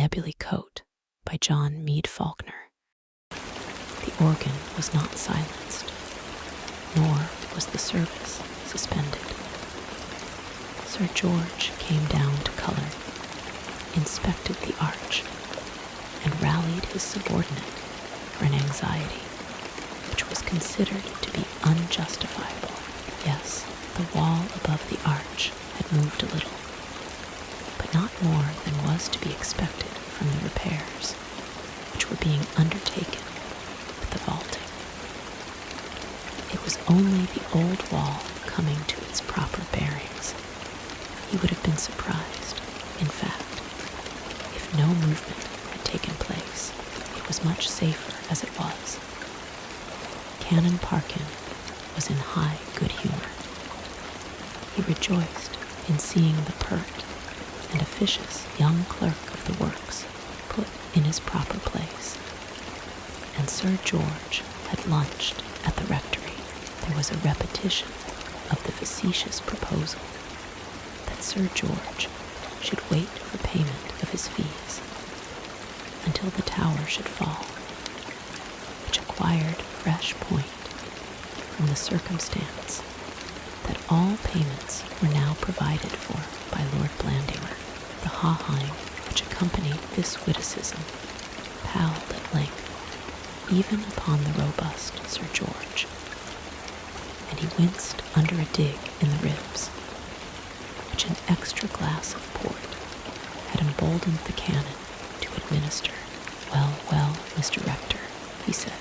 Nebuly Coat by Meade Falkner. The organ was not silenced, nor was the service suspended. Sir George came down to Cullerne, inspected the arch, and rallied his subordinate for an anxiety which was considered to be unjustifiable. Yes, the wall above the arch had moved a little, but not more than was to be expected from the repairs which were being undertaken with the vaulting. It was only the old wall coming to its proper bearings. He would have been surprised, in fact, if no movement had taken place. It was much safer as it was. Canon Parchment was in high good humor. He rejoiced in seeing the pert and officious young clerk of the works put in his proper place. And Sir George had lunched at the rectory. There was a repetition of the facetious proposal that Sir George should wait for payment of his fees until the tower should fall, which acquired fresh point from the circumstance that all payments were now provided for by Lord Blandimer. The ha-haing which accompanied this witticism palled at length even upon the robust Sir George, and he winced under a dig in the ribs, which an extra glass of port had emboldened the canon to administer. Well, Mr. Rector, he said,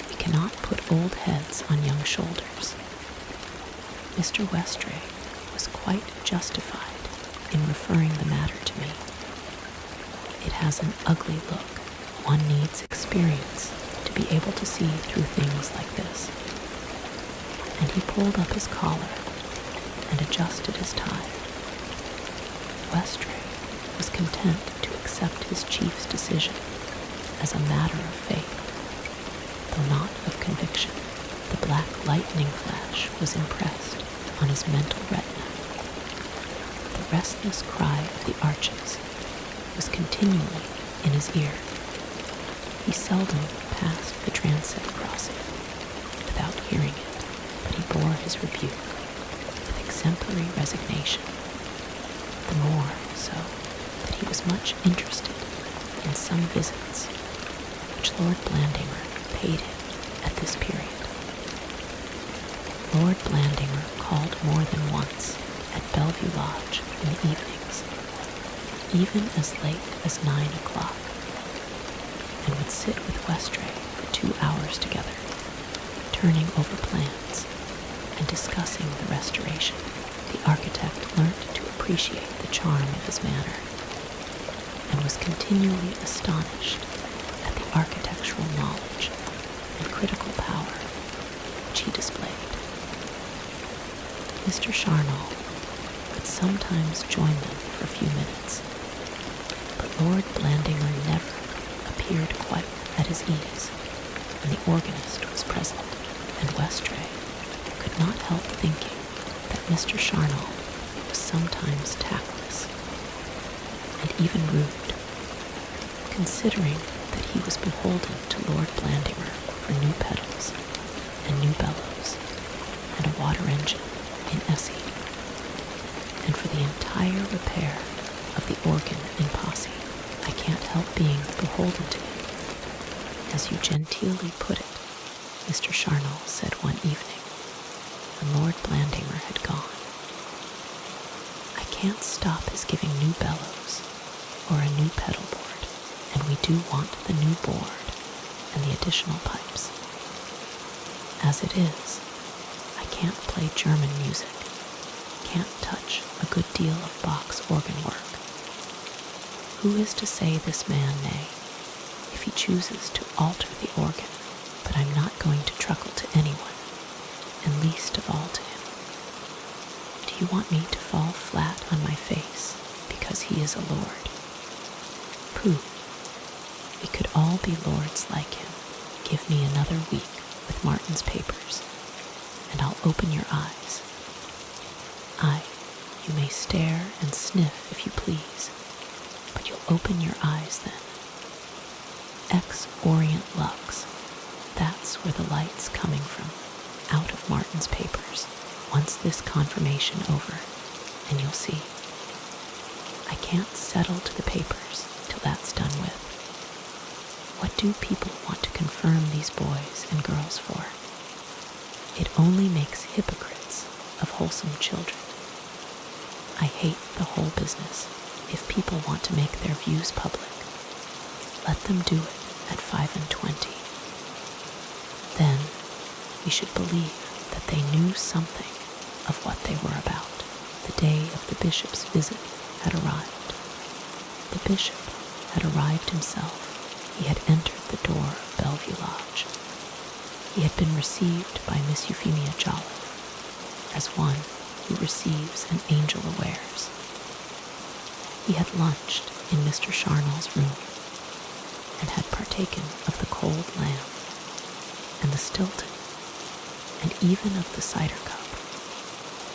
we cannot put old heads on young shoulders. Mr. Westray was quite justified in referring the matter to me. It has an ugly look. One needs experience to be able to see through things like this. And he pulled up his collar and adjusted his tie. Westray was content to accept his chief's decision as a matter of faith, though not of conviction. The black lightning flash was impressed on his mental retina. The restless cry of the arches was continually in his ear. He seldom passed the transept crossing without hearing it, but he bore his rebuke with exemplary resignation, the more so that he was much interested in some visits which Lord Blandimer paid him at this period. Lord Blandimer called more than once at Bellevue Lodge in the evenings, even as late as 9 o'clock, and would sit with Westray for 2 hours together, turning over plans and discussing the restoration. The architect learnt to appreciate the charm of his manner, and was continually astonished at the architectural knowledge and critical power which he displayed. Mr. Charnal would sometimes join them for a few minutes, but Lord Blandimer never appeared quite at his ease when the organist was present, and Westray could not help thinking that Mr. Charnal was sometimes tactless and even rude, considering that he was beholden to Lord Blandimer for new pedals and new bellows and a water engine in Essie, and for the entire repair of the organ in Posse. I can't help being beholden to him, as you genteelly put it, Mr. Charnal said one evening when Lord Blandimer had gone. I can't stop his giving new bellows or a new pedal board, and we do want the new board and the additional pipes. As it is, I can't play German music, can't touch a good deal of Bach's organ work. Who is to say this man nay, if he chooses to alter the organ? But I'm not going to truckle to anyone, and least of all to him. Do you want me to fall flat on my face because he is a lord? Pooh, we could all be lords like him. Give me another week with Martin's papers, and I'll open your eyes. Aye, you may stare and sniff if you please, but You'll open your eyes then. Ex orient lux, that's where the light's coming from, out of Martin's papers. Once this confirmation over, and you'll see. I can't settle to the papers till that's done with. What do people want to confirm these boys and girls for? It only makes hypocrites of wholesome children. I hate the whole business. If people want to make their views public, let them do it at 25. Then we should believe that they knew something of what they were about. The day of the bishop's visit had arrived. The bishop had arrived himself. He had entered the door of Bellevue Lodge. He had been received by Miss Euphemia Jolliffe as one who receives an angel unawares. He had lunched in Mr. Charnel's room and had partaken of the cold lamb and the Stilton and even of the cider cup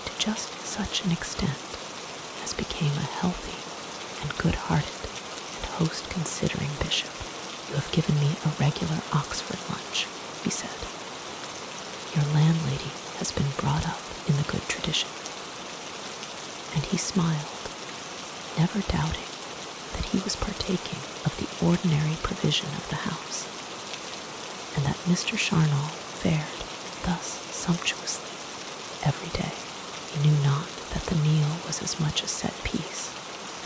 to just such an extent as became a healthy and good-hearted and host-considering bishop. You have given me a regular Oxford lunch, he said. Your landlady has been brought up in the good tradition. And he smiled, never doubting that he was partaking of the ordinary provision of the house, and that Mr. Charnel fared thus sumptuously every day. He knew not that the meal was as much a set piece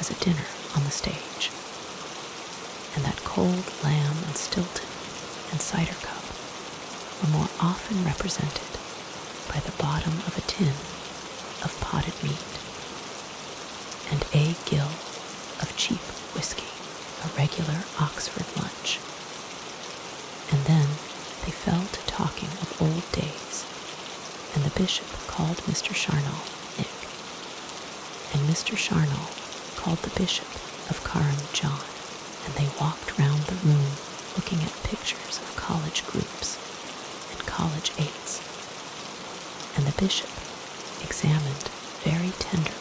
as a dinner on the stage, and that cold lamb and Stilton and cider cup were more often represented by the bottom of a tin of potted meat and a gill of cheap whiskey, a regular Oxford lunch. And then they fell to talking of old days, and the bishop called Mr. Charnel Nick, and Mr. Charnel called the bishop of Carham John, and they walked round the room looking at pictures of college groups and college eights, and the bishop examined very tenderly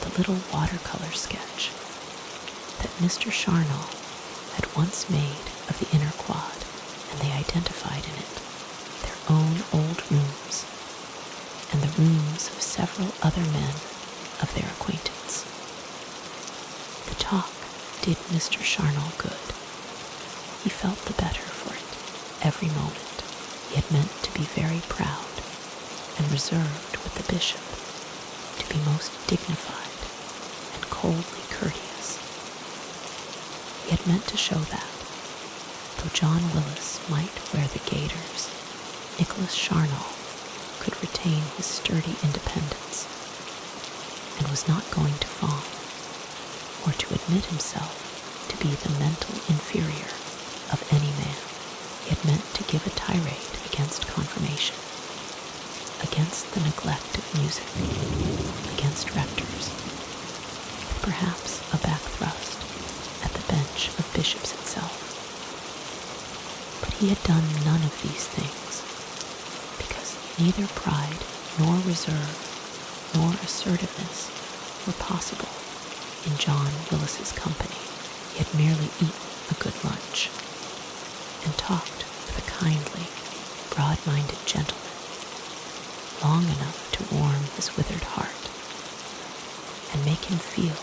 the little watercolor sketch that Mr. Charnel had once made of the inner quad, and they identified in it their own old rooms and the rooms of several other men of their acquaintance. The talk did Mr. Charnel good. He felt the better for it every moment. He had meant to be very proud and reserved with the bishop, to be most dignified and coldly courteous. He had meant to show that, though John Willis might wear the gaiters, Nicholas Charnel could retain his sturdy independence, and was not going to fawn, or to admit himself to be the mental inferior of any man. He had meant to give a tirade against confirmation, against the neglect of music, against rectors, perhaps a back thrust at the bench of bishops itself. But he had done none of these things, because neither pride nor reserve nor assertiveness were possible in John Willis's company. He had merely eaten a good lunch and talked with a kindly, broad-minded gentleman long enough to warm his withered heart and make him feel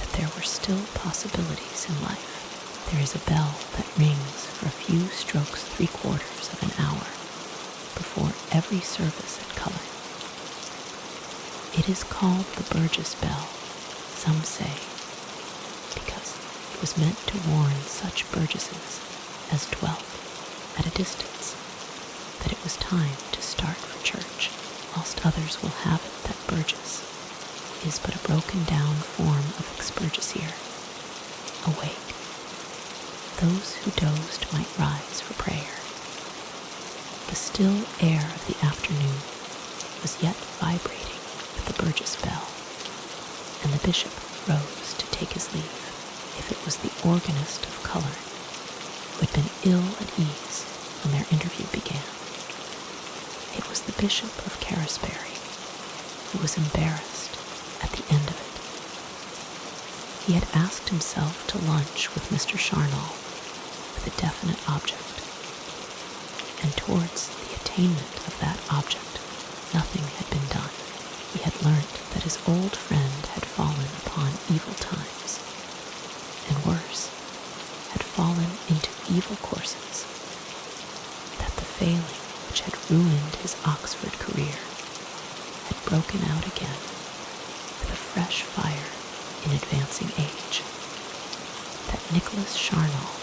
that there were still possibilities in life. There is a bell that rings for a few strokes 3/4 of an hour before every service at Cullerne. It is called the Burgess Bell, some say, because it was meant to warn such burgesses as dwelt at a distance that it was time to start for church, whilst others will have it that Burgess is but a broken down form of expurgasier. Awake. Those who dozed might rise for prayer. The still air of the afternoon was yet vibrating with the Burgess bell, and the bishop rose to take his leave. If it was the organist of Cullerne, who had been ill at ease when their interview began, it was the Bishop of Carisbury who was embarrassed at the end of it. He had asked himself to lunch with Mr. Charnal with a definite object, and towards the attainment of that object, nothing had been done. He had learnt that his old friend had fallen upon evil times, and worse, had fallen into evil courses, that the failing which had ruined his Oxford career had broken out again with a fresh fire in advancing age, that Nicholas Charnal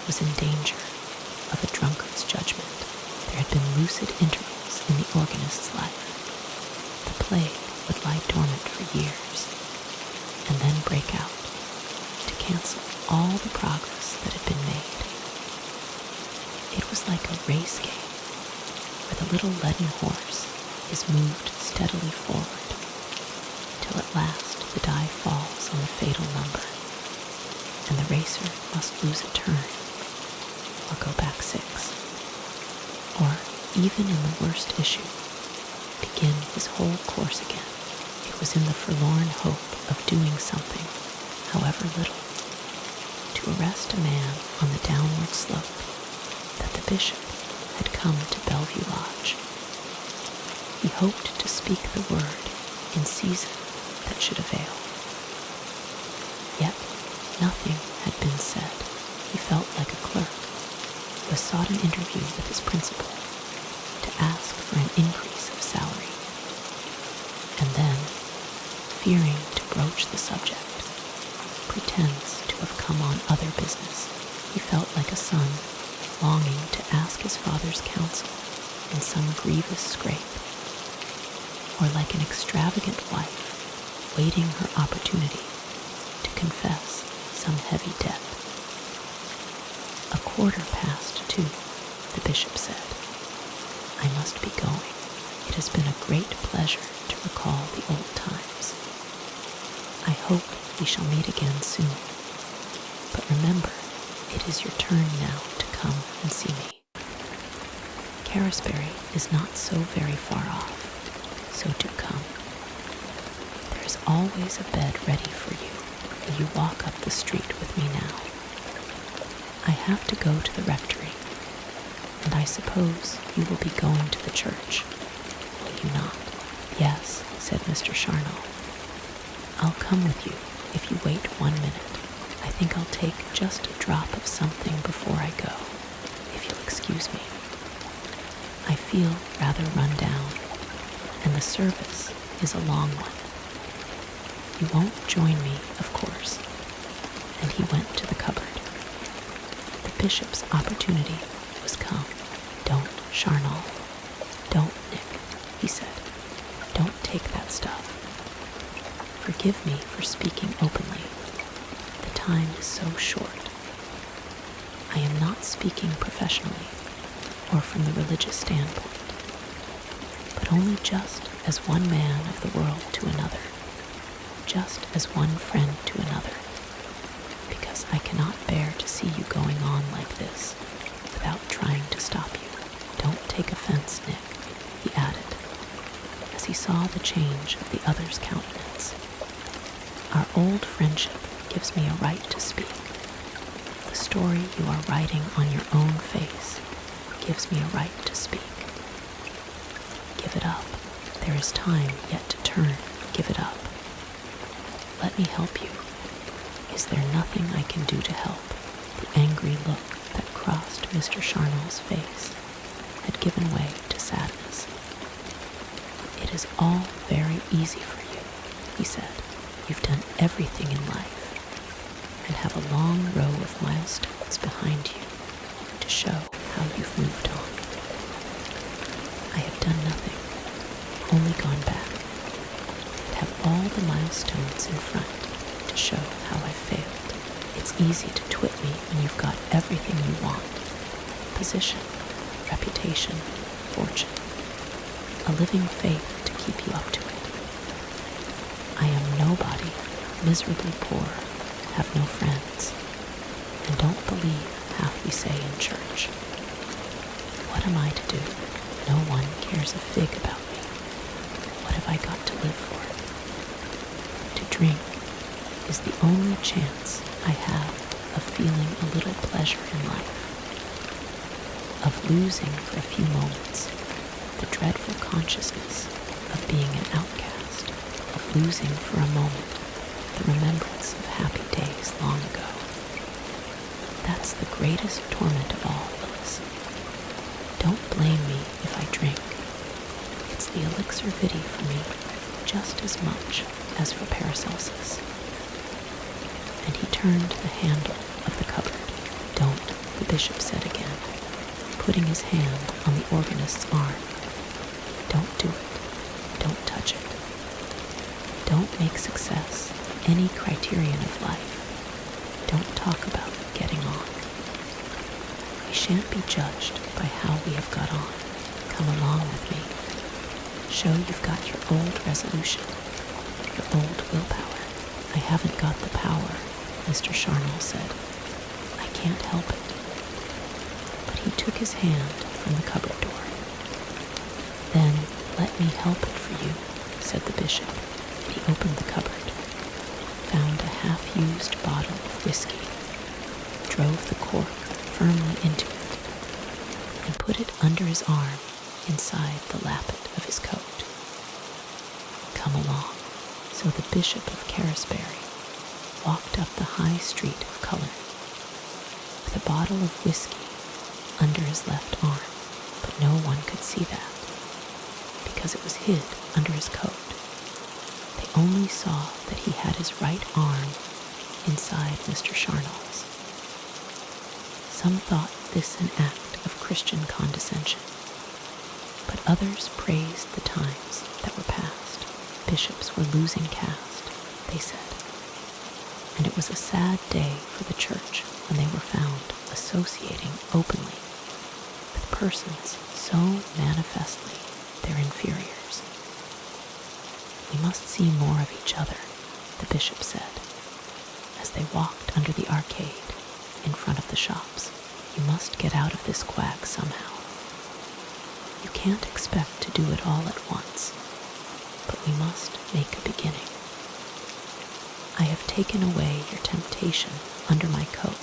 was in danger of a drunkard's judgment. There had been lucid intervals in the organist's life. The plague would lie dormant for years, and then break out to cancel all the progress that had been made. It was like a race game where the little leaden horse is moved steadily forward till at last the die falls on the fatal number, and the racer must lose a turn or go back 6, or even in the worst issue, begin his whole course again. It was in the forlorn hope of doing something, however little, to arrest a man on the downward slope that the bishop had come to Bellevue Lodge. He hoped to speak the word in season that should avail. Yet nothing had been said. He felt like a clerk who has sought an interview with his principal to ask for an increase of salary, and then, fearing to broach the subject, pretends to have come on other business. He felt like a son longing to ask his father's counsel in some grievous scrape, or like an extravagant wife waiting her opportunity to confess some heavy debt. 2:15, the bishop said. I must be going. It has been a great pleasure to recall the old times. I hope we shall meet again soon. But remember, it is your turn now to come and see me. Carisbury is not so very far off, so do come. There is always a bed ready for you when you walk up the street with me now. I have to go to the rectory, and I suppose you will be going to the church, will you not? Yes, said Mr. Charnal. I'll come with you if you wait 1 minute. I think I'll take just a drop of something before I go, if you'll excuse me. I feel rather run down, and the service is a long one. You won't join me, of course. And he went to the cupboard. The bishop's opportunity was come. Don't, Charnal. Don't, Nick, he said. Don't take that stuff. Forgive me for speaking openly. The time is so short. I am not speaking professionally or from the religious standpoint, but only just as one man of the world to another, just as one friend to another, because I cannot bear to see you going on like this without trying to stop you. Don't take offense, Nick, he added, as he saw the change of the other's countenance. Our old friendship gives me a right to speak. The story you are writing on your own face gives me a right to speak. Give it up. There is time yet to turn. Give it up. Let me help you. Is there nothing I can do to help? The angry look that crossed Mr. Charnal's face had given way to sadness. It is all very easy for you, he said. You've done everything in life and have a long row of milestones behind you to show how you've moved on. I have done nothing, only gone back, and have all the milestones in front to show how I've failed. It's easy to twit me when you've got everything you want: position, reputation, fortune, a living faith to keep you up to it. I am nobody, miserably poor, have no friends, and don't believe half we say in church. What am I to do? No one cares a fig about me. What have I got to live for? To drink, is the only chance I have of feeling a little pleasure in life, of losing for a few moments the dreadful consciousness of being an outcast, of losing for a moment the remembrance of happy days long ago. That's the greatest torment of all, Willis. Don't blame me if I drink. It's the elixir vitae for me just as much as for Paracelsus. And he turned the handle of the cupboard. Don't, the bishop said again, putting his hand on the organist's arm. Don't do it. Don't touch it. Don't make success any criterion of life. Don't talk about getting on. We shan't be judged by how we have got on. Come along with me. Show you've got your old resolution, your old willpower. I haven't got the power, Mr. Charnel said. I can't help it. But he took his hand from the cupboard door. Then let me help it for you, said the bishop. He opened the cupboard, found a half-used bottle of whiskey, drove the cork firmly into it, and put it under his arm inside the lappet of his coat. Come along. So the Bishop of Carisbury walked up the high street of Cullerne with a bottle of whiskey under his left arm, but no one could see that because it was hid under his coat. They only saw that he had his right arm inside Mr. Charnel's. Some thought this an act of Christian condescension, but others praised the times that were past. Bishops were losing caste, they said, and it was a sad day for the church when they were found associating openly with persons so manifestly their inferiors. We must see more of each other, the bishop said, as they walked under the arcade in front of the shops. You must get out of this quag somehow. You can't expect to do it all at once, but we must make a beginning. I have taken away your temptation under my coat,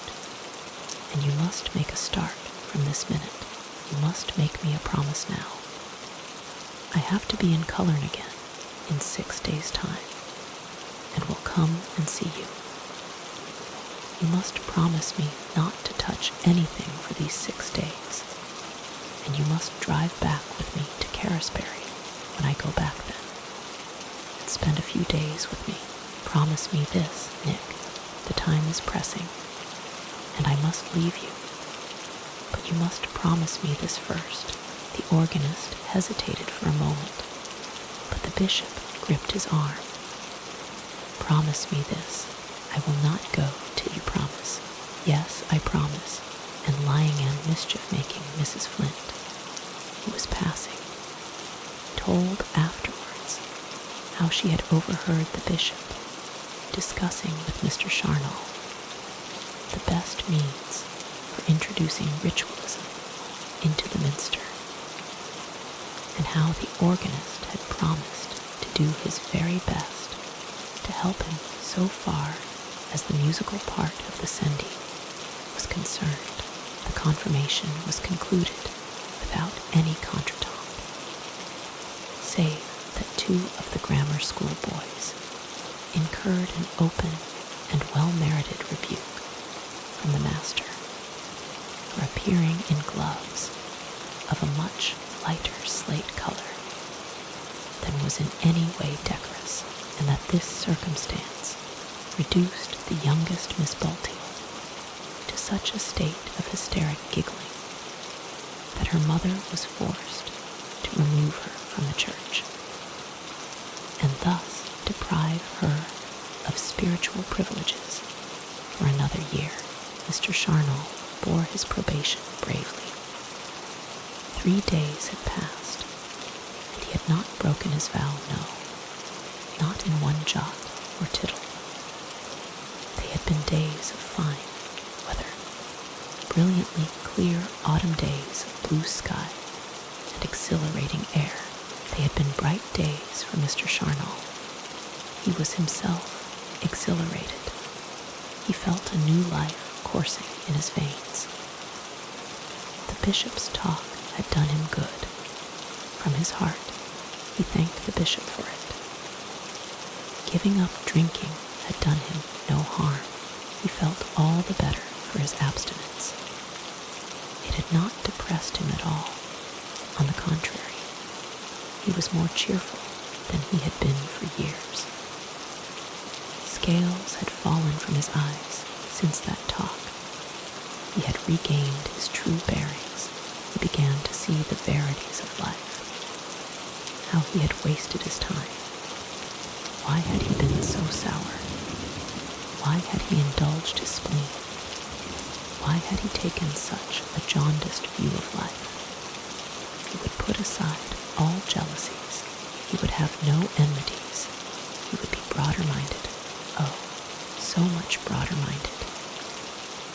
and you must make a start from this minute. You must make me a promise now. I have to be in Cullerne again in 6 days' time, and will come and see you. You must promise me not to touch anything for these 6 days, and you must drive back with me to Carisbury when I go back then, and spend a few days with me. Promise me this, Nick. The time is pressing, and I must leave you. But you must promise me this first. The organist hesitated for a moment, but the bishop gripped his arm. Promise me this. I will not go till you promise. Yes, I promise. And lying and mischief-making Mrs. Flint, who was passing, told afterwards how she had overheard the bishop discussing with Mr. Charnel the best means for introducing ritualism into the minster, and how the organist had promised to do his very best to help him so far as the musical part of the sending was concerned. The confirmation was concluded without any contretemps, save that 2 of the grammar school boys incurred an open and well-merited rebuke from the master for appearing in gloves of a much lighter slate color than was in any way decorous, and that this circumstance reduced the youngest Miss Bulteel to such a state of hysteric giggling that her mother was forced to remove her from the church, and thus deprive her of spiritual privileges for another year. Mr. Charnel bore his probation bravely. 3 days had passed, and he had not broken his vow, no, not in one jot or tittle. They had been days of fine weather, brilliantly clear autumn days of blue sky and exhilarating air. They had been bright days for Mr. Charnel. He was himself exhilarated. He felt a new life coursing in his veins. The bishop's talk had done him good. From his heart, he thanked the bishop for it. Giving up drinking had done him no harm. He felt all the better for his abstinence. It had not depressed him at all. On the contrary, he was more cheerful than he had been for years. Scales had fallen from his eyes since that talk. He had regained his true bearings. He began to see the verities of life. How he had wasted his time. Why had he been so sour? Why had he indulged his spleen? Why had he taken such a jaundiced view of life? He would put aside all jealousies. He would have no enmities. He would be broader-minded. Oh, so much broader-minded.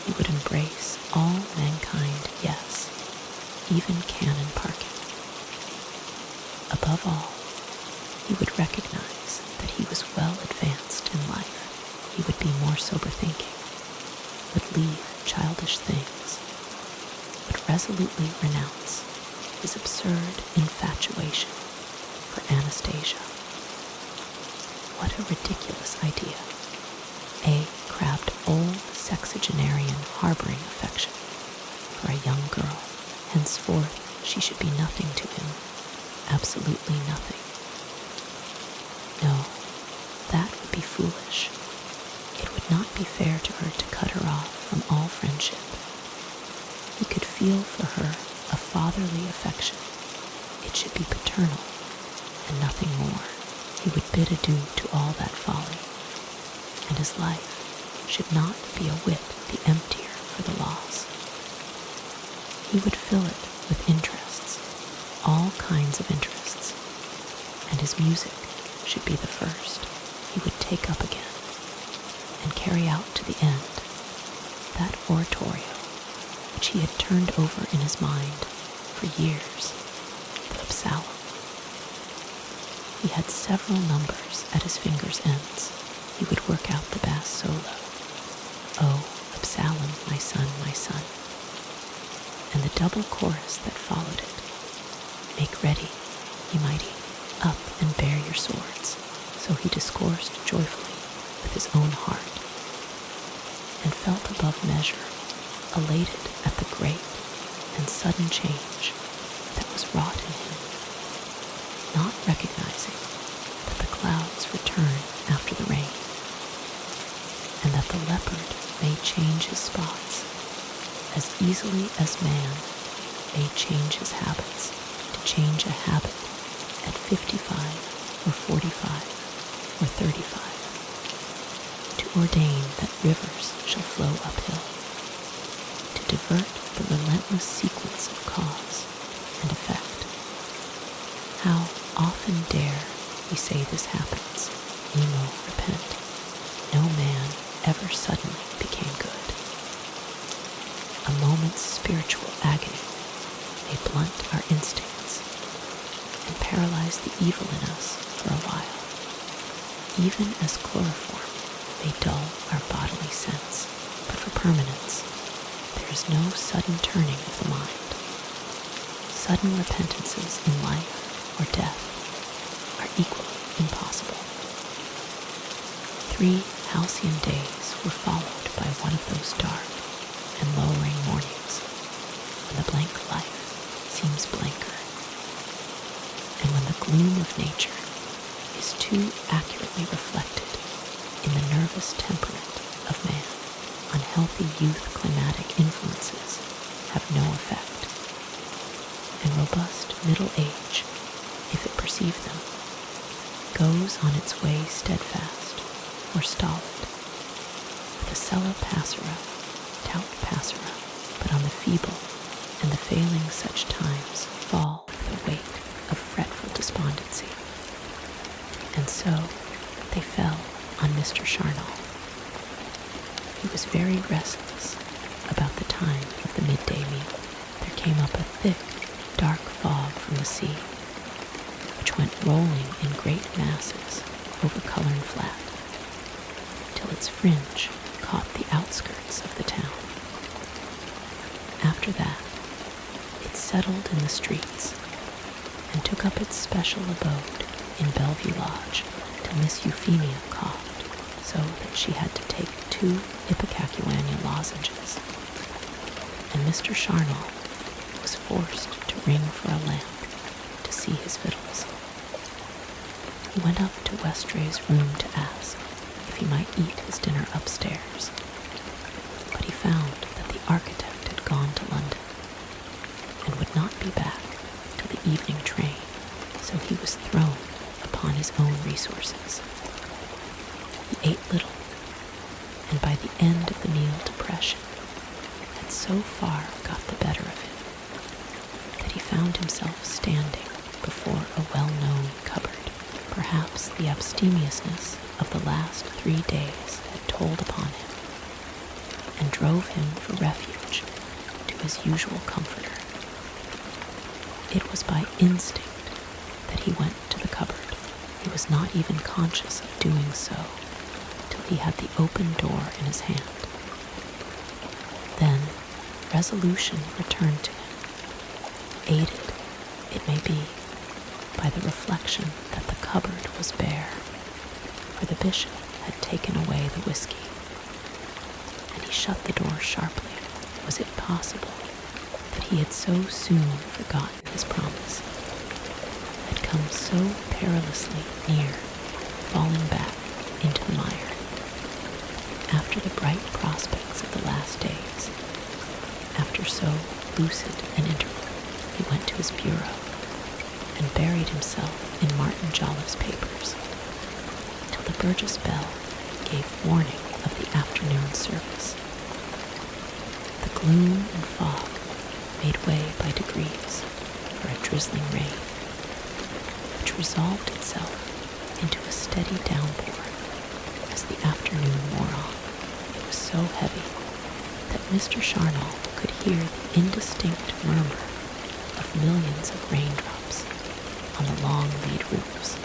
He would embrace all mankind, yes, even canon parchment. Above all, he would recognize that he was well advanced in life. He would be more sober-thinking, would leave childish things, would resolutely renounce his absurd infatuation for Anastasia. What a ridiculous idea. A crabbed old sexagenarian harboring affection for a young girl. Henceforth she should be nothing to him, absolutely nothing. No, that would be foolish. It would not be fair to her to cut her off from all friendship. He could feel for her a fatherly affection. It should be paternal and nothing more. He would bid adieu to all that folly, and his life should not be a whit the emptier for the loss. He would fill it with interests, all kinds of interests, and his music should be the first he would take up again and carry out to the end that oratorio which he had turned over in his mind for years, the Absalom. He had several numbers at his fingers' ends. He would work out the bass solo. Oh, Absalom, my son, and the double chorus that followed it. Make ready, ye mighty, up and bear your swords. So he discoursed joyfully with his own heart, and felt above measure elated at the great and sudden change that was wrought in him, not recognizing that the clouds return after the rain, and that the leopard may change his spots as easily as man may change his habits. To change a habit at 55 or 45 or 35, to ordain that rivers shall flow uphill, to divert the relentless sequence of cause and effect. How often dare we say this happens, nemo repent. No man ever suddenly became good. A moment's spiritual agony may blunt our instincts and paralyze the evil in us for a while, even as chloroform may dull our bodily sense. But for permanence, there is no sudden turning of the mind. Sudden repentances in life or death are equally impossible. 3 halcyon days were followed by one of those dark and lowering mornings when the blank life seems blanker, and when the gloom of nature is too accurately reflected in the nervous temperament of man. Unhealthy youth climatic influences have no effect, and robust middle age, if it perceive them, goes on its way steadfast or stolid, with a sella passera, tout passera, but on the feeble and the failing such times fall the weight of fretful despondency. And so they fell on Mr. Charnal. He was very restless about the time of the midday meal. There came up a thick, dark fog from the sea, which went rolling in great masses over Cullerne Flat. till its fringe caught the outskirts of the town. After that, it settled in the streets and took up its special abode in Bellevue Lodge till Miss Euphemia coughed so that she had to take 2 ipecacuanha lozenges, and Mr. Charnal was forced to ring for a lamp to see his victuals. He went up to Westray's room to ask if he might eat his dinner upstairs, but he found that the architect had gone to London and would not be back till the evening train, so he was thrown upon his own resources. He ate little, and by the end of the meal depression had so far got the better of him that he found himself standing before a well-known cupboard. Perhaps the abstemiousness of the last 3 days had told upon him and drove him for refuge to his usual comforter. It was by instinct that he went to the cupboard. He was not even conscious of doing so till he had the open door in his hand. Then resolution returned to him, aided, it may be, by the reflection that the cupboard was bare, for the bishop had taken away the whiskey, and he shut the door sharply. Was it possible that he had so soon forgotten his promise, had come so perilously near falling back into the mire? After the bright prospects of the last days, after so lucid an interval, he went to his bureau and buried himself in Martin Jolliffe's papers till the Burgess bell gave warning of the afternoon service. The gloom and fog made way by degrees for a drizzling rain, which resolved itself into a steady downpour as the afternoon wore on. It was so heavy that Mr. Charnal could hear the indistinct murmur of millions of raindrops on the long lead roofs,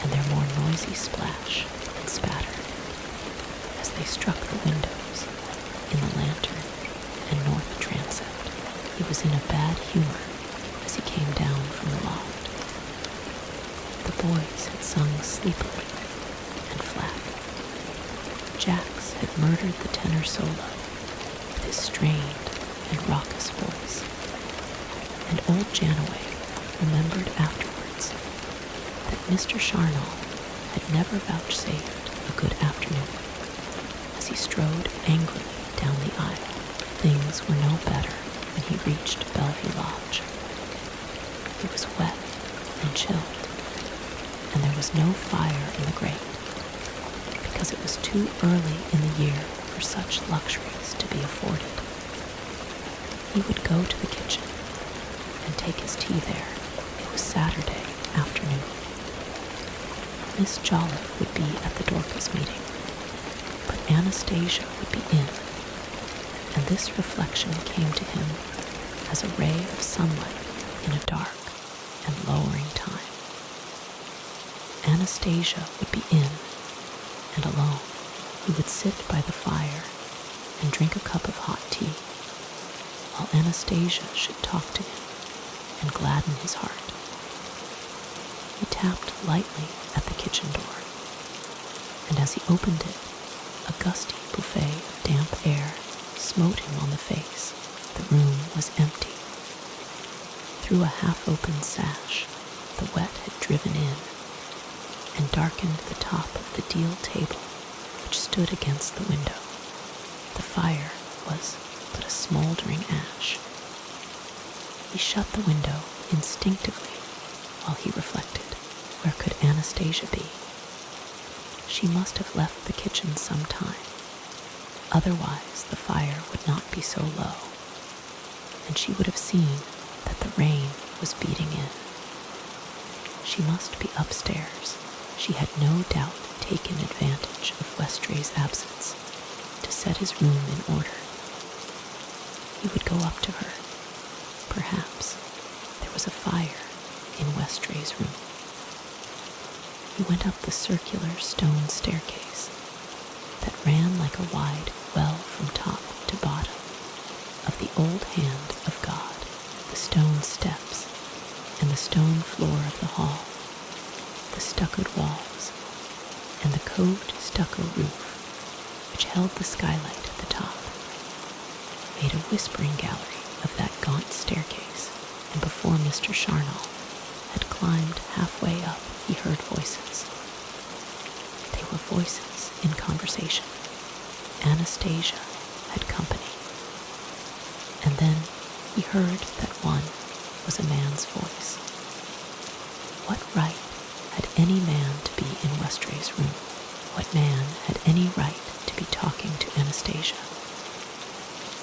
and their more noisy splash and spatter as they struck the windows in the lantern and north transept. He was in a bad humor as he came down from the loft. The boys had sung sleepily and flat. Jax had murdered the tenor solo with his strained and raucous voice, and old Janaway remembered afterwards that Mr. Charnal had never vouchsafed a good afternoon as he strode angrily down the aisle. Things were no better when he reached Bellevue Lodge. It was wet and chilled, and there was no fire in the grate, because it was too early in the year for such luxuries to be afforded. He would go to the kitchen and take his tea there. It was Saturday afternoon. Miss Jolliffe would be at the Dorcas meeting, but Anastasia would be in, and this reflection came to him as a ray of sunlight in a dark and lowering time. Anastasia would be in, and alone he would sit by the fire and drink a cup of hot tea, while Anastasia should talk to him and gladden his heart. He tapped lightly at the kitchen door, and as he opened it, a gusty buffet of damp air smote him on the face. The room was empty. Through a half-open sash, the wet had driven in and darkened the top of the deal table which stood against the window. The fire was but a smoldering ash. He shut the window instinctively while he reflected. Where could Anastasia be? She must have left the kitchen some time. Otherwise, the fire would not be so low, and she would have seen that the rain was beating in. She must be upstairs. She had no doubt taken advantage of Westray's absence to set his room in order. He would go up to her. Perhaps there was a fire in Westray's room. He went up the circular stone staircase that ran like a wide well from top to bottom, of the old hand of God, the stone steps, and the stone floor of the hall, the stuccoed walls, and the coved stucco roof, which held the skylight at the top, made a whispering gallery of that gaunt staircase, and before Mr. Charnel had climbed halfway up, he heard voices. They were voices in conversation. Anastasia had company. And then he heard that one was a man's voice. What right had any man to be in Westray's room? What man had any right to be talking to Anastasia?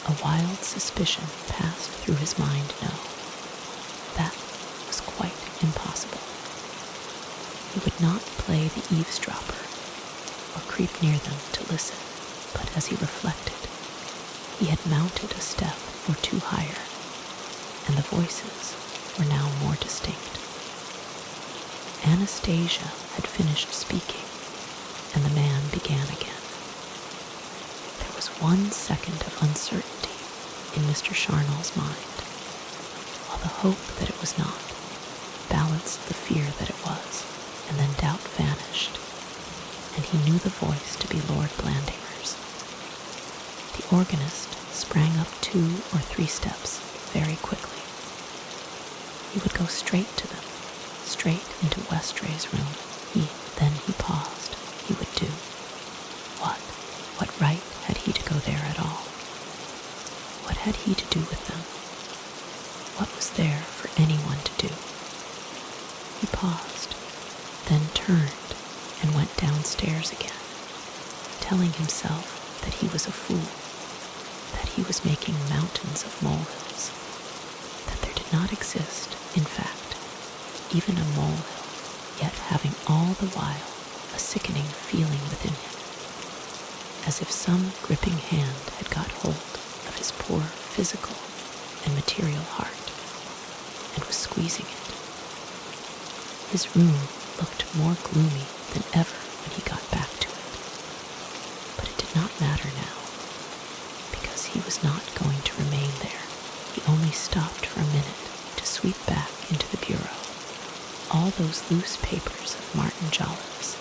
A wild suspicion passed through his mind. No, that was quite impossible. He would not play the eavesdropper or creep near them to listen, but as he reflected, he had mounted a step or two higher, and the voices were now more distinct. Anastasia had finished speaking, and the man began again. There was 1 second of uncertainty in Mr. Charnel's mind, while the hope that it was not balanced the fear that it was, and then doubt vanished, and he knew the voice to be Lord Blandinger's. The organist sprang up 2 or 3 steps very quickly. He would go straight to them, straight into Westray's room. Then he paused. He would do. What right had he to go there at all? What had he to do with them? What was there for anyone to do? He paused, then turned and went downstairs again, telling himself that he was a fool, that he was making mountains of molehills, that there did not exist, in fact, even a molehill, yet having all the while a sickening feeling within him, as if some gripping hand had got hold of his poor physical and material heart and was squeezing it. His room looked more gloomy than ever when he got back to it, but it did not matter now, because he was not going to remain there. He only stopped for a minute to sweep back into the bureau all those loose papers of Martin Jolliffe's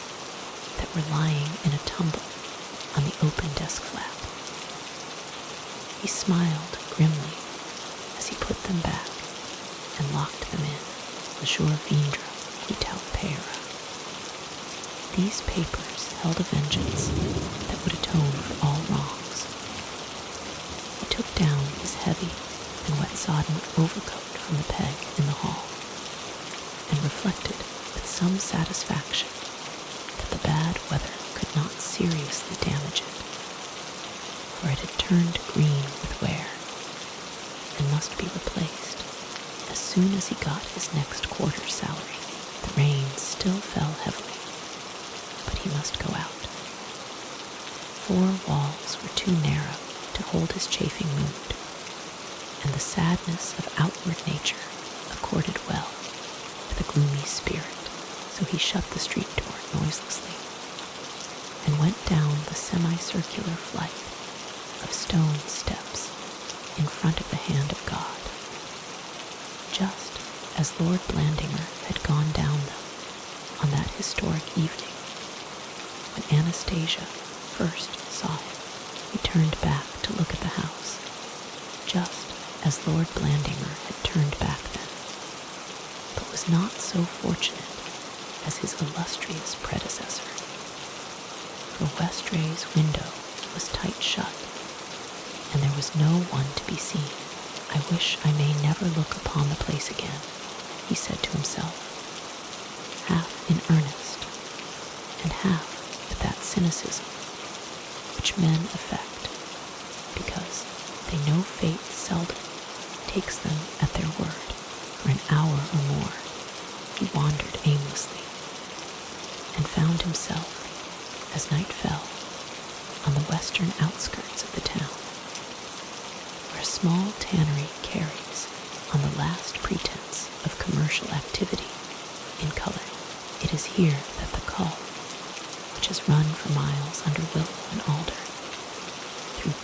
that were lying in a tumble on the open desk flap. He smiled grimly as he put them back and locked them in, le jour viendra qui tout paiera. These papers held a vengeance that would atone for all wrongs. He took down his heavy and wet-sodden overcoat from the peg in the hall, and reflected with some satisfaction that the bad weather could not seriously damage it, for it had turned green with wear, and must be replaced as soon as he got his next quarter's salary. The rain still fell heavily, but he must go out. 4 walls were too narrow to hold his chafing mood, and the sadness of outward nature accorded well with a gloomy spirit, so he shut the street door noiselessly and went down the semicircular flight of stone steps in front of the hand of God, just as Lord Blandinger had gone down them on that historic evening. When Anastasia first saw him, he turned back to look at the house, just as Lord Blandinger had turned back then, but was not so fortunate as his illustrious predecessor. For Westray's window was tight shut, and there was no one to be seen. I wish I may never look upon the place again, he said to himself, half in earnest, and half with that cynicism which men affect, because they know fate seldom takes them at their word. For an hour or more he wandered aimlessly, and found himself, as night fell, on the western outskirts of the town, where a small tannery carries on the last pretense of commercial activity in Cullerne. It is here that the Cull, which has run for miles under willow and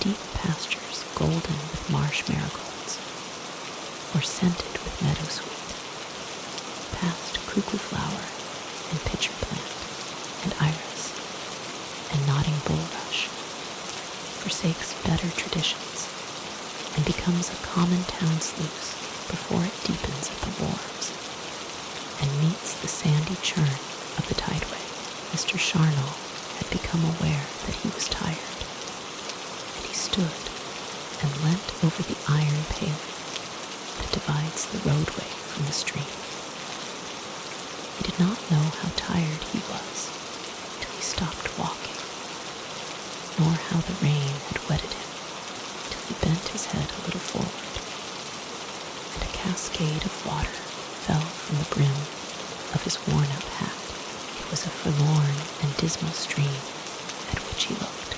deep pastures golden with marsh marigolds, or scented with meadowsweet, past cuckoo flower and pitcher plant and iris and nodding bulrush, forsakes better traditions and becomes a common town sluice before it deepens at the wharves and meets the sandy churn of the tideway. Mr. Charnel had become aware that he was tired, and he stood and leant over the iron paling that divides the roadway from the stream. He did not know how tired he was till he stopped walking, nor how the rain had wetted him till he bent his head a little forward, and a cascade of water fell from the brim of his worn-out hat. It was a forlorn and dismal stream at which he looked.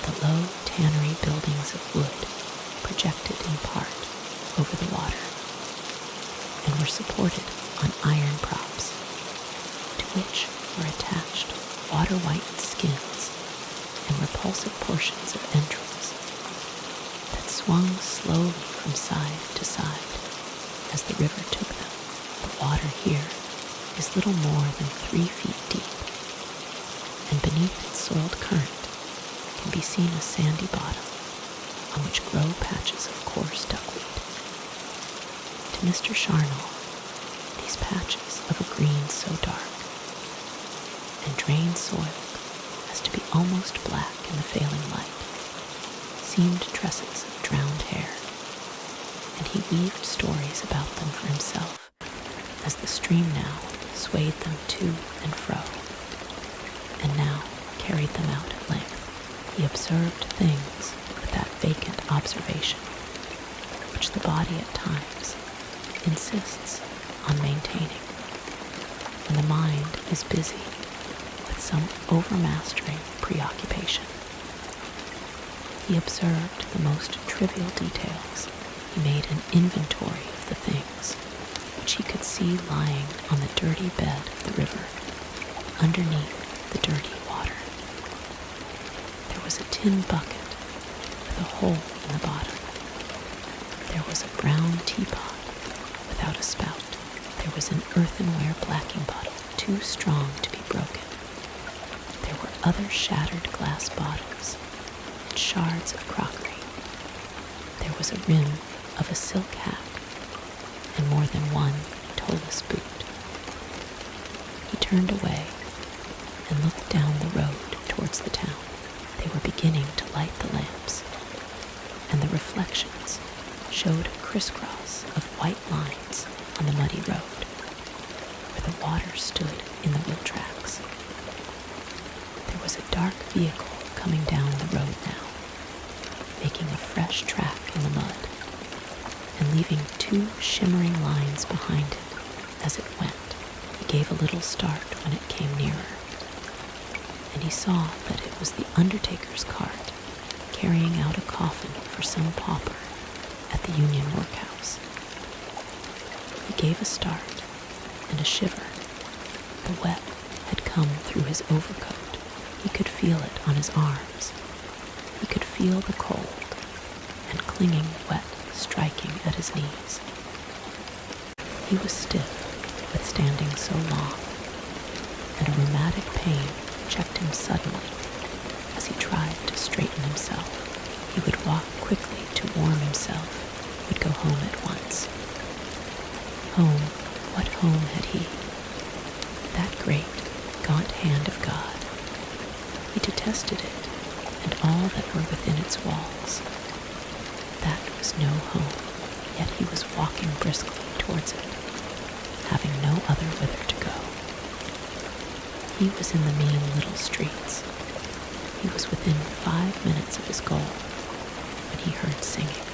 The low tannery buildings of wood projected in part over the water, and were supported on iron props, to which were attached water-whitened skins and repulsive portions of entrails that swung slowly from side to side as the river took them. The water here is little more than 3 feet deep, and beneath its soiled current can be seen a sandy bottom on which grow patches of coarse duckweed. To Mr. Charnel, these patches of a green so dark and drained soiled as to be almost black in the failing light seemed tresses of drowned hair, and he weaved stories about them for himself as the stream now swayed them to and fro, and now carried them out at length. He observed things with that vacant observation which the body at times insists on maintaining when the mind is busy with some overmastering preoccupation. He observed the most trivial details. He made an inventory of the things which he could see lying on the dirty bed of the river, underneath the dirty water. There was a tin bucket with a hole in the bottom. There was a brown teapot without a spout. There was an earthenware blacking bottle too strong to be broken. There were other shattered glass bottles and shards of crockery. There was a rim of a silk hat and more than one toeless boot. He turned away and looked down the road towards the town. They were beginning to light the lamps, and the reflections showed a crisscross of white lines on the muddy road, where the water stood in the wheel tracks. There was a dark vehicle coming down the road now, making a fresh track in the mud, and leaving 2 shimmering lines behind it as it went. He gave a little start when it came nearer, and he saw that it was the undertaker's cart carrying out a coffin for some pauper at the Union workhouse. He gave a start and a shiver. The wet had come through his overcoat. He could feel it on his arms. He could feel the cold and clinging wet striking at his knees. He was stiff with standing so long, and a rheumatic pain checked him suddenly as he tried to straighten himself. He would walk quickly to warm himself, would go home at once. Home, what home had he? That great, gaunt hand of God. He detested it and all that were within its walls. That was no home, yet he was walking briskly towards it, having no other whither to go. He was in the mean little streets. He was within 5 minutes of his goal when he heard singing.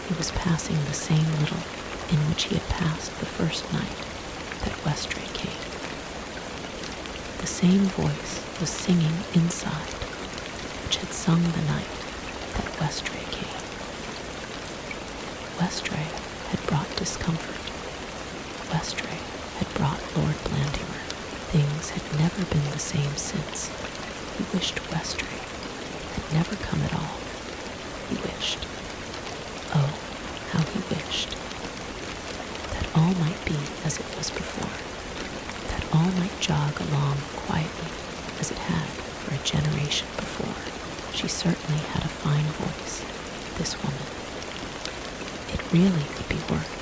He was passing the same little in which he had passed the first night that Westray came. The same voice was singing inside which had sung the night that Westray came. Westray had brought discomfort. Westray had brought Lord Blandimer. Things had never been the same since. He wished Westray had never come at all. wished, oh, how he wished, that all might be as it was before, that all might jog along quietly as it had for a generation before. She certainly had a fine voice, this woman. It really would be worth,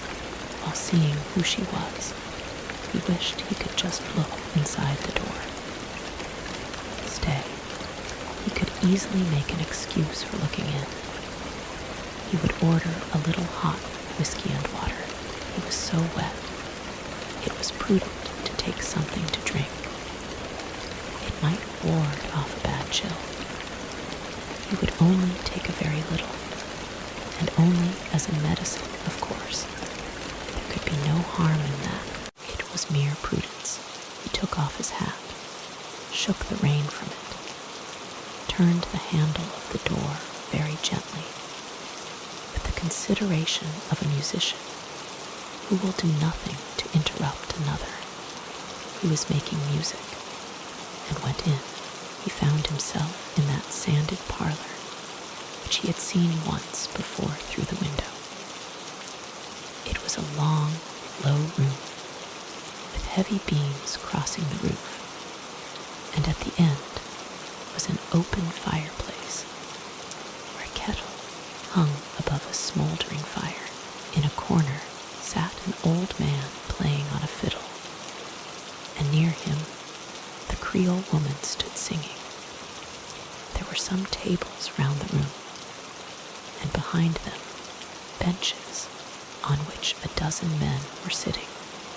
while seeing who she was, he wished he could just look inside the door. Stay. He could easily make an excuse for looking in. He would order a little hot whiskey and water. He was so wet. It was prudent to take something to drink. It might ward off a bad chill. He would only take a very little, and only as a medicine, of course. There could be no harm in that. It was mere prudence. He took off his hat, shook the rain from it, turned the handle of the door very gently, with the consideration of a musician who will do nothing to interrupt another who is making music, and went in. He found himself in that sanded parlor which he had seen once before through the window. It was a long, low room with heavy beams crossing the roof, and at the end was an open fireplace where a kettle hung above a smoldering fire. In a corner sat an old man playing on a fiddle, and near him the Creole woman stood singing. There were some tables round the room, and behind them benches on which a dozen men were sitting.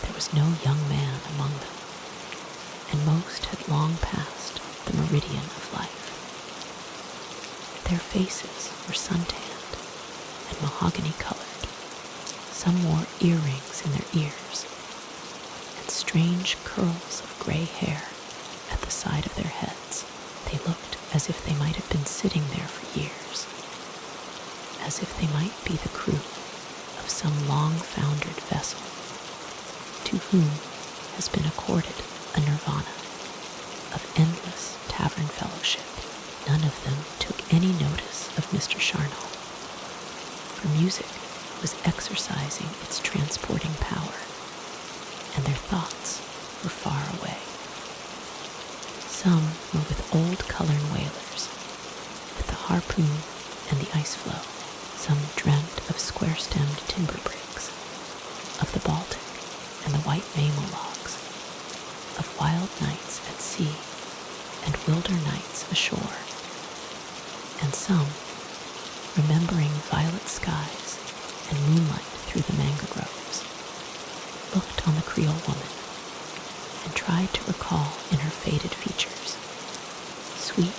There was no young man among them, and most had long passed the meridian of life. Their faces were suntanned and mahogany-colored. Some wore earrings in their ears, and strange curls of gray hair at the side of their heads. They looked as if they might have been sitting there for years, as if they might be the crew of some long-foundered vessel, to whom has been accorded a nirvana of endless tavern fellowship. None of them took any notice of Mr. Charnel, for music was exercising its transporting power, and their thoughts were far away. Some were with old Cullerne whalers, with the harpoon and the ice floe. Some dreamt of square-stemmed timber brigs, of the Baltic and the white mammal logs, of wild nights at sea and wilder nights ashore. And some, remembering violet skies and moonlight through the mango groves, looked on the Creole woman and tried to recall in her faded features sweet,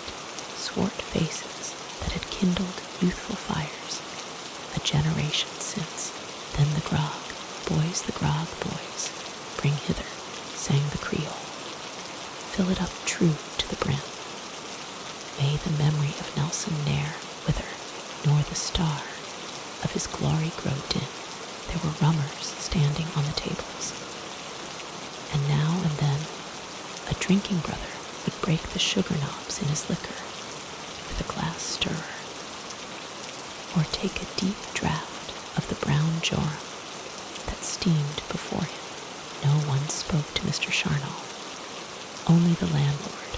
swart faces that had kindled youthful fires a generation since. Then the grog, boys, bring hither, sang the Creole. Fill it up true to the brim. May the memory of Nelson ne'er wither, nor the star of his glory grow dim. There were rummers standing on the tables, and now and then a drinking brother would break the sugar knobs in his liquor with a glass stirrer, or take a deep draught of the brown jorum that steamed before him. No one spoke to Mr. Charnel, only the landlord,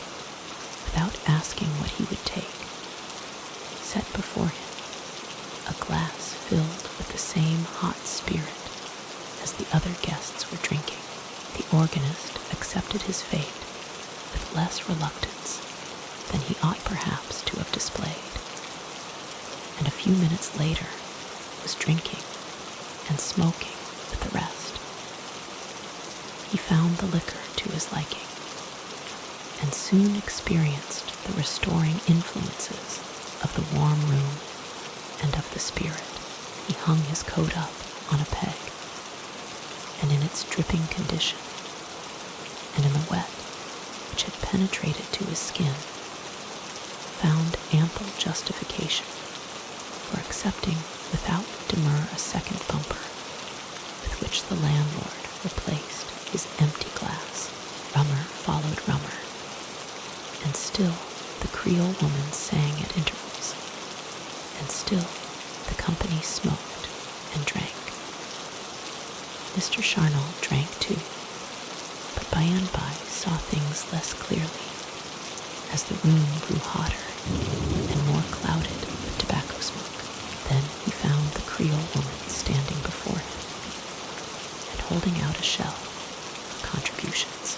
without asking what he would take, set before him a glass filled with the same hot spirit as the other guests were drinking. The organist accepted his fate with less reluctance than he ought perhaps to have displayed, and a few minutes later was drinking and smoking with the rest. He found the liquor to his liking, and soon experienced the restoring influences of the warm room and of the spirit. He hung his coat up on a peg, and in its dripping condition, and in the wet which had penetrated to his skin, found ample justification for accepting without demur a second bumper, with which the landlord replaced his empty glass. Rummer followed rummer, and still the Creole woman sang at intervals, and still The company smoked and drank. Mr. Charnel drank too, but by and by saw things less clearly as the room grew hotter and more clouded with tobacco smoke. Then he found the Creole woman standing before him and holding out a shell for contributions.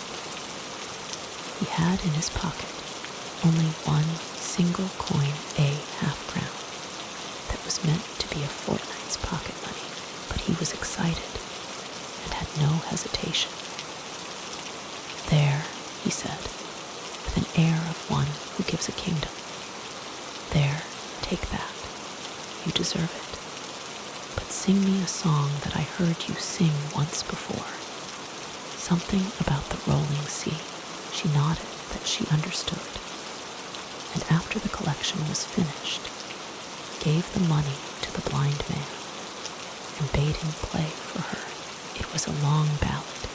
He had in his pocket only one single coin, a half-crown, that was meant to be a fortnight's pocket money, but he was excited and had no hesitation. "There," he said, with an air of one who gives a kingdom. "There, take that. You deserve it. But sing me a song that I heard you sing once before. Something about the rolling sea." She nodded that she understood, and after the collection was finished, gave the money to the blind man and bade him play for her. It was a long ballad,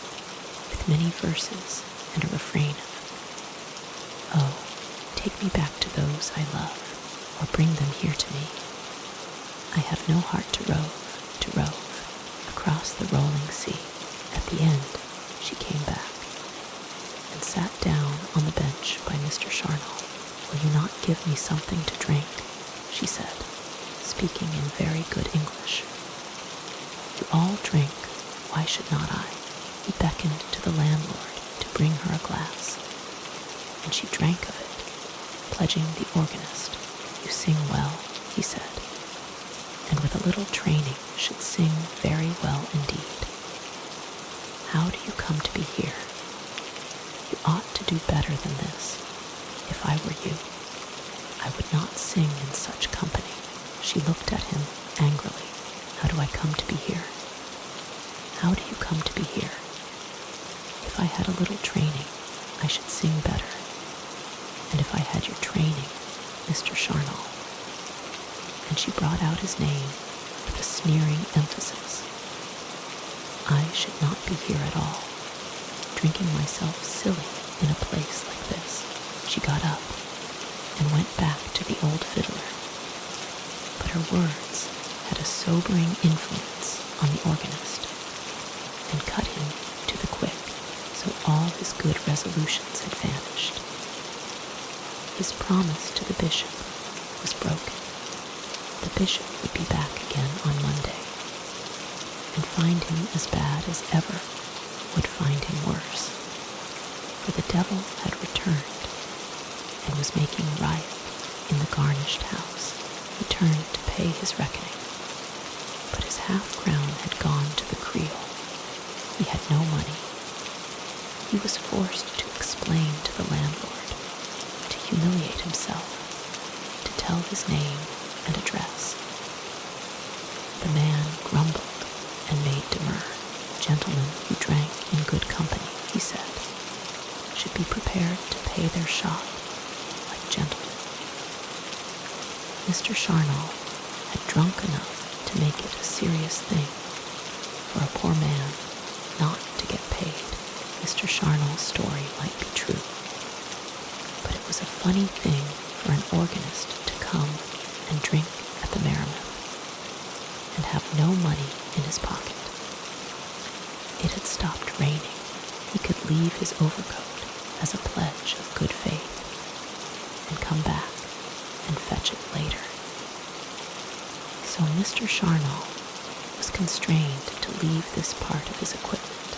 with many verses and a refrain of, "Oh, take me back to those I love, or bring them here to me. I have no heart to rove across the rolling sea." At the end, she came back and sat down on the bench by Mr. Charnel. "Will you not give me something to drink?" she said, speaking in very good English. "You all drink, why should not I?" He beckoned to the landlord to bring her a glass, and she drank of it, pledging the organist. "You sing well," he said, "and with a little training should sing very well indeed. How do you come to be here? You ought to do better than this. If I were you, I would not sing in such company." She looked at him angrily. "How do I come to be here? How do you come to be here? If I had a little training, I should sing better. And if I had your training, Mr. Charnel," and she brought out his name with a sneering emphasis, "I should not be here at all, drinking myself silly in a place like this." She got up and went back to the old fiddler, but her words had a sobering influence on the organist and cut him to the quick, so all his good resolutions had vanished. His promise to the bishop was broken. The bishop would be back again on Monday, and find him as bad as ever would find him worse, for the devil had returned and was making riot in the garnished house. He turned to pay his reckoning, but his half-crown had gone to the Creole. He had no money. He was forced to explain to the landlord, to humiliate himself, to tell his name and address. The man grumbled and made demur. "Gentlemen who drank in good company," he said, "should be prepared to pay their shot like gentlemen." Mr. Charnel had drunk enough to make it a serious thing for a poor man not to get paid. Mr. Charnel's story might be true, but it was a funny thing for an organist to come and drink at the Merrimack and have no money in his pocket. It had stopped raining. He could leave his overcoat as a pledge of good faith and come back and fetch it later. So Mr. Charnel was constrained to leave this part of his equipment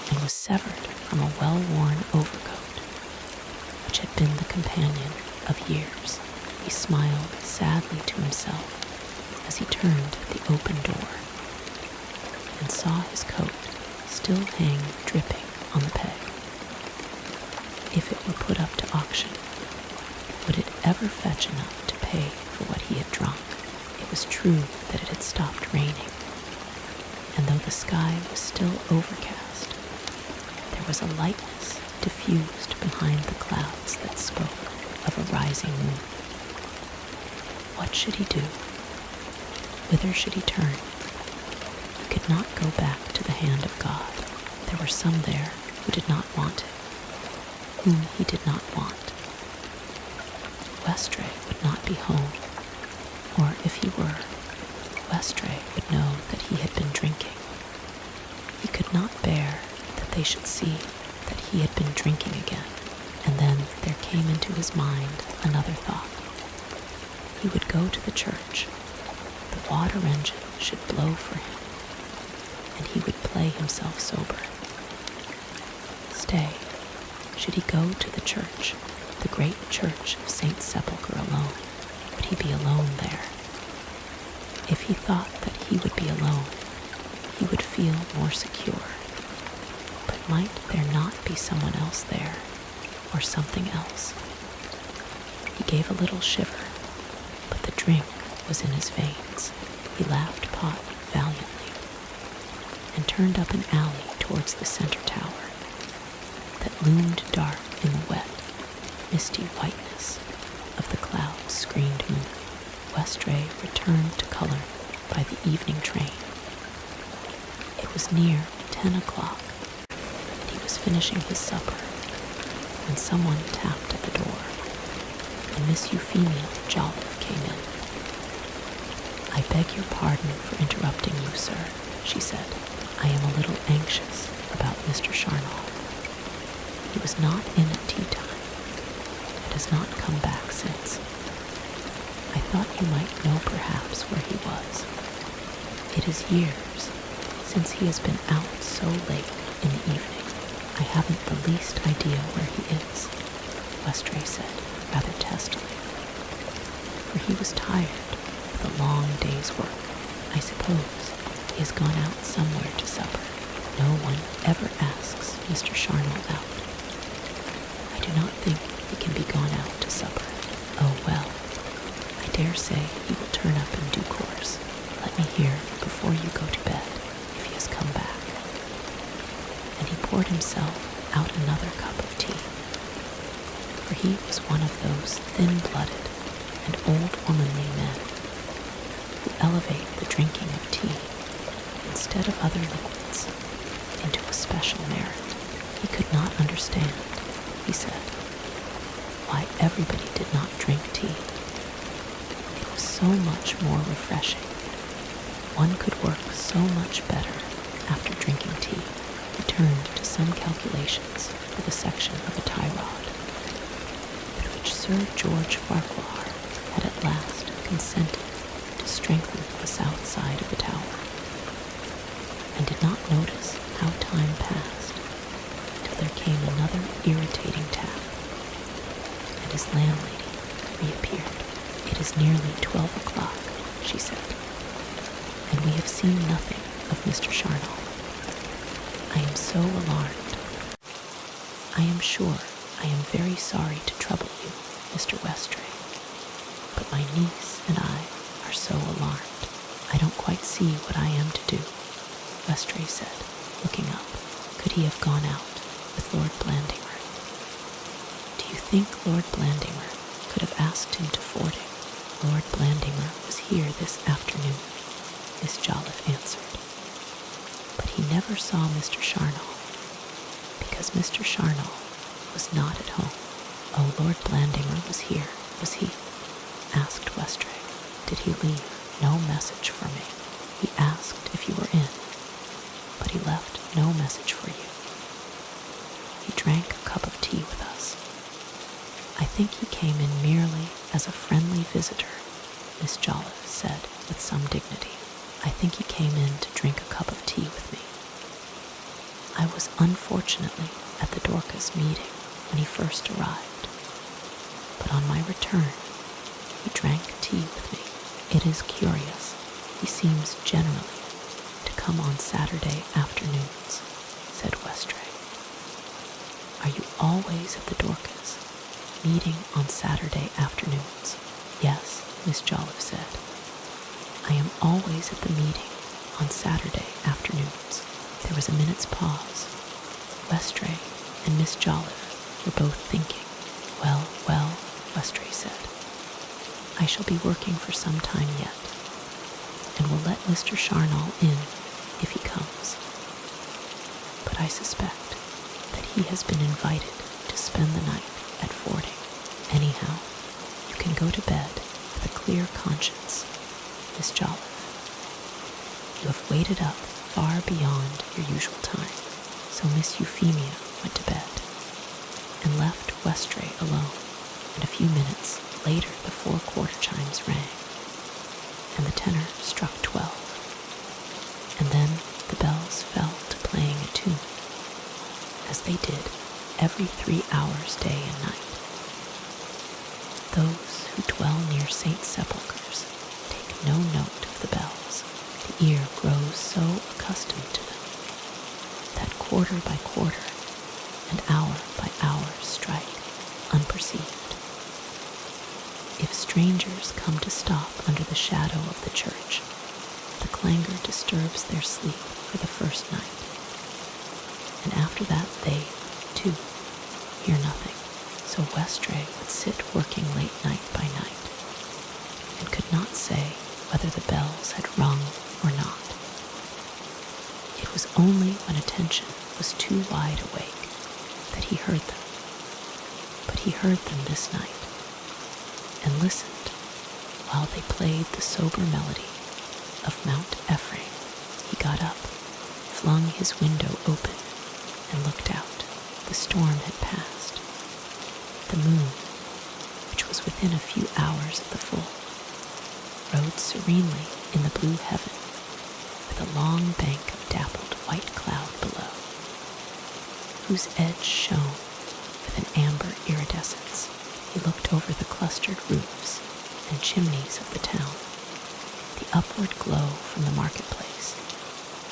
and was severed from a well-worn overcoat which had been the companion of years. He smiled sadly to himself as he turned at the open door and saw his coat still hang dripping on the peg. If it were put up to auction, would it ever fetch enough to pay for what he had drunk? It was true that it had stopped raining, and though the sky was still overcast, there was a lightness diffused behind the clouds that spoke of a rising moon. What should he do? Whither should he turn? He could not go back to the hand of God. There were some there who did not want him, whom he did not want. Westray would not be home, Or if he were, Westray would know that he had been drinking. He could not bear that they should see that he had been drinking again, and then there came into his mind another thought. He would go to the church, the water engine should blow for him, and he would play himself sober. Stay, should he go to the church, the great church of St. Sepulchre alone? Would he be alone there? If he thought that he would be alone, he would feel more secure. But might there not be someone else there, or something else? He gave a little shiver, but the drink was in his veins. He laughed pot valiantly, and turned up an alley towards the center tower, that loomed dark in the wet, misty whiteness of the cloud-screened moon. Westray returned to Cullerne by the evening train. It was near 10 o'clock, and he was finishing his supper, when someone tapped at the door, and Miss Euphemia Jolliffe came in. "I beg your pardon for interrupting you, sir," she said. "I am a little anxious about Mr. Charnal. He was not in at tea time, and has not come back since. I thought you might know perhaps where he was. It is years since he has been out so late in the evening. I haven't the least idea where he is," Westray said, rather testily, for he was tired with a long day's work. "I suppose he has gone out somewhere to supper. No one ever asks Mr. Charnal out. I do not think he can be gone out to supper. Oh well, I dare say he will turn up in due course. Let me hear before you go to bed if he has come back." And he poured himself out another cup of tea, for he was one of those thin-blooded and old womanly men who elevate the drinking of tea instead of other liquids into a special merit. He could not understand, he said, why everybody did not drink tea. It was so much more refreshing. One could work so much better after drinking tea. He turned to some calculations for the section of a tie rod, with which Sir George Farquhar had at last consented to strengthen the south side of the tower, and did not notice how time passed till there came another irritating tap, and his landlady reappeared. "It is nearly 12 o'clock, she said, "and we have seen nothing of Mr. Charnal. I am so alarmed. I am sure I am very sorry to trouble you, Mr. Westray, but my niece and I are so alarmed. I don't quite see what I am to do," Westray said, looking up. "Could he have gone out with Lord Blandimer? Do you think Lord Blandimer could have asked him to Fording?" "Lord Blandimer was here this afternoon," Miss Jolliffe answered, "but he never saw Mr. Charnal, because Mr. Charnal was not at home." "Oh, Lord Blandimer was here, was he?" asked Westray. "Did he leave no message for me?" "He asked if you were in, but he left no message for you. He drank a cup of tea with us. I think he came in merely as a friendly visitor," Miss Jolliffe said with some dignity. "I think he came in to drink a cup of tea with me. I was unfortunately at the Dorcas meeting when he first arrived, but on my return he drank tea with me. It is curious, he seems generally to come on Saturday afternoons," said Westray. "Are you always at the Dorcas meeting on Saturday afternoons?" "Yes," Miss Jolliffe said. "I am always at the meeting on Saturday afternoons." There was a minute's pause. Westray and Miss Jolliffe were both thinking. "Well, well," Westray said, "I shall be working for some time yet, and will let Mr. Charnal in if he comes. But I suspect that he has been invited to spend the night at Fording. Anyhow, you can go to bed with a clear conscience Miss Jolliffe, you have waited up far beyond your usual time. So Miss Euphemia went to bed and left Westray alone, and a few minutes later the 4 chimes rang, and the tenor struck 12, and then the bells fell to playing a tune, as they did every 3 hours day and night. Those who dwell near St. Sepulchre's take no note of the bells. The ear grows so accustomed to them that quarter by quarter and hour by hour strike unperceived. If strangers come to stop under the shadow of the church, the clangor disturbs their sleep for the first night, and after that they, too, hear nothing. So Westray would sit working late night by night, and could not say whether the bells had rung or not. It was only when attention was too wide awake that he heard them, but he heard them this night, and listened while they played the sober melody of Mount Ephraim. He got up, flung his window open, and looked out. The storm had passed. The moon, which was within a few hours of the full, rode serenely in the blue heaven, with a long bank of dappled white cloud below, whose edge shone with an amber iridescence. He looked over the clustered roofs and chimneys of the town. The upward glow from the marketplace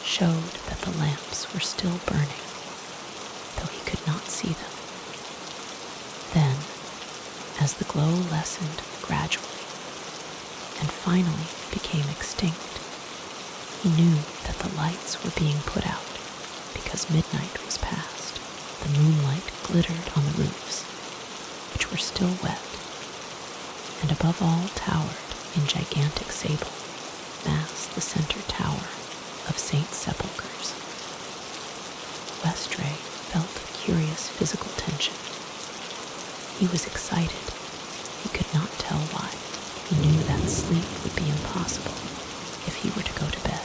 showed that the lamps were still burning, though he could not see them. Then, as the glow lessened gradually and finally became extinct, he knew that the lights were being put out because midnight was past. The moonlight glittered on the roofs, which were still wet, and above all towered in gigantic sable mass the center tower of St. Sepulchre's. Westray felt a curious physical tension. He was excited. He could not tell why. He knew that sleep would be impossible if he were to go to bed.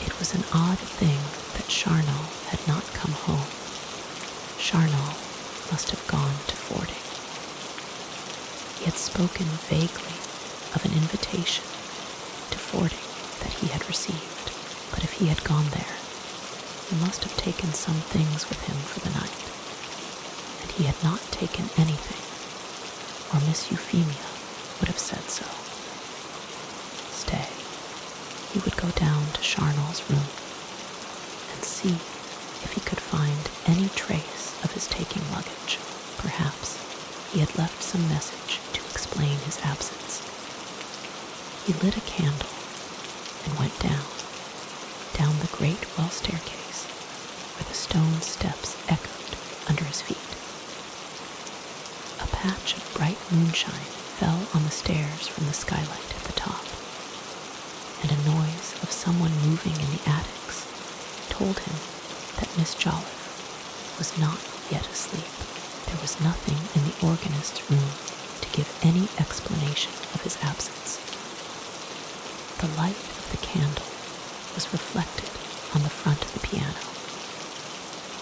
It was an odd thing that Charnel had not come home. Charnel must have gone to fording. He had spoken vaguely of an invitation to fording that he had received, but if he had gone there, he must have taken some things with him for the night. He had not taken anything, or Miss Euphemia would have said so. Stay. He would go down to Charnel's room and see if he could find any trace of his taking luggage. Perhaps he had left some message to explain his absence. He lit a candle and went down the great well staircase, where the stone steps echoed under his feet. A patch of bright moonshine fell on the stairs from the skylight at the top, and a noise of someone moving in the attics told him that Miss Jolliffe was not yet asleep. There was nothing in the organist's room to give any explanation of his absence. The light of the candle was reflected on the front of the piano,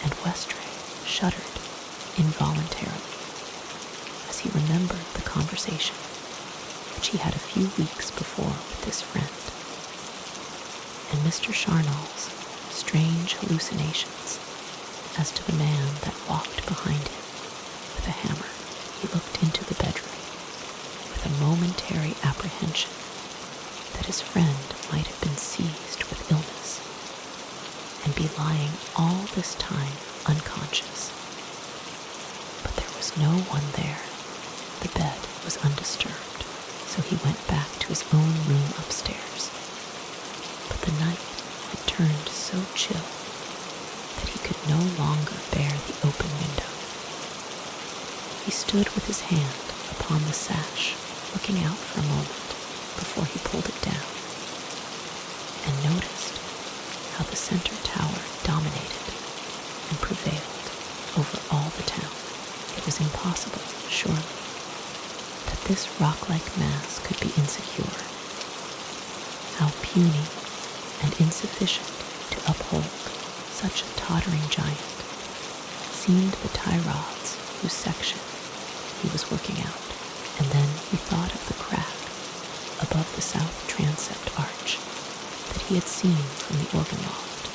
and Westray shuddered involuntarily as he remembered the conversation which he had a few weeks before with this friend, and Mr. Charnel's strange hallucinations as to the man that walked behind him with a hammer. He looked into the bedroom with a momentary apprehension that his friend might have been seized with illness and be lying all this time unconscious. But there was no one there. The bed was undisturbed, so he went back to his own room upstairs. But the night had turned so chill that he could no longer bear the open window. He stood with his hand upon the sash, looking out for a moment before he pulled it down, and noticed how the center tower dominated and prevailed over all the town. It was impossible, surely, that this rock-like mass could be insecure how puny and insufficient to uphold such a tottering giant seemed the tie rods whose section he was working out. And then he thought of the crack above the south transept arch that he had seen from the organ loft,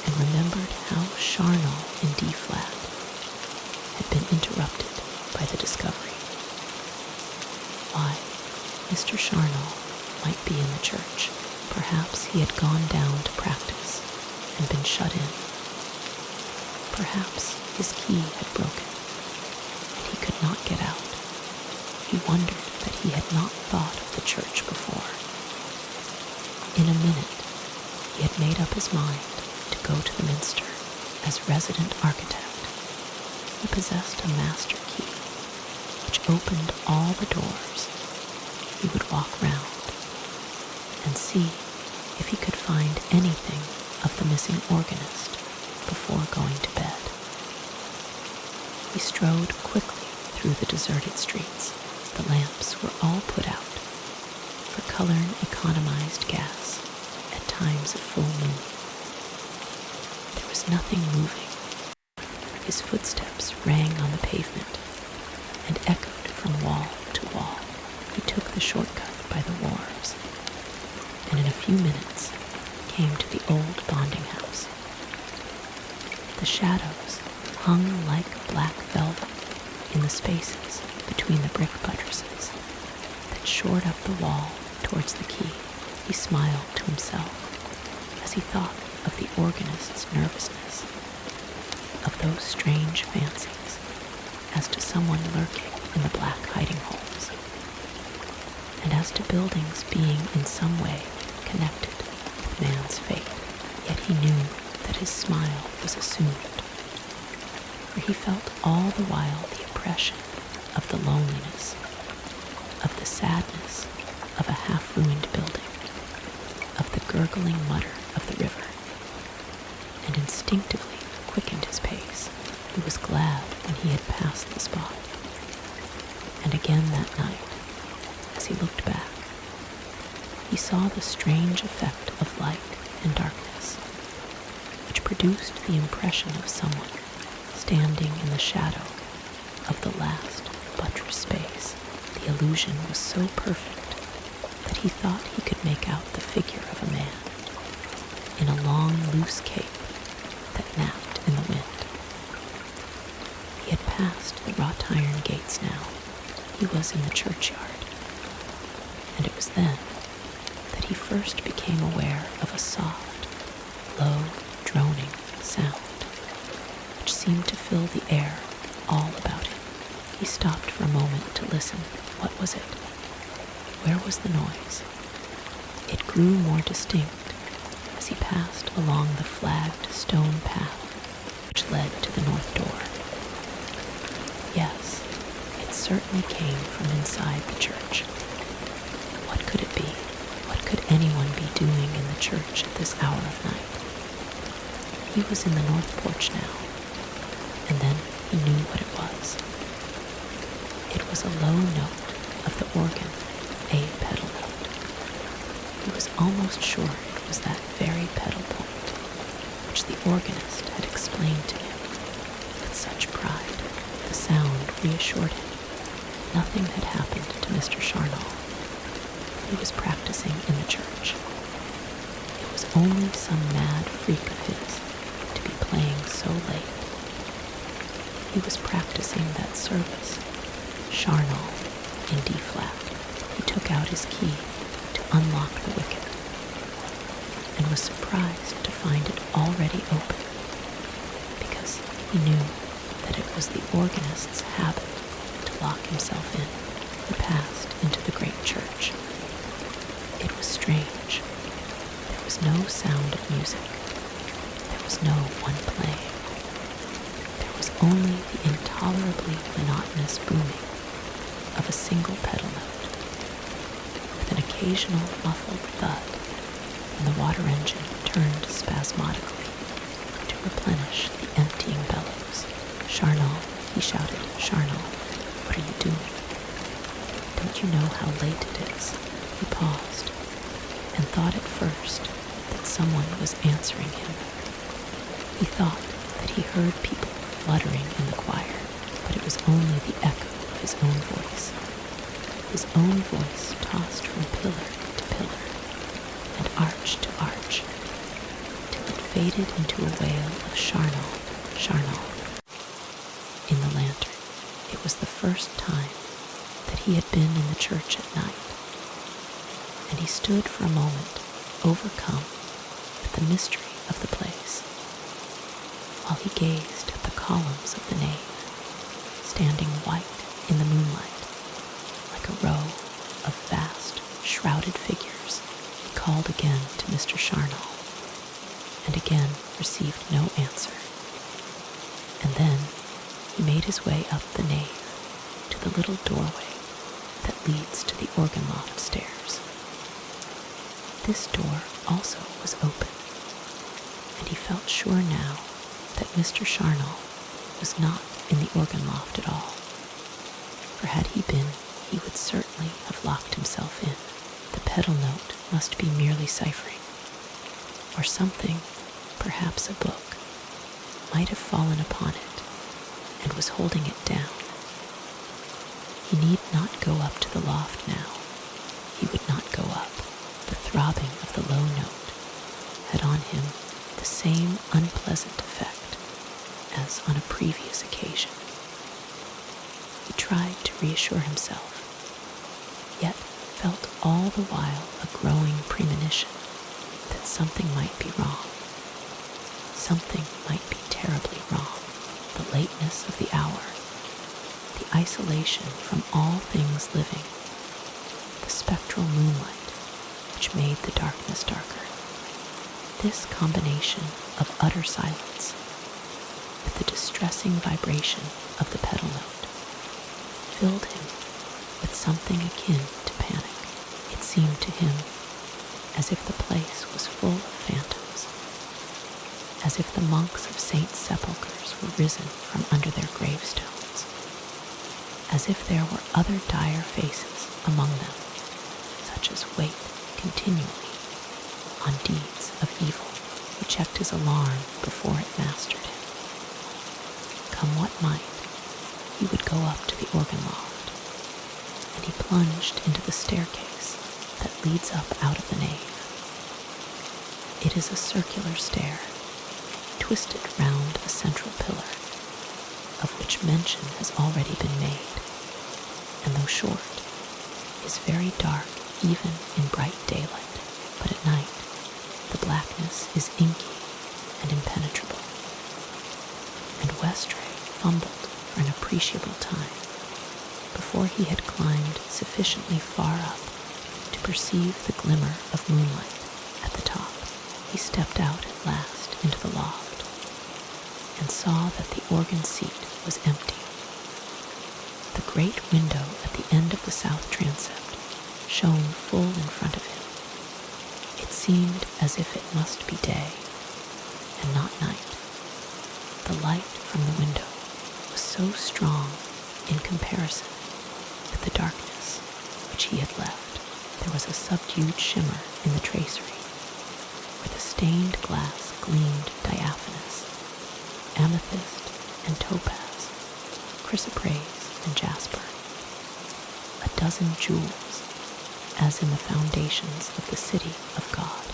and remembered how charnel in D-flat had been interrupted by the discovery. Why, Mr. Charnel might be in the church. Perhaps he had gone down to practice and been shut in. Perhaps his key had broken, and he could not get out. He wondered that he had not thought of the church before. In a minute, he had made up his mind to go to the minster as resident architect. He possessed a master key, which opened all the doors. He would walk round and see if he could find anything of the missing organist before going to bed. He strode quickly through the deserted streets. The lamps were all put out, for Cullerne economized gas at times of full moon. There was nothing moving. His footsteps rang on the pavement and echoed from wall to wall. He took the shortcut by the wharves, and in a few minutes came to the old bonding house. The shadows hung like black velvet in the spaces between the brick buttresses that shored up the wall towards the quay. He smiled to himself as he thought of the organist's nervousness, of those strange fancies as to someone lurking in the black hiding holes, and as to buildings being in some way connected with man's fate. Yet he knew that his smile was assumed, for he felt all the while the oppression of the loneliness, of the sadness of a half-ruined building, of the gurgling mutter of the river, and instinctively quickened his pace. He was glad when he had passed the spot. And again that night, as he looked back, he saw the strange effect of light and darkness, which produced the impression of someone standing in the shadow of the last buttress space. The illusion was so perfect that he thought he could make out the figure of a man in a long, loose cape that napped in the wind. He had passed the wrought iron gates now. He was in the churchyard, and it was then that he first became aware of a soft, low, droning sound which seemed to fill the air all about him. He stopped for a moment to listen. What was it? Where was the noise? It grew more distinct as he passed along the flagged stone path which led to the north door. Yes, it certainly came from inside the church. What could it be? What could anyone be doing in the church at this hour of night? He was in the north porch now, and then he knew what it was. It was a low note of the organ, a pedal note. He was almost sure it was that very pedal point which the organist had explained to him with such pride. The sound reassured him. Nothing had happened to Mr. Charnel. He was practicing in the church. It was only some mad freak of his to be playing so late. He was practicing that service, Charnel in D-flat. He took out his key to unlock the wicket, and was surprised to find it already open, because he knew that it was the organist's habit to lock himself in. He passed into the great church. It was strange. There was no sound of music. There was no one playing. There was only the intolerably monotonous booming of a single pedal note, with an occasional muffled thud when the water engine turned spasmodically to replenish the emptying bellows. "Charnel," he shouted, "Charnel, what are you doing? Don't you know how late it is?" He paused and thought at first that someone was answering him. He thought that he heard people fluttering in the choir, but it was only the echo of his own voice. His own voice tossed from pillar to pillar and arch to arch, till it faded into a wail of charnel, charnel. In the lantern, it was the first time that he had been in the church at night, and he stood for a moment overcome with the mystery of the place, while he gazed at the columns of the nave, standing white in the moonlight, like a row of vast, shrouded figures. He called again to Mr. Charnel, and again received no answer. And then he made his way up the nave to the little doorway that leads to the organ loft stairs. This door also was open, and he felt sure now that Mr. Charnel was not in the organ loft at all, for had he been, he would certainly have locked himself in. The pedal note must be merely ciphering, or something, perhaps a book, might have fallen upon it and was holding it down. He need not go up to the loft now. He would not go up. The throbbing of the low note had on him the same unpleasant effect as on a previous occasion. He tried to reassure himself, yet felt all the while a growing premonition that something might be wrong. Something might be terribly wrong. The lateness of the hour, the isolation from all things living, the spectral moonlight which made the darkness darker. This combination of utter silence with the distressing vibration of the pedal note filled him with something akin to panic. It seemed to him as if the place was full of phantoms, as if the monks of Saints' sepulchres were risen from under their gravestones, as if there were other dire faces among them, such as wait continually on deeds of evil. He checked his alarm before it mastered him. Come what might, he would go up to the organ loft, and he plunged into the staircase that leads up out of the nave. It is a circular stair, twisted round a central pillar, of which mention has already been made, and though short, is very dark even in bright daylight, but at night the blackness is inky and impenetrable. And Westray fumbled for an appreciable time before he had climbed sufficiently far up to perceive the glimmer of moonlight at the top. He stepped out at last into the loft and saw that the organ seat was empty. The great window at the end of the south transept shone full in front of him. It seemed as if it must be day and not night. The light from the window was so strong in comparison with the darkness which he had left. There was a subdued shimmer in the tracery, where the stained glass gleamed diaphanous, amethyst and topaz, chrysoprase and jasper. A dozen jewels, as in the foundations of the city of God,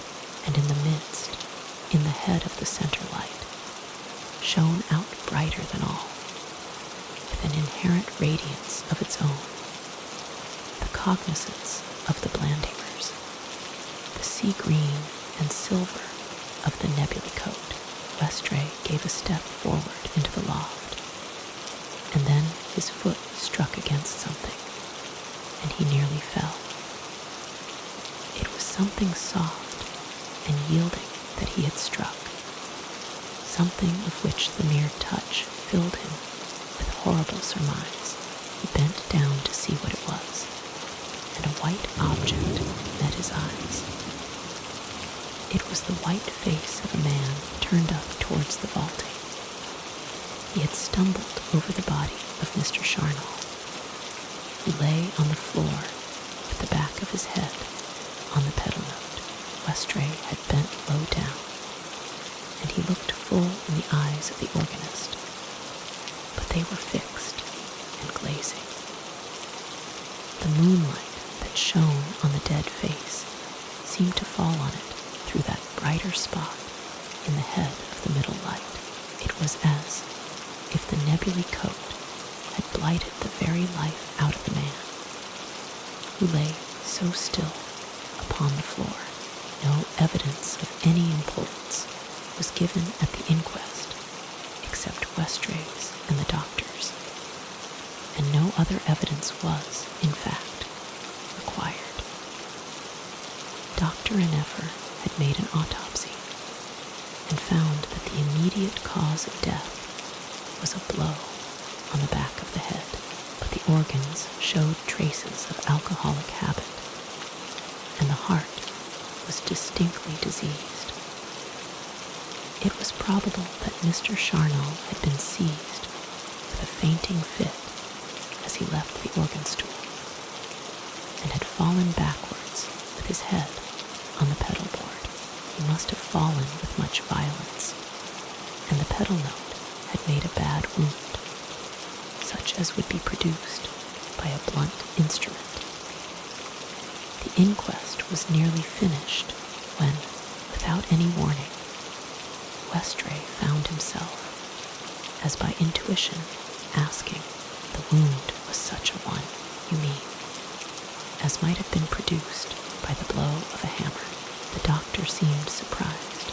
and in the midst, in the head of the center light, shone out brighter than all, with an inherent radiance of its own. The cognizance of the Blandingers, the sea green and silver of the Nebuly Coat. Westray gave a step forward into the loft, and then his foot struck against something, and he nearly fell. It was something soft and yielding that he had struck, something of which the mere touch filled him with horrible surmise. He bent down to see what it was, and a white object met his eyes. It was the white face of a man turned up towards the vaulting. He had stumbled over the body of Mr. Charnel, who lay on the floor with the back of his head on the pedal note. full in the eyes of the organist, but they were fixed and glazing. The moonlight that shone on the dead face seemed to fall on it through that brighter spot in the head of the middle light. It was as if the Nebuly Coat had blighted the very life out of the man, who lay so still upon the floor. No evidence of any importance was given at the inquest, except Westray's and the doctor's, and no other evidence was, in fact, required. Dr. Nefer had made an autopsy and found that the immediate cause of death was a blow on the back of the head, but the organs showed traces of alcoholic habit, and the heart was distinctly diseased. It was probable that Mr. Charnel had been seized with a fainting fit as he left the organ stool, and had fallen backwards with his head on the pedal board. He must have fallen with much violence, and the pedal note had made a bad wound, such as would be produced by a blunt instrument. The inquest was nearly finished when, without any warning, Westray found himself, as by intuition, asking, "The wound was such a one, you mean?" as might have been produced by the blow of a hammer. The doctor seemed surprised.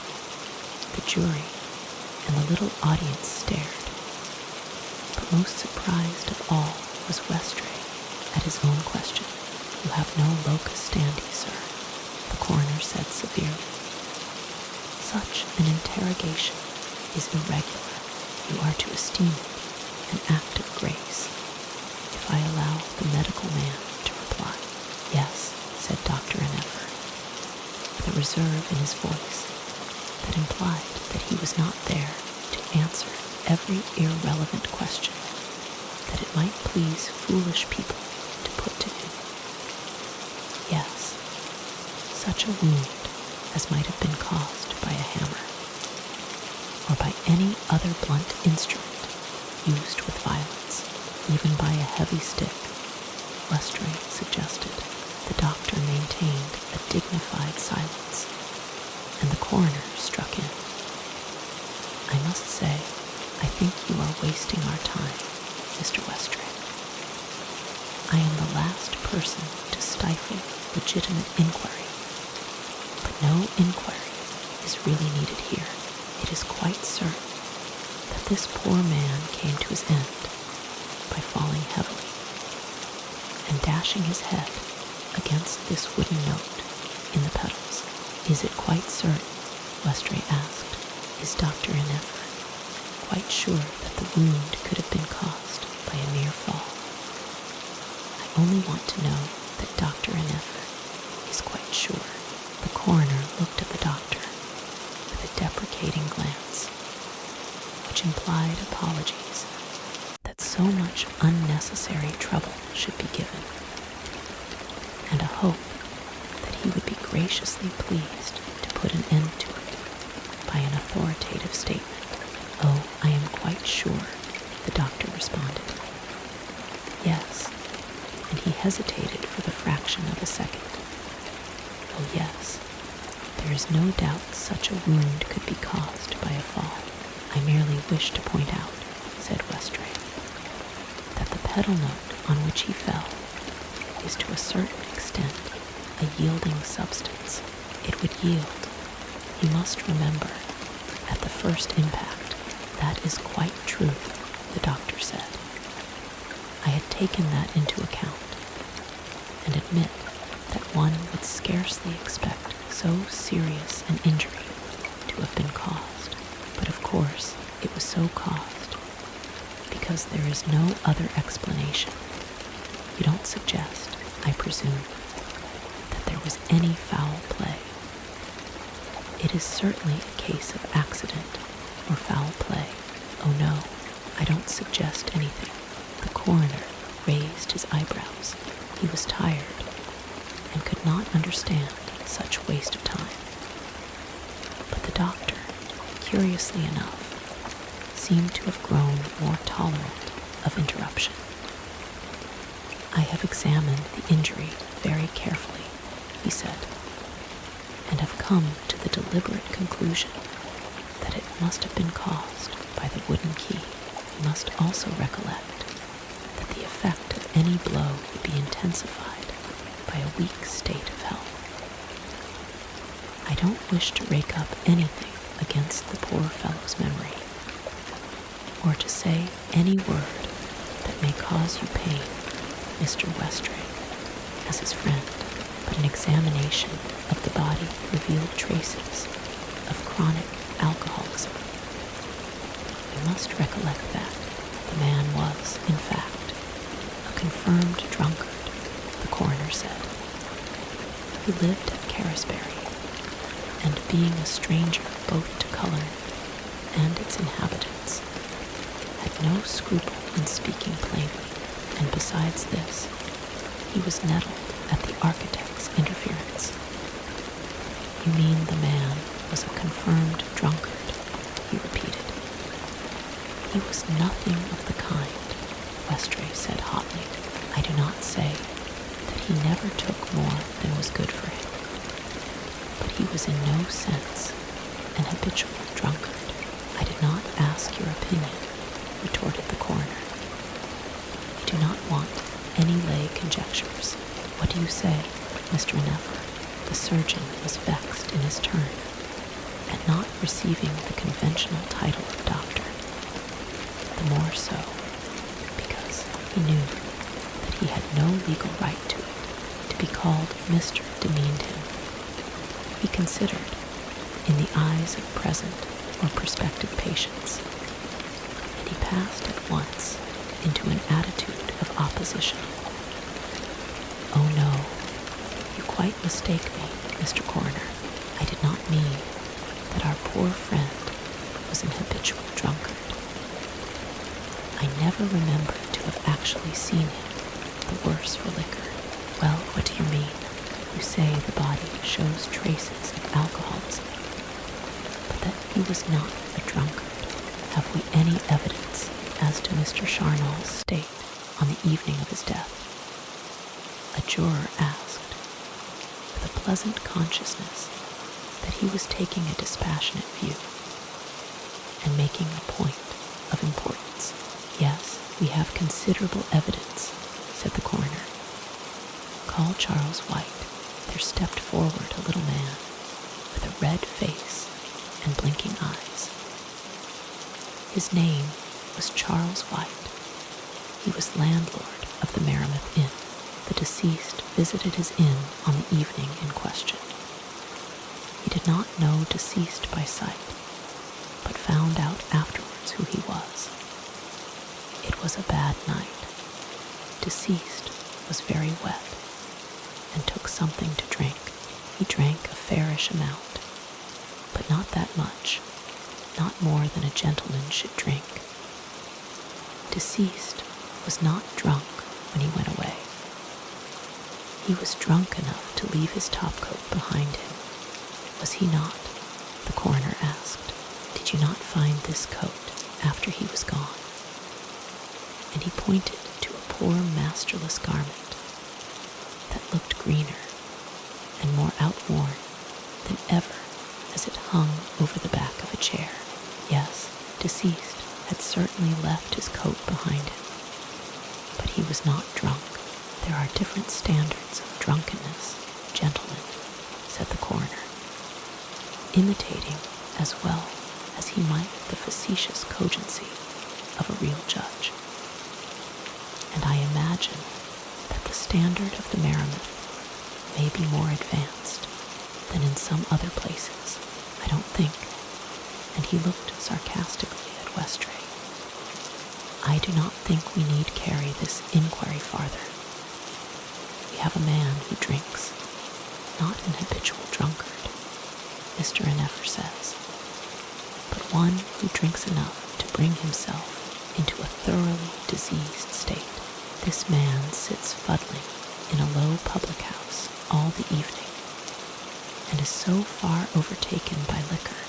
The jury and the little audience stared. But most surprised of all was Westray at his own question. "You have no locus standi, sir," the coroner said severely. "Such an interrogation is irregular. You are to esteem it an act of grace, if I allow the medical man to reply." "Yes," said Dr. Nefer, with a reserve in his voice that implied that he was not there to answer every irrelevant question that it might please foolish people to put to him. "Yes, such a wound as might have been caused by a hammer, or by any other blunt instrument used with violence, even by a heavy stick," Westray suggested. The doctor maintained a dignified silence, and the coroner struck in. "I must say, I think you are wasting our time, Mr. Westray. I am the last person to stifle legitimate inquiry, but no inquiry is really needed here. It is quite certain that this poor man came to his end by falling heavily and dashing his head against this wooden note in the pedals." "Is it quite certain?" Westray asked. "Is Dr. Nefer quite sure that the wound could have been caused by a mere fall?" "I only want to know that Dr. Nefer is quite sure." The coroner looked at the doctor with a deprecating glance, which implied apologies that so much unnecessary trouble should be given, and a hope that he would be graciously pleased to put an end to it by an authoritative statement. "Oh, I am quite sure," the doctor responded. "Yes," and he hesitated for the fraction of a second. "Oh, yes, there is no doubt such a wound could be caused by a fall. I merely wish to point out," said Westray, "that the pedal note on which he fell is to a certain extent a yielding substance. It would yield, you must remember, at the first impact." "That is quite true," the doctor said. "I had taken that into account, and admit that one would scarcely expect so serious an injury to have been caused. But of course it was so caused, because there is no other explanation. You don't suggest, I presume, that there was any foul play?" "It is certainly a case of accident or foul play." "Oh no, I don't suggest anything." The coroner raised his eyebrows. He was tired and could not understand such waste of time. But the doctor curiously enough, seemed to have grown more tolerant of interruption. "I have examined the injury very carefully," he said, "and have come to the deliberate conclusion that it must have been caused by the wooden key. You must also recollect that the effect of any blow would be intensified by a weak state of health. I don't wish to rake up anything against the poor fellow's memory, or to say any word that may cause you pain, Mr. Westray, as his friend, but an examination of the body revealed traces of chronic alcoholism. You must recollect that the man was, in fact, a confirmed drunkard," the coroner said. "He lived at Carisbury, and being a stranger both to Cullerne and its inhabitants, had no scruple in speaking plainly, and besides this, he was nettled at the architect's interference." "You mean the man was a confirmed drunkard," he repeated. "He was nothing of the kind," Westray said hotly. "I do not say that he never took more than was good for him, but he was in no sense an habitual drunkard." "I did not ask your opinion," retorted the coroner. "I do not want any lay conjectures. What do you say, Mr. Nebuly?" The surgeon was vexed in his turn at not receiving the conventional title of doctor, the more so because he knew that he had no legal right to it. To be called Mr. demeaned him. He considered, in the eyes of present or prospective patients, and he passed at once into an attitude of opposition. "Oh no, you quite mistake me, Mr. Coroner. I did not mean that our poor friend was an habitual drunkard. I never remember to have actually seen him the worse for liquor." "Well, what do you mean? You say the body shows traces of alcoholism, but that he was not a drunkard. Have we any evidence as to Mr. Charnel's state on the evening of his death?" a juror asked, with a pleasant consciousness that he was taking a dispassionate view and making a point of importance. "Yes, we have considerable evidence," said the coroner. "Call Charles White." There stepped forward a little man with a red face and blinking eyes. His name was Charles White. He was landlord of the Meramith Inn. The deceased visited his inn on the evening in question. He did not know deceased by sight, but found out afterwards who he was. It was a bad night. Deceased was very wet and took something to drink. He drank a fairish amount, but not that much, not more than a gentleman should drink. Deceased was not drunk when he went away. He was drunk enough to leave his topcoat behind him. Was he not? The coroner asked. Did you not find this coat after he was gone? And he pointed to a poor masterless garment that looked greener and more outworn than ever as it hung over the back of a chair. Yes, deceased had certainly left his coat behind him, but he was not drunk. There are different standards of drunkenness, gentlemen, said the coroner, imitating as well as he might the facetious cogency of a real judge. And I imagine that the standard of the Meramith may be more advanced than in some other places. I don't think. And he looked sarcastically at Westray. I do not think we need carry this inquiry farther. We have a man who drinks, not an habitual drunkard, Mr. Never says, but one who drinks enough to bring himself into a thoroughly diseased state. This man sits fuddling in a low public house all the evening, and is so far overtaken by liquor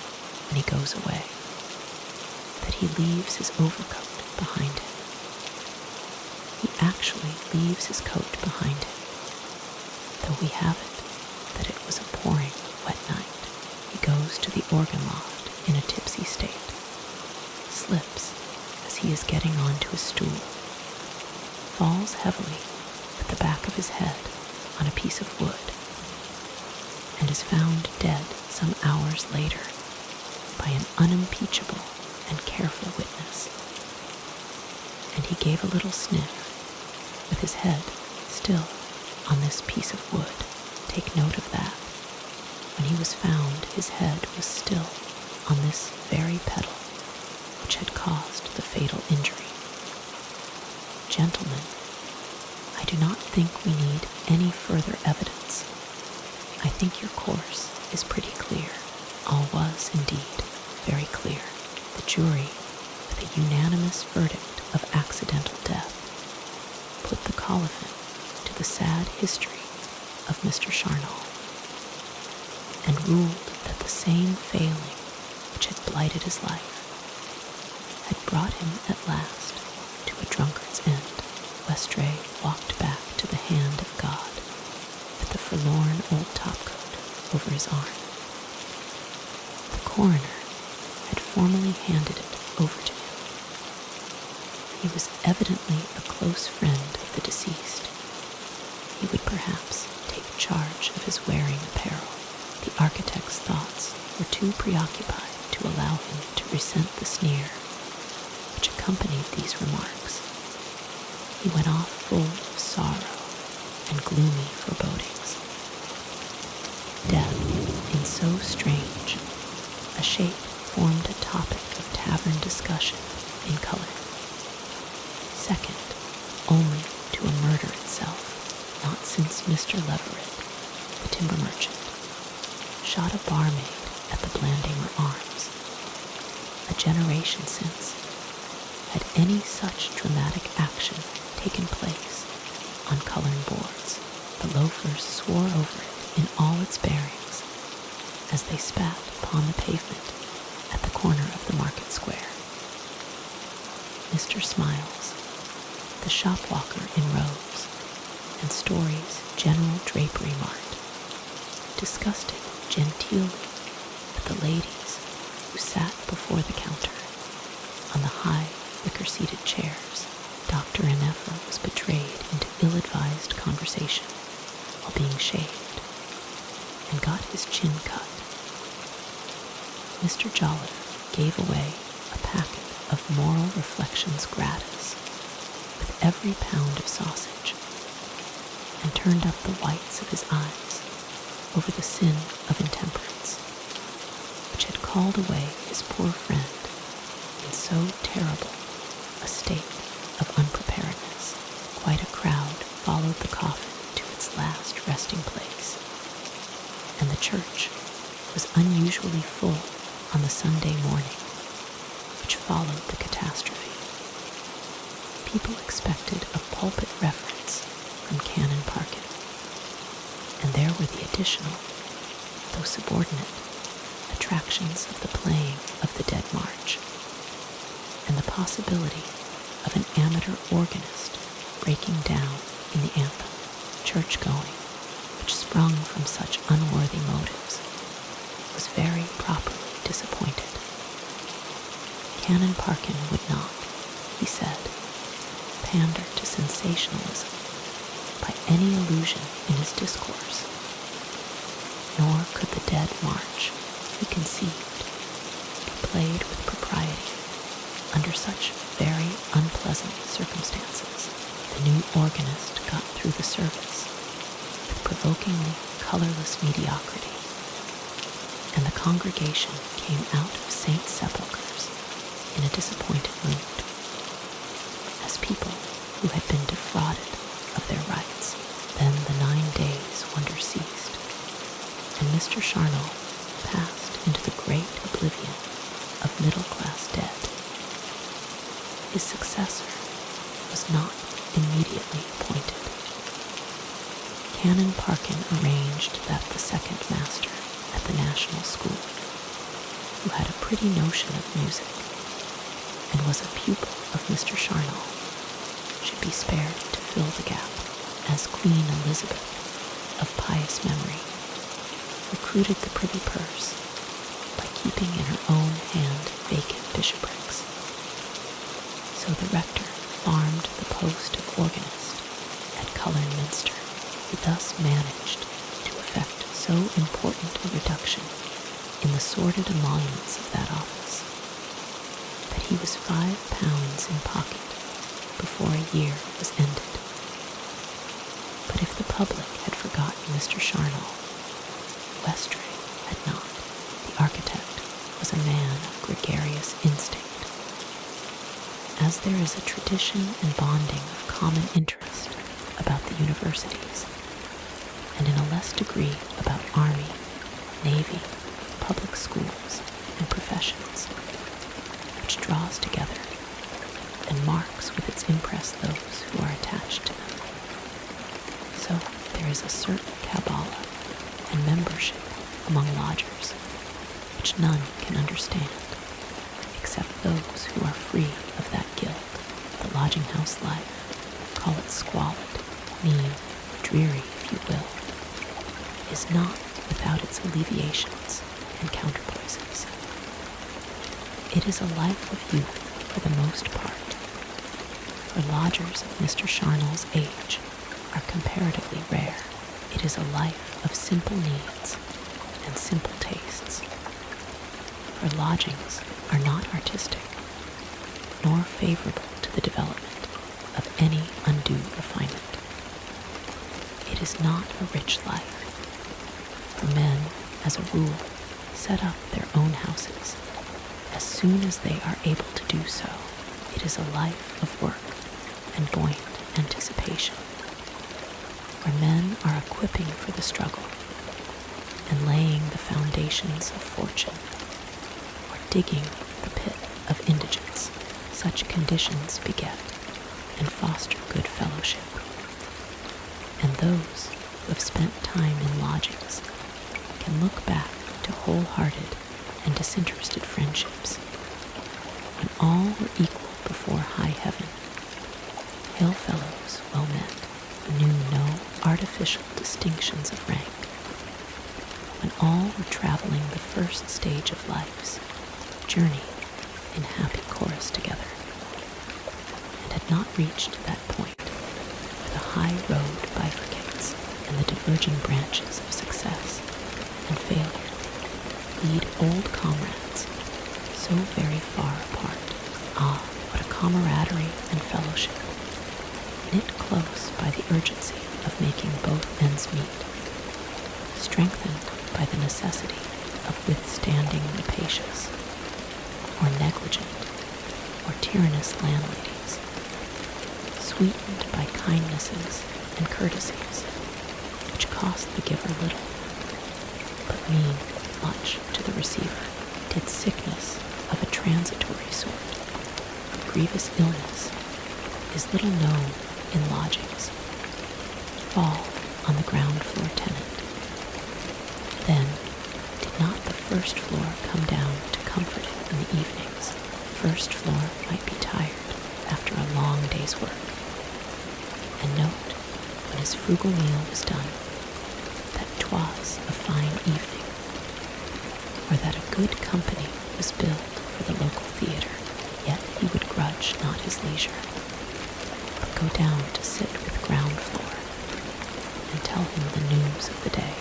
and he goes away, that he leaves his overcoat behind him. He actually leaves his coat behind him, though we have it that it was a pouring wet night. He goes to the organ loft in a tipsy state, slips as he is getting onto his stool, falls heavily at the back of his head on a piece of wood, and is found dead some hours later by an unimpeachable and careful witness. And he gave a little sniff, with his head still on this piece of wood. Take note of that. When he was found, his head was still on this very pedal which had caused the fatal injury. Gentlemen, I do not think we need any further evidence. I think your course is pretty clear. All was, indeed, very clear. The jury, with a unanimous verdict of accidental death, put the colophon to the sad history of Mr. Charnal, and ruled that the same failing which had blighted his life had brought him at last to a drunkard's end. Westray walked back to the hand of God with the forlorn old topcoat over his arm. The coroner had formally handed it over to him. He was evidently a close friend of the deceased. He would perhaps take charge of his wearing apparel. The architect's thoughts were too preoccupied to allow him to resent the sneer which accompanied these remarks. He went off full of sorrow and gloomy forebodings. Death, in so strange a shape, formed a topic of tavern discussion in Cullerne. Second only to a murder itself, not since Mr. Leverett, the timber merchant, shot a barmaid at the Blandinger Arms. A generation since, had any such dramatic action taken place on Cullerne boards, the loafers swore over it in all its bearings as they spat upon the pavement at the corner of the market square. Mr. Smiles, the shopwalker in robes and Story's general drapery mart, discussed it genteelly with the ladies who sat before the counter on the high wicker-seated chairs. Dr. Ineffa was betrayed into ill-advised conversation while being shaved, and got his chin cut. Mr. Jolliffe gave away a packet of moral reflections gratis with every pound of sausage, and turned up the whites of his eyes over the sin of intemperance, which had called away his poor friend in so terrible a state of unpreparedness. Quite a crowd followed the coffin to its last resting place, and the church was unusually full on the Sunday morning which followed the catastrophe. People expected a pulpit reference from Canon Parkin, and there were the additional, though subordinate, attractions of the playing of the Dead March, and the possibility of an amateur organist breaking down in the anthem. Church-going, which sprung from such unworthy motives, was very properly disappointed. Canon Parkin would not, he said, pander to sensationalism by any allusion in his discourse, nor could the Dead March, he conceived, be played with propriety under such very unpleasant circumstances. The new organist got through the service with provokingly colorless mediocrity, and the congregation came out of St. Sepulchre's in a disappointed mood, as people who had been defrauded of their rights. Then the 9 days' wonder ceased, and Mr. Charnal passed into the great oblivion of middle-class dead. His successor was not immediately appointed. Canon Parkin arranged that the second master at the National School, who had a pretty notion of music, and was a pupil of Mr. Charnel, should be spared to fill the gap, as Queen Elizabeth, of pious memory, recruited the privy purse by keeping in her own hand vacant bishoprics. So the rector farmed the post of organist at Cullerne Minster. He thus managed to effect so important a reduction in the sordid emoluments of that office that he was £5 in pocket before a year was ended. But if the public had forgotten Mr. Charnel, Westray had not. The architect was a man of gregarious instinct. As there is a tradition and bonding of common interest about the universities, and in a less degree about army, navy, public schools, and professions, which draws together and marks with its impress those who are attached to them, so there is a certain cabala and membership among lodgers which none can understand except those who are free of that guild. The lodging house life, call it squalid, mean, dreary if you will, is not without its alleviations and counterpoises. It is a life of youth for the most part, for lodgers of Mr. Charnel's age are comparatively rare. It is a life of simple needs and simple tastes, for lodgings are not artistic, nor favorable to the development of any undue refinement. It is not a rich life, for men, as a rule, set up their own houses as soon as they are able to do so. It is a life of work and buoyant anticipation, where men are equipping for the struggle and laying the foundations of fortune, or digging the pit of indigence. Such conditions beget and foster good fellowship, and those who have spent time in lodgings can look back to wholehearted and disinterested friendships, when all were equal before high heaven. Hail fellows well met, who knew no artificial distinctions of rank, when all were traveling the first stage of life's journey in happy chorus together, and had not reached that point where the high road bifurcates and the diverging branches of success and failure lead old comrades so very far apart. Ah, what a camaraderie and fellowship, knit close by the urgency of making both ends meet, strengthened by the necessity of withstanding rapacious, or negligent, or tyrannous landladies, sweetened by kindnesses and courtesies, which cost the giver little, but mean much to the receiver. Did sickness of a transitory sort, grievous illness, is little known in lodgings, fall on the ground floor tenant, then did not the first floor come down to comfort him in the evenings? First floor might be tired after a long day's work, and note, when his frugal meal was done, that 'twas a fine evening, or that a good company was billed for the local theatre, yet he would grudge not his leisure, but go down to sit with ground floor and tell him the news of the day.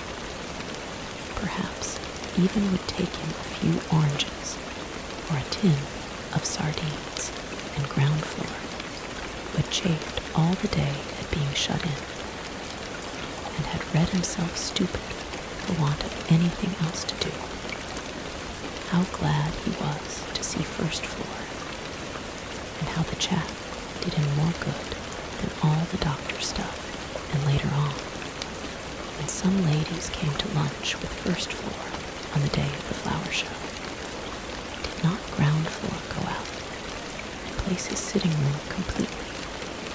Perhaps even would take him a few oranges or a tin of sardines, and ground floor, who had chafed all the day at being shut in, and had read himself stupid for want of anything else to do. How glad he was to see first floor, and how the chat did him more good than all the doctor's stuff. And later on, when some ladies came to lunch with first floor on the day of the flower show, did not ground floor go out and place his sitting room completely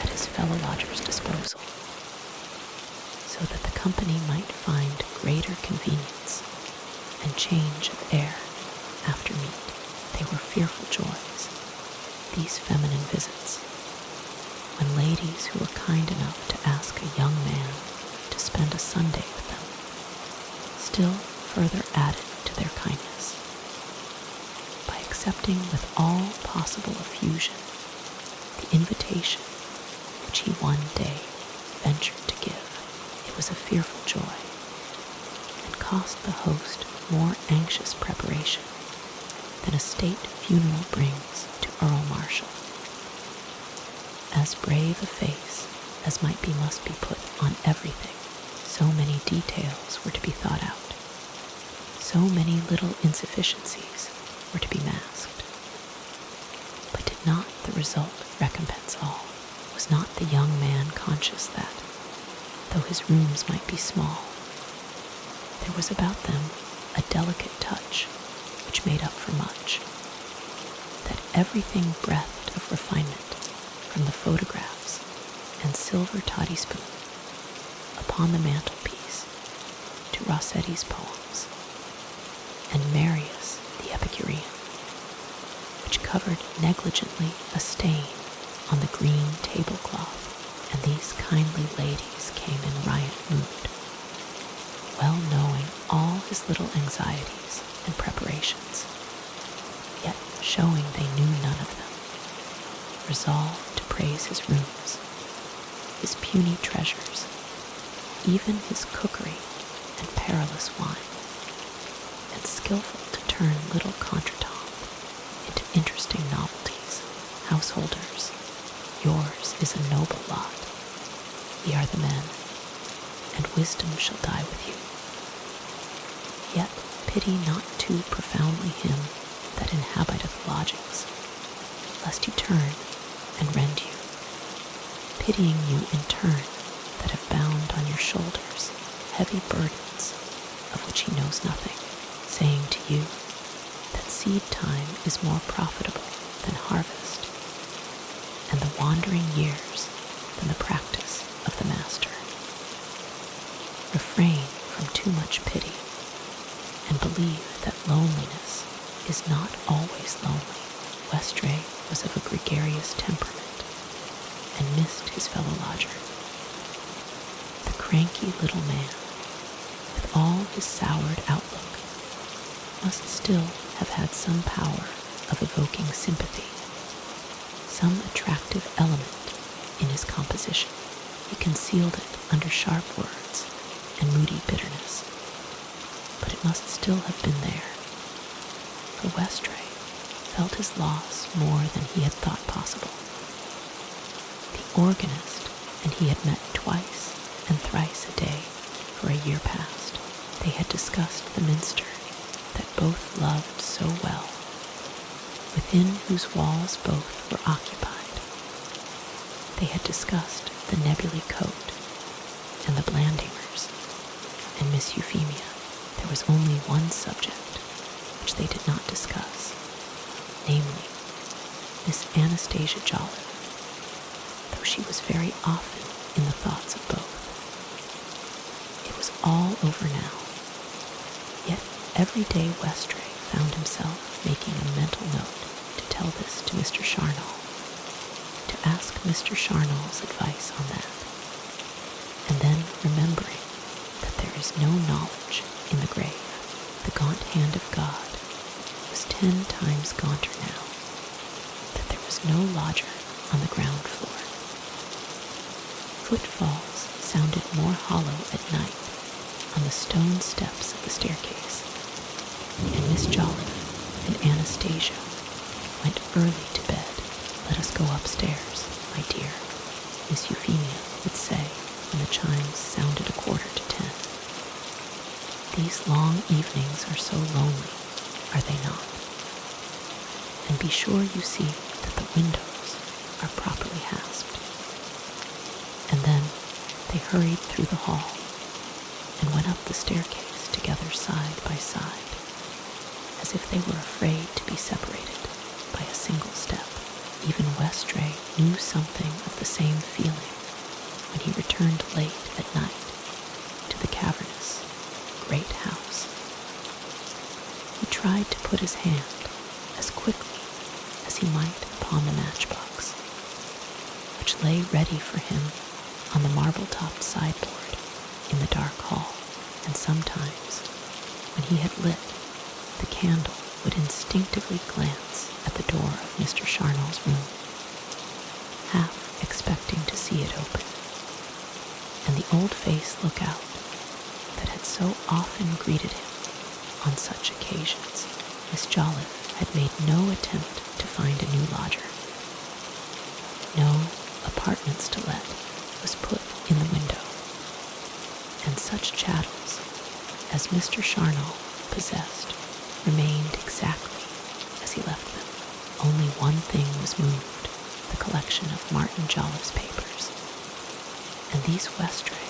at his fellow lodger's disposal, so that the company might find greater convenience and change of air after meat? still further added to their kindness. By accepting with all possible effusion the invitation which he one day ventured to give, it was a fearful joy, and cost the host more anxious preparation than a state funeral brings to Earl Marshal. As brave a face as might be must be put on everything, so many details were to be thought out, so many little insufficiencies were to be masked. But did not the result recompense all? Was not the young man conscious that, though his rooms might be small, there was about them a delicate touch which made up for much, that everything breathed of refinement, from the photographs and silver toddy spoon upon the mantelpiece to Rossetti's poems, and Marius the Epicurean, which covered negligently a stain on the green tablecloth, and these kindly ladies came in riot mood, well knowing all his little anxieties and preparations, yet showing they knew none of them, resolved to praise his rooms, his puny treasures, even his cookery and perilous wine, and skillful to turn little contretemps into interesting novelties. Householders, yours is a noble lot. Ye are the men, and wisdom shall die with you. Yet pity not too profoundly him that inhabiteth lodgings, lest he turn and rend you, pitying you in turn that have bound on your shoulders heavy burdens of which he knows nothing, saying to you that seed time is more profitable than harvest, and the wandering years than the practice of the master. Refrain from too much pity, and believe that loneliness is not always lonely. Westray was of a gregarious temperament, and missed his fellow lodger. The cranky little man, with all his soured outlook, must still have had some power of evoking sympathy, some attractive element in his composition. He concealed it under sharp words and moody bitterness, but it must still have been there, for Westray felt his loss more than he had thought possible. The organist and he had met twice and thrice a day for a year past. They had discussed the minster that both loved so well, within whose walls both were occupied. They had discussed the Nebuly Coat and the Blandingers and Miss Euphemia. There was only one subject which they did not discuss, namely, Miss Anastasia Jolliffe, though she was very often in the thoughts of both. It was all over now, yet every day Westray found himself making a mental note to tell this to Mr. Charnal, to ask Mr. Charnal's advice on that, and then remembering that there is no knowledge in the grave. The gaunt hand of God was 10 times gaunter now, that there was no lodger on the ground floor. Footfalls sounded more hollow at night on the stone steps of the staircase, and Miss Jolliffe and Anastasia went early to bed. Let us go upstairs, my dear, Miss Euphemia would say when the chimes sounded 9:15. These long evenings are so lonely, are they not? And be sure you see that the windows are properly hasped. And then they hurried through the hall and went up the staircase together side by side, as if they were afraid to be separated by a single step. Even Westray knew something of the same feeling when he returned late at night to the cavernous, great house. He tried to put his hand as quickly as he might upon the matchbox, which lay ready for him on the marble-topped sideboard in the dark hall, and sometimes, when he had lit, the candle would instinctively glance at the door of Mr. Charnel's room, half expecting to see it open, and the old-faced lookout that had so often greeted him on such occasions. Miss Jolliffe had made no attempt to find a new lodger. No apartments to let was put in the window, and such chattels as Mr. Charnel possessed remained exactly as he left them. Only one thing was moved, the collection of Martin Jolliffe's papers, and these Westray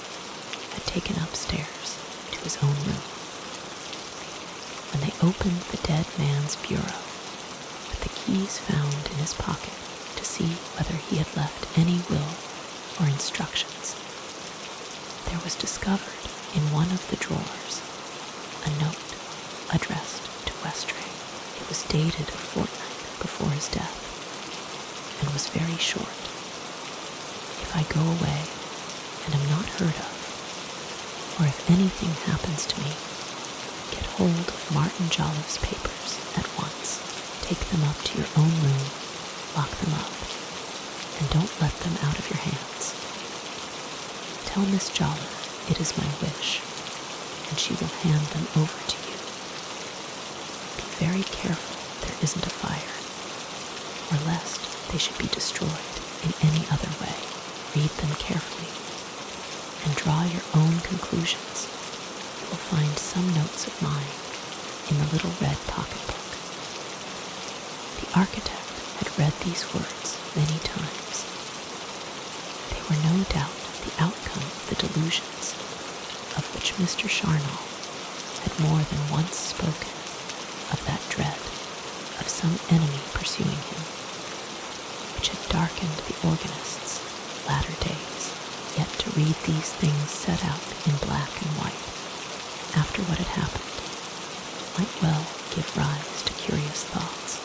had taken upstairs to his own room. When they opened the dead man's bureau, with the keys found in his pocket to see whether he had left any will or instructions, there was discovered in one of the drawers a note addressed to Westray. It was dated a fortnight before his death, and was very short. If I go away and am not heard of, or if anything happens to me, get hold of Martin Jolliffe's papers at once. Take them up to your own room, lock them up, and don't let them out of your hands. Tell Miss Jolliffe it is my wish, and she will hand them over to you. Be very careful there isn't a fire, or lest they should be destroyed in any other way. Read them carefully, and draw your own conclusions. You will find some notes of mine in the little red pocketbook. The architect had read these words many times. They were no doubt the outcome of the delusions of which Mr. Charnel had more than once spoken, of that dread of some enemy pursuing him, which had darkened the organist's latter days. Yet to read these things set out in black and white, after what had happened, might well give rise to curious thoughts.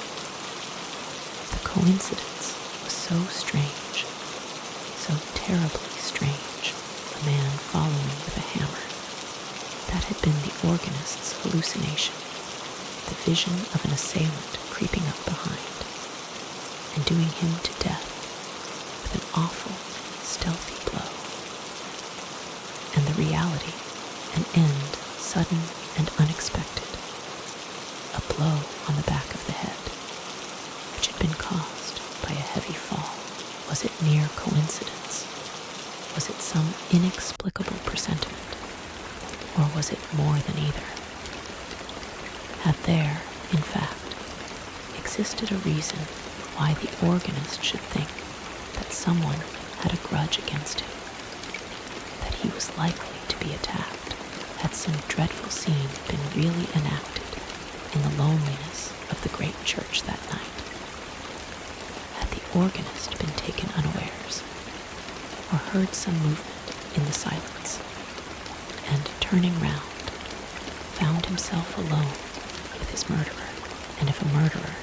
The coincidence was so strange, so terribly strange, a man following with a hammer. That had been the organist's hallucination, the vision of an assailant creeping up behind, and doing him to death with an awful, stealthy blow. And the reality, an end sudden and unexpected, a blow on the back of the head, which had been caused by a heavy fall. Was it mere coincidence? Was it some inexplicable presentiment? Or was it more than either? Had there, in fact, existed a reason why the organist should think that someone had a grudge against him, that he was likely to be attacked? Had some dreadful scene been really enacted in the loneliness of the great church that night? Had the organist been taken unawares, or heard some movement in the silence, and turning round, found himself alone with his murderer? And if a murderer,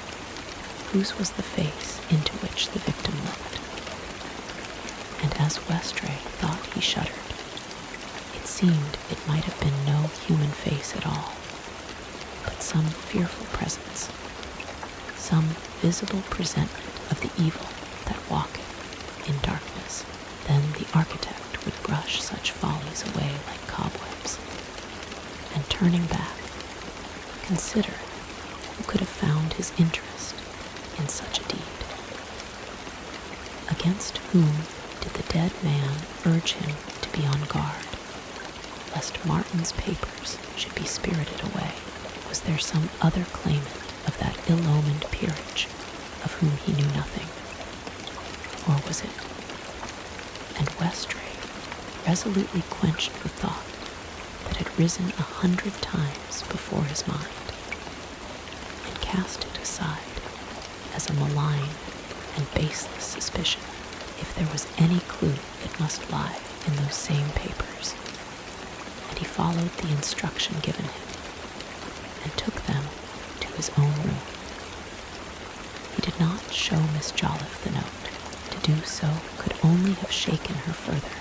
whose was the face into which the victim looked? And as Westray thought, he shuddered. It seemed it might have been no human face at all, but some fearful presence, some visible presentment of the evil that walketh in darkness. Then the architect would brush such follies away like cobwebs, and turning back, consider who could have found his interest in such a deed. Against whom did the dead man urge him to be on guard, lest Martin's papers should be spirited away? Was there some other claimant of that ill-omened peerage of whom he knew nothing? Or was it? And Westray resolutely quenched the thought that had risen 100 times before his mind, and cast it aside as a malign and baseless suspicion. If there was any clue, it must lie in those same papers. And he followed the instruction given him, and took them to his own room. He did not show Miss Jolliffe the note. To do so could only have shaken her further,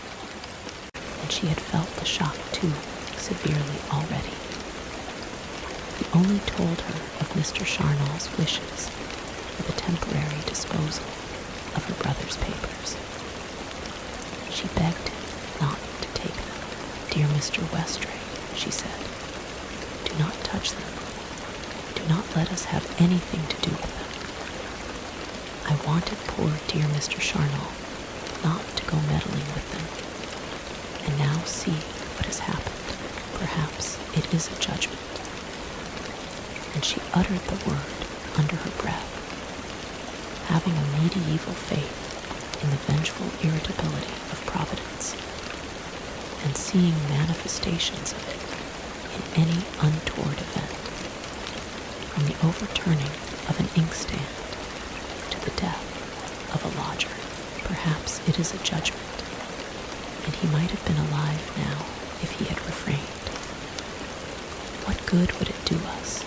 and she had felt the shock too severely already. only told her of Mr. Charnel's wishes for the temporary disposal of her brother's papers. She begged him not to take them. "Dear Mr. Westray," she said, "do not touch them. Do not let us have anything to do with them. I wanted poor dear Mr. Charnel not to go meddling with them, and now see what has happened. Perhaps it is a judgment." And she uttered the word under her breath, having a medieval faith in the vengeful irritability of Providence, and seeing manifestations of it in any untoward event, from the overturning of an inkstand to the death of a lodger. Perhaps it is a judgment, and he might have been alive now if he had refrained. What good would it do us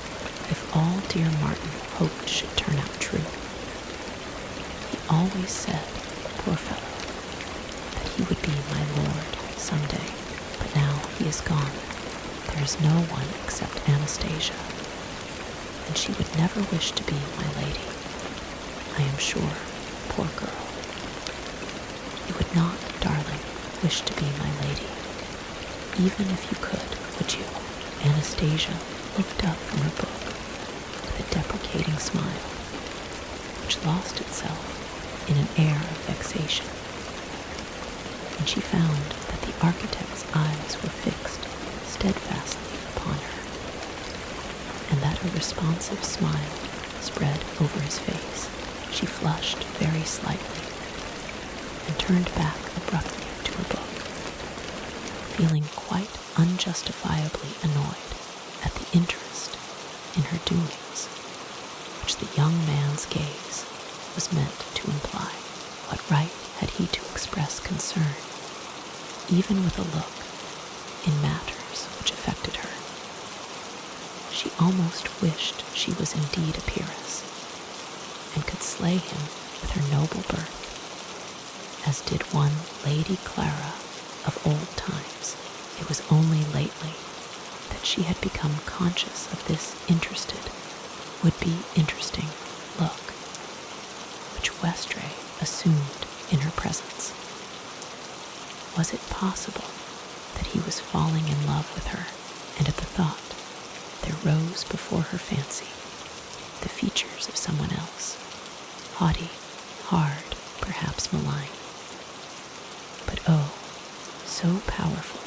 if all dear Martin hoped should turn out true? He always said, poor fellow, that he would be my lord some day, but now he is gone. There is no one except Anastasia, and she would never wish to be my lady, I am sure, poor girl. You would not, darling, wish to be my lady, even if you could, would you? Anastasia looked up from her book with a deprecating smile, which lost itself in an air of vexation, and she found that the architect's eyes were fixed steadfastly upon her, and that a responsive smile spread over his face. She flushed very slightly and turned back abruptly to her book, feeling quite unjustifiably annoyed at the interest in her doings which the young man's gaze was meant to imply. What right had he to express concern, even with a look, in matters which affected her? She almost wished she was indeed a peeress, and could slay him with her noble birth, as did one Lady Clara of old times. It was only lately that she had become conscious of this interested, would-be interesting look, which Westray assumed in her presence. Was it possible that he was falling in love with her? And at the thought, there rose before her fancy the features of someone else, haughty, hard, perhaps malign, but oh, so powerful,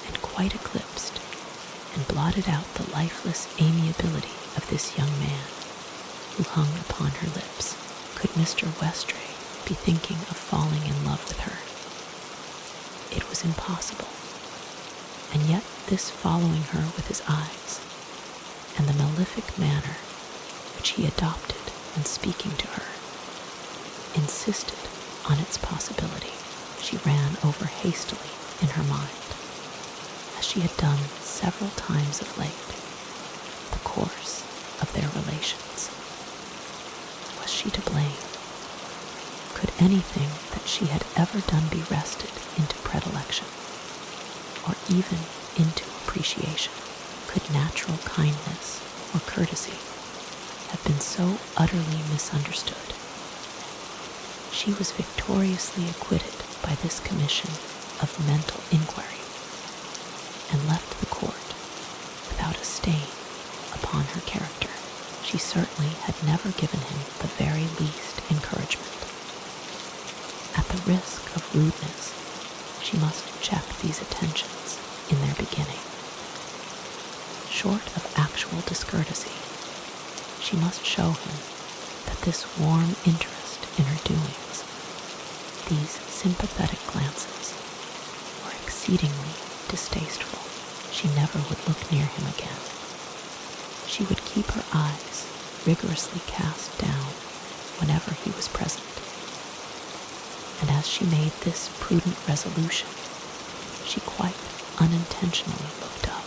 and quite eclipsed and blotted out the lifeless amiability of this young man who hung upon her lips. Could Mr. Westray be thinking of falling in love with her? It was impossible, and yet this following her with his eyes, and the malefic manner which he adopted when speaking to her, insisted on its possibility. She ran over hastily in her mind, as she had done several times of late, the course of their relations. Was she to blame? Could anything that she had ever done be wrested into predilection, or even into appreciation? Could natural kindness or courtesy have been so utterly misunderstood? She was victoriously acquitted by this commission of mental inquiry, and left the court without a stain upon her character. She certainly had never given him the very least encouragement. At the risk of rudeness, she must check these attentions in their beginning. Short of actual discourtesy, she must show him that this warm interest in her doings, these sympathetic glances, were exceedingly distasteful. She never would look near him again. She would keep her eyes rigorously cast down whenever he was present. And as she made this prudent resolution, she quite unintentionally looked up,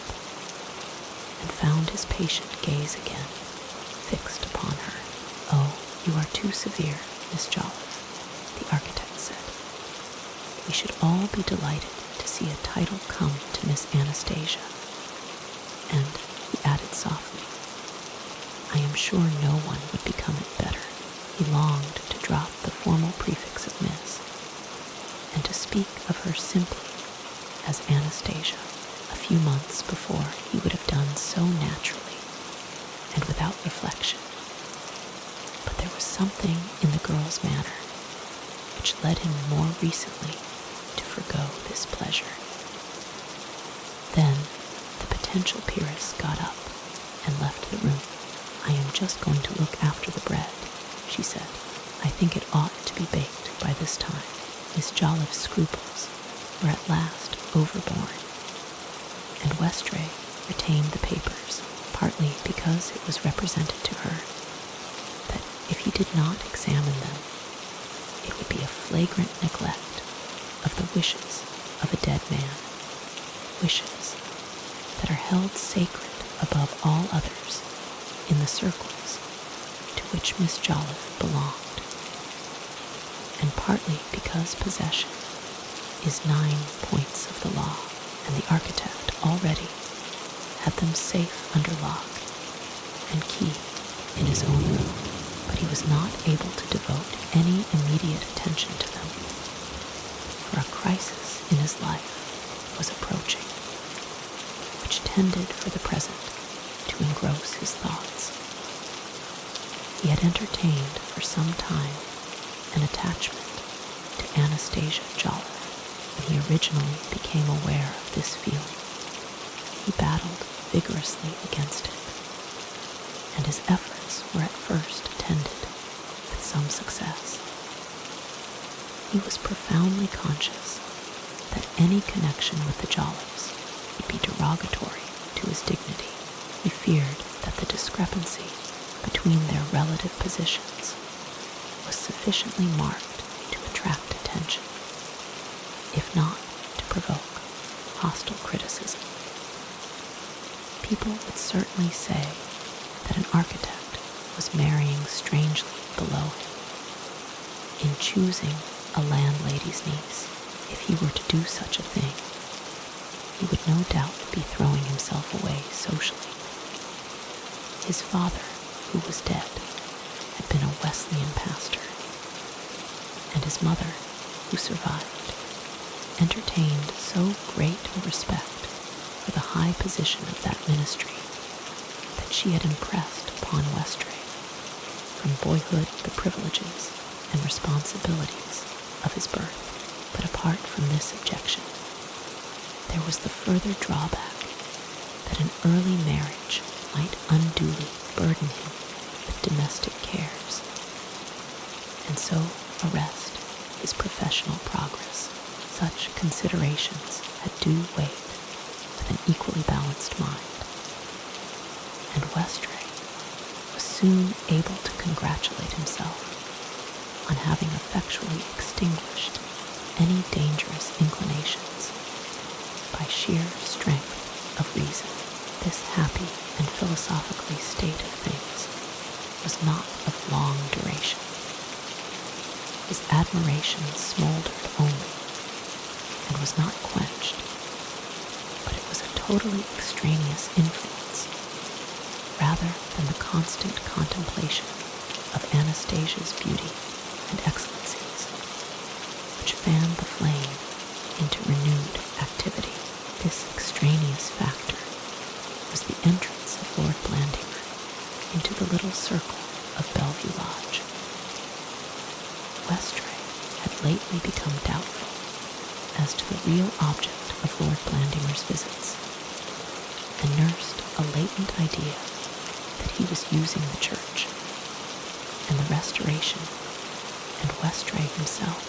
and found his patient gaze again fixed upon her. "Oh, you are too severe, Miss Jolliffe," the architect said. "We should all be delighted to see a title come to Miss Anastasia." And he added softly, sure no one would become it better. He longed to drop the formal prefix of Miss, and to speak of her simply as Anastasia. A few months before, he would have done so naturally and without reflection. But there was something in the girl's manner which led him more recently to forgo this pleasure. Then the potential peeress got up and left the room. "I am just going to look after the bread," she said. "I think it ought to be baked by this time." Miss Jolliffe's scruples were at last overborne, and Westray retained the papers, partly because it was represented to her that if he did not examine them, it would be a flagrant neglect of the wishes of a dead man, wishes that are held sacred above all others in the circles to which Miss Jolliffe belonged, and partly because possession is 9 points of the law, and the architect already had them safe under lock and key in his own room, but he was not able to devote any immediate attention to them, for a crisis in his life was approaching, which tended for the present to engross his thoughts. He had entertained for some time an attachment to Anastasia Jolliffe. When he originally became aware of this feeling, he battled vigorously against it, and his efforts were at first attended with some success. He was profoundly conscious that any connection with the Jolliffes would be derogatory to his dignity. He feared that the discrepancy between their relative positions was sufficiently marked to attract attention, if not to provoke hostile criticism. People would certainly say that an architect was marrying strangely below him in choosing a landlady's niece. If he were to do such a thing, he would no doubt be throwing himself away socially. His father, who was dead, had been a Wesleyan pastor, and his mother, who survived, entertained so great a respect for the high position of that ministry that she had impressed upon Westray from boyhood the privileges and responsibilities of his birth. But apart from this objection, there was the further drawback that an early marriage might unduly burden him with domestic cares, and so arrest his professional progress. Such considerations had due weight with an equally balanced mind, and Westray was soon able to congratulate himself on having effectually extinguished any dangerous inclinations by sheer strength of reason. This happy and philosophically state of things was not of long duration. His admiration smoldered only, and was not quenched, but it was a totally extraneous influence, rather than the constant contemplation of Anastasia's beauty and excellencies, which fanned the flame into renewed activity. This extraneous factor was the entrance of Lord Blandimer into the little circle of Bellevue Lodge. Westray had lately become doubtful as to the real object of Lord Blandimer's visits, and nursed a latent idea that he was using the church and the Restoration and Westray himself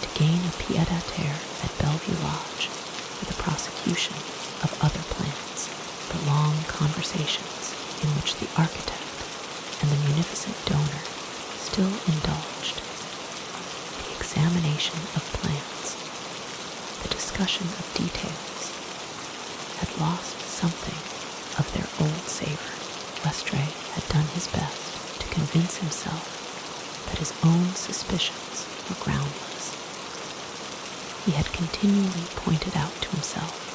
to gain a pied-à-terre at Bellevue Lodge for the prosecution of other plans. The long conversations in which the architect and the munificent donor still indulged, the examination of plans, the discussion of details, had lost something of their old savor. Westray had done his best to convince himself that his own suspicions were groundless. He had continually pointed out to himself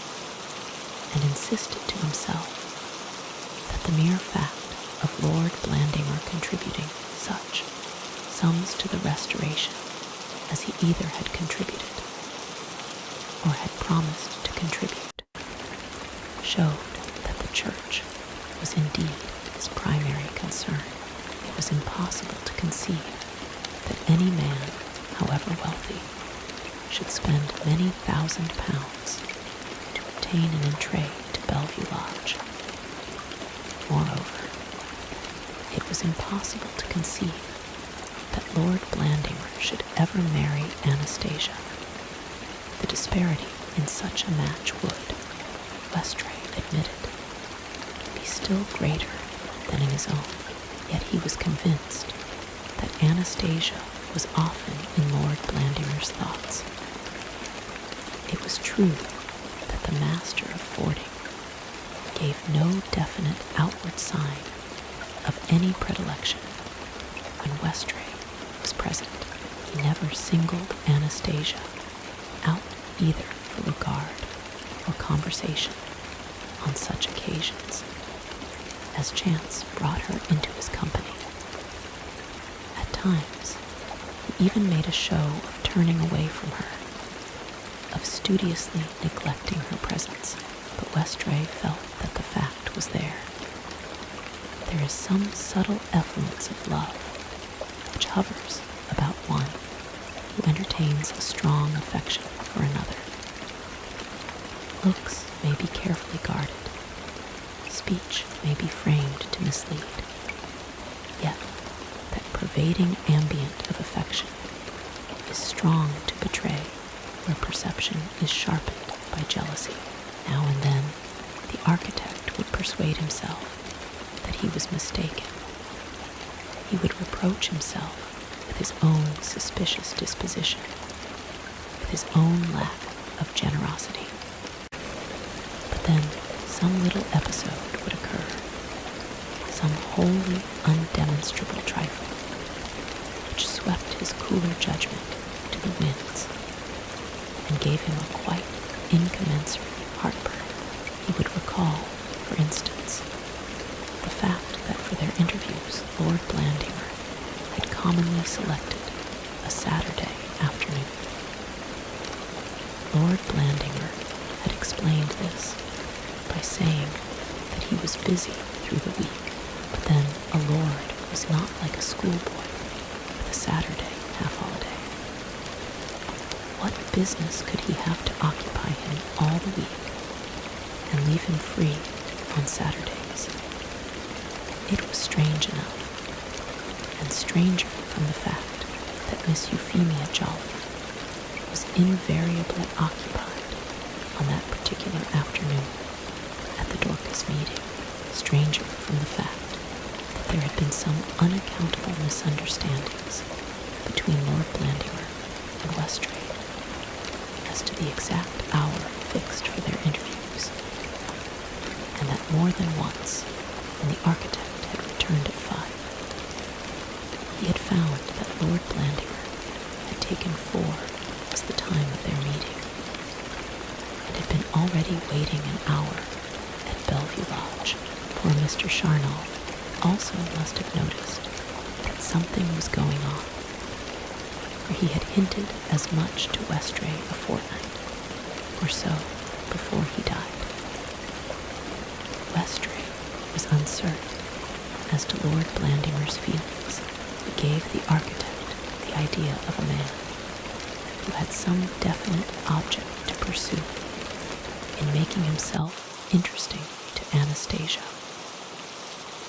and insisted to himself that the mere fact of Lord Blandimer contributing such sums to the restoration as he either had contributed or had promised to contribute, showed that the church was indeed his primary concern. It was impossible to conceive that any man, however wealthy, should spend many £1,000s to obtain an intrigue to Bellevue Lodge. Moreover, it was impossible to conceive that Lord Blandimer should ever marry Anastasia. The disparity in such a match would, Westray admitted, be still greater than in his own. Yet he was convinced that Anastasia was often in Lord Blandimer's thoughts. It was true that the master of fording gave no definite outward sign of any predilection. When Westray was present, he never singled Anastasia out either for regard or conversation on such occasions as chance brought her into his company. At times, he even made a show of turning away from her, of studiously neglecting her presence, but Westray felt that the fact was there. There is some subtle effluence of love which hovers about one who entertains a strong affection for another. Looks may be carefully guarded, speech may be framed to mislead, yet that pervading ambient of affection is strong to betray where perception is sharpened by jealousy. Now and then, the architect would persuade himself that he was mistaken. He would reproach himself with his own suspicious disposition, with his own lack of generosity. But then some little episode would occur, some wholly undemonstrable trifle, which swept his cooler judgment to the winds and gave him a quite incommensurate heartburn. He would recall, for instance, the fact that for their interviews Lord Blandimer had commonly selected a Saturday afternoon. Lord Blandimer had explained this by saying that he was busy through the week, but then a lord was not like a schoolboy with a Saturday half-holiday. What business could he have to occupy him all the week and leave him free on Saturdays? It was strange enough, and stranger from the fact that Miss Euphemia Jolliffe was invariably occupied on that particular afternoon at the Dorcas meeting, stranger from the fact that there had been some unaccountable misunderstandings between Lord Blandimer and Westray as to the exact hour fixed for their interviews, and that more than once, when the architect had returned at 5, he had found that Lord Blandimer had taken 4 as the time of their meeting, and had been already waiting an hour at Bellevue Lodge. Poor Mr. Charnal also must have noticed that something was going on, for he had hinted as much to Westray a fortnight or so before he died. Westray was uncertain as to Lord Blandimer's feelings. He gave the architect the idea of a man who had some definite object to pursue in making himself interesting to Anastasia,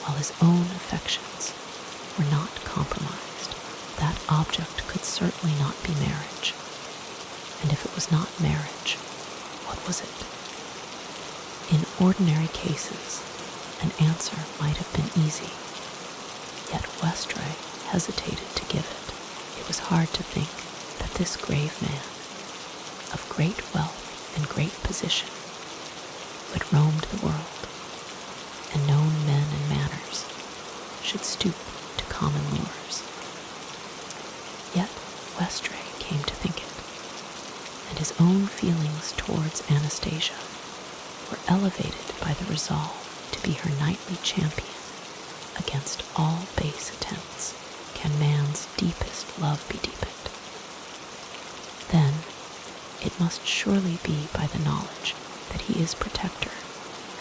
while his own affections were not compromised. That object could certainly not be marriage, and if it was not marriage, what was it? In ordinary cases, an answer might have been easy, yet Westray hesitated to give it. It was hard to think that this grave man, of great wealth and great position, who had roamed the world and known men and manners, should stoop to common lures. Yet Westray came to think it, and his own feelings towards Anastasia were elevated by the resolve to be her knightly champion against all base attempts can man's deepest love be deepened. Then it must surely be by the knowledge that he is protector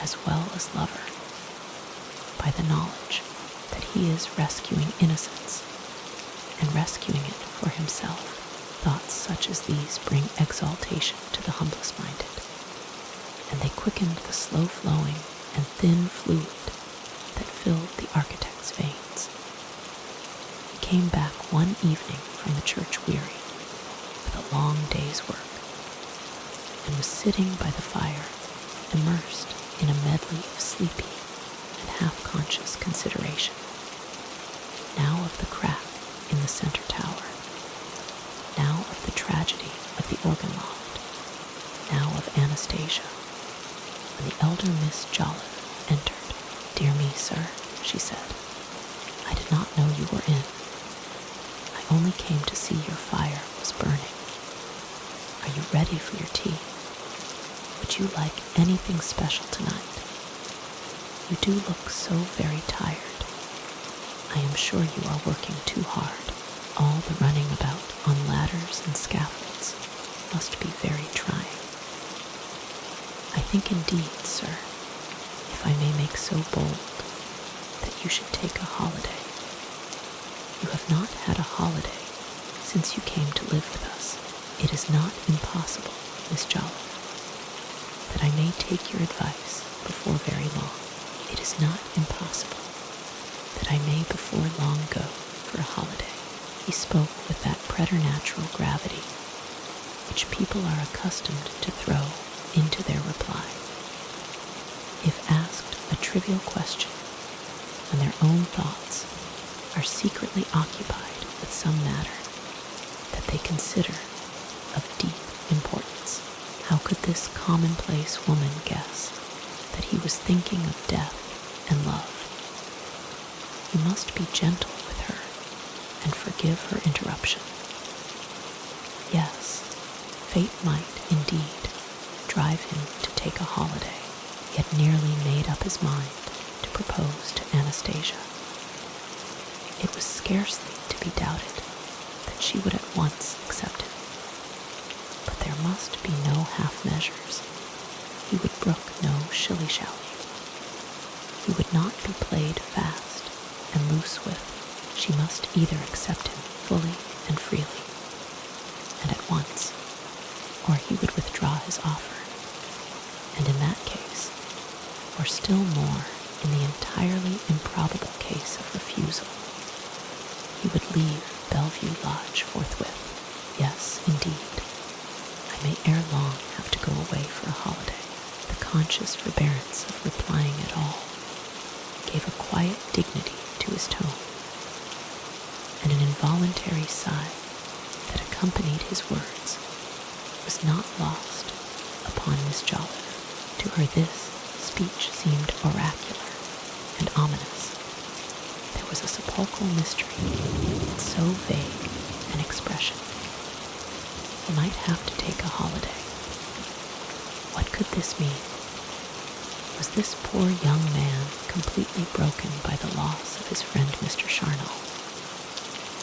as well as lover, by the knowledge that he is rescuing innocence and rescuing it for himself. Thoughts such as these bring exaltation to the humblest minded, and they quickened the slow-flowing and thin fluid that filled the architect's veins. He came back one evening from the church weary with a long day's work, and was sitting by the fire, immersed in a medley of sleepy and half-conscious consideration, now of the crack in the center tower, now of the tragedy of the organ loft, now of Anastasia, when the elder Miss Jolliffe entered. "Dear me, sir," she said, "I did not know you were in. I only came to see your fire was burning. Are you ready for your tea? Would you like anything special tonight? You do look so very tired. I am sure you are working too hard. All the running about on ladders and scaffolds must be very trying. I think indeed, sir, if I may make so bold, that you should take a holiday. You have not had a holiday since you came to live with us. It is not impossible, Miss Jolliffe, that I may take your advice before very long. It is not impossible that I may before long go for a holiday." He spoke with that preternatural gravity which people are accustomed to throw into their reply. If asked a trivial question, when their own thoughts are secretly occupied with some matter that they consider of deep importance, how could this commonplace woman guess that he was thinking of death and love? You must be gentle with her and forgive her interruption. Yes, fate might, indeed, drive him to take a holiday. He had nearly made up his mind to propose to Anastasia. It was scarcely to be doubted that she would at once accept him. But there must be no half-measures. He would brook no shilly-shally. He would not be played fast and loose with. She must either accept him fully and freely, and at once, or he would withdraw his offer, and in that case, or still more in the entirely improbable case of refusal, he would leave Bellevue Lodge forthwith. Yes, indeed, I may ere long have to go away for a holiday. The conscious forbearance of replying at all gave a quiet dignity to his tone, and an involuntary sigh that accompanied his words was not lost upon Miss Jolliffe. To her this speech seemed oracular and ominous. There was a sepulchral mystery in so vague an expression. He might have to take a holiday. What could this mean? Was this poor young man completely broken by the loss of his friend Mr. Charnel?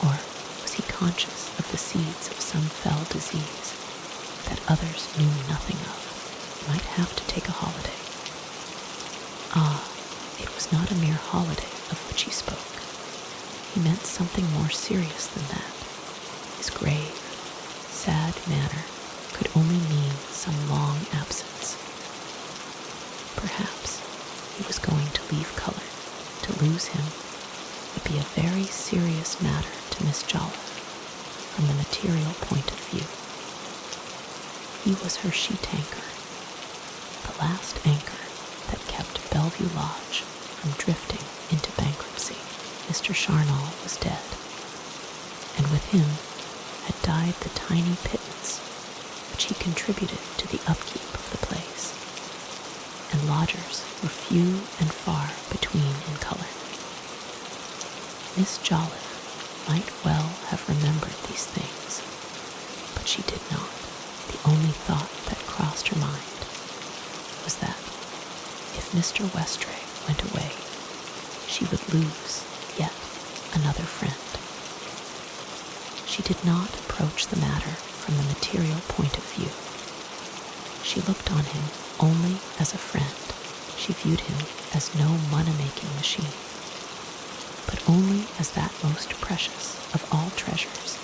Or was he conscious of the seeds of some fell disease that others knew nothing of? He might have to take a holiday. Ah, it was not a mere holiday of which he spoke. He meant something more serious than that. His grave, sad manner could only mean some long absence. Perhaps he was going to leave Cullerne. To lose him would be a very serious matter to Miss Jolliffe from the material point of view. He was her sheet anchor, the last anchor that kept Bellevue Lodge from drifting into bankruptcy. Mr. Charnel was dead, and with him had died the tiny pittance which he contributed to the upkeep of the place, and lodgers were few and far between in Cullerne. Miss Jolliffe might well have remembered these things, but she did not. The only thought that crossed her mind was that if Mr. Westray went away, she would lose yet another friend. She did not approach the matter from the material point of view. She looked on him only as a friend. She viewed him as no money-making machine, but only as that most precious of all treasures,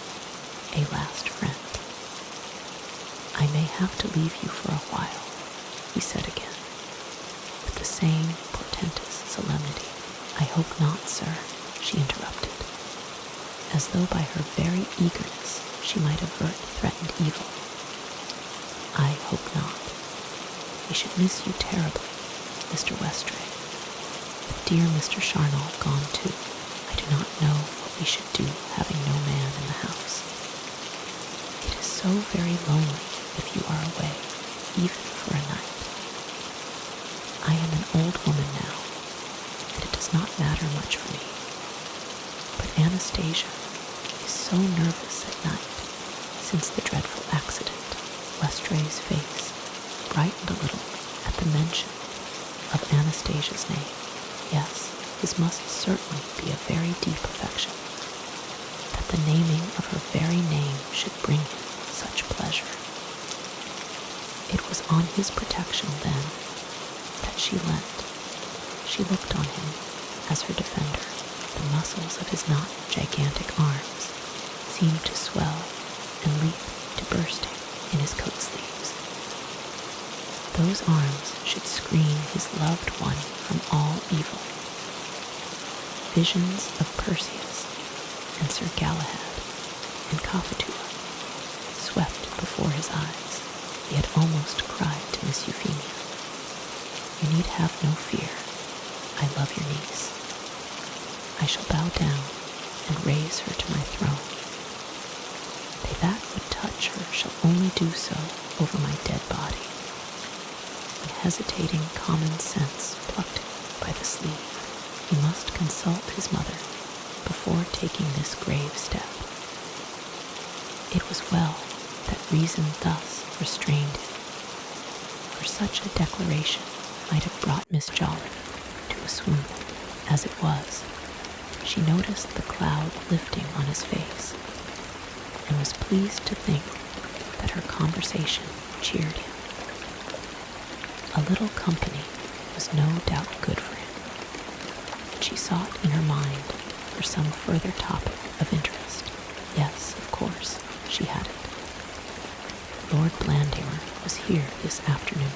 a last friend. "I may have to leave you for a while," he said again, with the same portentous solemnity. "I hope not, sir," she interrupted, as though by her very eagerness she might avert threatened evil. "I hope not. We should miss you terribly, Mr. Westray. With dear Mr. Charnel gone too, I do not know what we should do having no man in the house. It is so very lonely if you are away, even for a night. I am an old woman now, and it does not matter much for me. But Anastasia is so nervous at night since the dreadful accident." Westray's face brightened a little at the mention of Anastasia's name. Yes, his must certainly be a very deep affection, that the naming of her very name should bring him such pleasure. It was on his protection, then, that she leant. She looked on him as her defender. The muscles of his not gigantic arms seemed to swell and leap to bursting in his coat sleeves. Those arms should screen his loved one from all evil. Visions of Perseus and Sir Galahad and Cophetua swept before his eyes. He had almost cried to Miss Euphemia, "You need have no fear. I love your niece. I shall bow down and raise her to my throne. They that would touch her shall only do so over my dead body." When hesitating common sense plucked him by the sleeve, he must consult his mother before taking this grave step. It was well that reason thus restrained him, for such a declaration might have brought Miss Jolliffe to a swoon. As it was, she noticed the cloud lifting on his face, and was pleased to think that her conversation cheered him. A little company was no doubt good for him, and she sought in her mind for some further topic of interest. Yes, of course, she had it. Lord Blandimer was here this afternoon.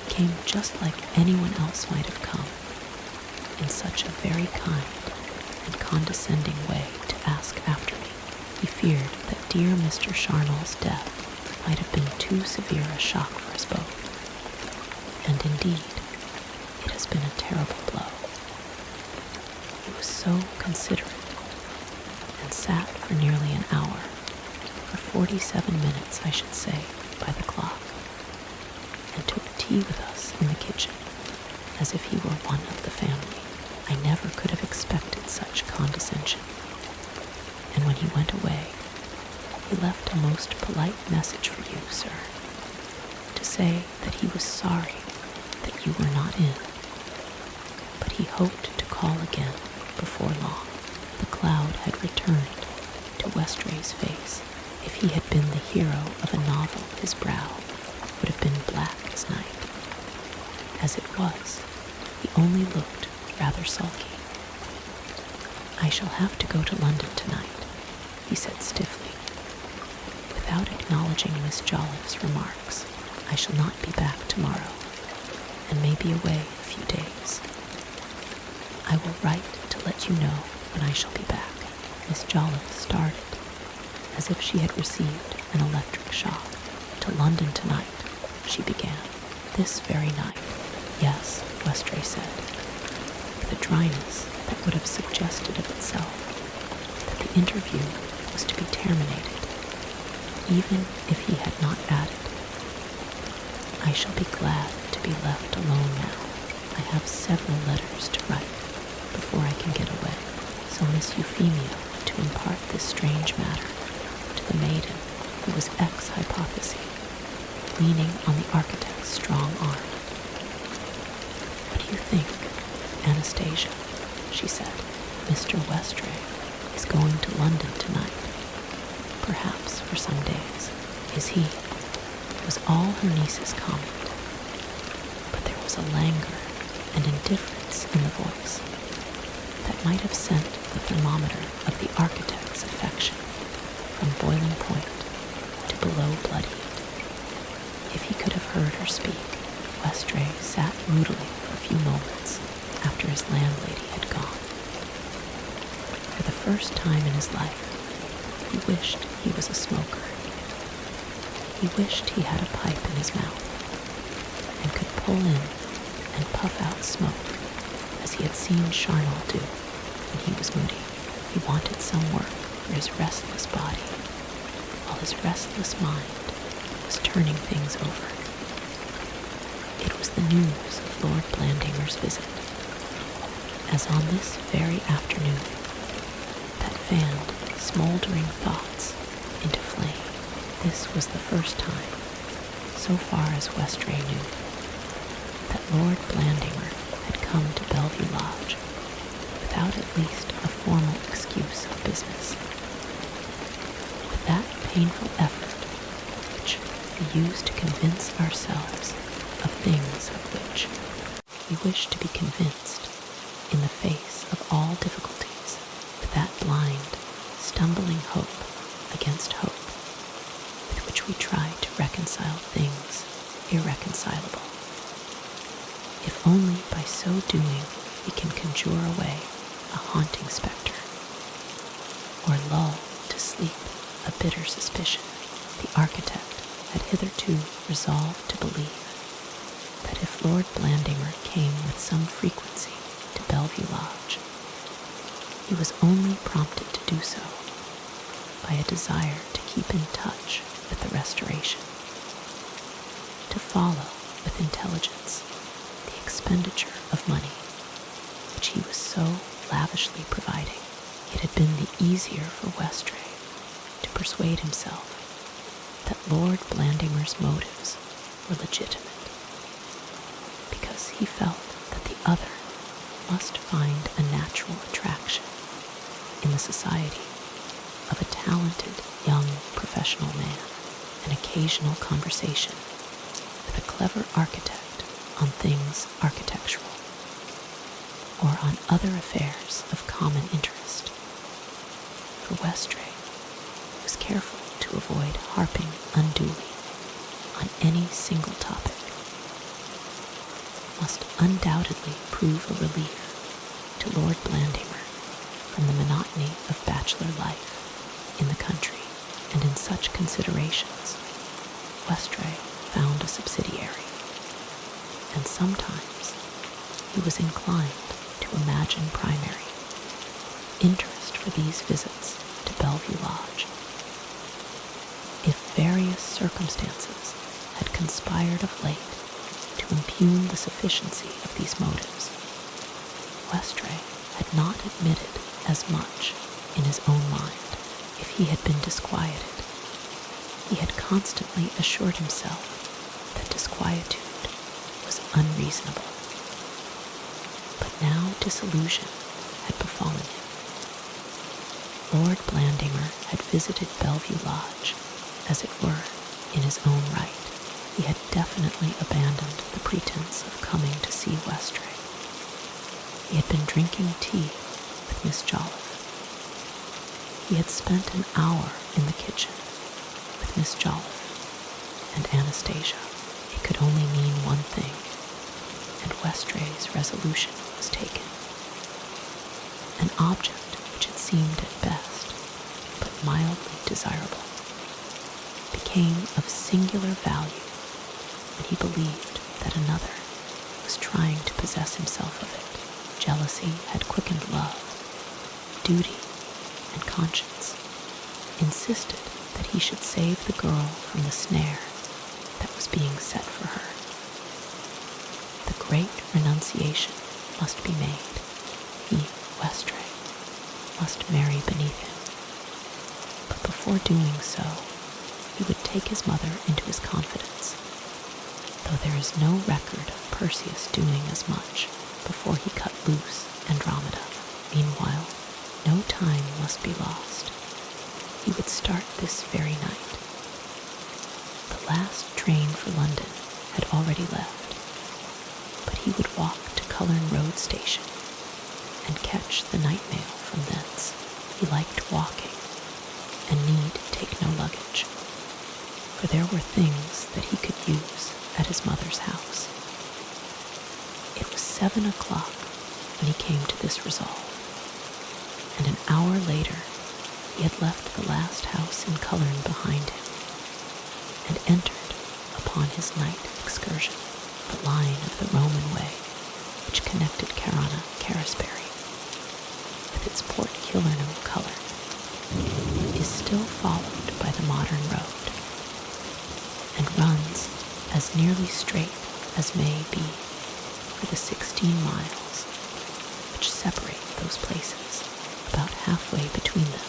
He came just like anyone else might have come, in such a very kind and condescending way to ask after me. He feared that dear Mr. Charnel's death might have been too severe a shock for us both. And indeed, it has been a terrible blow. He was so considerate, and sat for nearly an hour, for 47 minutes, I should say, by the clock, and took tea with us in the kitchen, as if he were one of the family. I never could have expected such condescension. And when he went away, he left a most polite message for you, sir, to say that he was sorry that you were not in, but he hoped to call again before long. The cloud had returned to Westray's face. If he had been the hero of a novel, his brow would have been black as night. As it was, he only looked rather sulky. "I shall have to go to London tonight," he said stiffly. Without acknowledging Miss Jolliffe's remarks, "I shall not be back tomorrow, and may be away a few days. I will write to let you know when I shall be back." Miss Jolliffe started, as if she had received an electric shock. "To London tonight," she began. "This very night." "Yes," Westray said, with a dryness that would have suggested of itself that the interview was to be terminated, even if he had not added, "I shall be glad to be left alone now. I have several letters to write before I can get away." So Miss Euphemia, to impart this strange matter to the maiden who was ex hypothesi, leaning on the architect's strong arm. "What do you think, Anastasia?" Anastasia," she said. "Mr. Westray is going to London tonight. Perhaps for some days." "Is he?" was all her niece's comment. But there was a languor and indifference in the voice that might have sent the thermometer of the architect's affection from boiling point to below blood heat. If he could have heard her speak, Westray sat moodily for a few moments after his landlady had gone. For the first time in his life, he wished he was a smoker. He wished he had a pipe in his mouth and could pull in and puff out smoke as he had seen Charnel do when he was moody. He wanted some work for his restless body, while his restless mind was turning things over. It was the news of Lord Blandinger's visit, as on this very afternoon, that fanned smoldering thoughts into flame. This was the first time, so far as Westray knew, that Lord Blandinger had come to Bellevue Lodge without at least a formal excuse of business. With that painful effort which we use to convince ourselves of things of which we wish to be convinced in the face of all difficulties, with that blind, stumbling hope against hope with which we try to reconcile things irreconcilable. If only by so doing we can conjure away a haunting spectre, or lull to sleep a bitter suspicion, the architect had hitherto resolved to believe that if Lord Blandinger came with some frequency to Bellevue Lodge, he was only prompted to do so by a desire to keep in touch with the Restoration, to follow with intelligence the expenditure of money which he was so lavishly providing. It had been the easier for Westray to persuade himself that Lord Blandinger's motives were legitimate, because he felt that the other must find a natural attraction in the society of a talented young professional man, an occasional conversation with a clever architect on things architectural, or on other affairs of common interest. For Westray was careful to avoid harping unduly on any single topic, must undoubtedly prove a relief to Lord Blandinger from the monotony of bachelor life in the country, and in such considerations Westray found a subsidiary, and sometimes he was inclined to imagine primary interest for these visits to Bellevue Lodge. If various circumstances had conspired of late to impugn the sufficiency of these motives, Westray had not admitted as much in his own mind. If he had been disquieted, he had constantly assured himself that disquietude was unreasonable. But now disillusion had befallen him. Lord Blandinger had visited Bellevue Lodge, as it were, in his own right. He had definitely abandoned the pretense of coming to see Westray. He had been drinking tea with Miss Jolliffe. He had spent an hour in the kitchen with Miss Jolliffe and Anastasia. It could only mean one thing, and Westray's resolution was taken. An object which had seemed at best but mildly desirable became of singular value when he believed that another was trying to possess himself of it. Jealousy had quickened love. Duty and conscience insisted that he should save the girl from the snare that was being set for her. The great renunciation must be made. He, Westray, must marry beneath him. But before doing so, he would take his mother into his confidence, though there is no record of Perseus doing as much before he cut loose Andromeda. Meanwhile, no time must be lost. He would start this very night. The last train for London had already left, but he would walk to Cullerne Road Station and catch the night mail from thence. He liked walking and need take no luggage, for there were things that he could use at his mother's house. It was 7 o'clock when he came to this resolve, and an hour later he had left the last house in Cullerne behind him and entered upon his night excursion. The line of the Roman way which connected Carisbury with its Port Cullerne color is still followed by the modern road and runs as nearly straight as may be for the 16 miles which separate those places. About halfway between them,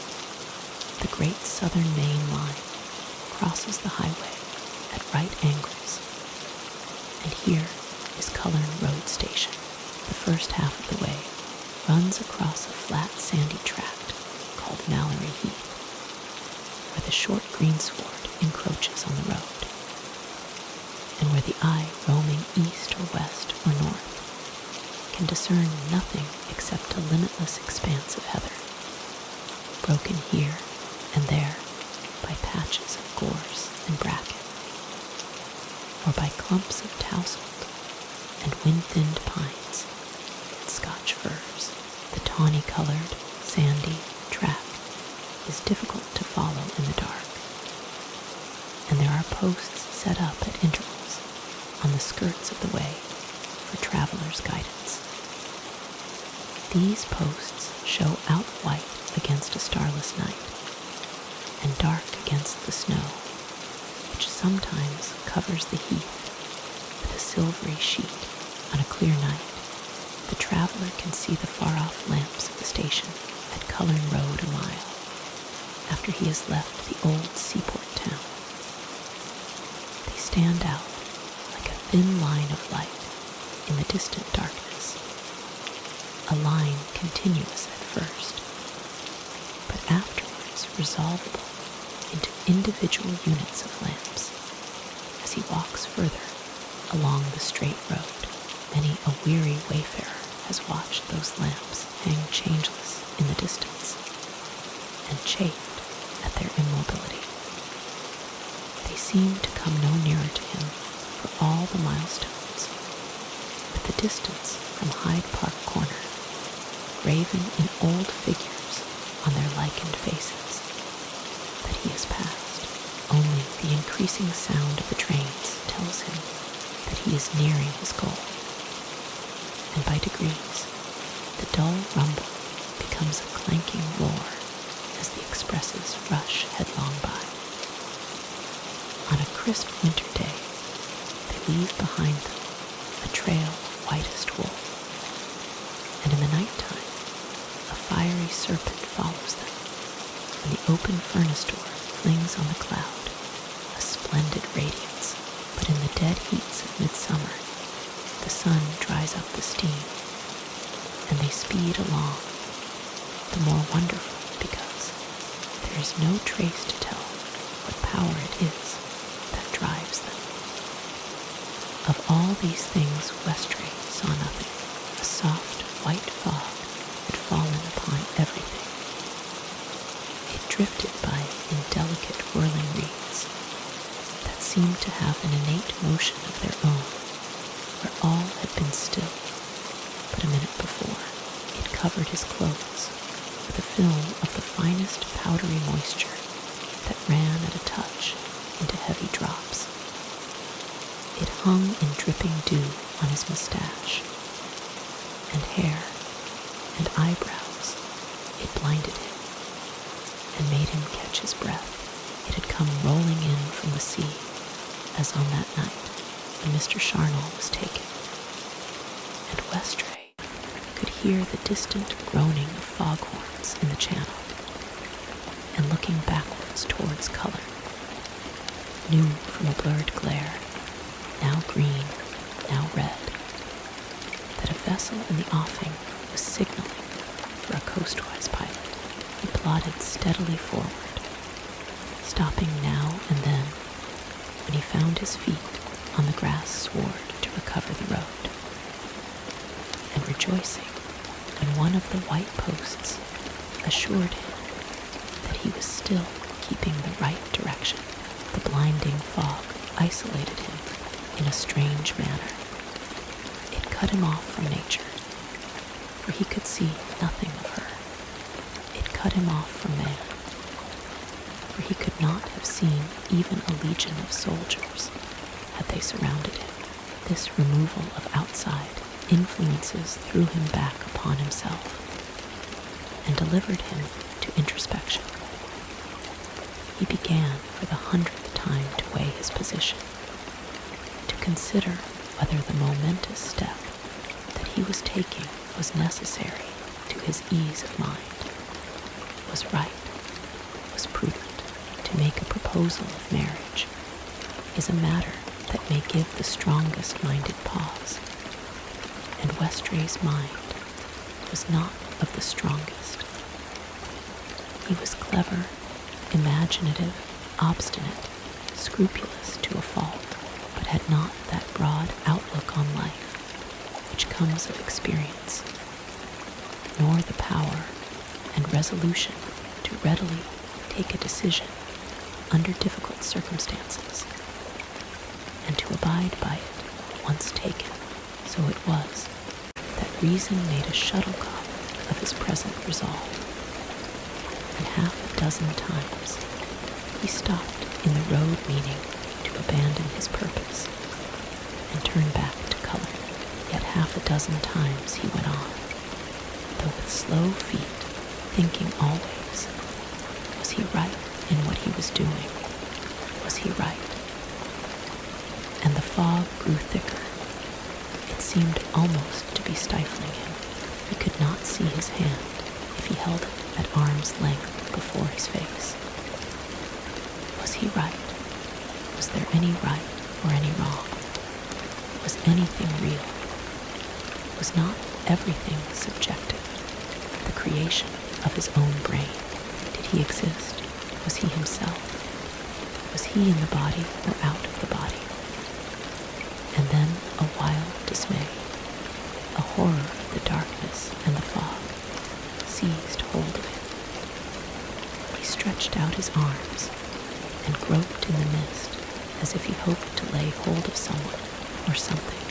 the Great Southern Main Line crosses the highway at right angles, and here is Cullerne Road Station. The first half of the way runs across a flat sandy tract called Mallory Heath, where the short greensward encroaches on the road, and where the eye roaming east or west or north can discern nothing except a limitless expanse of heather, broken here and there by patches of gorse and bracken, or by clumps of tousled and wind-thinned pines and Scotch firs. The tawny-colored, sandy track is difficult to follow in the dark, and there are posts set up at intervals on the skirts of the way for travelers' guidance. These posts show out white against a starless night and dark against the snow, which sometimes covers the heath with a silvery sheet. On a clear night, the traveler can see the far-off lamps of the station at Cullerne Road a mile after he has left the old seaport town. They stand out like a thin line of light in the distant darkness, a line continuous at first, but afterwards resolvable into individual units of lamps. As he walks further along the straight road, many a weary wayfarer has watched those lamps hang changeless in the distance and chafed at their immobility. They seem to come no nearer to him for all the milestones, but the distance from Hyde Park Corner, graven in old figures on their lichened faces, that he has passed. Only the increasing sound of the trains tells him that he is nearing his goal, and by degrees the dull rumble becomes a clanking roar as the expresses rush headlong by. On a crisp winter day, they leave behind them a trail of whitest wool, and in the night-time a fiery serpent follows them, and the open furnace door flings on the cloud a splendid radiance. But in the dead heats of midsummer, the sun dries up the steam, and they speed along, the more wonderful because there is no trace to tell what power it is that drives them. Of all these things Westray saw nothing. A soft white fog had fallen upon everything. It drifted by in delicate whirling reeds that seemed to have an innate motion of their own, where all had been still but a minute before. It covered his clothes with a film of the finest powdery moisture that ran at a touch into heavy drops. It hung in dripping dew on his mustache and hair and eyebrows. It blinded him and made him catch his breath. It had come rolling in from the sea, as on that night when Mr. Charnel was taken, and Westray could hear the distant groaning of foghorns in the channel, and looking backwards towards Cullerne, knew from a blurred glare, now green, now red, that a vessel in the offing was signaling for a coastwise pilot, he plodded steadily forward, stopping now and then when he found his feet on the grass sward to recover the road, and rejoicing when one of the white posts assured him that he was still keeping the right direction. The blinding fog isolated him in a strange manner. It cut him off from nature, for he could see nothing of her. It cut him off from man, for he could not have seen even a legion of soldiers had they surrounded him. This removal of outside influences threw him back upon himself and delivered him to introspection. He began for the 100th time to weigh his position, to consider whether the momentous step that he was taking was necessary to his ease of mind, was right, was prudent. To make a proposal of marriage is a matter that may give the strongest-minded pause, and Westray's mind was not of the strongest. He was clever, imaginative, obstinate, scrupulous to a fault, but had not that broad outlook on life which comes of experience, nor the power and resolution to readily take a decision under difficult circumstances, and to abide by it once taken. So it was that reason made a shuttlecock of his present resolve, and half a dozen times he stopped in the road meaning to abandon his purpose and turn back to Cullerne. Yet half a dozen times he went on, though with slow feet, thinking always, was he right in what he was doing? Was he right? And the fog grew thicker. It seemed almost to be stifling him. He could not see his hand if he held it at arm's length before his face. Was he right? Was there any right or any wrong? Was anything real? Was not everything subjective, the creation of his own brain? Did he exist? Was he himself? Was he in the body or out of the body? And then a wild dismay, a horror of the darkness and the fog, seized hold of him. He stretched out his arms and groped in the mist as if he hoped to lay hold of someone or something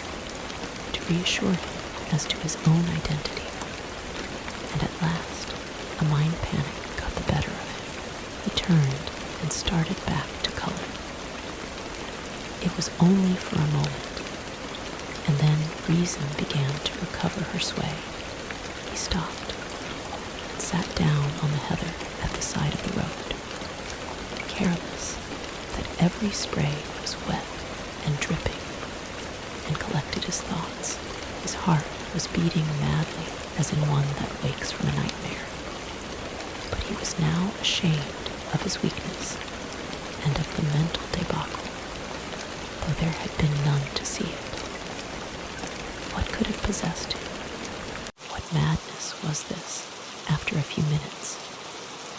to reassure him as to his own identity. And at last, a mind panic got the better of him. He turned and started back to Cullerne. It was only for a moment, and then reason began to recover her sway. He stopped and sat down on the heather at the side of the road, careless that every spray was wet and dripping, and collected his thoughts. His heart was beating madly as in one that wakes from a nightmare. But he was now ashamed of his weakness and of the mental debacle, though there had been none to see it. What could have possessed him? What madness was this? After a few minutes,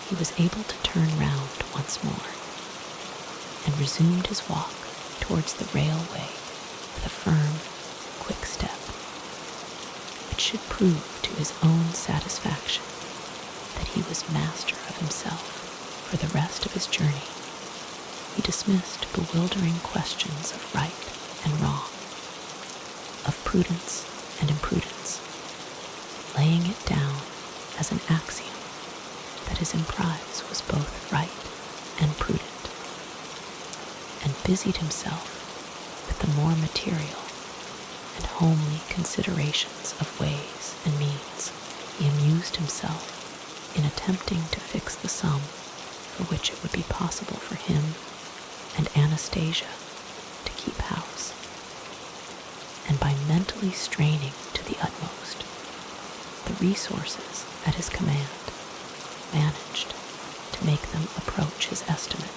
he was able to turn round once more and resumed his walk towards the railway with a firm, quick step, which should prove to his own satisfaction that he was master of himself. For the rest of his journey, he dismissed bewildering questions of right and wrong, of prudence and imprudence, laying it down as an axiom that his emprise was both right and prudent, and busied himself with the more material and homely considerations of ways and means. He amused himself in attempting to fix the sum for which it would be possible for him and Anastasia to keep house, and by mentally straining to the utmost the resources at his command, managed to make them approach his estimate.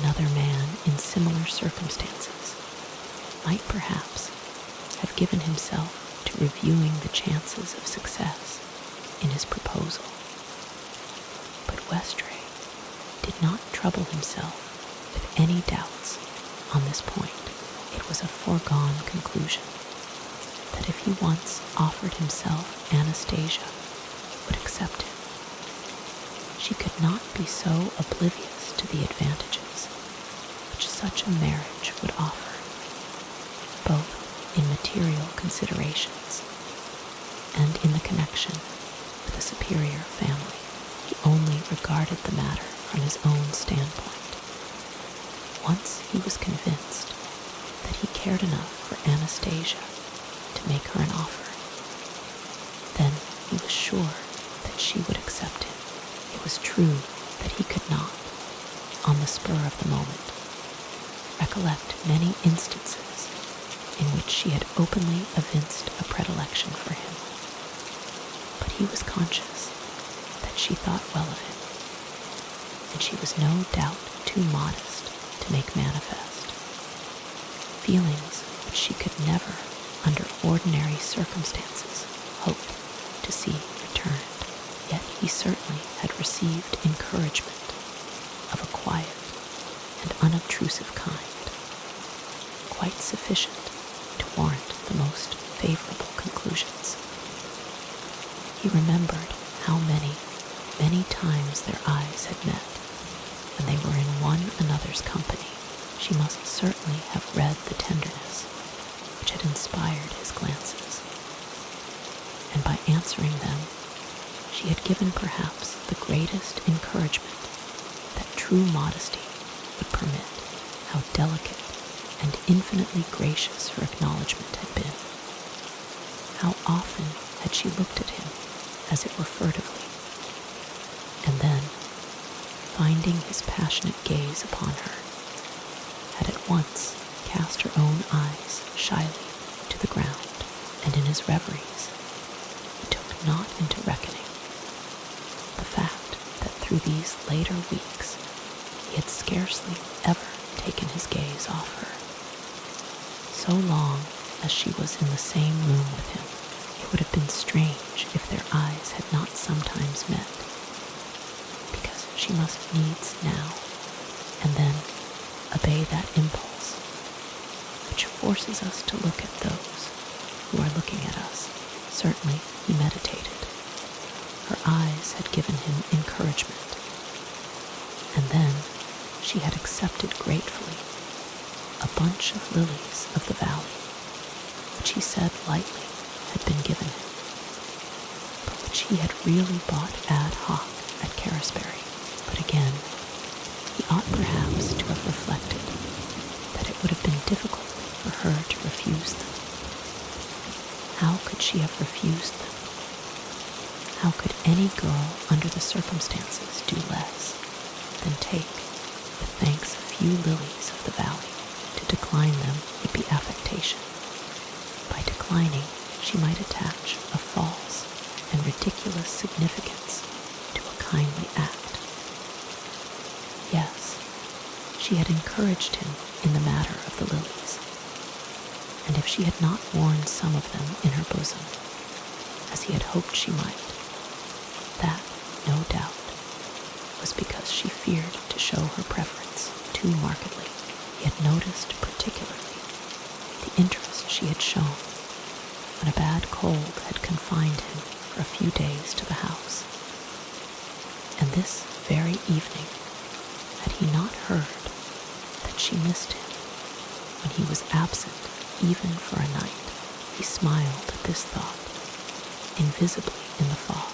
Another man in similar circumstances might perhaps have given himself to reviewing the chances of success in his proposal. But Westray did not trouble himself with any doubts on this point. It was a foregone conclusion that if he once offered himself, Anastasia would accept him. She could not be so oblivious to the advantages which such a marriage would offer, both in material considerations and in the connection with a superior family. He only regarded the matter from his own standpoint. Once he was convinced that he cared enough for Anastasia to make her an offer, then he was sure that she would accept him. It was true that he could not, on the spur of the moment, recollect many instances in which she had openly evinced a predilection for him, but he was conscious that she thought well of him, and she was no doubt too modest to make manifest feelings which she could never, under ordinary circumstances, hope to see returned. Yet he certainly had received encouragement of a quiet and unobtrusive kind, quite sufficient to warrant the most favorable conclusions. He remembered how many times their eyes had met when they were in one another's company. She must certainly have read the tenderness which had inspired his glances, and by answering them, she had given perhaps the greatest encouragement that true modesty would permit. How delicate and infinitely gracious her acknowledgment had been. How often had she looked at him, as it were furtively, and then, finding his passionate gaze upon her, had at once cast her own eyes shyly to the ground, and in his reveries he took not into reckoning the fact that through these later weeks he had scarcely ever taken his gaze off her. So long as she was in the same room with him, it would have been strange if their eyes had not sometimes met, because she must needs now and then obey that impulse which forces us to look at those who are looking at us. Certainly, he meditated. Her eyes had given him encouragement, and then she had accepted gratefully a bunch of lilies of the valley, which he said lightly had been given him, but which he had really bought ad hoc at Carisbury. But again, he ought perhaps to have reflected that it would have been difficult for her to refuse them. How could she have refused them? How could any girl under the circumstances do less than take, with thanks, a few lilies of the valley? To decline them would be affectation. By declining, she might attach a false and ridiculous significance to a kindly act. Yes, she had encouraged him in the matter of the lilies, and if she had not worn some of them in her bosom, as he had hoped she might, that, no doubt, was because she feared to show her preference too markedly. He had noticed particularly the interest she had shown when a bad cold had confined him for a few days to the house, and this very evening had he not heard that she missed him when he was absent even for a night. He smiled at this thought, invisibly in the fog.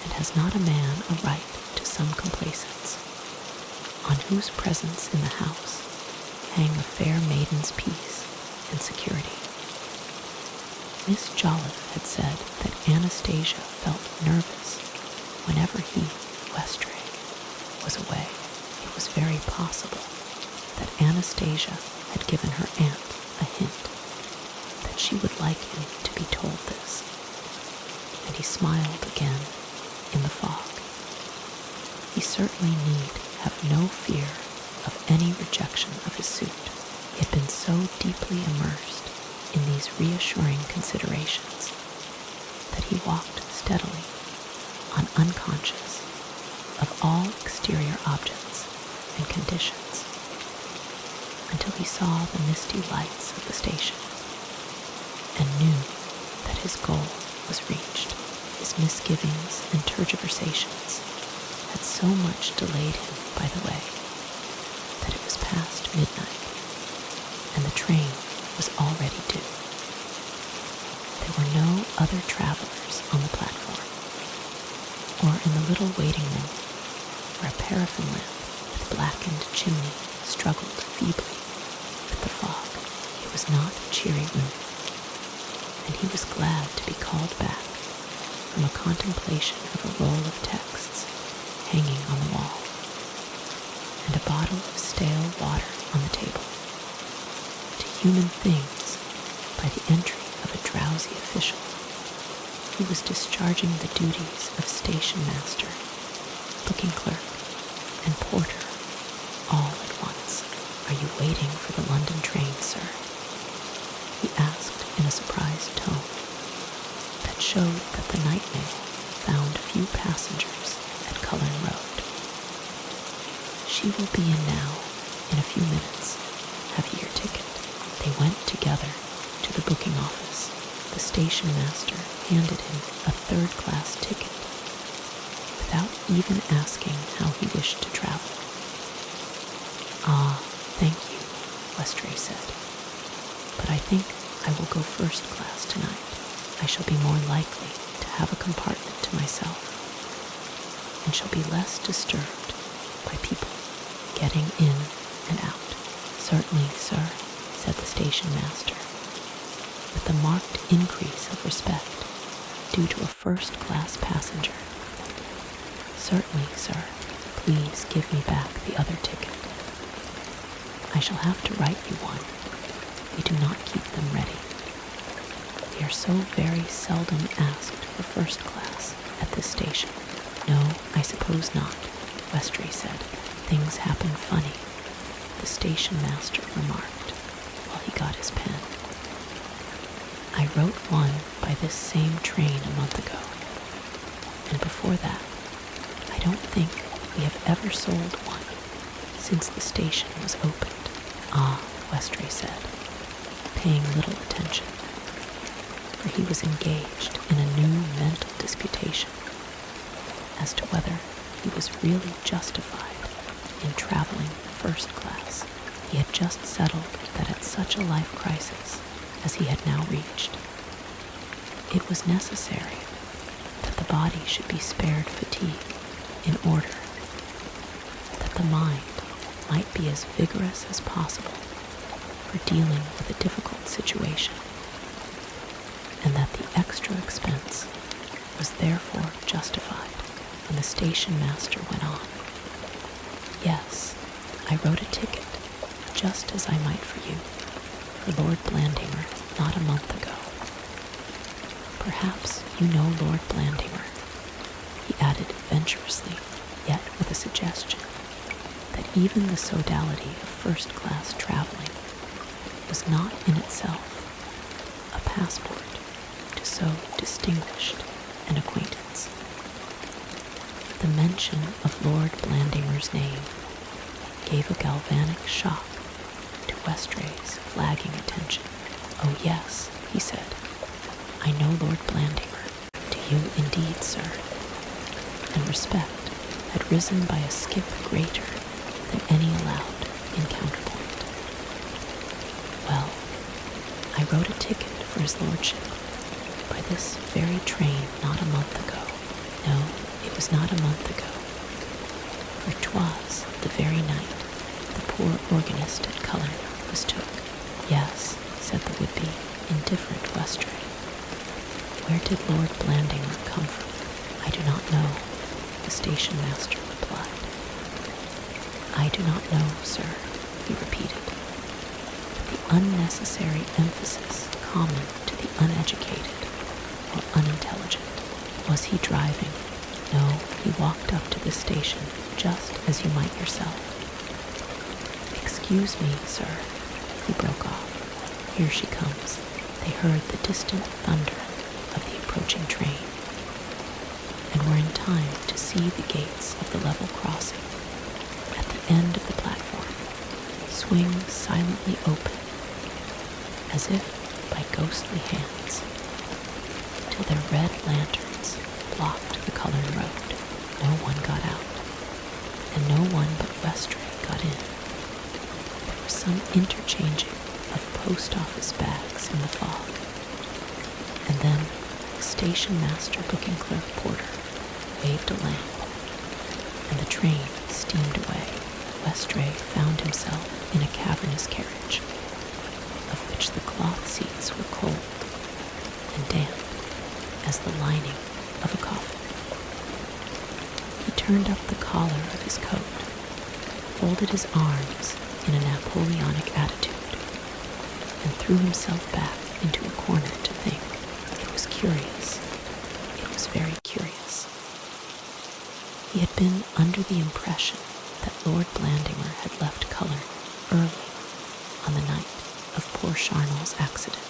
And has not a man a right to some complacence, on whose presence in the house hang a fair maiden's peace and security? Miss Jolliffe had said that Anastasia felt nervous whenever he, Westray, was away. It was very possible that Anastasia had given her aunt a hint that she would like him to be told this, and he smiled again in the fog. He certainly need have no fear of any rejection of his suit. He had been so deeply immersed in these reassuring considerations that he walked steadily on, unconscious of all exterior objects and conditions, until he saw the misty lights of the station and knew that his goal was reached. His misgivings and tergiversations had so much delayed him by the way that it was past midnight and the train was already due. There were no other travelers on the platform or in the little waiting room where a paraffin lamp with blackened chimney struggled feebly with the fog. It was not a cheery room, and he was glad to be called back from a contemplation of a roll of texts hanging on the wall and a bottle of stale water on the table, to human things by the entry of a drowsy official. He was discharging the duties of station master, booking clerk, and porter all at once. "Are you waiting for the London train, sir?" he asked in a surprised tone that showed that the night mail found few passengers at Cullerne Road. "She will be in now, in a few minutes. Have you your ticket?" They went together to the booking office. The station master handed him a third-class ticket without even asking how he wished to travel. "Ah, thank you," Westray said, "but I think I will go first class tonight. I shall be more likely to have a compartment to myself, and shall be less disturbed by people getting in and out." "Certainly, sir," said the station master, with the marked increase of respect due to a first-class passenger. "Certainly, sir. Please give me back the other ticket. I shall have to write you one. We do not keep them ready. We are so very seldom asked for first class at this station." "No, I suppose not," Westray said. "Things happen funny," the station master remarked while he got his pen. "I wrote one by this same train a month ago, and before that, I don't think we have ever sold one since the station was opened." "Ah," Westray said, paying little attention, for he was engaged in a new mental disputation as to whether he was really justified in traveling first class. He had just settled that at such a life crisis as he had now reached, it was necessary that the body should be spared fatigue in order that the mind might be as vigorous as possible for dealing with a difficult situation, and that the extra expense was therefore justified. When the station master went on, "Yes, I wrote a ticket, just as I might for you, for Lord Blandimer not a month ago. Perhaps you know Lord Blandimer," he added venturously, yet with a suggestion that even the sodality of first-class traveling was not in itself a passport to so distinguished an acquaintance. The mention of Lord Blandimer's name gave a galvanic shock to Westray's flagging attention. "Oh yes," he said, "I know Lord Blandimer. Do you indeed, sir?" And respect had risen by a skip greater than any allowed in counterpoint. "Well, I wrote a ticket for his lordship by this very train not a month ago. No, it was not a month ago, for 'twas the very night the poor organist at Cullerne was took." "Yes," said the would-be indifferent Westray. "Where did Lord Blandimer come from?" "I do not know," the station master replied. "I do not know, sir," he repeated, with the unnecessary emphasis common to the uneducated or unintelligent. "Was he driving?" "No, he walked up to the station just as you might yourself." "Excuse me, sir," he broke off. "Here she comes." They heard the distant thunder of the approaching train, and were in time to see the gates of the level crossing at the end of the platform swing silently open, as if by ghostly hands, till their red lanterns blocked the Cullerne road. No one got out, and no one but Westray got in. There was some interchanging of post office bags in the fog, and then the station master booking clerk porter waved a lamp, and the train steamed away. Westray found himself in a cavernous carriage, of which the cloth seats were cold and damp as the lining of a coffin. He turned up the collar of his coat, folded his arms in a Napoleonic attitude, and threw himself back into a corner to think. It was curious. It was very curious. He had been under the impression that Lord Blandimer had left Cullerne early on the night of poor Charnel's accident.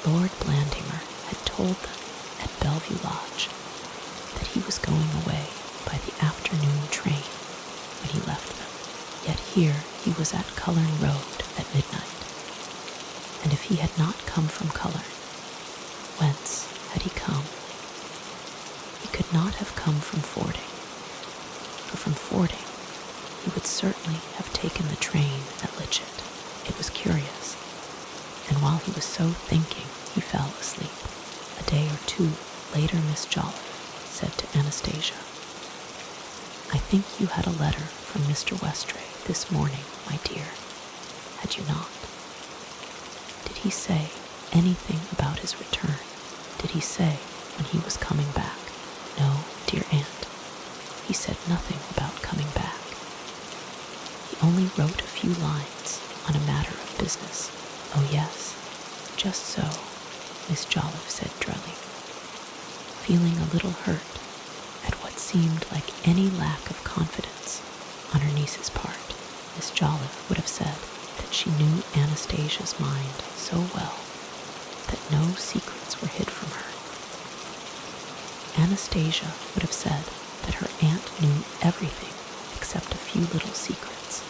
Lord Blandimer had told them at Bellevue Lodge that he was going away by the afternoon train when he left them. Yet here he was at Cullerne Road at midnight, and if he had not come from Cullerne, whence had he come? He could not have come from Fording, for from Fording he would certainly have taken the train at Litchett. It was curious, and while he was so thinking, he fell asleep. A day or two later, Miss Jolliffe said to Anastasia, "I think you had a letter from Mr. Westray this morning, my dear, had you not? Did he say anything about his return? Did he say when he was coming back?" "No, dear aunt, he said nothing about coming back. He only wrote a few lines on a matter of business." "Oh yes, just so," Miss Jolliffe said drily, feeling a little hurt at what seemed like any lack of confidence on her niece's part. Miss Jolliffe would have said that she knew Anastasia's mind so well that no secrets were hid from her. Anastasia would have said that her aunt knew everything except a few little secrets,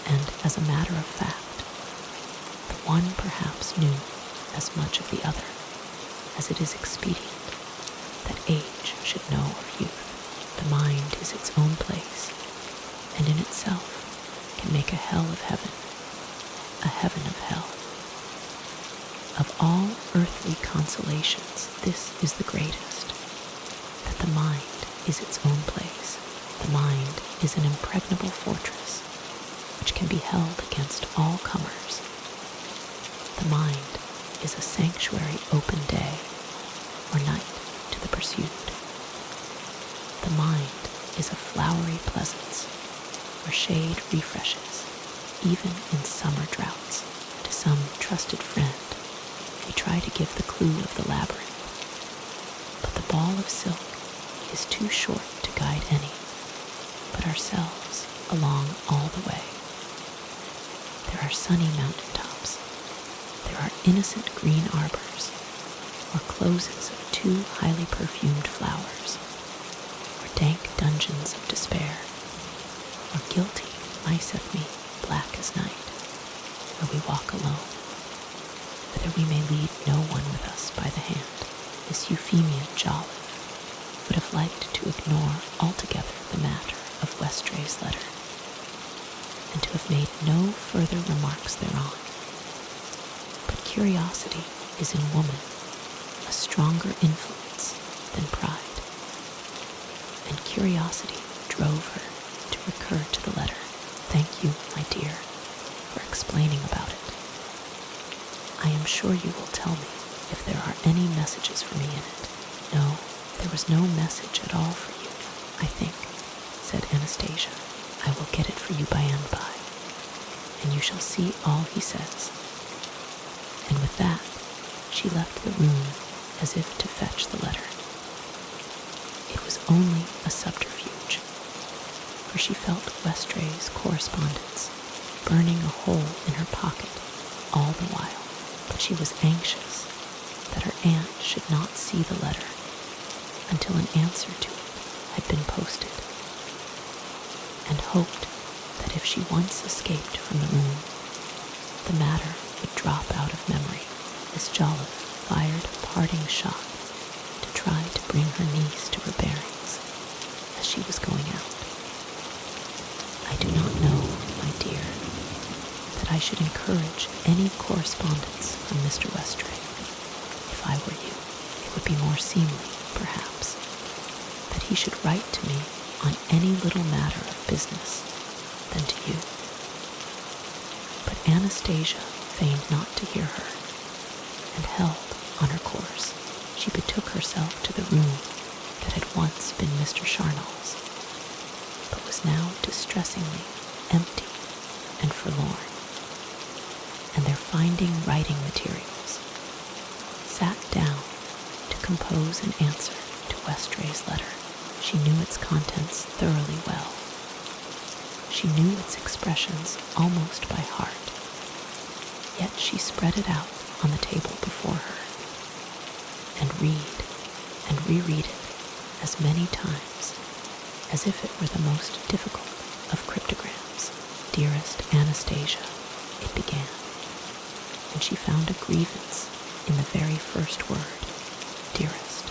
and as a matter of fact, the one perhaps knew as much of the other as it is expedient that age should know of youth. The mind is its own place, and in itself can make a hell of heaven, a heaven of hell. Of all earthly consolations, this is the greatest, that the mind is its own place. The mind is an impregnable fortress which can be held against all comers. The mind is a sanctuary open day or night to the pursued. The mind is a flowery pleasance where shade refreshes, even in summer droughts. To some trusted friend, we try to give the clue of the labyrinth, but the ball of silk is too short to guide any but ourselves along all the way. There are sunny mountaintops. There are innocent green arbors, or closes of too highly perfumed flowers, or dank dungeons of despair, or guilty mice of me, black as night, where we walk alone, whither we may lead no one with us by the hand. Miss Euphemia Jolliffe would have liked to ignore altogether the matter of Westray's letter, and to have made no further remarks thereon. But curiosity is in woman a stronger influence than pride, and curiosity drove her to recur to the letter. "Thank you, my dear, for explaining about it. I am sure you will tell me if there are any messages for me in it." "No, there was no message at all for you, I think," said Anastasia. "I will get it for you by and by, and you shall see all he says." And with that, she left the room as if to fetch the letter. It was only a subterfuge, for she felt Westray's correspondence burning a hole in her pocket all the while. but she was anxious that her aunt should not see the letter until an answer to it had been posted, and hoped that if she once escaped from the room, the matter would drop out of memory. Miss Jolliffe fired a parting shot to try to bring her niece to her bearings as she was going out. I do not know, my dear, that I should encourage any correspondence from Mr. Westray. If I were you, it would be more seemly, perhaps, that he should write to me on any little matter of business than to you. But Anastasia feigned not to hear her, and held on her course. She betook herself to the room that had once been Mr. Charnel's, but was now distressingly empty and forlorn, and there finding writing materials, sat down to compose an answer to Westray's letter. She knew its contents thoroughly well. She knew its expressions almost by heart, yet she spread it out on the table before her, and read and reread it as many times as if it were the most difficult of cryptograms. Dearest Anastasia, it began, and she found a grievance in the very first word, dearest.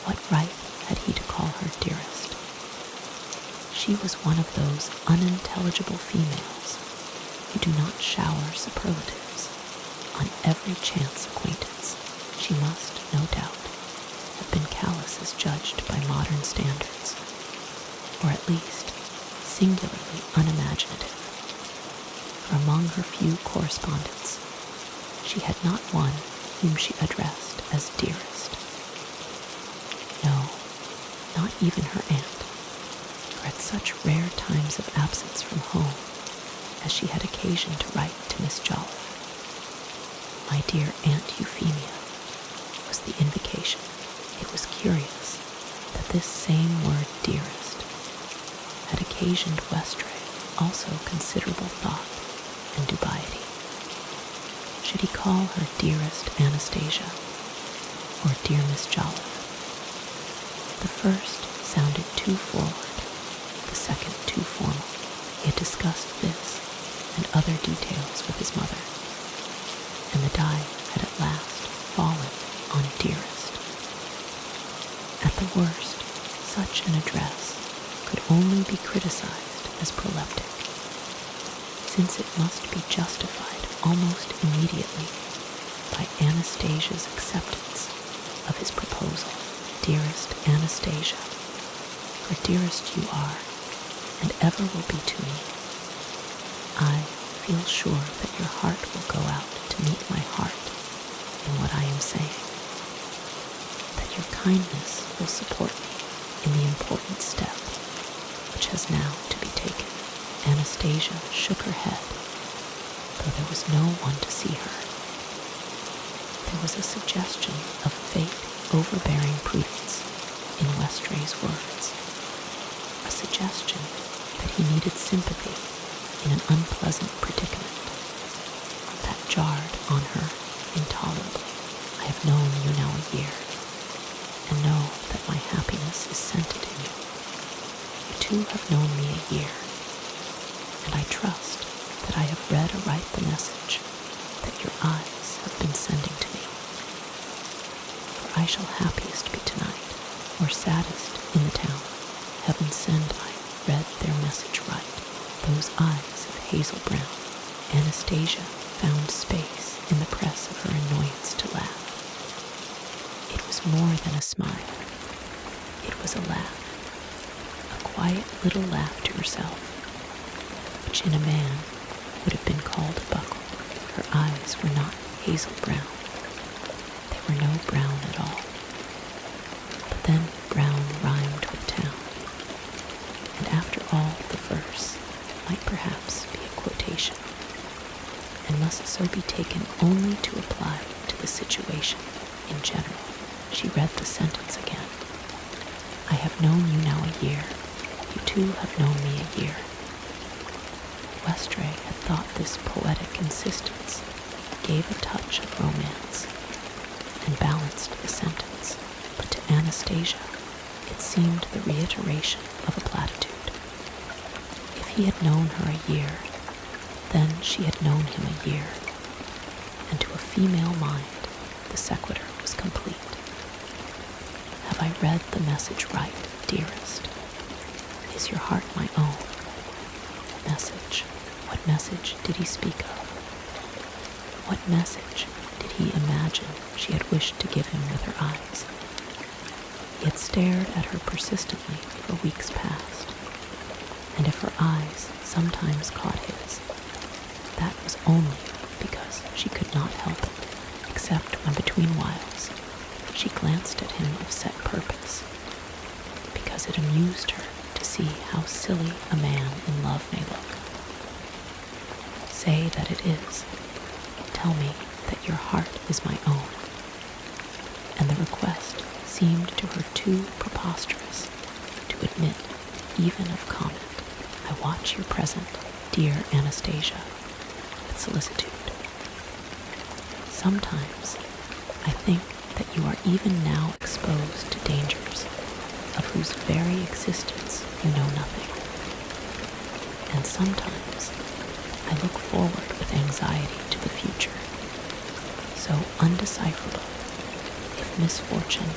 What right had he to call her dearest? She was one of those unintelligible females who do not shower superlatives on every chance acquaintance. She must, no doubt, have been callous as judged by modern standards, or at least singularly unimaginative, for among her few correspondents she had not one whom she addressed as dearest. No, not even her aunt, for at such rare times of absence from home as she had occasion to write to Miss Jolliffe, my dear Aunt Euphemia, was the invocation. It was curious that this same word dearest had occasioned Westray also considerable thought and dubiety. Should he call her dearest Anastasia, or dear Miss Jolliffe? The first sounded too forward, the second too formal. He had discussed this and other details with his mother, and the die had at last fallen on dearest. At the worst, such an address could only be criticized as proleptic, since it must be justified almost immediately by Anastasia's acceptance of his proposal. Dearest Anastasia, for dearest you are, and ever will be to me. I feel sure that your heart will go out to meet my heart in what I am saying, that your kindness will support me in the important step which has now to be taken. Anastasia shook her head, though there was no one to see her. There was a suggestion of fate overbearing prudence in Westray's words, a suggestion that he needed sympathy in an unpleasant predicament that jarred on her intolerably. I have known you now a year, and know that my happiness is centered in you. You too have known me a year, and I trust that I have read aright the message that your eyes have been sending to me. For I shall happiest be tonight, or saddest in the town. Heaven send I read their message right. Those eyes of hazel brown. Anastasia found space in the press of her annoyance to laugh. It was more than a smile. It was a laugh, a quiet little laugh to herself, which in a man would have been called a buckle. Her eyes were not hazel brown. They were no brown at all. But then brown rhymed with town, and after all the verse might perhaps be a quotation, and must so be taken only to apply to the situation in general. She read the sentence again. I have known you now a year. You too have known me a year. Westray had thought this poetic insistence gave a touch of romance and balanced the sentence, but to Anastasia it seemed the reiteration of a platitude. If he had known her a year, then she had known him a year, and to a female mind the sequitur was complete. Have I read the message right, dearest? Is your heart my own? Message. What message did he speak of? What message did he imagine she had wished to give him with her eyes? He had stared at her persistently for weeks past, and if her eyes sometimes caught his, that was only because she could not help it, except when between whiles she glanced at him of set purpose, because it amused her to see how silly a man in love may look. Say that it is. Tell me that your heart is my own. And the request seemed to her too preposterous to admit even of comment. I watch your present, dear Anastasia, with solicitude. Sometimes I think that you are even now exposed to dangers of whose very existence you know nothing. And sometimes I look forward with anxiety to the future, so undecipherable. If misfortune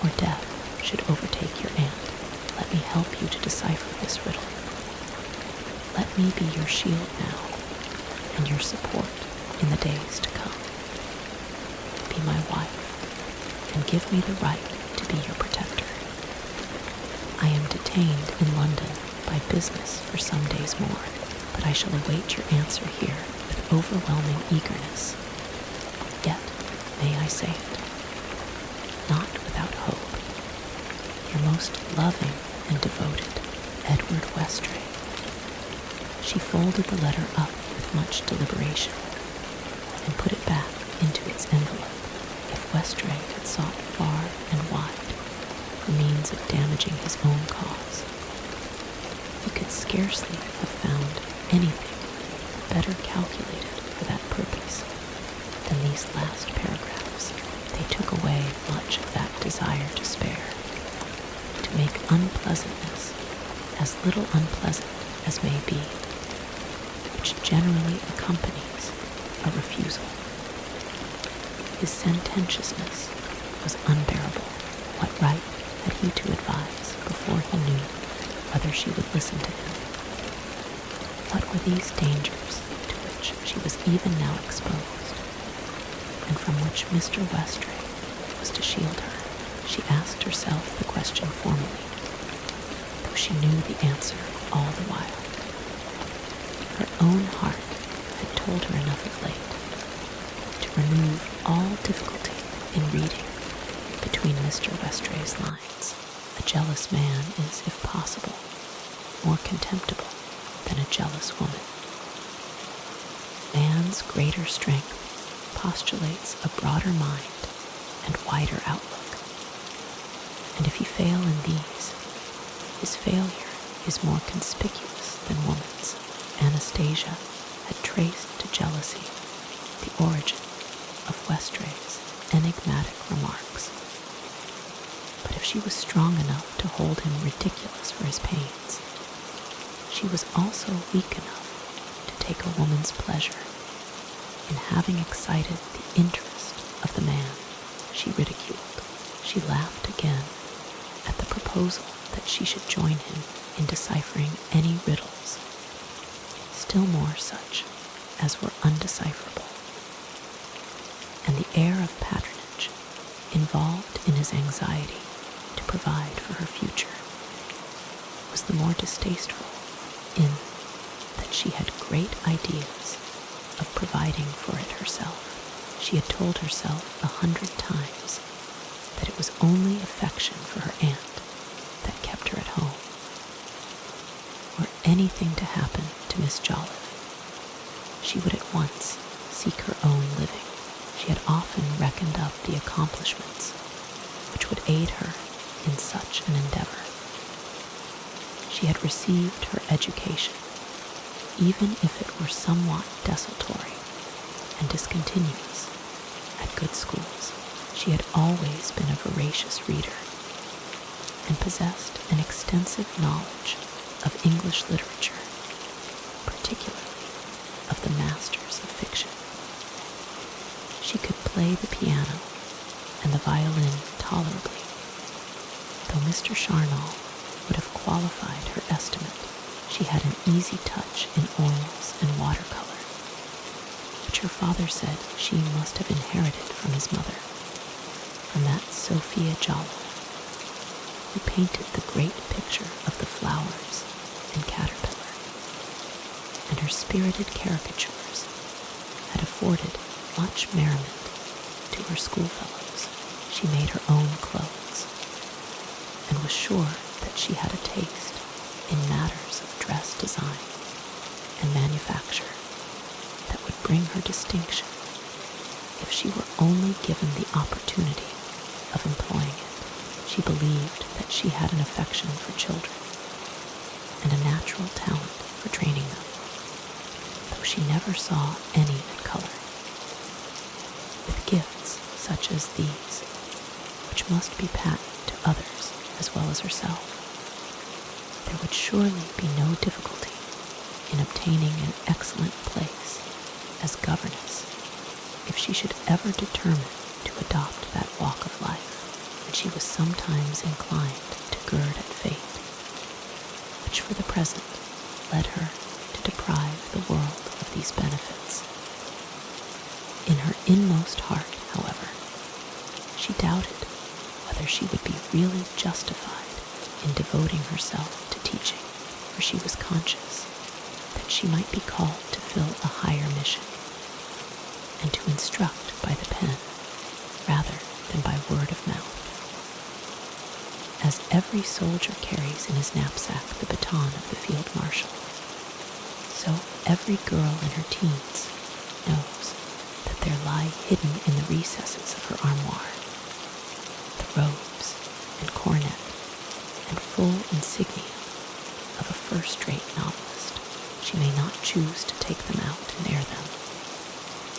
or death should overtake your aunt, let me help you to decipher this riddle. Let me be your shield now, and your support in the days to come. Be my wife, and give me the right to be your protector. I am detained in London by business for some days more, but I shall await your answer here with overwhelming eagerness. Yet, may I say it, not without hope. Your most loving and devoted Edward Westray. She folded the letter up with much deliberation and put it back into its envelope. If Westray had sought far and wide for means of damaging his own cause, he could scarcely have found anything better calculated for that purpose than these last paragraphs. They took away much of that desire to spare, to make unpleasantness as little unpleasant as may be, which generally accompanies a refusal. His sententiousness was unbearable. What right had he to advise before he knew whether she would listen to him? What were these dangers to which she was even now exposed, and from which Mr. Westray was to shield her? She asked herself the question formally, though she knew the answer all the while. Her own heart had told her enough of late to remove all difficulty in reading between Mr. Westray's lines. A jealous man is, if possible, more contemptible than a jealous woman. Man's greater strength postulates a broader mind and wider outlook, and if he fail in these, his failure is more conspicuous than woman's. Anastasia had traced to jealousy the origin of Westray's enigmatic remarks. But if she was strong enough to hold him ridiculous for his pains, she was also weak enough to take a woman's pleasure in having excited the interest of the man she ridiculed. She laughed again at the proposal that she should join him in deciphering any riddles, still more such as were undecipherable, and the air of patronage involved in his anxiety to provide for her future was the more distasteful in that she had great ideas of providing for it herself. She had told herself 100 times that it was only affection for her aunt that kept her at home. Were anything to happen to Miss Jolliffe, she would at once seek her own living. She had often reckoned up the accomplishments which would aid her in such an endeavor. She had received her education, even if it were somewhat desultory, and discontinuous. At good schools, she had always been a voracious reader and possessed an extensive knowledge of English literature, particularly of the masters of fiction. She could play the piano and the violin tolerably, though Mr. Charnal would have qualified her estimate. She had an easy touch in oils and watercolor, which her father said she must have inherited from his mother, from that Sophia Jolla, who painted the great picture of the flowers and caterpillar, and her spirited caricatures had afforded much merriment to her schoolfellows. She made her own clothes, and was sure that she had a taste in matters of dress design and manufacture that would bring her distinction if she were only given the opportunity of employing it. She believed that she had an affection for children and a natural talent for training them, though she never saw any that colored. With gifts such as these, which must be patent to others as well as herself, there would surely be no difficulty in obtaining an excellent place as governess if she should ever determine to adopt that walk of life, and she was sometimes inclined to gird at fate, which for the present led her to deprive the world of these benefits. In her inmost heart, however, she doubted whether she would be really justified in devoting herself to teaching, for she was conscious that she might be called to fill a higher mission, and to instruct by the pen rather than by word of mouth. As every soldier carries in his knapsack the baton of the field marshal, so every girl in her teens knows that there lie hidden in the recesses of her armoire the robes and coronet and full insignia of a first-rate novelist. She may not choose to take them out and air them.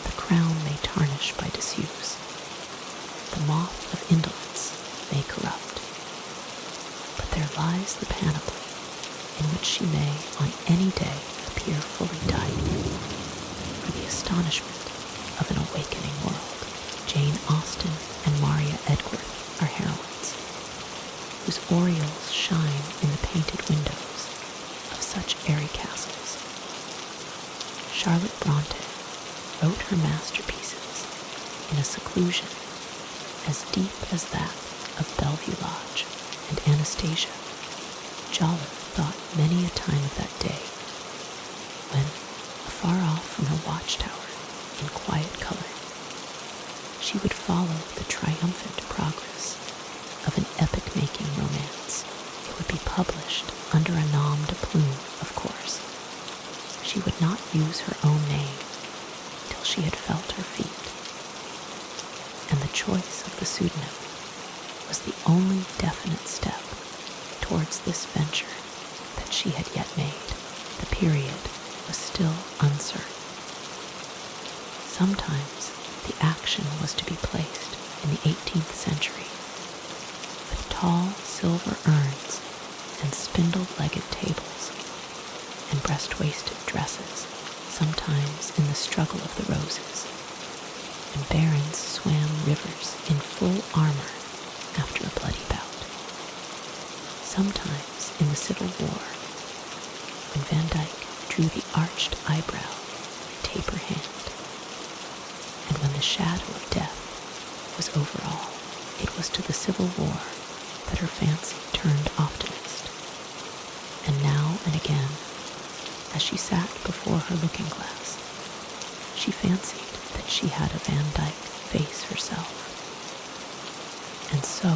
The crown may tarnish by disuse. The moth of indolence may corrupt. But there lies the panoply in which she may on any day appear fully dight, for the astonishment of an awakening world. Jane Austen and Maria Edgeworth are heroines, whose aureoles shine in the painted windows of such airy castles. Charlotte Bronte wrote her masterpieces in a seclusion as deep as that of Bellevue Lodge, and Anastasia Jolla thought many a time of that day when, afar off from her watchtower in quiet color, she would follow the triumphant progress of an epic-making romance. It would be published under a nom de plume, of course. She would not use her own name till she had felt her feet, and the choice of the pseudonym was the only definite step towards this venture that she had yet made. The period was still uncertain. Sometimes the action was to be placed in the 18th century, with tall silver urns and spindle-legged tables and breast-waisted dresses, sometimes in the struggle of the roses, and barons swam rivers in full armor after a bloody bout. Sometimes in the Civil War, when Van Dyck drew the arched eyebrow and taper hand, and when the shadow of death was over all, it was to the Civil War that her fancy turned oftenest. And now and again, as she sat before her looking-glass, she fancied that she had a Van Dyck face herself. And so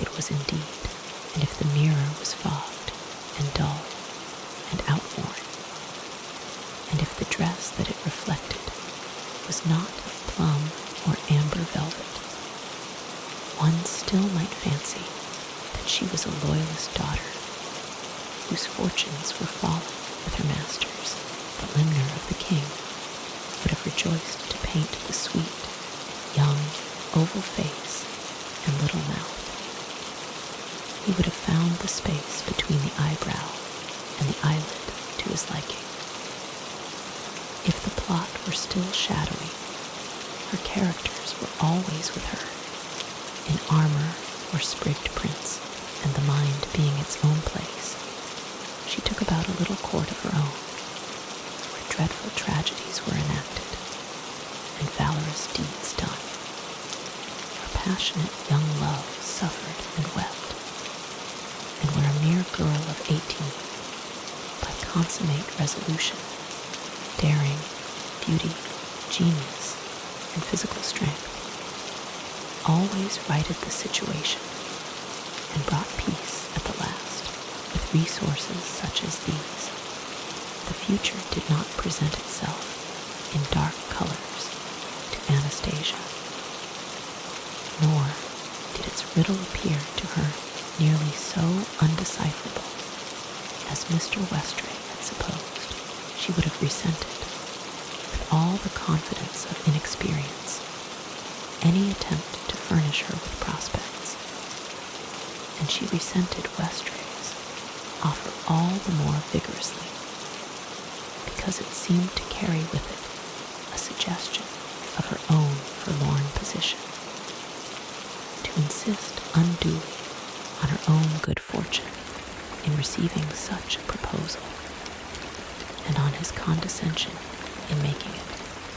it was indeed, and if the mirror was fogged and dull and outworn, and if the dress that it reflected was not of plum or amber velvet, one still might fancy that she was a loyalist daughter, whose fortunes were fallen with her masters. The limner of the king would have rejoiced to paint the sweet, young, oval face and little mouth. He would have found the space between the eyebrow and the eyelid to his liking. If the plot were still shadowy, her characters were always with her, in armor or sprigged prints, and the mind being its own place. She took about a little court of her own, where dreadful tragedies were enacted, and valorous deeds done, where passionate young love suffered and wept, and where a mere girl of 18, by consummate resolution, daring, beauty, genius, and physical strength, always righted the situation and brought peace at the last. With resources such as these, the future did not present itself in dark colors to Anastasia, nor did its riddle appear to her nearly so undecipherable as Mr. Westray had supposed. She would have resented, with all the confidence of inexperience, any attempt to furnish her with prospects, and she resented Westray's offer all the more vigorously, because it seemed to carry with it a suggestion of her own forlorn position, to insist unduly on her own good fortune in receiving such a proposal, and on his condescension in making it.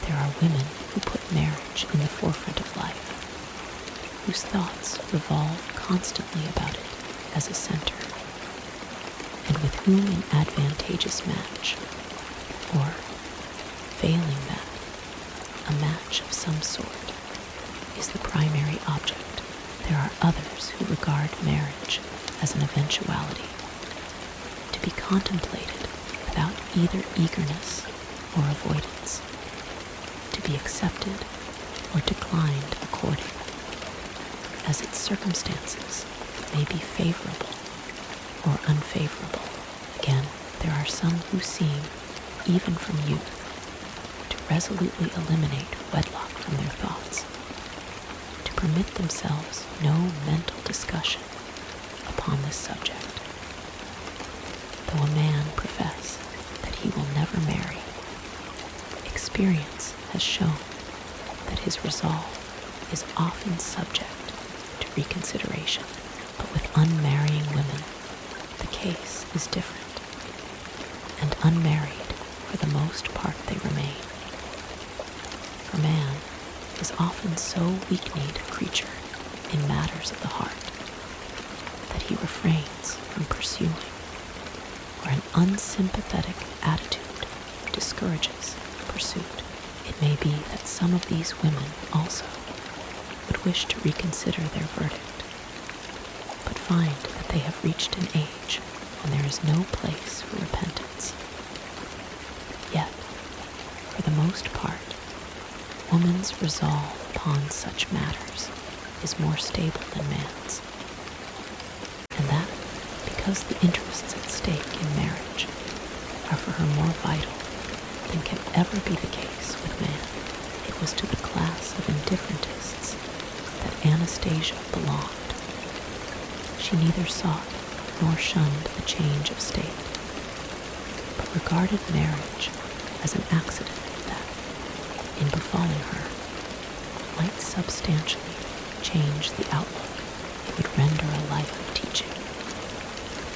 There are women who put marriage in the forefront of life, whose thoughts revolve constantly about it as a center, and with whom an advantageous match, or, failing that, a match of some sort, is the primary object. There are others who regard marriage as an eventuality, to be contemplated without either eagerness or avoidance, to be accepted or declined according as its circumstances may be favorable or unfavorable. Again, there are some who seem, even from youth, to resolutely eliminate wedlock from their thoughts, to permit themselves no mental discussion upon this subject. Though a man profess that he will never marry, experience has shown that his resolve is often subject to reconsideration. But with unmarrying women, the case is different, and unmarried, for the most part, they remain. For man is often so weak-kneed a creature in matters of the heart that he refrains from pursuing, where an unsympathetic attitude discourages pursuit. It may be that some of these women also would wish to reconsider their verdict, but find that they have reached an age when there is no place for repentance. Yet, for the most part, woman's resolve upon such matters is more stable than man's, and that because the interests at stake in marriage are for her more vital than can ever be the case with man. It was to the class of indifferentists that Anastasia belonged. She neither sought nor shunned a change of state, but regarded marriage as an accident that, in befalling her, might substantially change the outlook it would render a life of teaching.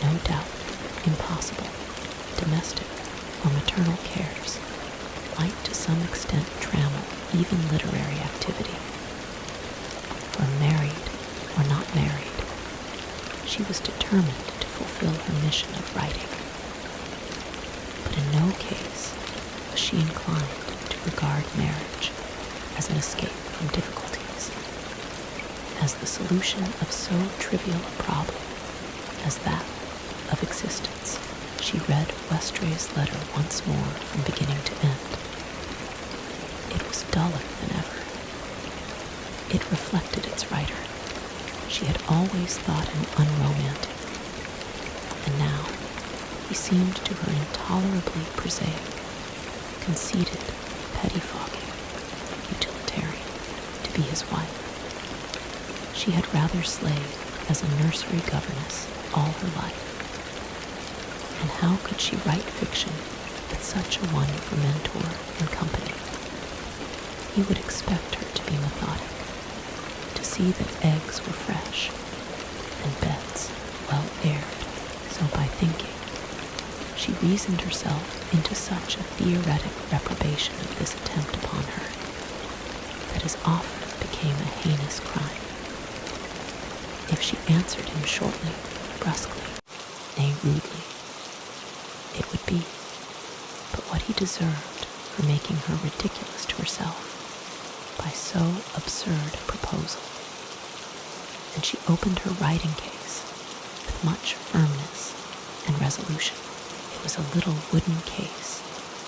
No doubt, impossible, domestic or maternal cares might to some extent trammel even literary activity. For married or not married, she was determined to fulfill her mission of writing. But in no case was she inclined to regard marriage as an escape from difficulties, as the solution of so trivial a problem as that of existence. She read Westray's letter once more from beginning to end. It was duller than ever. It reflected its writer. She had always thought him unromantic, and now he seemed to her intolerably prosaic, conceited, pettifogging, his wife. She had rather slaved as a nursery governess all her life. And how could she write fiction with such a one for mentor and company? He would expect her to be methodic, to see that eggs were fresh and beds well aired. So by thinking, she reasoned herself into such a theoretic reprobation of this attempt upon her that his offer became a heinous crime. If she answered him shortly, brusquely, nay rudely, it would be but what he deserved for making her ridiculous to herself by so absurd a proposal. And she opened her writing case with much firmness and resolution. It was a little wooden case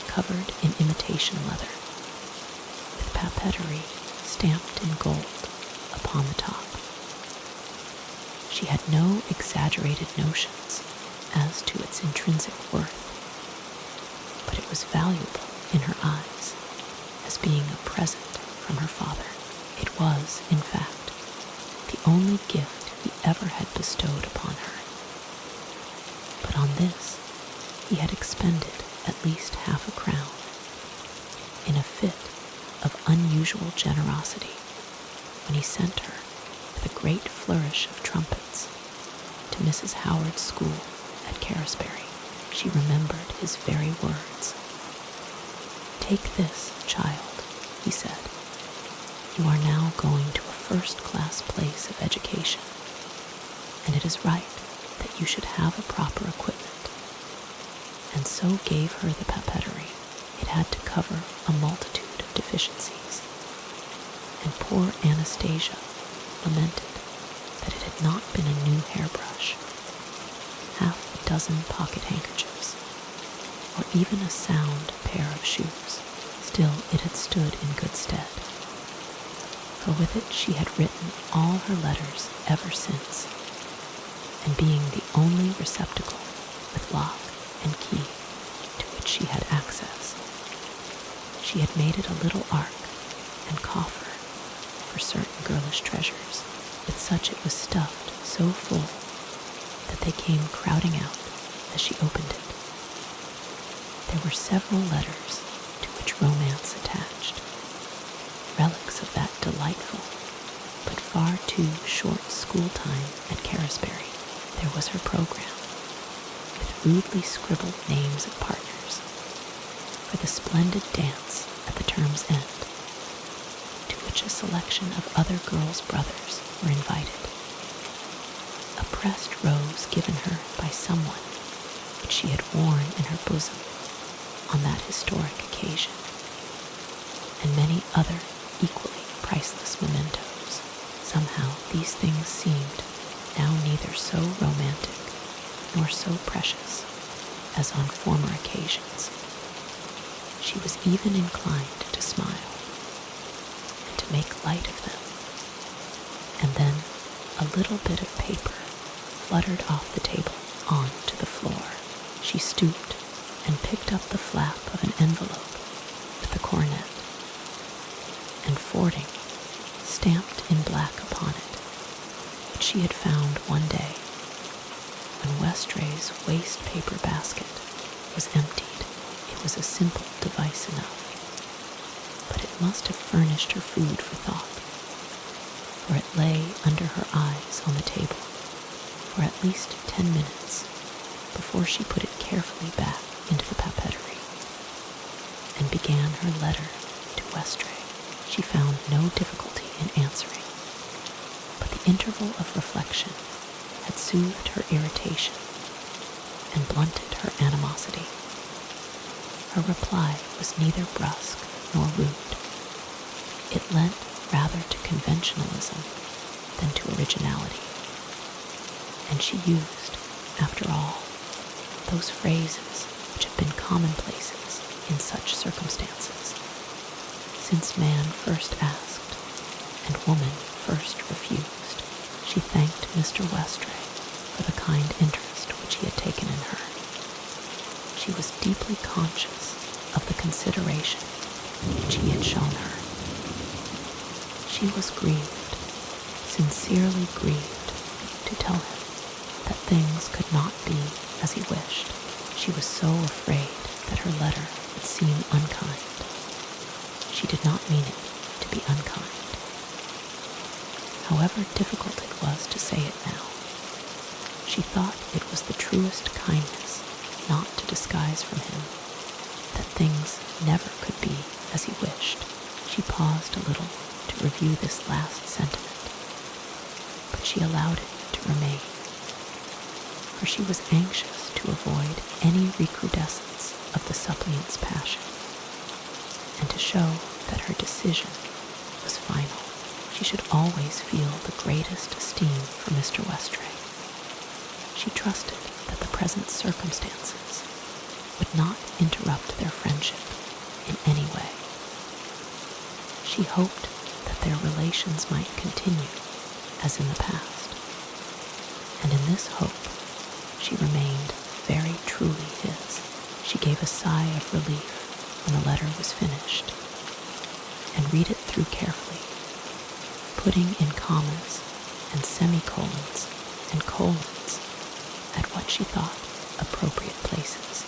covered in imitation leather, with papeterie stamped in gold upon the top. She had no exaggerated notions as to its intrinsic worth, but it was valuable in her eyes as being a present from her father. It was, in fact, the only gift he ever had bestowed upon her. But on this he had expended at least £50 in a fit of unusual generosity when he sent her with a great flourish of trumpets to Mrs. Howard's school at Carisbury. She remembered his very words. "Take this, child," he said. "You are now going to a first-class place of education, and it is right that you should have a proper equipment." And so gave her the papeterie. It had to cover a multitude of deficiencies, and poor Anastasia lamented that it had not been a new hairbrush, half a dozen pocket handkerchiefs, or even a sound pair of shoes. Still, it had stood in good stead, for with it she had written all her letters ever since, and being the only receptacle with lock and key to which she had access, she had made it a little ark and coffer for certain girlish treasures. With such it was stuffed so full that they came crowding out as she opened it. There were several letters to which romance attached, relics of that delightful but far too short school time at Carisbury. There was her program, with rudely scribbled names of partners for the splendid dance at the term's end, to which a selection of other girls' brothers were invited. A pressed rose given her by someone, which she had worn in her bosom on that historic occasion, and many other equally priceless mementos. Somehow these things seemed now neither so romantic nor so precious as on former occasions. She was even inclined to smile and to make light of them. And then a little bit of paper fluttered off the table on to the floor. She stooped and picked up the flap of an envelope with the coronet, and Fording stamped in black upon it, which she had found one day when Westray's waste paper basket was emptied. It was a simple device enough, but it must have furnished her food for thought, for it lay under her eyes on the table for at least 10 minutes before she put it carefully back into the papeterie and began her letter to Westray. She found no difficulty in answering, but the interval of reflection had soothed her irritation and blunted her animosity. Her reply was neither brusque nor rude. It lent rather to conventionalism than to originality, and she used, after all, those phrases which have been commonplaces in such circumstances. Since man first asked and woman first refused, she thanked Mr. Westray for the kind interest which he had taken in her. She was deeply conscious of the consideration which he had shown her. She was grieved, sincerely grieved, to tell him that things could not be as he wished. She was so afraid that her letter would seem unkind. She did not mean it to be unkind. However difficult it was to say it now, she thought it was the truest kindness not to disguise from him that things never could be as he wished. She paused a little to review this last sentiment, but she allowed it to remain, for she was anxious to avoid any recrudescence of the suppliant's passion, and to show that her decision was final. She should always feel the greatest esteem for Mr. Westray. She trusted that the present circumstances would not interrupt their friendship in any way. She hoped that their relations might continue as in the past, and in this hope she remained very truly his. She gave a sigh of relief when the letter was finished, and read it through carefully, putting in commas and semicolons and colons at what she thought appropriate places.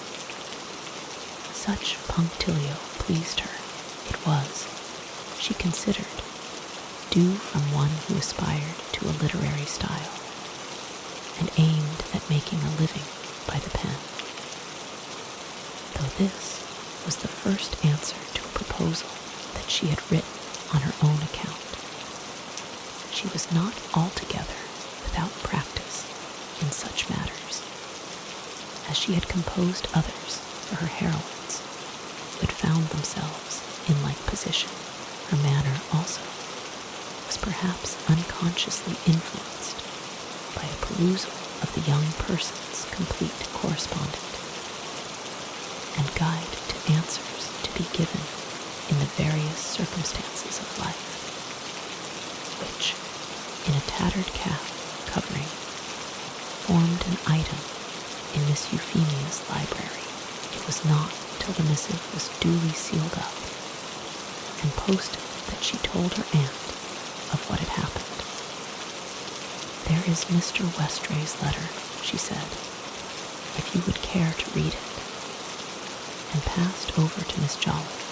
Such punctilio pleased her. It was, she considered, due from one who aspired to a literary style and aimed at making a living by the pen. Though this was the first answer to a proposal that she had written on her own account, she was not altogether without practice in such matters, as she had composed others for her heroines who had found themselves in like position. Her manner also was perhaps unconsciously influenced by a perusal of the young person's complete correspondent, and guide to answers to be given in the various circumstances of life, which, in a tattered cap covering, formed an item in Miss Euphemia's library. It was not till the missive was duly sealed up and posted that she told her aunt of what had happened. "There is Mr. Westray's letter," she said, "if you would care to read it," and passed over to Miss Jolliffe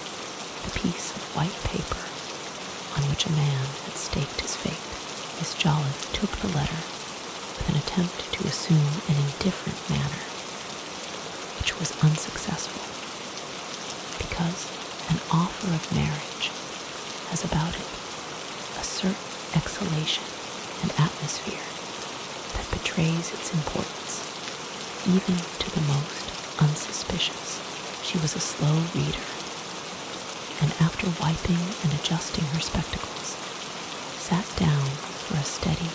the piece of white paper on which a man had staked his fate. Miss Jolliffe took the letter with an attempt to assume an indifferent manner, which was unsuccessful, because an offer of marriage has about it a certain exhalation and atmosphere that betrays its importance even to the most unsuspicious. She was a slow reader, and after wiping and adjusting her spectacles, sat down for a steady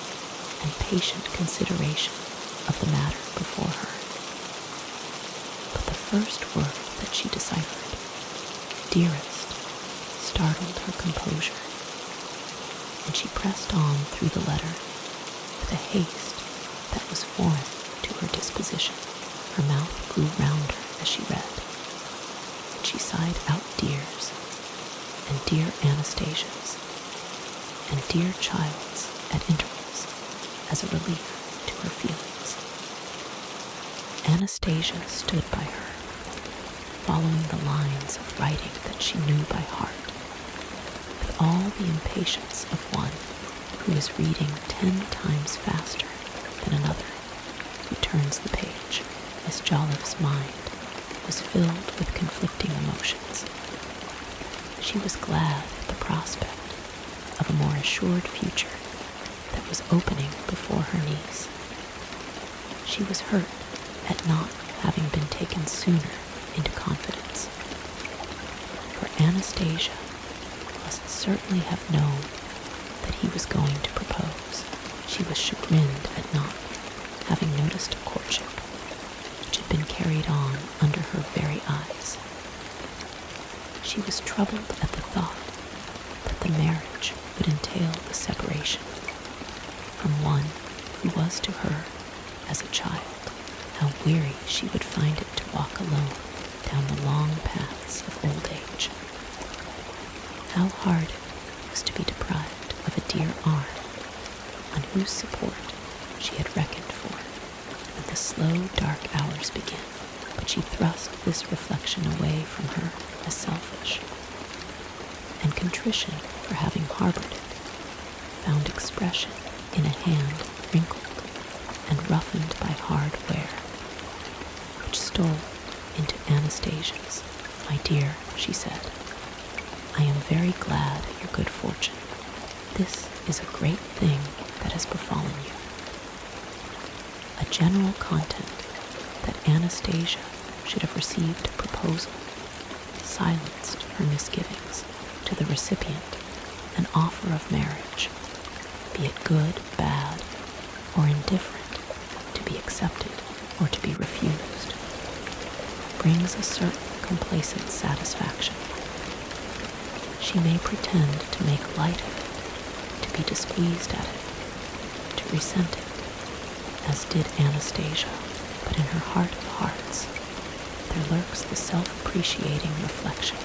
and patient consideration of the matter before her. But the first word that she deciphered, "dearest," startled her composure, and she pressed on through the letter with a haste that was foreign to her disposition. Her mouth grew rounder as she read, and she sighed out dears, and dear Anastasia's, and dear child's at intervals, as a relief to her feelings. Anastasia stood by her, following the lines of writing that she knew by heart, with all the impatience of one who is reading 10 times faster than another who turns the page. Miss Jolliffe's mind was filled with conflicting emotions. She was glad at the prospect of a more assured future that was opening before her niece. She was hurt at not having been taken sooner into confidence, for Anastasia must certainly have known that he was going to propose. She was chagrined at not having noticed a courtship which had been carried on under her very eyes. She was troubled at the thought that the marriage would entail the separation from one who was to her as a child. How weary she would find it to walk alone down the long paths of old age. How hard it was to be deprived of a dear arm, on whose support she had reckoned for when the slow, dark hours began. But she thrust this reflection away from her as selfish, and contrition for having harbored it found expression in a hand wrinkled and roughened by hard wear, which stole into Anastasia's. "My dear," she said, "I am very glad at your good fortune. This is a great thing that has befallen you." A general content that Anastasia should have received a proposal silenced her misgivings. To the recipient, an offer of marriage, be it good, bad, or indifferent, to be accepted or to be refused, brings a certain complacent satisfaction. She may pretend to make light of it, to be displeased at it, to resent it, as did Anastasia, but in her heart of hearts there lurks the self-appreciating reflection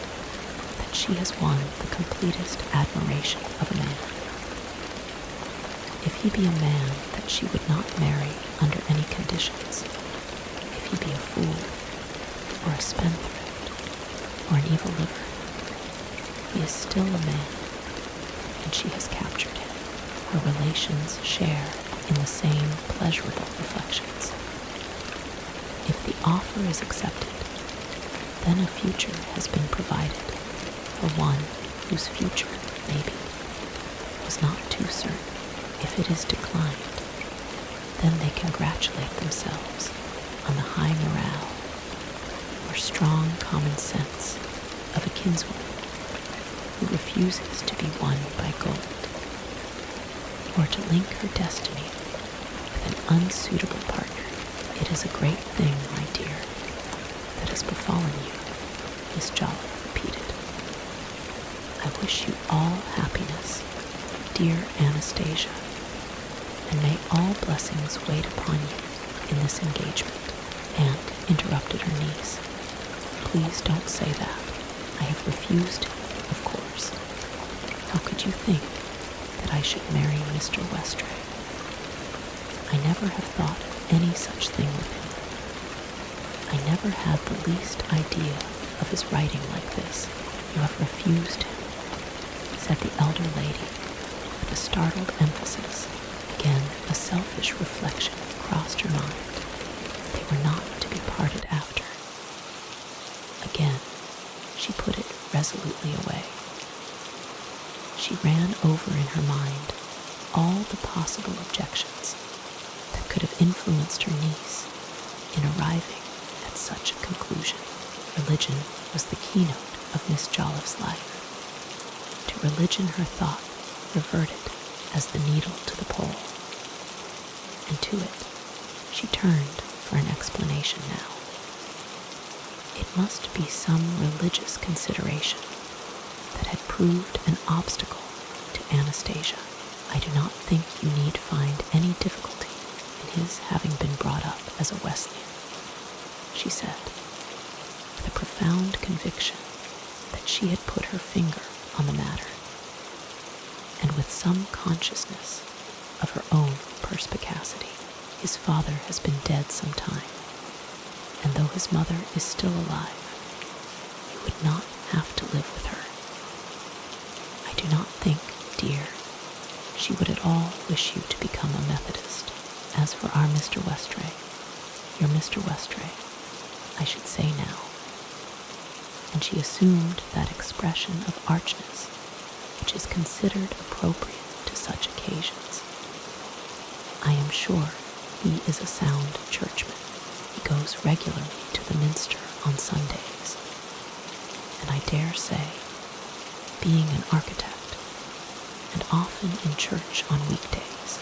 that she has won the completest admiration of a man. If he be a man that she would not marry under any conditions, if he be a fool, or a spendthrift, or an evil liver, he is still a man, and she has captured him. Her relations share in the same pleasurable reflections. If the offer is accepted, then a future has been provided for one whose future, maybe, was not too certain. If it is declined, then they congratulate themselves on the high morale or strong common sense of a kinswoman who refuses to be won by gold, or to link her destiny with an unsuitable partner. "It is a great thing, my dear, that has befallen you," Miss Jolliffe repeated. "I wish you all happiness, dear Anastasia, and may all blessings wait upon you in this engagement." "And," interrupted her niece, "please don't say that. I have refused him, of course. How could you think that I should marry Mr. Westray? I never have thought of any such thing with him. I never had the least idea of his writing like this." "You have refused him," said the elder lady with a startled emphasis. Again, a selfish reflection crossed her mind. They were not to be parted after. Again, she put it resolutely away. She ran over in her mind all the possible objections that could have influenced her niece in arriving at such a conclusion. Religion was the keynote of Miss Jolliffe's life. To religion her thought reverted as the needle to the pole, and to it she turned for an explanation now. It must be some religious consideration that had proved an obstacle to Anastasia. "I do not think you need find any difficulty in his having been brought up as a Wesleyan," she said, with a profound conviction that she had put her finger on the matter, and with some consciousness of her own perspicacity. "His father has been dead some time, and though his mother is still alive, you would not have to live with her. I do not think, dear, she would at all wish you to become a Methodist. As for our Mr. Westray, your Mr. Westray, I should say now," and she assumed that expression of archness which is considered appropriate to such occasions. "I am sure he is a sound churchman. He goes regularly to the minster on Sundays, and I dare say, being an architect, and often in church on weekdays,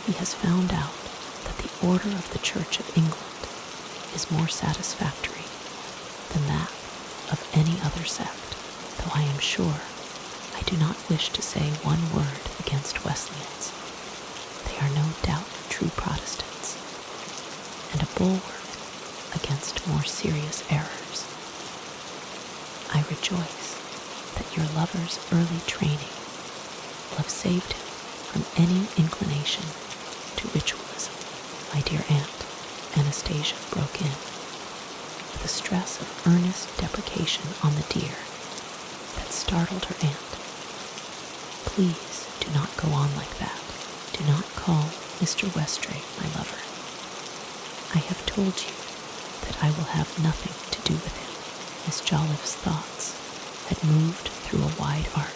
he has found out that the order of the Church of England is more satisfactory than that of any other sect, though I am sure I do not wish to say one word against Wesleyans. They are no doubt true Protestants, and a bulwark against more serious errors. I rejoice that your lover's early training will have saved him from any inclination to ritualism. My dear aunt, Anastasia broke in, with a stress of earnest deprecation on the dear that startled her aunt. Please do not go on like that. Do not call Mr. Westray my lover. I have told you that I will have nothing to do with him. Miss Jolliffe's thoughts had moved through a wide arc.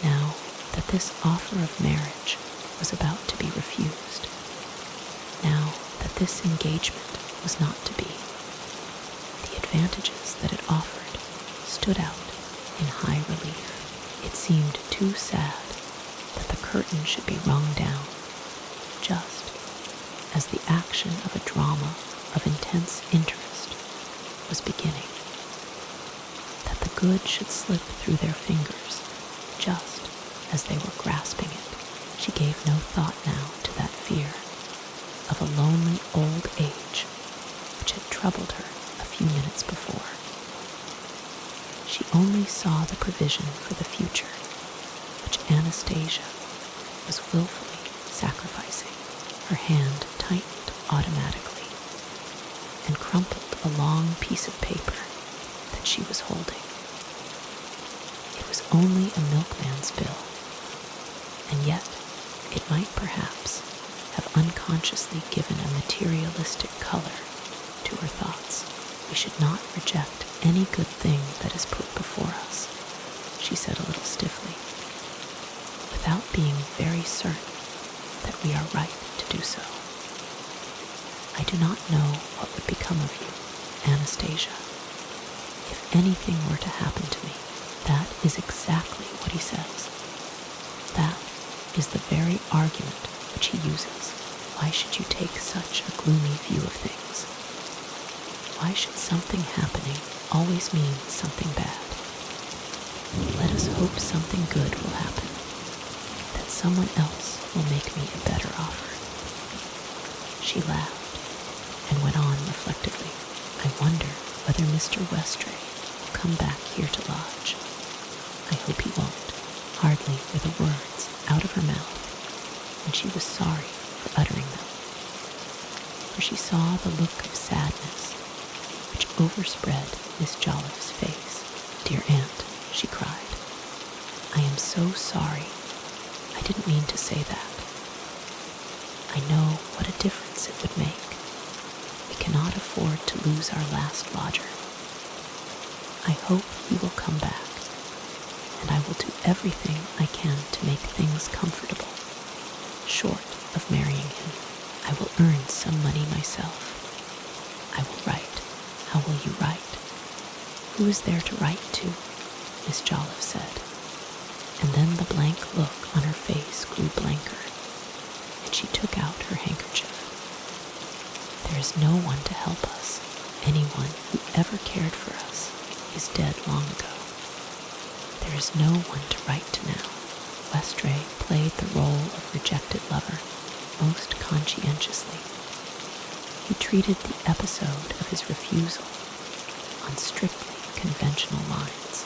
Now that this offer of marriage was about to be refused, now that this engagement was not to be, the advantages that it offered stood out in high relief. It seemed too sad that the curtain should be rung down, just as the action of a drama of intense interest was beginning, that the good should slip through their fingers just as they were grasping it. She gave no thought now to that fear of a lonely old age which had troubled her a few minutes before. She only saw the provision for the future which Anastasia was willfully sacrificing. Her hand tightened automatically and crumpled a long piece of paper that she was holding. It was only a milkman's bill, and yet it might perhaps have unconsciously given a materialistic color to her thoughts. We should not reject any good thing that is put before us, she said a little stiffly, without being very certain that we are right to do so. I do not know what would become of you, Anastasia, if anything were to happen to me. That is exactly what he says. That is the very argument which he uses. Why should you take such a gloomy view of things? Why should something happening always mean something bad? Let us hope something good will happen, that someone else will make me a better offer. She laughed and went on reflectively. I wonder whether Mr. Westray will come back here to lodge. I hope he won't. Hardly were the words out of her mouth, and she was sorry for uttering them, for she saw the look of sadness which overspread Miss Jolliffe's face. Dear aunt, she cried, I am so sorry. I didn't mean to say that. I know what a difference it would make. We cannot afford to lose our last lodger. I hope he will come back, and I will do everything I can to make things comfortable. Short of marrying him, I will earn some money myself. I will write. How will you write? Who is there to write to? Miss Joliffe said, and then the blank look on her face grew blanker, and she took out her handkerchief. There is no one to help us. Anyone who ever cared for us is dead long ago. There is no one to write to now. Westray played the role of rejected lover most conscientiously. He treated the episode of his refusal on strictly conventional lines.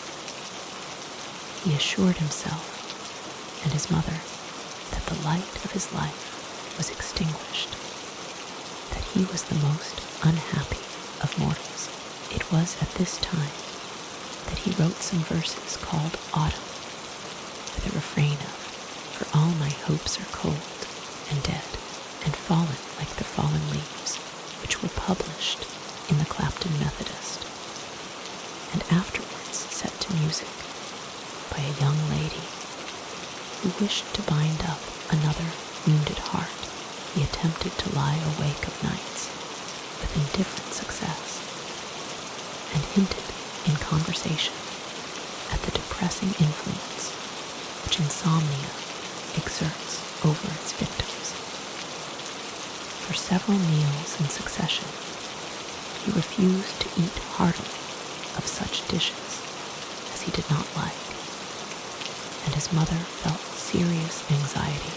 He assured himself and his mother that the light of his life was extinguished, that he was the most unhappy of mortals. It was at this time that he wrote some verses called Autumn, with a refrain of, for all my hopes are cold and dead, and fallen like the fallen leaves, which were published in the Clapton Methodist, and afterwards set to music by a young lady who wished to bind up another wounded heart. He attempted to lie awake of nights with indifferent success, and hinted in conversation at the depressing influence which insomnia exerts over its victims. For several meals in succession, he refused to eat heartily of such dishes as he did not like, and his mother felt serious anxiety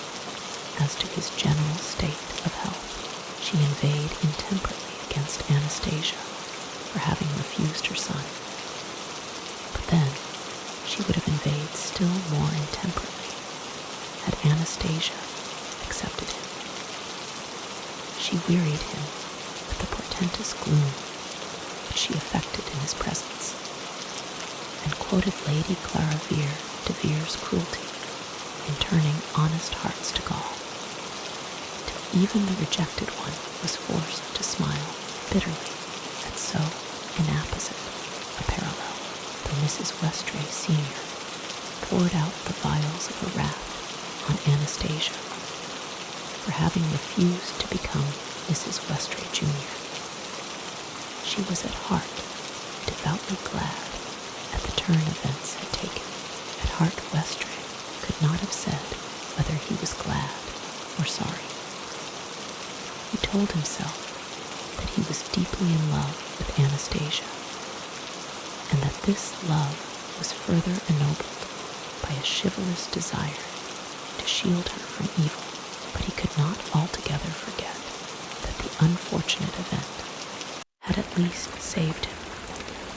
as to his general state of health. She inveighed intemperately against Anastasia for having refused her son, but then she would have inveighed still more intemperately had Anastasia accepted him. She wearied him with the portentous gloom which she affected in his presence, and quoted Lady Clara Vere de Vere's cruelty in turning honest hearts to gall, till even the rejected one was forced to smile bitterly at so inapposite a parallel, though Mrs. Westray Sr. poured out the vials of her wrath on Anastasia for having refused to become Mrs. Westray Jr. She was at heart devoutly glad at the turn events had taken. At heart, Westray could not have said whether he was glad or sorry. He told himself that he was deeply in love with Anastasia, and that this love was further ennobled by a chivalrous desire to shield her from evil, but he could not altogether forget that the unfortunate event had at least saved him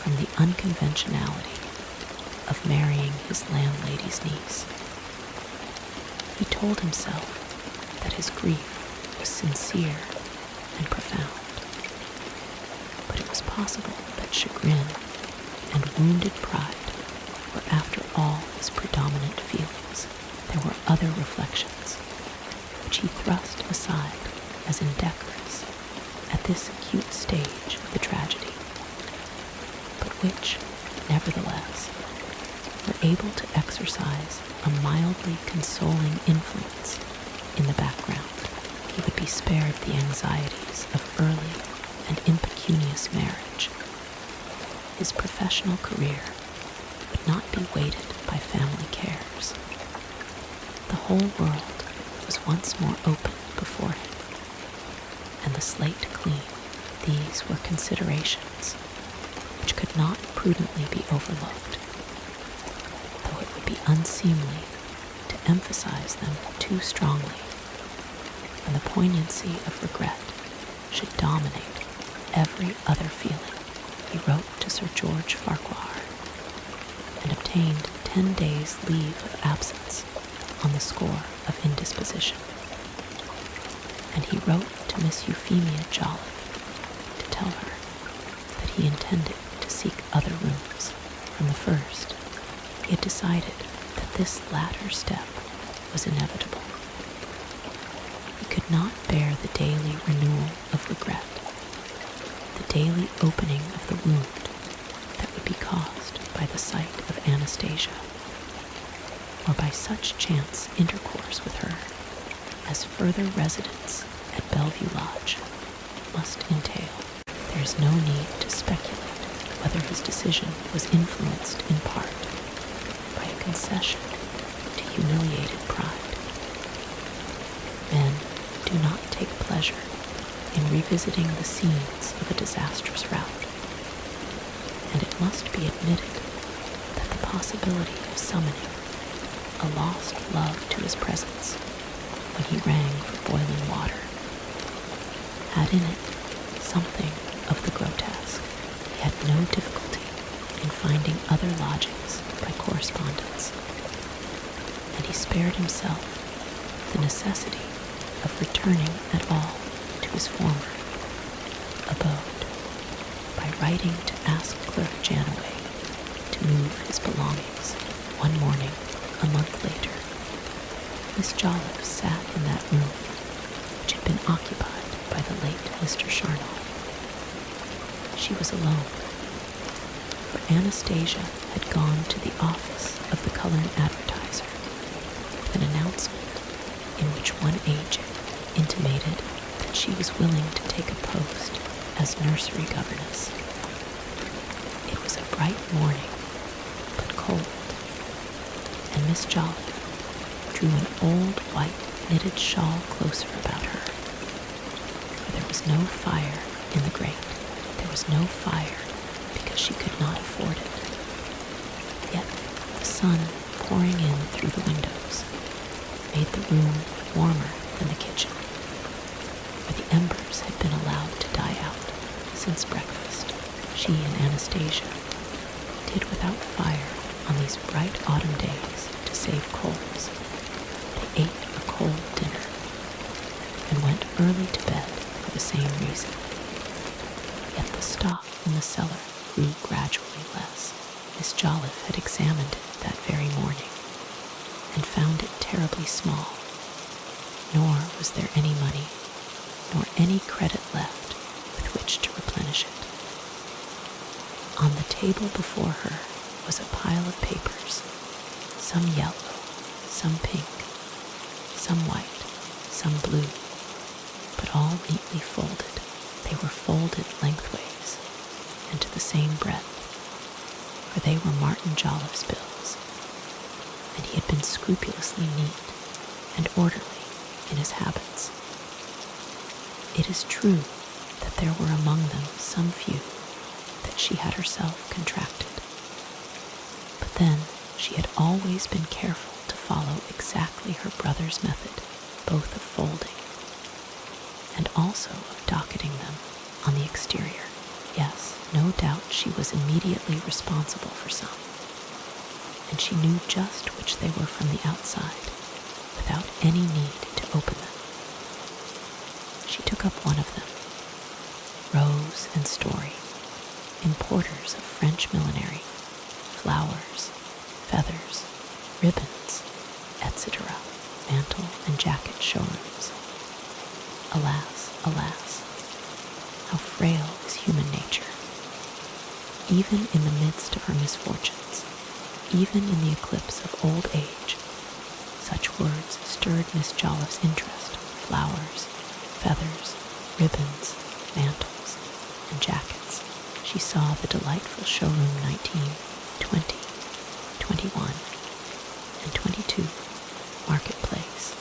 from the unconventionality of marrying his landlady's niece. He told himself that his grief was sincere and profound, but it was possible that chagrin and wounded pride were after all his predominant feelings. There were other reflections which he thrust aside as indecorous at this acute stage of the tragedy, but which, nevertheless, were able to exercise a mildly consoling influence in the background. He would be spared the anxieties of early and impecunious marriage. His professional career would not be weighted by family cares. The whole world was once more open before him, and the slate clean. These were considerations which could not prudently be overlooked, though it would be unseemly to emphasize them too strongly, and the poignancy of regret should dominate every other feeling. He wrote to Sir George Farquhar and obtained 10 days' leave of absence on the score of indisposition, and he wrote to Miss Euphemia Jolliffe to tell her that he intended to seek other rooms. From the first, he had decided that this latter step was inevitable. He could not bear the daily renewal of regret, the daily opening of the wound that would be caused by the sight of Anastasia, or by such chance intercourse with her as further residence at Bellevue Lodge must entail. There is no need to speculate whether his decision was influenced in part by a concession to humiliated pride. Men do not take pleasure in revisiting the scenes of a disastrous rout, and it must be admitted that the possibility of summoning a lost love to his presence when he rang for boiling water had in it something of the grotesque. He had no difficulty in finding other lodgings by correspondence, and he spared himself the necessity of returning at all to his former abode by writing to ask Clerk Janaway to move his belongings. One morning, a month later, Miss Jolliffe sat in that room which had been occupied by the late Mr. Charnock. She was alone, for Anastasia had gone to the office of the Cullerne Advertiser with an announcement in which one agent intimated that she was willing to take a post as nursery governess. It was a bright morning, but cold, and Miss Jolliffe drew an old white knitted shawl closer about her, for there was no fire in the grate. There was no fire because she could not afford it. Yet the sun pouring in through the windows made the room warmer than the kitchen, where the embers had been allowed to die out since breakfast. She and Anastasia did without fire on these bright autumn days to save coals. They early to bed for the same reason. Yet the stock in the cellar grew gradually less. Miss Jolliffe had examined it that very morning and found it terribly small, nor was there any money nor any credit left with which to replenish it. On the table before her was a pile of papers, some yellow, some pink, some white, some blue, but all neatly folded. They were folded lengthways and to the same breadth, for they were Martin Jolliffe's bills, and he had been scrupulously neat and orderly in his habits. It is true that there were among them some few that she had herself contracted, but then she had always been careful to follow exactly her brother's method, both of folding and also of docketing them on the exterior. Yes, no doubt she was immediately responsible for some, and she knew just which they were from the outside, without any need to open them. She took up one of them, Rose and Story, importers of French millinery, flowers, feathers, ribbons, etc., mantle and jacket showrooms. Alas, alas, how frail is human nature. Even in the midst of her misfortunes, even in the eclipse of old age, such words stirred Miss Jolliffe's interest. Flowers, feathers, ribbons, mantles, and jackets. She saw the delightful showroom 19, 20, 21, and 22 marketplace.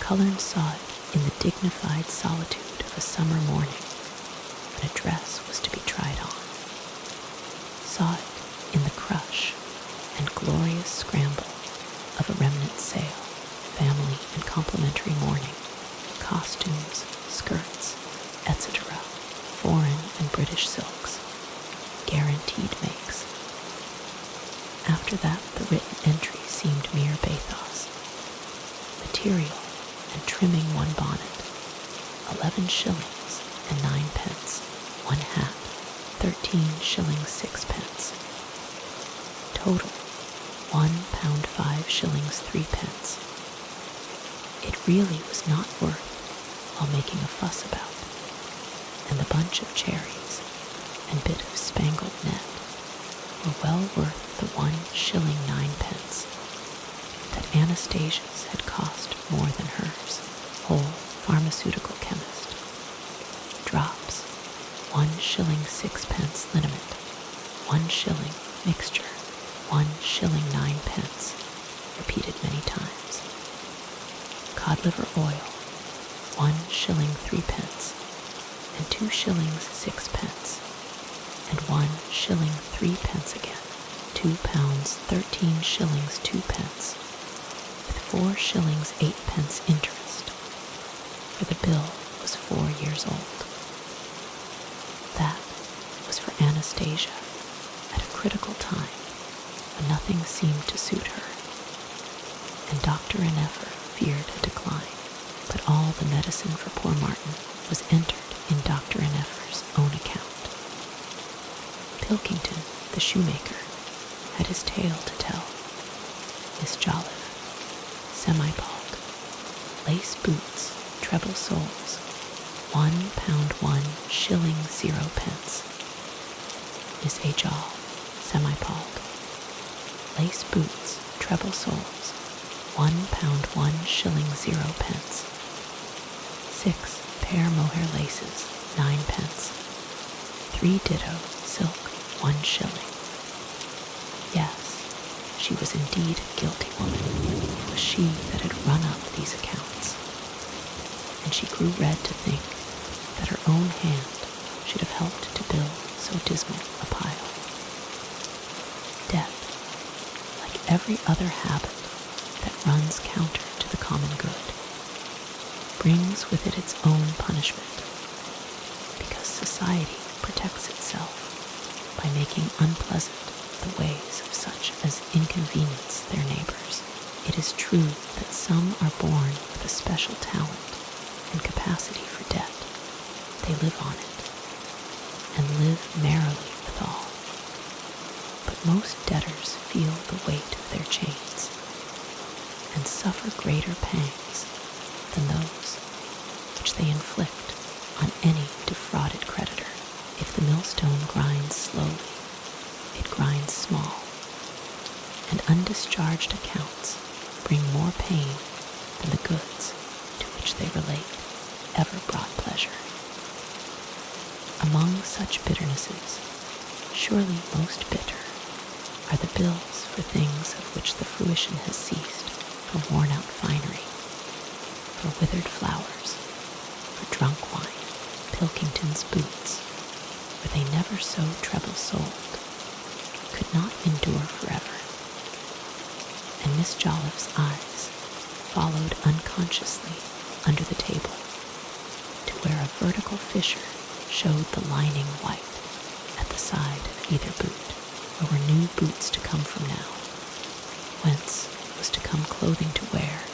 Cullerne saw it in the dignified solitude of a summer morning when a dress was to be tried on. Saw it in the crush and glorious scramble of a remnant sale, family and complimentary mourning, costumes, skirts, etc., foreign and British silks, guaranteed makes. After that, the written entry seemed mere bathos. Material and trimming one bonnet, 11 shillings and 9 pence, one hat, 13 shillings 6 pence. Total, £1 5 shillings 3 pence. It really was not worth while making a fuss about, and the bunch of cherries and bit of spangled net were well worth the 1 shilling 9 pence that Anastasia's had cost more than hers, whole pharmaceutical chemist. Drops, 1 shilling 6 pence liniment, 1 shilling mixture, 1 shilling 9 pence, repeated many times. Cod liver oil, 1 shilling 3 pence, and 2 shillings 6 pence, and 1 shilling 3 pence again, £2 13 shillings 2 pence, with 4 shillings 8 pence interest, for the bill was 4 years old. That was for Anastasia at a critical time when nothing seemed to suit her, and Dr. Ineffer feared a decline, but all the medicine for poor Martin was entered in Dr. Ineffer's own account. Pilkington, the shoemaker, had his tale to tell. Miss Jolliffe, semi-palled, lace boots, treble soles, £1 1 shilling 0 pence. Miss H. All, semi-palled, lace boots, treble soles, £1 1 shilling 0 pence. 6 pair mohair laces, 9 pence. 3 ditto, silk, 1 shilling. Yes, she was indeed a guilty woman. It was she that had run up these accounts, and she grew red to think that her own hand should have helped to build so dismal a pile. Debt, like every other habit that runs counter to the common good, brings with it its own punishment, because society protects itself by making unpleasant the ways of such as inconvenience their neighbors. It is true that some are born with a special talent and capacity for debt. They live on it, and live merrily withal. But most debtors feel the weight of their chains, and suffer greater pangs than those which they inflict on any defrauded creditor. If the millstone grinds slowly, it grinds small, and undischarged accounts bring more pain than the goods to which they relate ever brought pleasure. Among such bitternesses, surely most bitter are the bills for things of which the fruition has ceased, for worn-out finery, for withered flowers, for drunk wine, Pilkington's boots, where they never so treble-soled, could not endure forever. And Miss Jolliffe's eyes followed unconsciously under the table to where a vertical fissure showed the lining white at the side of either boot, where were new boots to come from now, whence was to come clothing to wear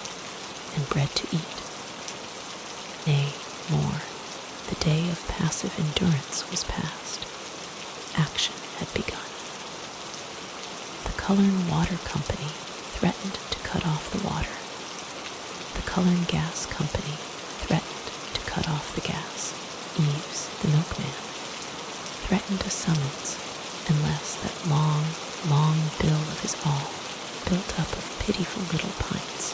and bread to eat. Nay, more, the day of passive endurance was past. Action had begun. The Cullerne Water Company threatened to cut off the water. The Cullerne Gas Company threatened to cut off the gas. Eves, the milkman, threatened a summons unless that long, long bill of his all, built up of pitiful little pints,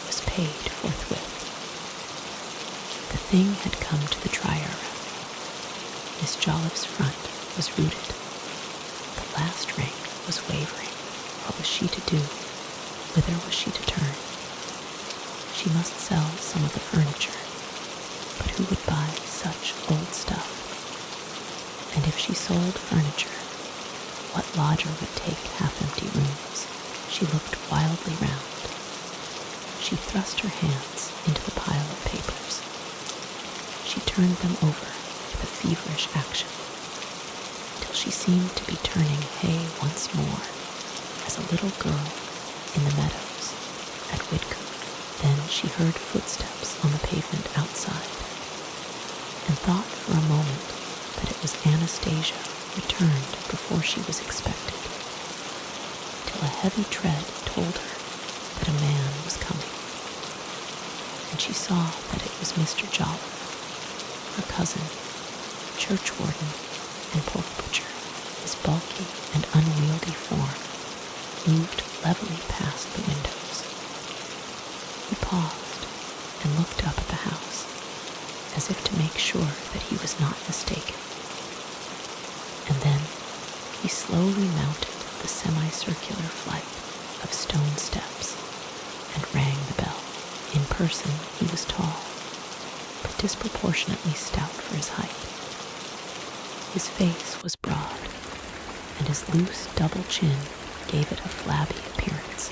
was paid forthwith. The thing had come to the triera. Miss Jolliffe's front was rooted. The last rank was wavering. What was she to do? Whither was she to turn? She must sell some of the furniture, but who would buy such old stuff? And if she sold furniture, what lodger would take half-empty rooms? She looked wildly round. She thrust her hands into the pile of papers. She turned them over with a feverish action, till she seemed to be turning hay once more, as a little girl in the meadows at Widcote. Then she heard footsteps on the pavement outside, and thought for a moment that it was Anastasia returned before she was expected, till a heavy tread told her that a man was coming, and she saw that it was Mr. Jolliffe, her cousin, churchwarden and pork butcher. His bulky and unwieldy form moved levelly past the windows. He paused and looked up at the house, as if to make sure that he was not mistaken. And then he slowly mounted the semicircular flight of stone steps and rang the bell. In person he was tall, but disproportionately stout for his height. His face was broad, and his loose double chin gave it a flabby appearance.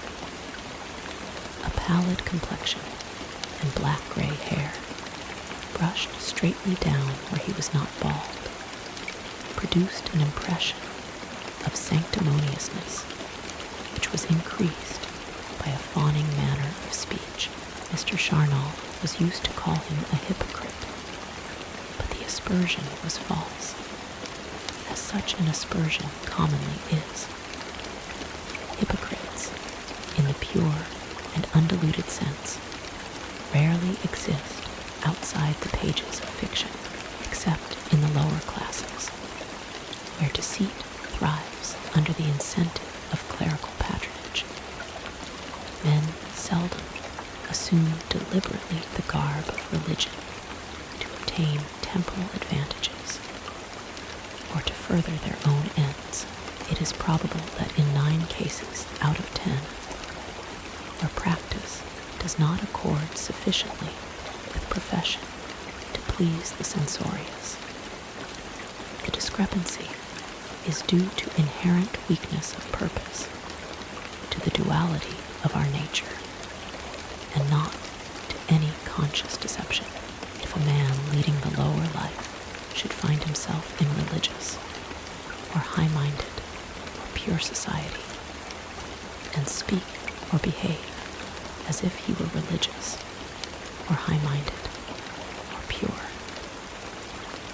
A pallid complexion and black-gray hair, brushed straightly down where he was not bald, produced an impression of sanctimoniousness, which was increased by a fawning manner of speech. Mr. Charnal was used to call him a hypocrite, but the aspersion was false, as such an aspersion commonly is. Hypocrites, in the pure and undiluted sense, rarely exist outside the pages of fiction, except in the lower classes, where deceit thrives under the incentive of clerical patronage. Men seldom assume deliberately the garb of religion to obtain temporal advantages or to further their own ends. It is probable that in 9 cases out of 10, where practice does not accord sufficiently with profession to please the censorious, the discrepancy is due to inherent weakness of purpose, to the duality of our nature, and not to any conscious deception. If a man leading the lower life should find himself in religious or high-minded or pure society, and speak or behave as if he were religious or high-minded, pure.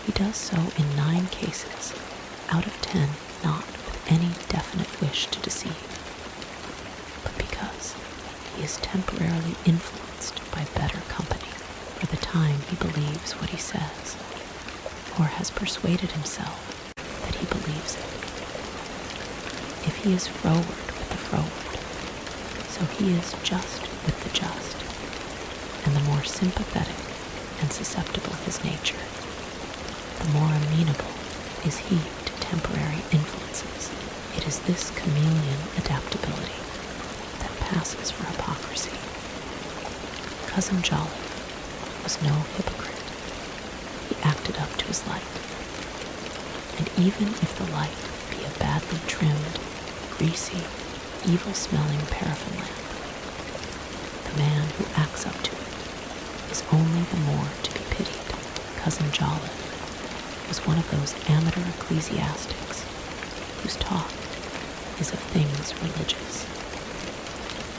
He does so in 9 cases out of 10, not with any definite wish to deceive, but because he is temporarily influenced by better company for the time he believes what he says, or has persuaded himself that he believes it. If he is froward with the froward, so he is just with the just, and the more sympathetic and susceptible his nature, the more amenable is he to temporary influences. It is this chameleon adaptability that passes for hypocrisy. Cousin Joliffe was no hypocrite. He acted up to his light. And even if the light be a badly trimmed, greasy, evil-smelling paraffin lamp, the man who acts up to it is only the more to be pitied. Cousin Joliffe was one of those amateur ecclesiastics whose talk is of things religious,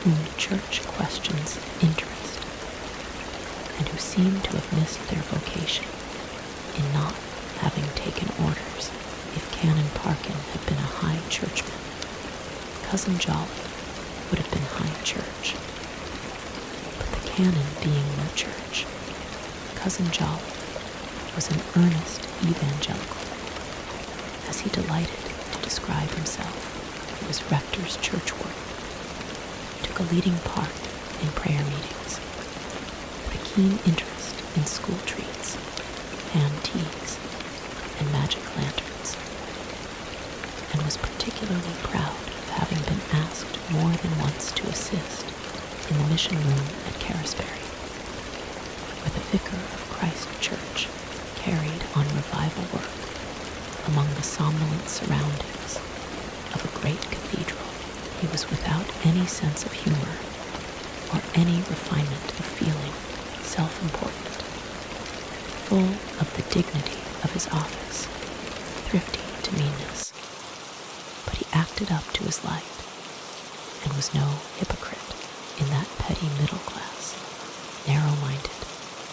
whom the church questions interest, and who seem to have missed their vocation in not having taken orders. If Canon Parkin had been a high churchman, Cousin Joliffe would have been high church. But the canon being no church, Cousin Joliffe was an earnest evangelical, as he delighted to describe himself. He was rector's churchwarden, took a leading part in prayer meetings, with a keen interest in school treats, antiques, and magic lanterns, and was particularly proud of having been asked more than once to assist in the mission room at Carisbury, where the vicar of Christ Church carried on revival work among the somnolent surroundings of a great cathedral. He was without any sense of humor or any refinement of feeling, self-important, full of the dignity of his office, thrifty to meanness. But he acted up to his light and was no hypocrite in that petty middle class, narrow-minded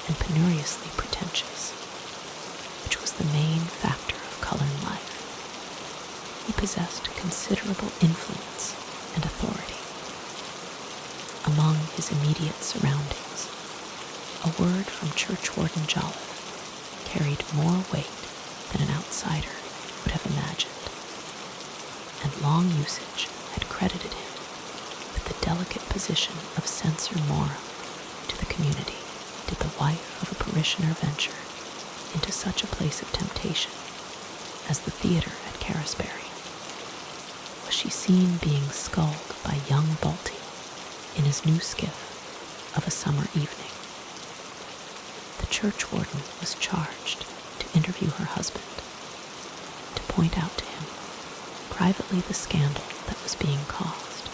and penuriously pretentious, which was the main factor of Cullerne life. He possessed considerable influence and authority. Among his immediate surroundings, a word from Churchwarden Joliffe carried more weight than an outsider would have imagined, and long usage had credited him with the delicate position of censor morum to the community. Did the wife of a parishioner venture into such a place of temptation as the theatre at Carisbury? Was she seen being sculled by young Balti in his new skiff of a summer evening? The churchwarden was charged to interview her husband, to point out to him privately the scandal that was being caused,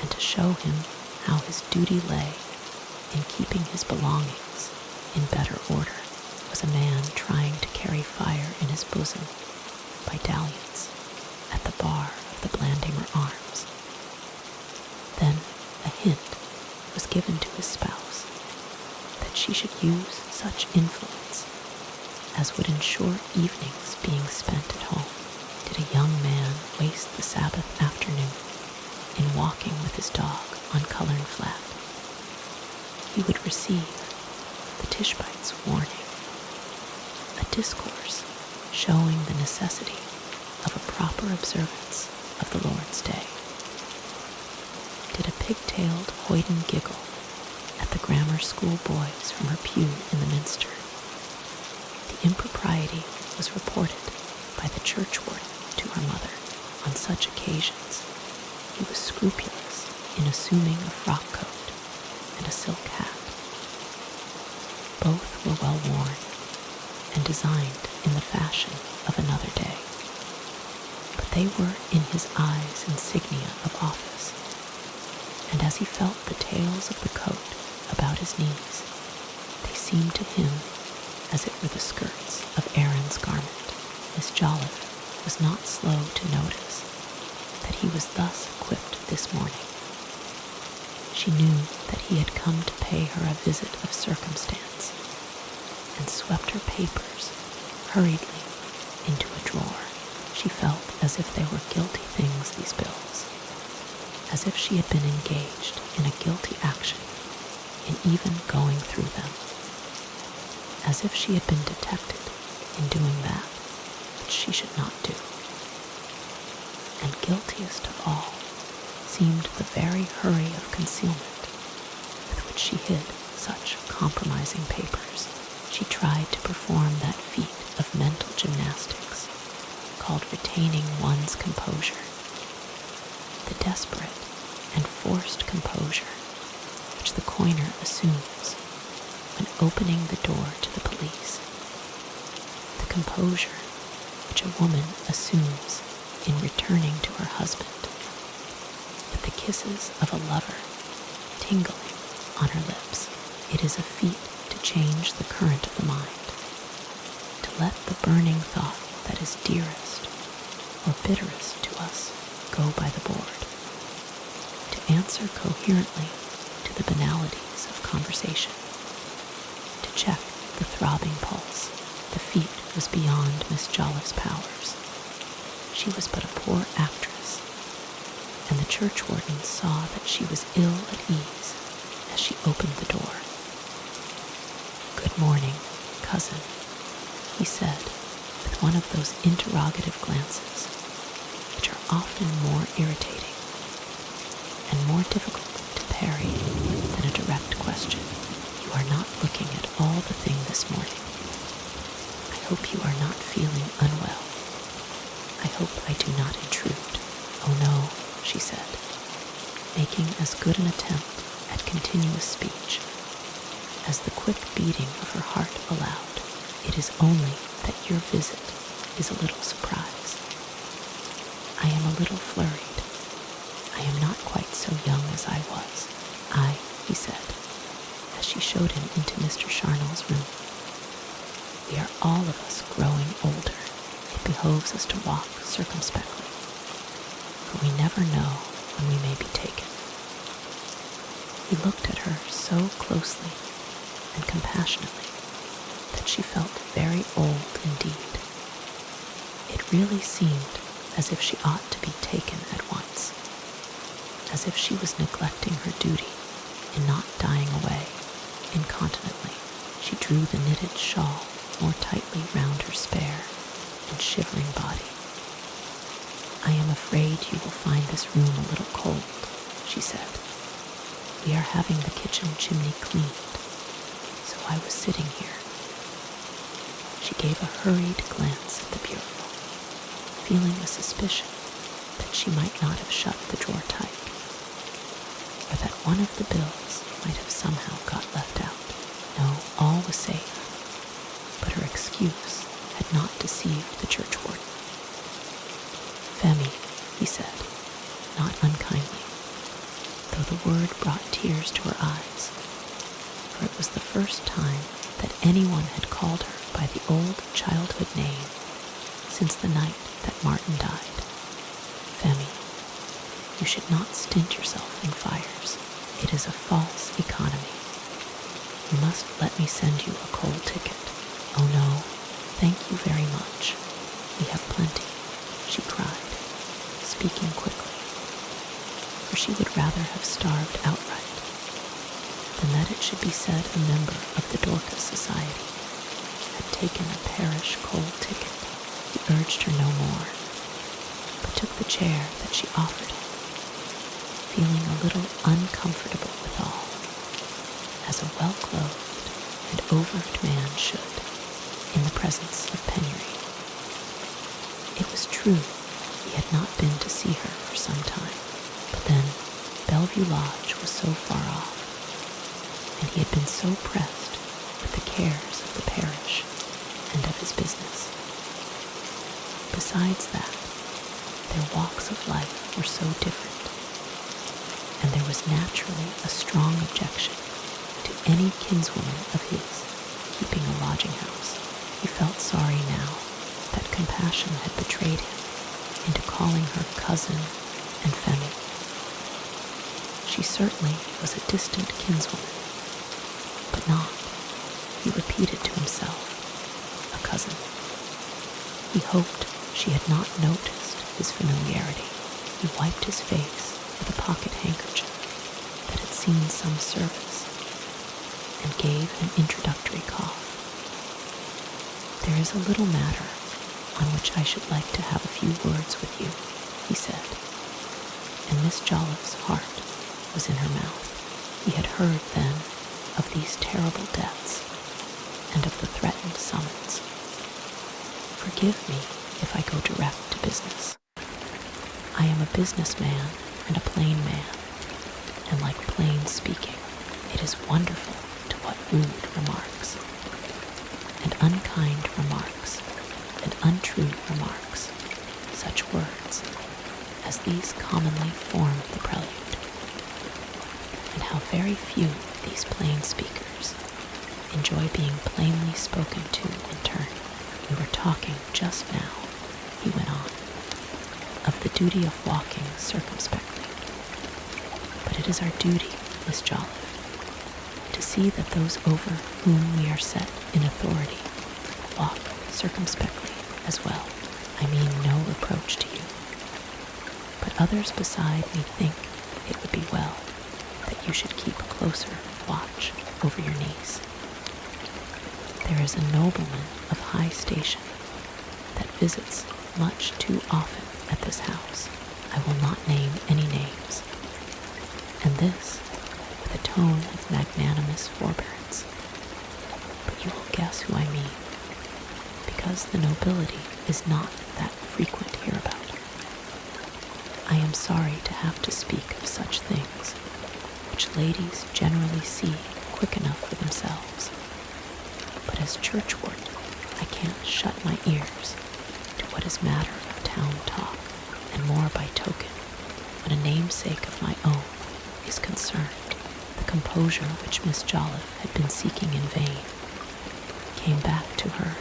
and to show him how his duty lay in keeping his belongings in better order. Was a man trying to carry fire in his bosom by dalliance at the bar of the Blandimer Arms. Then a hint was given to his spouse that she should use such influence as would ensure evenings being spent at home. Did a young man waste the Sabbath afternoon in walking with his dog on Cullerne Flat, he would receive the Tishbite's warning, a discourse showing the necessity of a proper observance of the Lord's Day. Did a pig-tailed hoyden giggle at the grammar school boys from her pew in the minster? The impropriety was reported by the churchwarden to her mother. On such occasions, he was scrupulous in assuming a frock coat and a silk hat. Both were well worn and designed in the fashion of another day, but they were in his eyes insignia of office, and as he felt the tails of the coat about his knees, they seemed to him as it were the skirts of Aaron's garment. Miss Joliffe was not slow to notice that he was thus equipped this morning. She knew that he had come to pay her a visit of circumstance, and swept her papers hurriedly into a drawer. She felt as if they were guilty things, these bills, as if she had been engaged in a guilty action in even going through them, as if she had been detected in doing that which she should not do. And guiltiest of all seemed the very hurry of concealment with which she hid such compromising papers. She tried to perform that feat of mental gymnastics called retaining one's composure, the desperate and forced composure which the coiner assumes when opening the door to the police, the composure which a woman assumes in returning to her husband, with the kisses of a lover tingling on her lips. It is a feat to change the current of the mind, to let the burning thought that is dearest or bitterest to us go by the board, to answer coherently to the banalities of conversation, to check the throbbing pulse. The feat was beyond Miss Jollife's powers. She was but a poor actress, and the churchwarden saw that she was ill at ease as she opened the door. "Good morning, cousin," he said, with one of those interrogative glances which are often more irritating and more difficult to parry than a direct question. "You are not looking at all the thing this morning. I hope you are not feeling unwell. I hope I do not intrude." "Oh no," she said, making as good an attempt at continuous speech as the quick beating of her heart allowed. "It is only that your visit is a little surprise. I am a little flurried. I am not quite so young as I was." "I," he said, as she showed him into Mr. Charnel's room. "We are all of us growing older. It behoves us to walk circumspectly, for we never know when we may be taken." He looked at her so closely and compassionately that she felt very old indeed. It really seemed as if she ought to be taken at once, as if she was neglecting her duty in not dying away incontinently. She drew the knitted shawl more tightly round her spare and shivering body. "I am afraid you will find this room a little cold," she said. "We are having the kitchen chimney cleaned, so I was sitting here." She gave a hurried glance at the bureau, feeling a suspicion that she might not have shut the drawer tight, or that one of the bills might have somehow got left out. No, all was safe, but her excuse had not deceived the churchwarden. "Femi," he said, not unkindly, though the word brought tears to her eyes, for it was the first time that anyone had called her by the old childhood name since the night that Martin died. "Femi, you should not stint yourself in fires. It is a false economy. You must let me send you a coal ticket." "Oh no, thank you very much. We have plenty," she cried, speaking quickly, for she would rather have starved outright than that it should be said a member of the Dorcas Society had taken a parish coal ticket. He urged her no more, but took the chair that she offered him, feeling a little uncomfortable withal, as a well-clothed and overt man should in the presence of penury. It was true he had not been to see her for some time, but then Bellevue Lodge was so far off, and he had been so pressed with the cares of the parish and of his business. Besides that, their walks of life were so different, and there was naturally a strong objection to any kinswoman of his keeping a lodging-house. He felt sorry now that compassion had betrayed him into calling her cousin and Femi. She certainly was a distant kinswoman, but not, he repeated to himself, a cousin. He hoped she had not noticed his familiarity. He wiped his face with a pocket handkerchief that had seen some service and gave an introductory cough. "There is a little matter on which I should like to have a few words with you," he said, and Miss Jolliffe's heart was in her mouth. He had heard then of these terrible deaths and of the threatened summons. "Forgive me if I go direct to business. I am a businessman and a plain man, and like plain speaking, it is wonderful to what rude remarks, and unkind remarks, and untrue remarks, such words as these commonly form the prelude, and how very few of these plain speakers enjoy being plainly spoken to in turn. We were talking just now," he went on, "of the duty of walking circumspectly. But it is our duty, Miss Joliffe, to see that those over whom we are set in authority walk circumspectly as well. I mean no reproach to you, but others beside me think it would be well that you should keep closer watch over your niece. There is a nobleman of high station that visits much too often at this house. I will not name any names, and this with a tone of magnanimous forbearance, but you will guess who I mean, because the nobility is not that frequent hereabout. I am sorry to have to speak of such things, which ladies generally see quick enough for themselves, but as churchward I can't shut my ears to what is matter of town talk, and more by token, when a namesake of my own is concerned. The composure which Miss Joliffe had been seeking in vain came back to her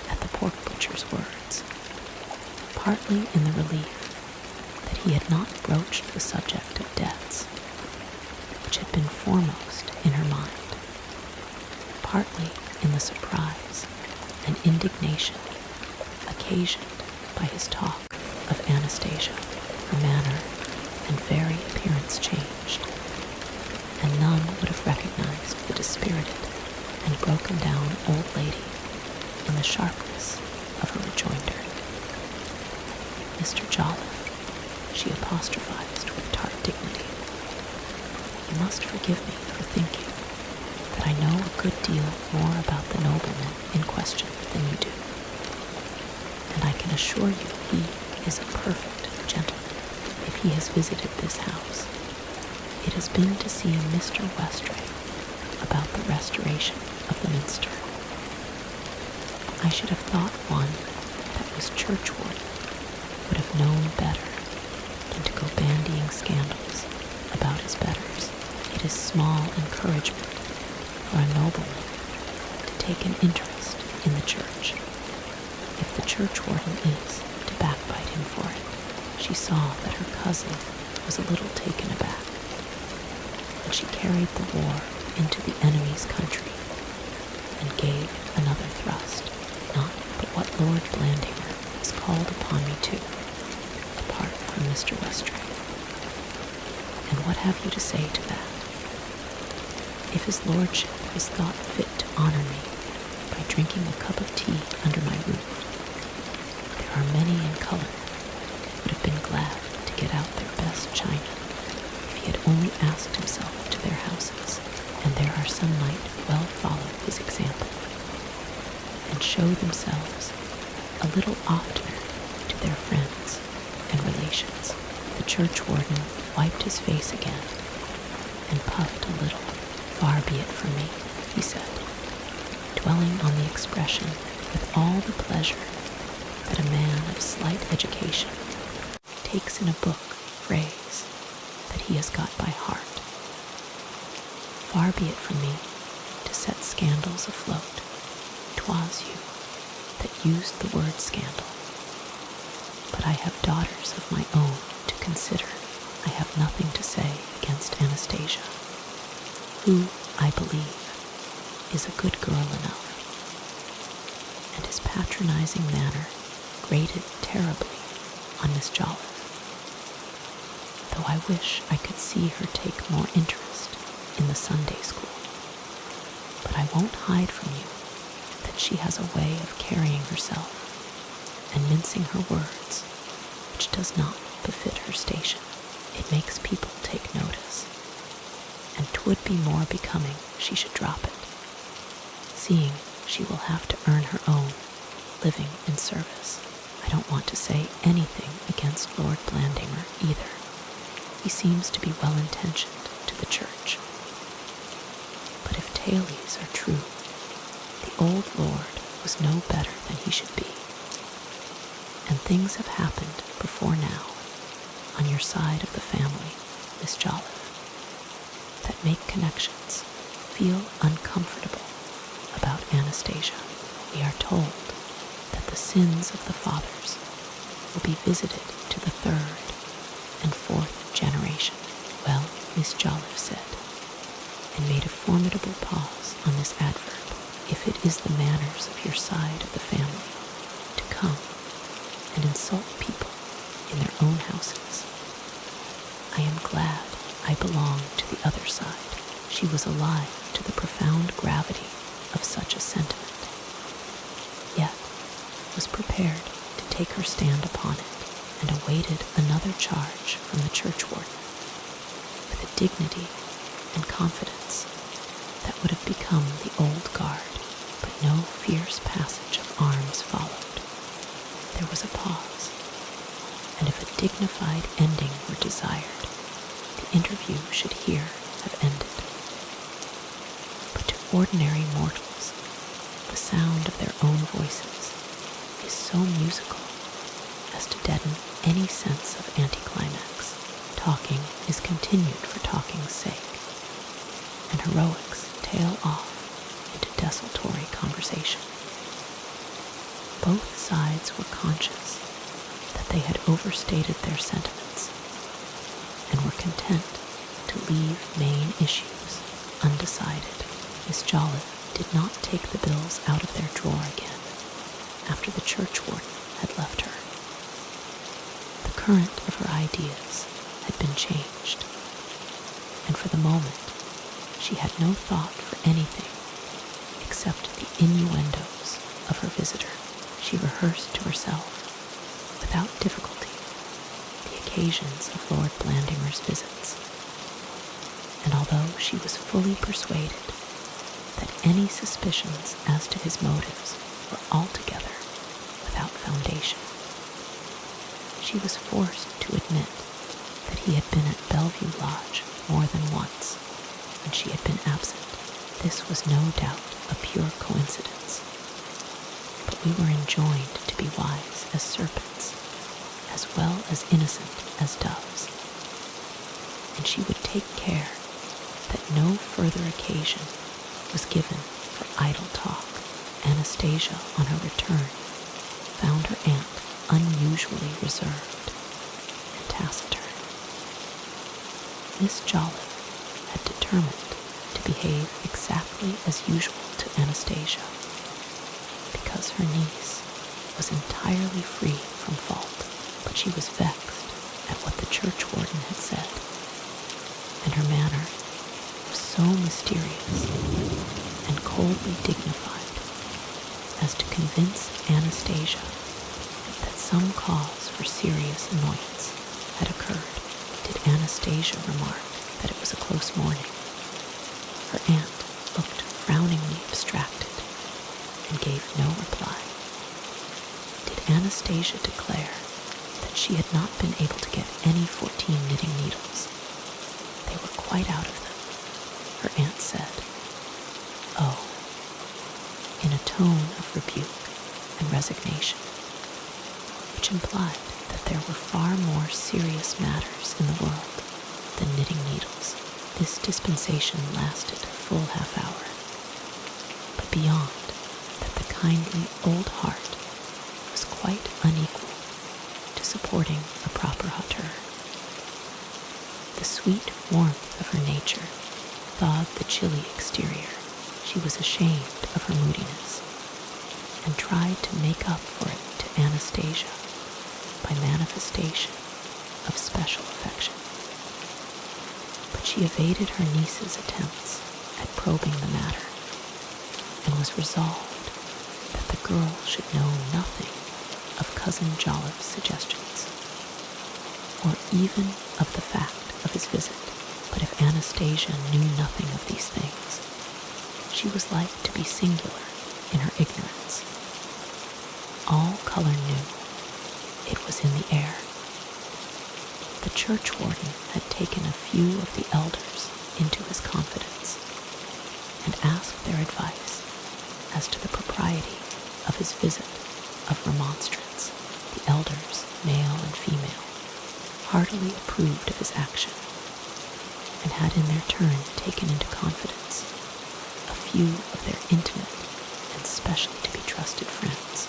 at the pork butcher's words, partly in the relief that he had not broached the subject of deaths, which had been foremost in her mind, partly in the surprise and indignation occasioned by his talk of Anastasia. Her manner and very appearance changed, and none would have recognized the dispirited and broken down old lady in the sharpness of her rejoinder. "Mr. Joliffe," she apostrophized with tart dignity, "you must forgive me for thinking that I know a good deal more about the nobleman in question than you do, and I can assure you he is a perfect gentleman. If he has visited this house, it has been to see Mr. Westray about the restoration of the minster. I should have thought one that was churchward would have known better than to go bandying scandals about his betters. It is small encouragement for a nobleman to take an interest in the church, if the churchwarden is to backbite him for it." She saw that her cousin was a little taken aback, and she carried the war into the enemy's country and gave another thrust. "Not but what Lord Blandhamer is called upon me to, apart from Mr. Westray. And what have you to say to that? If his lordship has thought fit to honor me by drinking a cup of tea under my roof, there are many in Cullerne would have been glad to get out their best china if he had only asked himself to their houses, and there are some might well follow his example and show themselves a little oftener to their friends and relations." The churchwarden wiped his face again and puffed a little. "Far be it from me," he said, dwelling on the expression with all the pleasure that a man of slight education takes in a book phrase that he has got by heart. "Far be it from me to set scandals afloat. 'Twas you that used the word scandal. But I have daughters of my own to consider. I have nothing to say against Anastasia, who, I believe, is a good girl enough, and his patronizing manner grated terribly on Miss Jolliffe, though I wish I could see her take more interest in the Sunday school. But I won't hide from you that she has a way of carrying herself and mincing her words which does not befit her station. It makes people take notice, and 'twould be more becoming she should drop it, seeing she will have to earn her own living in service. I don't want to say anything against Lord Blandimer either. He seems to be well-intentioned to the church. But if tales are true, the old lord was no better than he should be. And things have happened before now, on your side of the family, Miss Jolliffe, that make connections feel uncomfortable about Anastasia. We are told that the sins of the fathers will be visited to the third and fourth generation. Well, Miss Jolliffe said, and made a formidable pause on this adverb, if it is the manners of your side of the family to come and insult people in their own houses, I am glad I belong to the other side. She was alive to the profound gravity of such a sentiment, yet was prepared to take her stand upon it, and awaited another charge from the churchwarden with a dignity and confidence that would have become the old guard. But no fierce passage of arms followed. There was a pause, and if a dignified ending were desired, the interview should here have ended. But to ordinary mortals, the sound of their own voices is so musical as to deaden any sense of anticlimax. Talking is continued for talking's sake, and heroics tail off into desultory conversation. Both sides were conscious that they had overstated their sentiments, and were content to leave main issues undecided. Miss Jolliffe did not take the bills out of their drawer again after the churchwarden had left her. The current of her ideas had been changed, and for the moment she had no thought for anything except the innuendos of her visitor. She rehearsed to herself, without difficulty, the occasions of Lord Blandimer's visits, and although she was fully persuaded that any suspicions as to his motives were altogether without foundation, she was forced to admit that he had been at Bellevue Lodge more than once when she had been absent. This was no doubt a pure coincidence, but we were enjoined to be wise as serpents, as well as innocent as doves, and she would take care that no further occasion was given for idle talk. Anastasia, on her return, found her aunt unusually reserved and taciturn. Miss Jolliffe had determined to behave exactly as usual to Anastasia, because her niece was entirely free from fault, but she was vexed at what the churchwarden had said, and her manner was so mysterious and coldly dignified as to convince Anastasia that some cause for serious annoyance had occurred. Did Anastasia remark that it was a close morning? Her aunt looked frowningly abstracted and gave no reply. Did Anastasia declare that she had not been able to get any 14 knitting needles? They were quite out of them, her aunt said. Oh, in a tone of rebuke and resignation, which implied that there were far more serious matters in the world than knitting needles. This dispensation lasted a full half hour, but beyond that the kindly old heart was quite unequal to supporting a proper hauteur. The sweet warmth of her nature thawed the chilly exterior, She was ashamed of her moodiness and tried to make up for it to Anastasia by manifestation of special affection. But she evaded her niece's attempts at probing the matter and was resolved that the girl should know nothing of Cousin Jolliffe's suggestions, or even of the fact of his visit. But if Anastasia knew nothing of these things, she was like to be singular in her ignorance. All Cullerne knew, it was in the air. The churchwarden had taken a few of the elders into his confidence and asked their advice as to the propriety of his visit of remonstrance. The elders, male and female, heartily approved of his action and had in their turn taken into confidence a few of their intimate and specially to be trusted friends.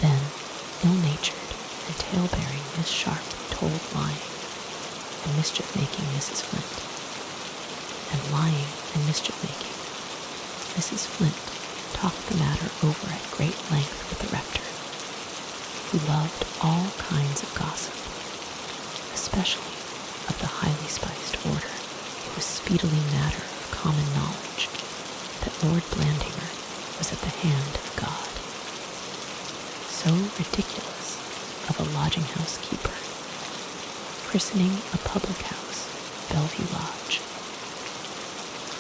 Then, ill-natured and tale-bearing Miss Sharp told lying and mischief-making Mrs. Flint, and lying and mischief-making Mrs. Flint talked the matter over at great length with the rector, who loved all kinds of gossip, especially of the highly spiced order. It was speedily matter of common knowledge that Lord Blandinger was at the hand of God. So ridiculous of a lodging-house keeper, christening a public house Bellevue Lodge,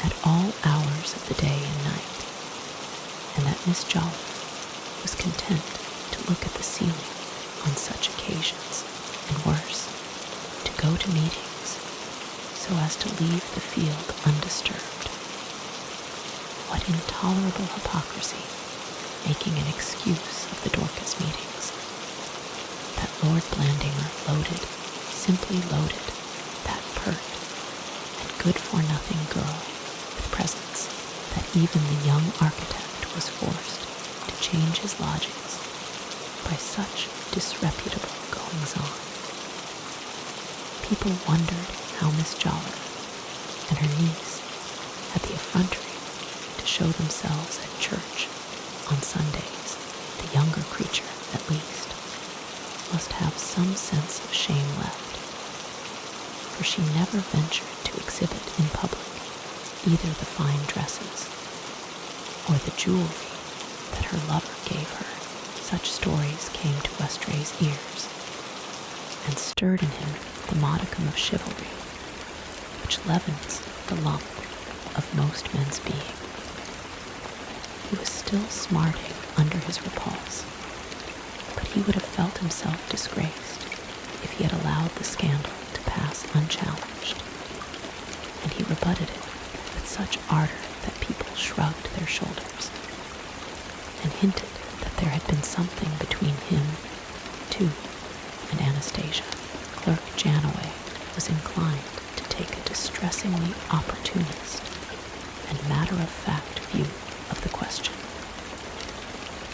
at all hours of the day and night, and that Miss Jolliffe was content to look at the ceiling on such occasions, and worse, to go to meetings so as to leave the field undisturbed. What intolerable hypocrisy, making an excuse of the Dorcas meetings, that Lord Blandinger loaded, simply loaded, that pert and good-for-nothing girl with presents, that even the young architect was forced to change his lodgings by such disreputable goings-on. People wondered how Miss Jolliffe and her niece had the effrontery to show themselves at church on Sundays. The younger creature, at least, must have some sense of shame left, for she never ventured to exhibit in public either the fine dresses or the jewelry that her lover gave her. Such stories came to Westray's ears and stirred in him the modicum of chivalry which leavens the lump of most men's being. He was still smarting under his repulse, but he would have felt himself disgraced if he had allowed the scandal to pass unchallenged, and he rebutted it with such ardor that people shrugged their shoulders and hinted that there had been something between him, too, and Anastasia. Clerk Janaway was inclined to take a distressingly opportunist and matter-of-fact view of the question.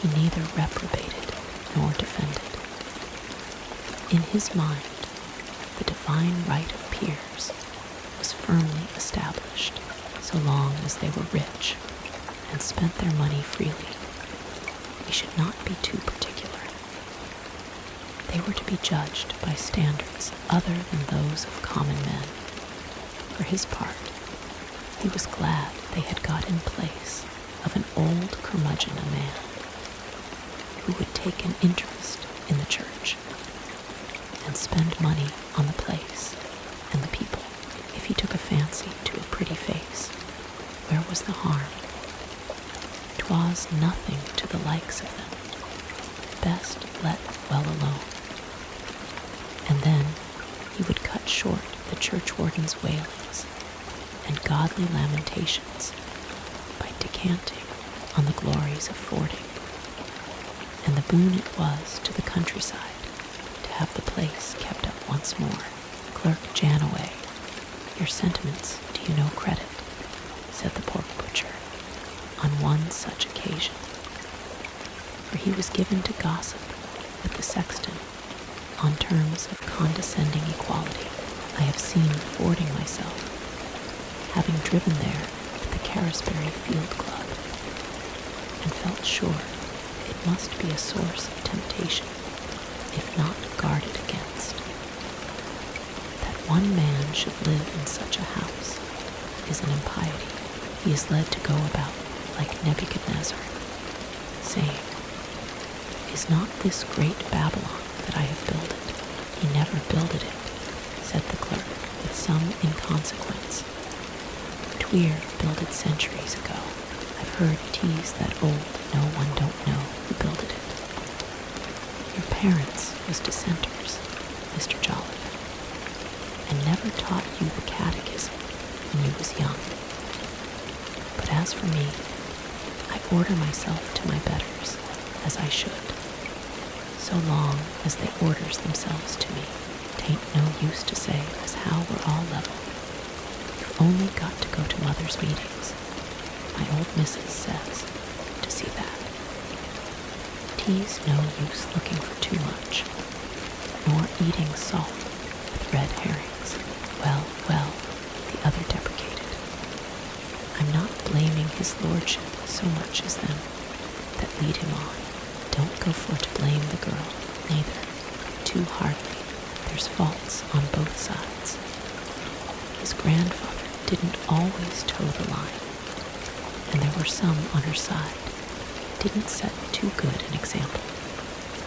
He neither reprobated nor defended. In his mind, the divine right of peers was firmly established so long as they were rich and spent their money freely. We should not be too particular. They were to be judged by standards other than those of common men. For his part, he was glad they had got in place of an old curmudgeon, a man who would take an interest in the church and spend money on the place and the people. If he took a fancy to a pretty face, where was the harm? 'Twas nothing to the likes of them. Best let well alone. And then he would cut short the churchwarden's wailings and godly lamentations by decanting on the glories of fording, and the boon it was to the countryside to have the place kept up once more. Clerk Janaway, your sentiments do you no credit, said the pork butcher on one such occasion, for he was given to gossip with the sexton on terms of condescending equality. I have seen fording myself, having driven there with the Carisbury Field Club, and felt sure it must be a source of temptation, if not guarded against. That one man should live in such a house is an impiety. He is led to go about like Nebuchadnezzar, saying, "Is not this great Babylon that I have builded?" "He never builded it," said the clerk with some inconsequence. "Tweer built it centuries ago. I've heard 'tis that old, no one don't know who builded it." "Your parents was dissenters, Mr. Jolliffe, and never taught you the catechism when you was young. But as for me, I order myself to my betters, as I should. So long as they orders themselves to me, 'tain't no use to say as how we're all level. You've only got to go to mother's meetings, my old missus says, to see that. 'Tis no use looking for too much, nor eating salt with red herrings." "Well, well," the other deprecated, "I'm not blaming his lordship so much as them that lead him on. Don't go for to blame the girl, neither, too hardly. There's faults on both sides. His grandfather didn't always toe the line, and there were some on her side didn't set too good an example,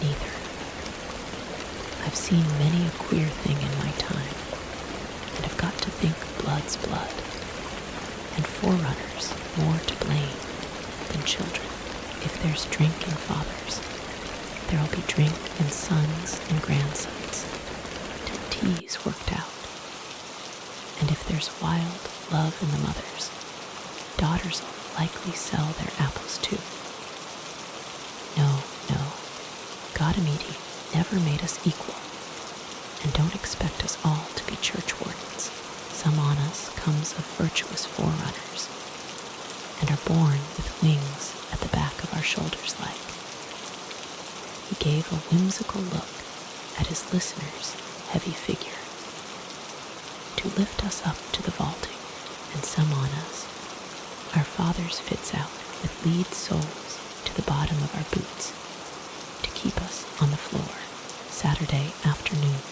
neither. I've seen many a queer thing in my time, and have got to think blood's blood, and forerunners more to blame than children. If there's drink in fathers, there'll be drink in sons and grandsons, till 'tis worked out. And if there's wild love in the mothers, daughters'll likely sell their apples too. No, no, Godamede never made us equal, and don't expect us all to be churchwardens. Some on us comes of virtuous forerunners, and are born with wings at the back of our shoulders like." He gave a whimsical look at his listener's heavy figure. "To lift us up to the vaulting, and some on us, our fathers fits out with lead soles to the bottom of our boots, to keep us on the floor. Saturday afternoon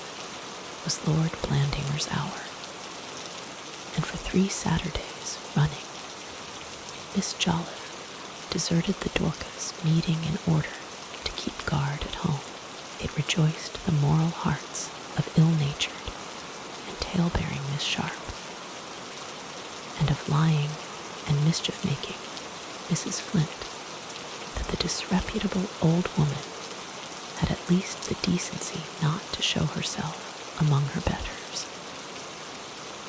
was Lord Blandinger's hour, and for 3 Saturdays running, Miss Jolliffe deserted the Dorcas meeting in order to keep guard at home. It rejoiced the moral hearts of ill-natured and tale-bearing Miss Sharp, and of lying and mischief-making Mrs. Flint, that the disreputable old woman had at least the decency not to show herself among her betters.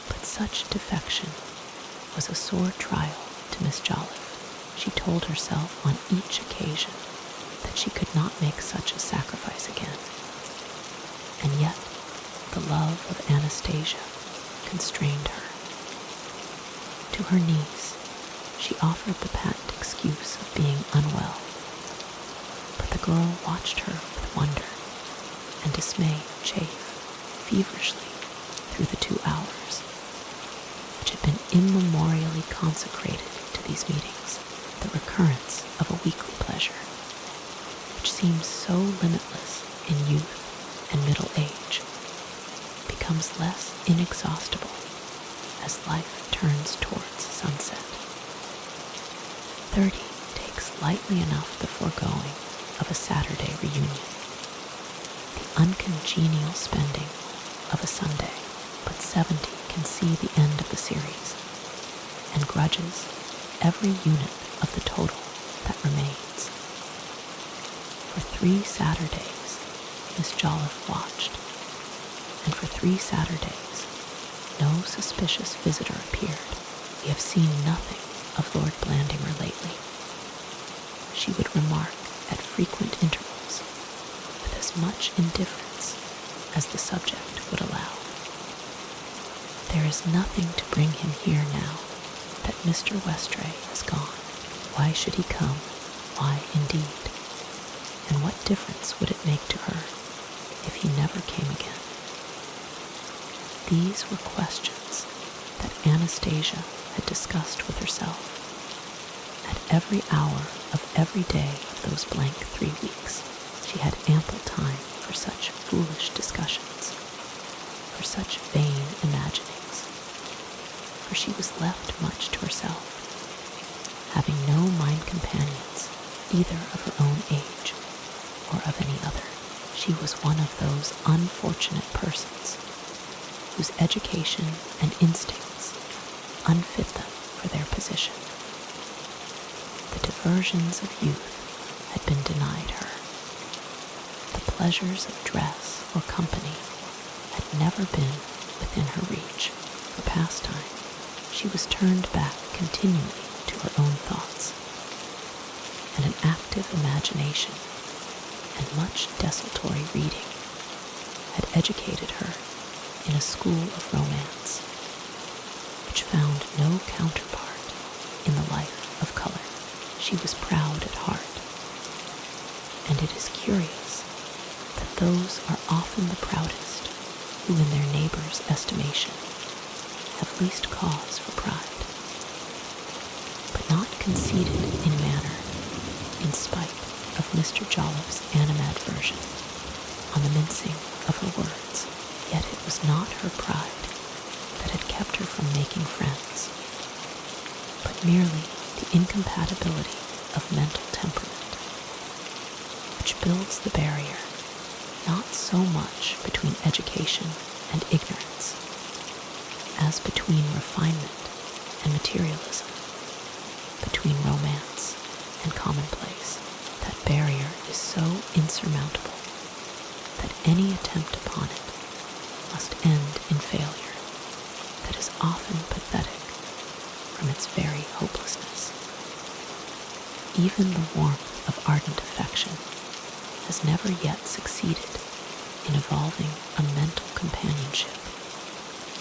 But such defection was a sore trial to Miss Jolliffe. She told herself on each occasion that she could not make such a sacrifice again, and yet the love of Anastasia constrained her. To her niece she offered the patent excuse of being unwell, but the girl watched her with wonder and dismay chafe feverishly through the 2 hours, which had been immemorially consecrated to these meetings, the recurrence of a weekly pleasure, which seems so limitless in youth and middle age, becomes less inexhaustible as life turns towards sunset. 30 takes lightly enough the foregoing of a Saturday reunion, the uncongenial spending of a Sunday, but 70 can see the end of the series, and grudges every unit of the total that remains. For 3 Saturdays Miss Jolliffe watched, and for 3 Saturdays no suspicious visitor appeared. "We have seen nothing of Lord Blandinger lately," she would remark at frequent intervals, with as much indifference as the subject would allow. "There is nothing to bring him here now that Mr. Westray has gone. Why should he come? Why indeed? And what difference would it make to her if he never came again?" These were questions that Anastasia had discussed with herself. At every hour of every day of those blank 3 weeks, she had ample time for such foolish discussions, for such vain imaginings, for she was left much to herself, having no mind companions either of her own age or of any other. She was one of those unfortunate persons whose education and instincts unfit them for their position. The diversions of youth had been denied her. The pleasures of dress or company had never been within her reach. For pastime, she was turned back continually to her own thoughts, and an active imagination and much desultory reading had educated her in a school of romance, which found no counterpart in the life of color. She was proud at heart, and it is curious that those are often the proudest who in their neighbors' estimation have least cause for pride, but not conceited in manner, in spite of Mr. Jolliffe's animadversion on the mincing of her words. Yet it was not her pride that had kept her from making friends, but merely the incompatibility of mental temperament, which builds the barrier not so much between education and ignorance as between refinement and materialism, between romance and commonplace. That barrier is so insurmountable that any attempt upon it must end in failure that is often pathetic from its very hopelessness. Even the warmth of ardent affection has never yet succeeded in evolving a mental companionship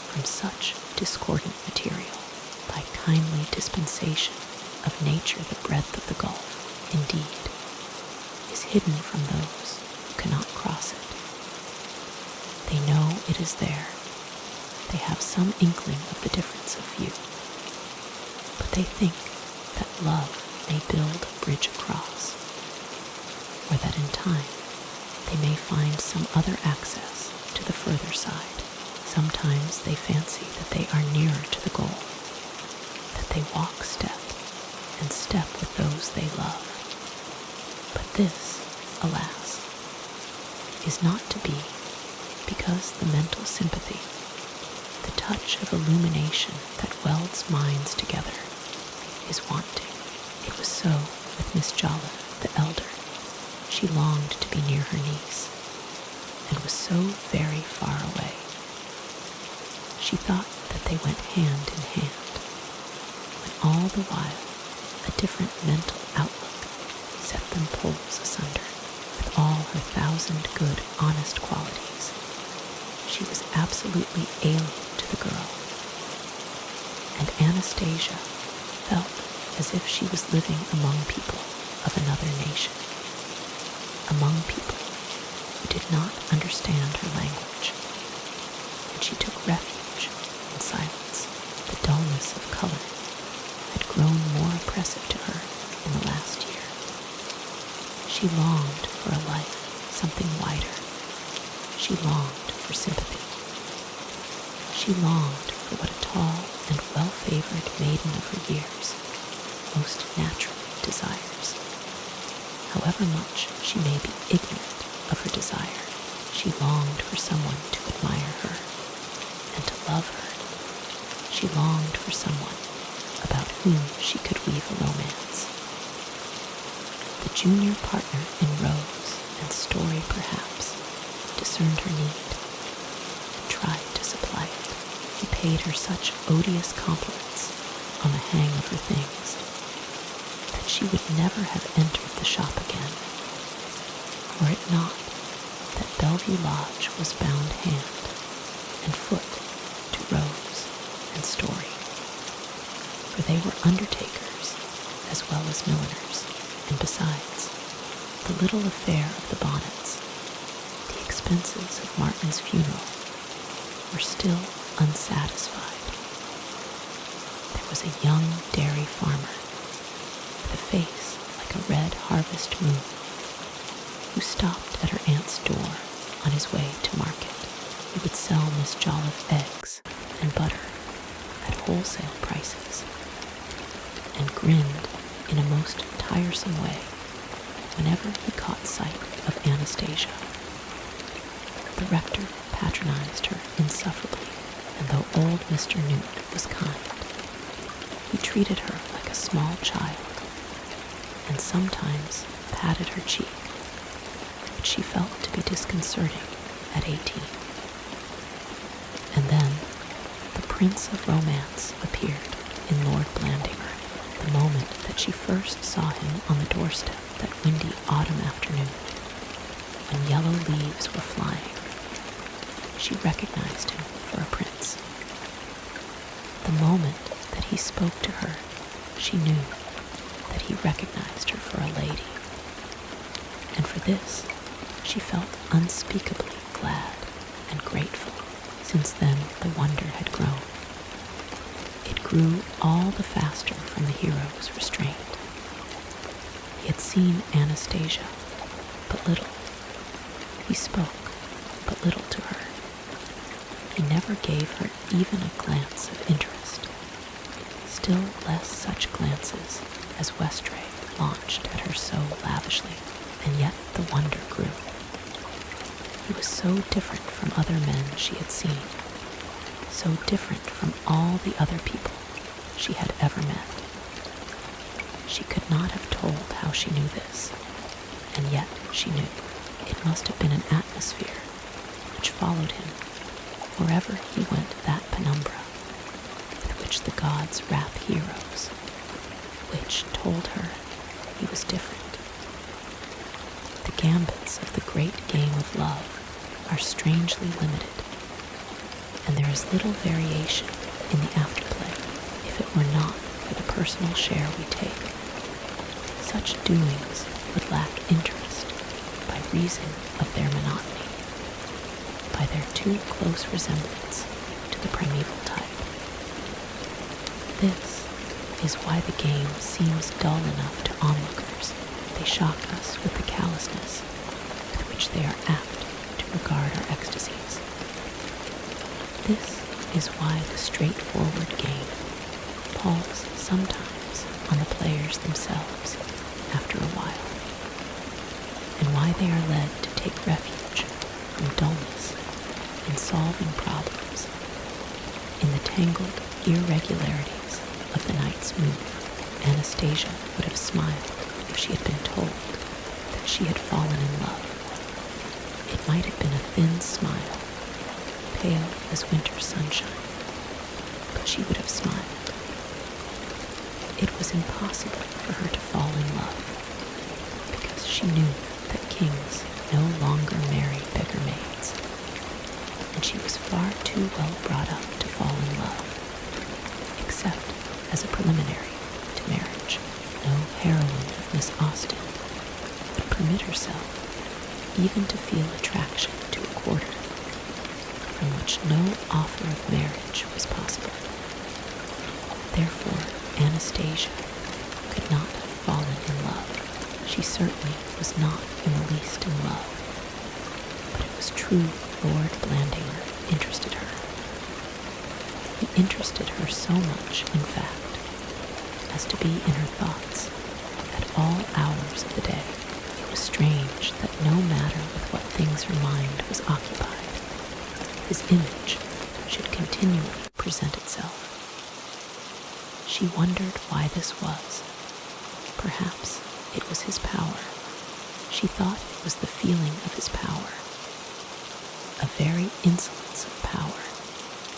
from such discordant material. By kindly dispensation of nature, the breadth of the gulf, indeed, is hidden from those who cannot cross it. They know it is there. They have some inkling of the difference of view, but they think that love may build a bridge across, or that in time they may find some other access to the further side. Sometimes they fancy that they are nearer to the goal, that they walk step and step with those they love. But this, alas, is not to be, because the mental sympathy, the touch of illumination that welds minds together, is wanting. It was so with Miss Joliffe, the elder. She longed to be near her niece, and was so very far away. She thought that they went hand in hand, when all the while a different mental outlook set them poles asunder. With all her 1,000 good, honest qualities, she was absolutely alien to the girl, and Anastasia felt as if she was living among people of another nation, among people who did not understand her language, and she took refuge in silence. The dullness of color had grown more oppressive to her in the last year. She longed for a life something wider. She longed for sympathy. She longed for what a tall and well-favored maiden of her years most naturally desires. However much she may be ignorant of her desire, she longed for someone to admire her and to love her. She longed for someone about whom she could weave a romance. The junior partner in prose and story perhaps discerned her need and tried to supply it. He paid her such odious compliments on the hang of her things that she would never have entered the shop again, were it not that Bellevue Lodge was bound hand and foot to prose and story, for they were undertakers as well as milliners, and besides, the little affair of the bonnets, the expenses of Martin's funeral, were still unsatisfied. was a young dairy farmer with a face like a red harvest moon who stopped at her aunt's door on his way to market. He would sell Miss Joliffe eggs and butter at wholesale prices and grinned in a most tiresome way whenever he caught sight of Anastasia. The rector patronized her insufferably, and though old Mr. Newt was kind, he treated her like a small child and sometimes patted her cheek, which she felt to be disconcerting at 18. And then the Prince of Romance appeared in Lord Blandimer the moment that she first saw him on the doorstep that windy autumn afternoon when yellow leaves were flying. She recognized him for a prince. The moment that he spoke to her, she knew that he recognized her for a lady, and for this she felt unspeakably glad and grateful. Since then the wonder had grown. It grew all the faster from the hero's restraint. He had seen Anastasia but little. He spoke but little to her. He never gave her even a glance of interest, still less such glances as Westray launched at her so lavishly, and yet the wonder grew. He was so different from other men she had seen, so different from all the other people she had ever met. She could not have told how she knew this, and yet she knew. It must have been an atmosphere which followed him wherever he went, that penumbra with which the gods wrap heroes, which told her he was different. The gambits of the great game of love are strangely limited, and there is little variation in the afterplay if it were not for the personal share we take. Such doings would lack interest by reason of their monotony, by their too close resemblance to the primeval type. This is why the game seems dull enough to onlookers. They shock us with the callousness with which they are apt to regard our ecstasies. This is why the straightforward game palls sometimes on the players themselves after a while, and why they are led to take refuge from dullness in solving problems, in the tangled irregularities of the night's move. Anastasia would have smiled if she had been told that she had fallen in love. It might have been a thin smile, pale as winter sunshine, but she would have smiled. It was impossible for her to fall in love, because she knew that kings no longer marry beggar maids, and she was far too well brought up to fall in love, except as a preliminary to marriage. No heroine of Miss Austen would permit herself even to feel attraction to a quarter from which no offer of marriage was possible. Therefore, Anastasia could not have fallen in love. She certainly was not in the least in love, but it was true Lord Blandimer interested her. He interested her so much, in fact, as to be in her thoughts at all hours of the day. It was strange that no matter with what things her mind was occupied, his image should continually present itself. She wondered why this was. Perhaps it was his power. She thought it was the feeling of his power, a very insolence of power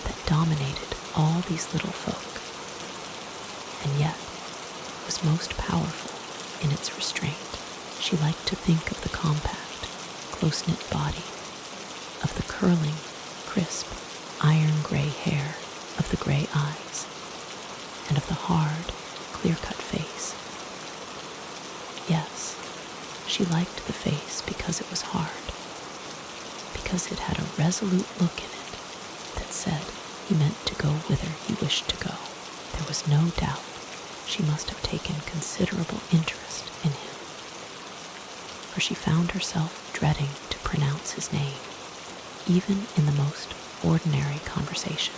that dominated all these little folk, and yet was most powerful in its restraint. She liked to think of the compact, close-knit body, of the curling, crisp, iron-gray hair, of the gray eyes, and of the hard, clear-cut face. Yes, she liked the face because it was hard, because it had a resolute look in it that said he meant to go whither he wished to go, There was no doubt she must have taken considerable interest in him, for she found herself dreading to pronounce his name, even in the most ordinary conversation,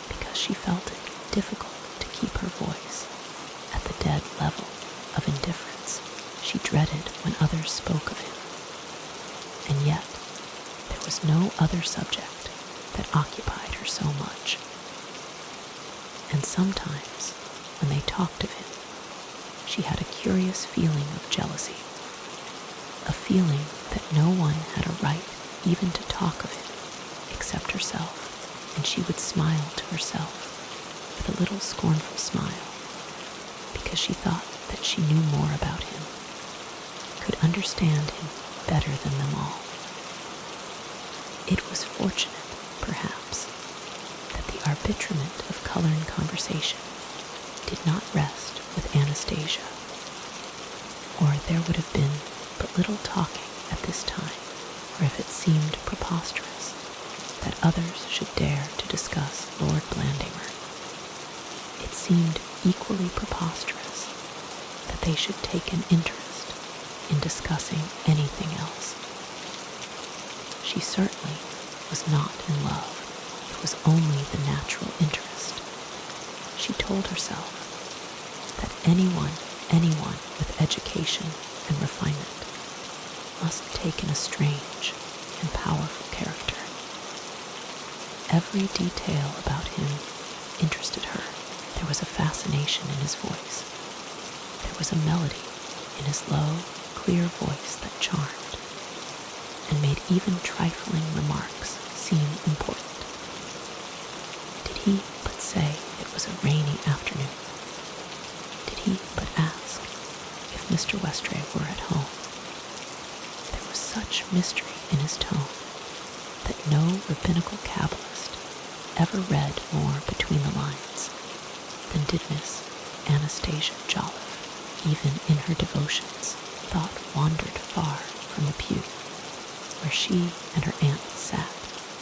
because she felt it difficult to keep her voice at the dead level of indifference she dreaded when others spoke of him. And yet, there was no other subject that occupied her so much. And sometimes, when they talked of him, she had a curious feeling of jealousy, a feeling that no one had a right even to talk of him except herself, and she would smile to herself with a little scornful smile, because she thought that she knew more about him, could understand him better than them all. It was fortunate, perhaps, that the arbitrament of Cullerne conversation did not rest with Anastasia, or there would have been but little talking at this time, or if it seemed preposterous that others should dare to discuss Lord Blandimer, it seemed equally preposterous that they should take an interest in discussing anything else. She certainly was not in love. It was only the natural interest. She told herself that anyone with education and refinement must take in a strange and powerful character. Every detail about him interested her. There was a fascination in his voice. There was a melody in his low, clear voice that charmed, and made even trifling remarks seem important. Did he but say it was a rainy afternoon? Did he but ask if Mr. Westray were at home? There was such mystery in his tone that no rabbinical Kabbalist ever read more between the lines than did Miss Anastasia Jolliffe. Even in her devotions, thought wandered far from the pew where she and her aunt sat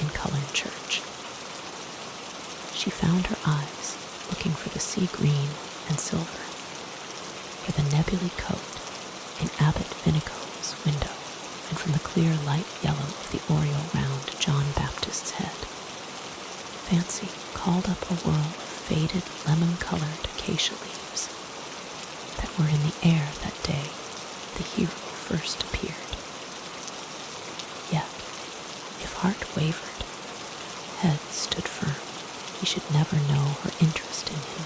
in Cullerne Church. She found her eyes looking for the sea green and silver, for the Nebuly Coat in Abbot Vinico's window, and from the clear light yellow of the oriel round John Baptist's head. Fancy called up a whirl of faded lemon-colored acacia leaves that were in the air that day the hero first appeared. Yet, if heart wavered, head stood firm. He should never know her interest in him.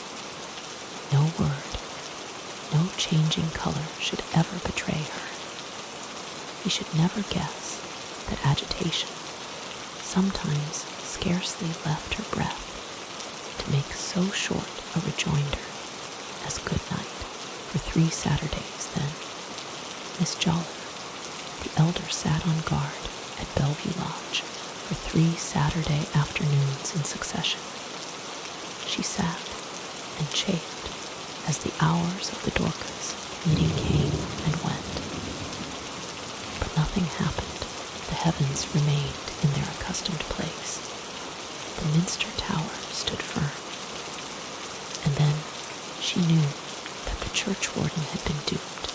No word, no changing color should ever betray her. He should never guess that agitation sometimes scarcely left her breath to make so short a rejoinder as good night. For 3 Saturdays then, Miss Jolliffe, the elder, sat on guard at Bellevue Lodge for 3 Saturday afternoons in succession. She sat and chafed as the hours of the Dorcas meeting came and went. But nothing happened. The heavens remained in their accustomed place. The minster tower stood firm. And then she knew that the churchwarden had been duped,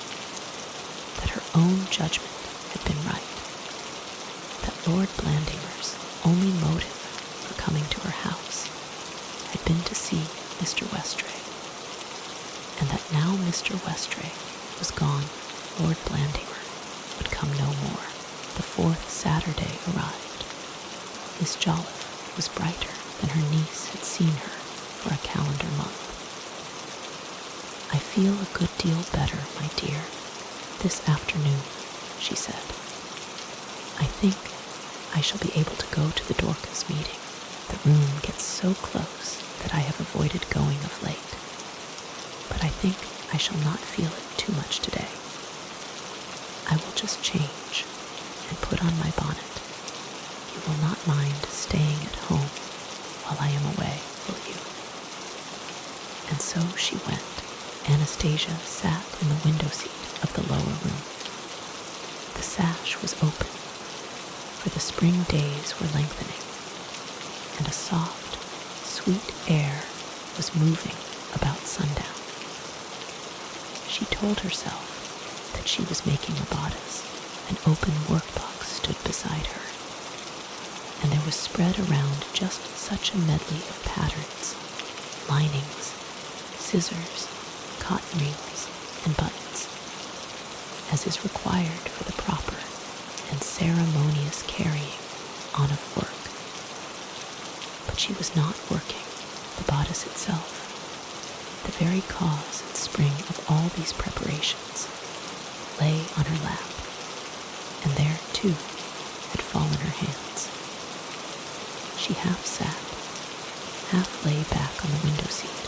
that her own judgment had been right, that Lord Blandimer's only motive for coming to her house had been to see Mr. Westray, and that now Mr. Westray was gone, Lord Blandimer would come no more. The 4th Saturday arrived. Miss Jolliffe was brighter than her niece had seen her for a calendar month. "I feel a good deal better, my dear, this afternoon," she said. "I think I shall be able to go to the Dorcas meeting. The room gets so close that I have avoided going of late, but I think I shall not feel it too much today. I will just change and put on my bonnet. You will not mind staying at home while I am away, will you?" And so she went. Anastasia sat in the window seat of the lower room. The sash was open, for the spring days were lengthening, and a soft, sweet air was moving about sundown. She told herself that she was making a bodice. An open workbox stood beside her, and there was spread around just such a medley of patterns, linings, scissors, cotton reels, and buttons, as is required for the proper and ceremonious carrying on of work. But she was not working the bodice itself. The very cause and spring of all these preparations lay on her lap, and there, too, had fallen her hands. She half sat, half lay back on the window seat,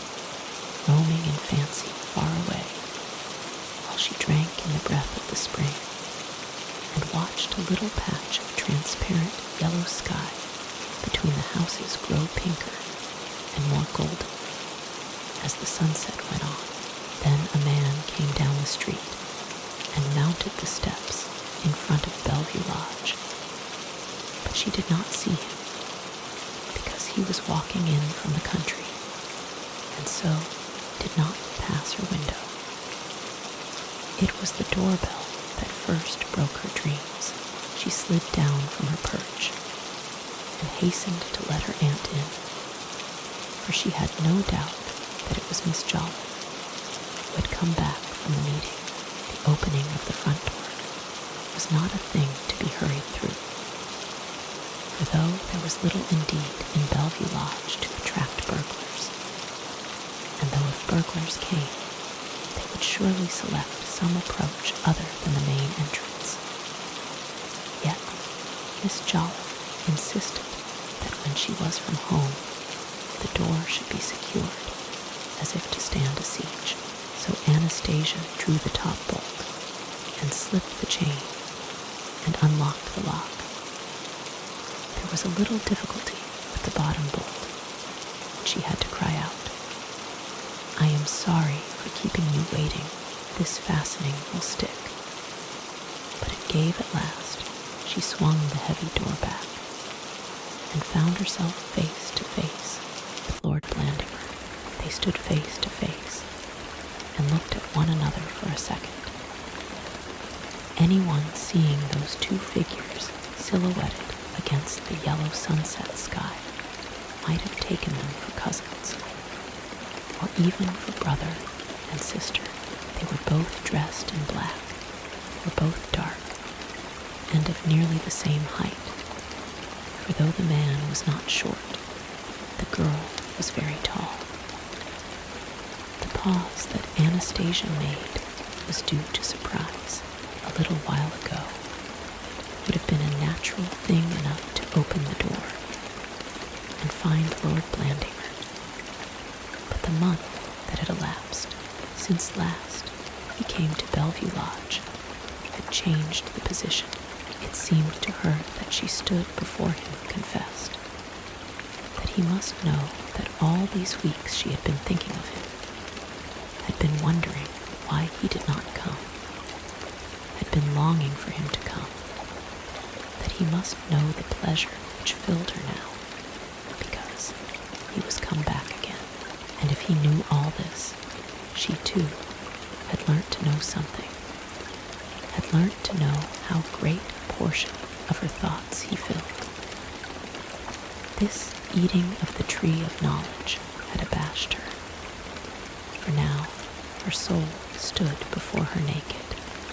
roaming in fancy far away, while she drank in the breath of the spring, and watched a little patch of transparent yellow sky between the houses grow pinker and more golden as the sunset went on. Then a man came down the street and mounted the steps in front of Bellevue Lodge, but she did not see him because he was walking in from the country, and so did not pass her window. It was the doorbell that first broke her dreams. She slid down from her perch and hastened to let her aunt in, for she had no doubt that it was Miss Jolliffe, who had come back from the meeting. The opening of the front door was not a thing to be hurried through, for though there was little indeed in Bellevue Lodge to attract burglars, and though if burglars came, they would surely select some approach other than the main entrance, yet Miss Jolliffe insisted that when she was from home, the door should be secured, as if to stand a siege. So Anastasia drew the top bolt and slipped the chain and unlocked the lock. There was a little difficulty with the bottom bolt, and she had to cry out, "I am sorry for keeping you waiting. This fastening will stick." But it gave at last. She swung the heavy door back and found herself face to face with Lord Blandimer. They stood face to face and looked at one another for a second. Anyone seeing those two figures silhouetted against the yellow sunset sky might have taken them for cousins, or even for brother and sister. They were both dressed in black, were both dark, and of nearly the same height, for though the man was not short, the girl was very tall. The pause that Anastasia made was due to surprise. A little while ago would have been a natural thing enough to open the door and find Lord Blandimer. But the month that had elapsed since last he came to Bellevue Lodge had changed the position. It seemed to her that she stood before him confessed, that he must know that all these weeks she had been thinking of him, had been wondering why he did not come, had been longing for him to come, that he must know the pleasure which filled her now, because he was come back again. And if he knew all this, she too had learnt to know something, had learnt to know how great a portion of her thoughts he filled. This eating of the tree of knowledge had abashed her, for now her soul stood before her naked.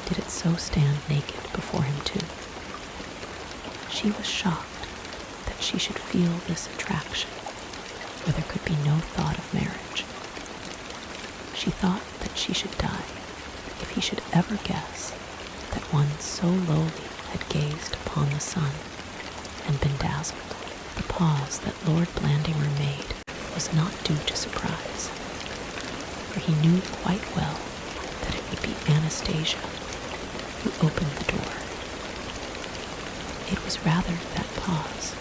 Did it so stand naked before him too? She was shocked that she should feel this attraction where there could be no thought of marriage. She thought that she should die if he should ever guess that one so lowly had gazed upon the sun and been dazzled. The pause that Lord Blandimer made was not due to surprise, for he knew quite well that it would be Anastasia who opened the door. It was rather that pause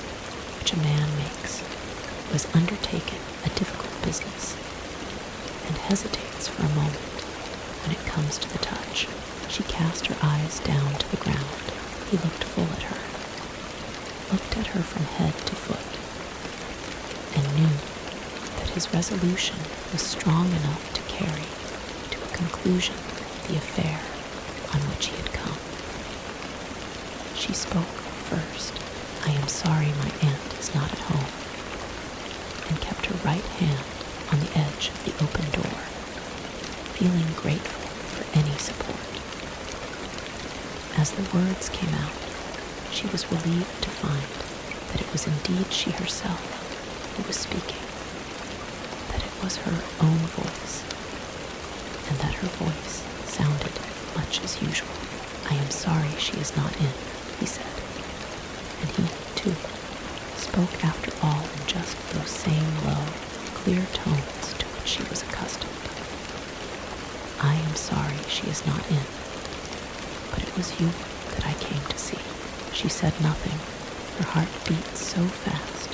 which a man makes who has undertaken a difficult business and hesitates for a moment when it comes to the touch. She cast her eyes down to the ground. He looked full at her, looked at her from head to foot, and knew that that his resolution was strong enough to carry to a conclusion the affair on which he had come. She spoke first. "I am sorry my aunt is not at home," and kept her right hand on the edge of the open door, feeling grateful for any support. As the words came out, she was relieved to find that it was indeed she herself who was speaking, that it was her own voice, and that her voice sounded much as usual. "I am sorry she is not in," he said, and he, too, spoke after all in just those same low, clear tones to which she was accustomed. "I am sorry she is not in, but it was you that I came to see." She said nothing. Her heart beat so fast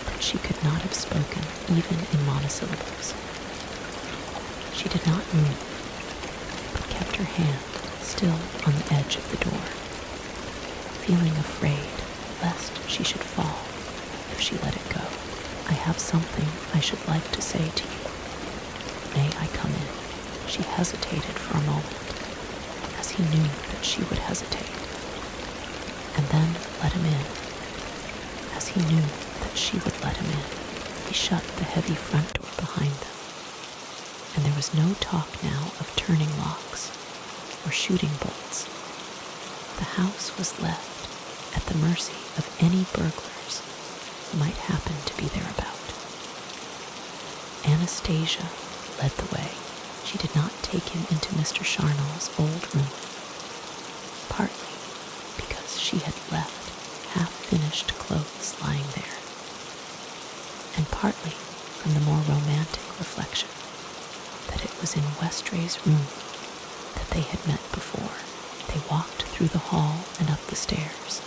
that she could not have spoken even in monosyllables. She did not move, but kept her hand still on the edge of the door, feeling afraid lest she should fall if she let it go. "I have something I should like to say to you. May I come in?" She hesitated for a moment, as he knew that she would hesitate, and then let him in, as he knew that she would let him in. He shut the heavy front door behind them, and there was no talk now of turning locks or shooting bolts. The house was left at the mercy of any burglars who might happen to be thereabout. Anastasia led the way. She did not take him into Mr. Charnel's old room, partly because she had left half-finished clothes lying there, and partly from the more romantic reflection that it was in Westray's room that they had met before. They walked through the hall and up the stairs,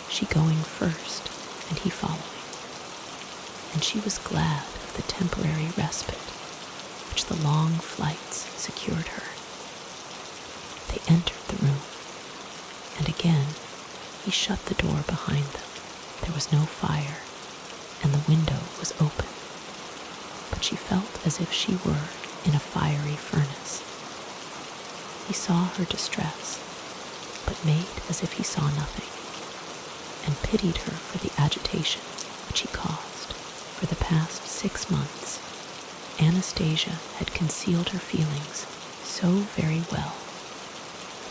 she going first and he following, and she was glad of the temporary respite which the long flights secured her. They entered the room, and again he shut the door behind them. There was no fire, and the window was open, but she felt as if she were in a fiery furnace. He saw her distress, but made as if he saw nothing, and pitied her for the agitation which he caused. For the past 6 months, Anastasia had concealed her feelings so very well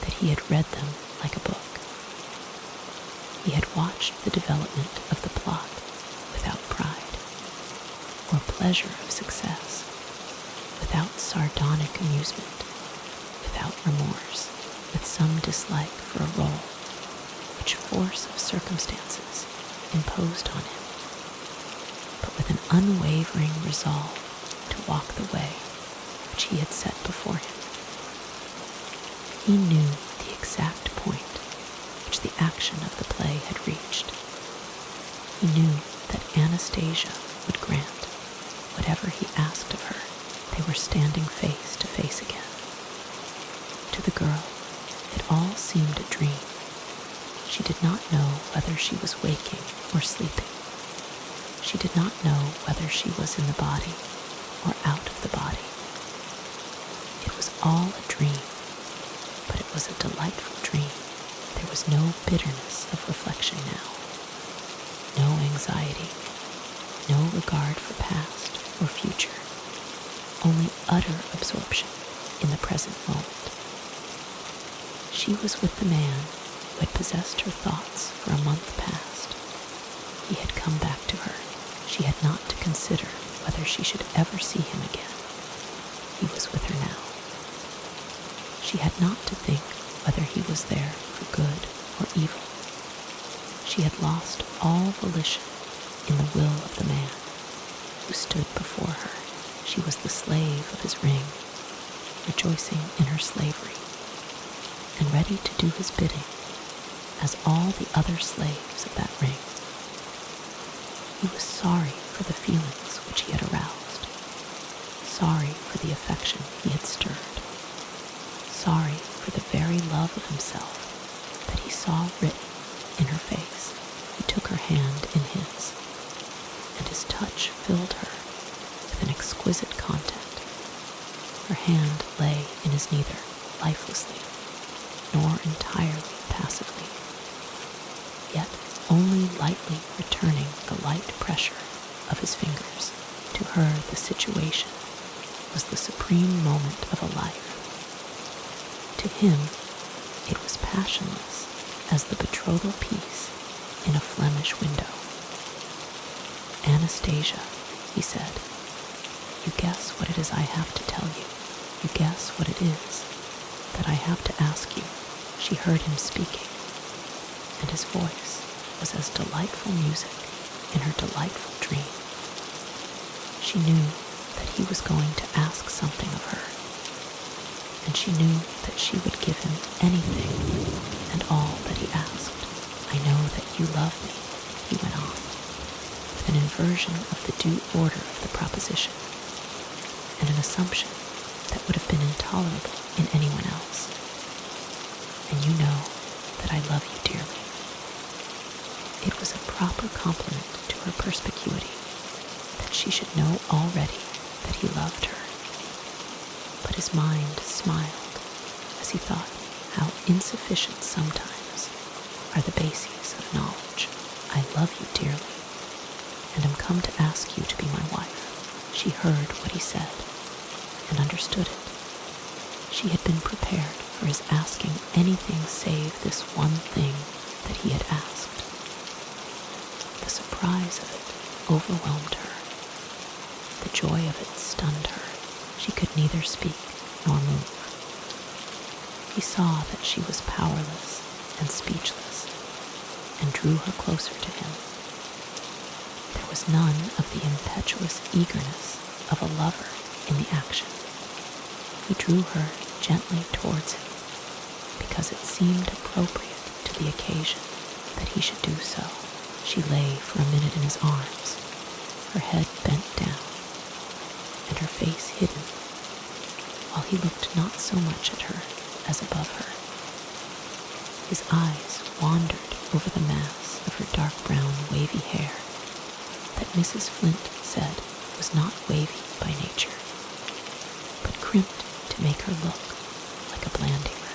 that he had read them like a book. He had watched the development of the plot without pride or pleasure of success, without sardonic amusement, without remorse, with some dislike for a role which force of circumstances imposed on him, but with an unwavering resolve to walk the way which he had set before him. He knew the exact point which the action of the play had reached. He knew that Anastasia would grant whatever he asked of her. They were standing face to face again. To the girl, it all seemed a dream. She did not know whether she was waking or sleeping. She did not know whether she was in the body or out of the body. It was all a dream, but it was a delightful dream. There was no bitterness of reflection now, no anxiety, no regard for past or future, only utter absorption in the present moment. She was with the man who had possessed her thoughts for a month past. He had come back to her. She had not to consider whether she should ever see him again. He was with her now. She had not to think whether he was there for good or evil. She had lost all volition in the will of the man who stood before her. She was the slave of his ring, rejoicing in her slavery, and ready to do his bidding as all the other slaves of that ring. He was sorry for the feelings which he had aroused, sorry for the affection he had stirred, sorry for the very love of himself that he saw written in her face. He took her hand in his, and his touch filled her Her hand lay in his neither lifelessly, nor entirely passively, yet only lightly returning the light pressure of his fingers. To her, the situation was the supreme moment of a life. To him, it was passionless as the betrothal piece in a Flemish window. "Anastasia," he said, "you guess what it is I have to tell you. You guess what it is that I have to ask you." She heard him speaking, and his voice was as delightful music in her delightful dream. She knew that he was going to ask something of her, and she knew that she would give him anything and all that he asked. "I know that you love me," he went on, with an inversion of the due order of the proposition, and an assumption that would have been intolerable in anyone else. "And you know that I love you dearly." It was a proper compliment to her perspicuity that she should know already that he loved her. But his mind smiled as he thought how insufficient sometimes are the bases of knowledge. "I love you dearly, and am come to ask you to be my wife." She heard what he said and understood it. She had been prepared for his asking anything save this one thing that he had asked. The surprise of it overwhelmed her. The joy of it stunned her. She could neither speak nor move. He saw that she was powerless and speechless, and drew her closer to him. There was none of the impetuous eagerness of a lover in the action. He drew her gently towards him, because it seemed appropriate to the occasion that he should do so. She lay for a minute in his arms, her head bent down, and her face hidden, while he looked not so much at her as above her. His eyes wandered over the mass of her dark brown wavy hair that Mrs. Flint said was not wavy by nature, but crimped to make her look like a Blandinger,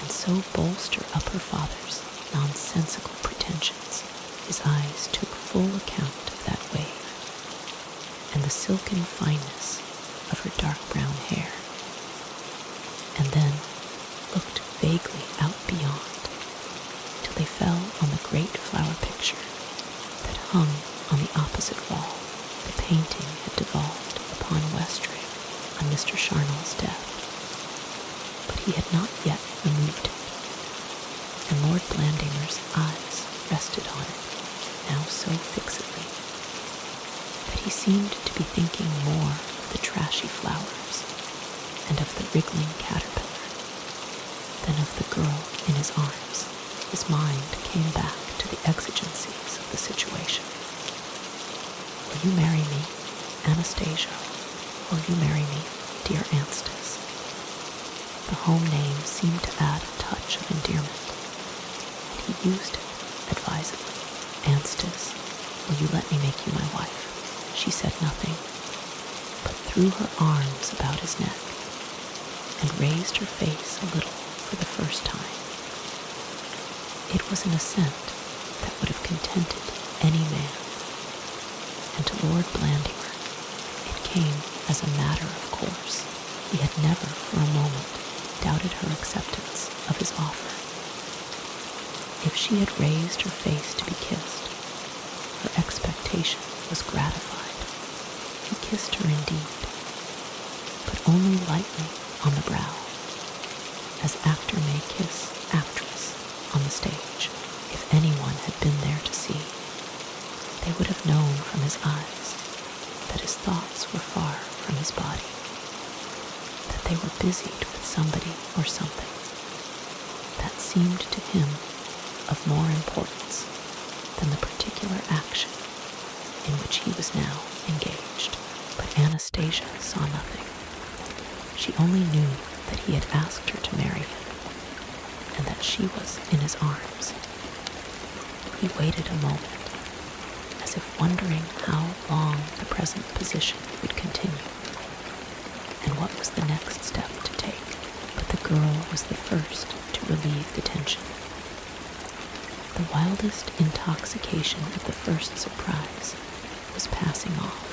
and so bolster up her father's nonsensical pretensions. His eyes took full account of that wave, and the silken fineness of her dark brown hair, and then looked vaguely out beyond, till they fell on the great flower picture that hung on the opposite wall. The painting had devolved upon Westray on Mr. Charnel's death, but he had not yet removed it, and Lord Blandinger's eyes rested on it now so fixedly that he seemed to be thinking more of the trashy flowers and of the wriggling caterpillar than of the girl in his arms. His mind came back to the exigencies of the situation. "Will you marry me, Anastasia? Will you marry me, dear Anstis?" The home name seemed to add a touch of endearment, and he used it advisedly. "Anstis, will you let me make you my wife?" She said nothing, but threw her arms about his neck and raised her face a little for the first time. It was an assent that would have contented any man, and to Lord Blandinger it came as a matter of course. He had never for a moment doubted her acceptance of his offer. If she had raised her face to be kissed, her expectation was gratified. He kissed her indeed, but only lightly on the brow, as actor may kiss actress on the stage. If anyone had been there to see, they would have known from his eyes that his thoughts were far from his body, that they were busied with somebody or something that seemed to him of more importance than the particular action in which he was now engaged. But Anastasia saw nothing. She only knew that he had asked her to marry him, and that she was in his arms. He waited a moment, as if wondering how long the present position would continue, and what was the next step to take, but the girl was the first to relieve the tension. The wildest intoxication of the first surprise was passing off,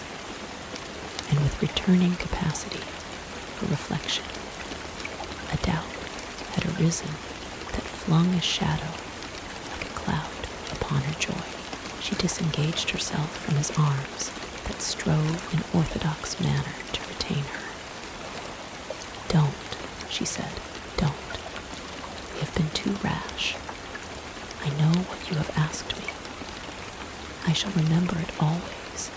and with returning capacity for reflection, a doubt had arisen that flung a shadow like a cloud upon her joy. She disengaged herself from his arms that strove in orthodox manner to retain her. "Don't," she said, "don't. We have been too rash. I know what you have asked me. I shall remember it always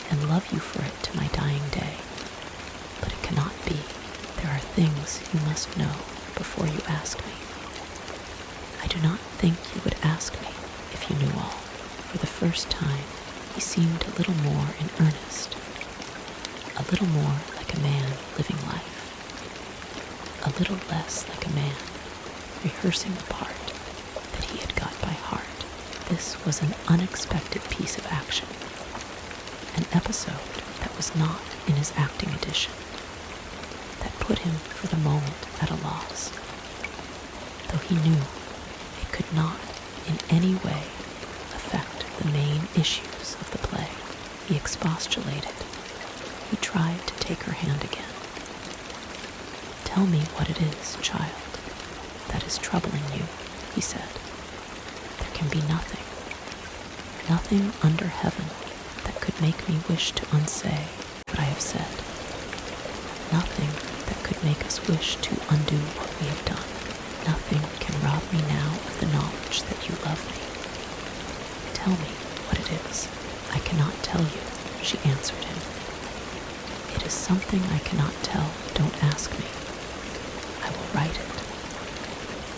and love you for it to my dying day. But it cannot be. There are things you must know before you ask me. I do not think you would ask me if you knew all." For the first time, he seemed a little more in earnest, a little more like a man living life, a little less like a man rehearsing a part that he had got by heart. This was an unexpected piece of action, an episode that was not in his acting edition, that put him for the moment at a loss. Though he knew it could not in any way affect the main issues of the play, he expostulated. He tried to take her hand again. "Tell me what it is, child, that is troubling you," he said. "There can be nothing under heaven that could make me wish to unsay what I have said. Nothing that could make us wish to undo what we have done. Nothing can rob me now of the knowledge that you love me. Tell me what it is." "I cannot tell you," she answered him. "It is something I cannot tell. Don't ask me. I will write it.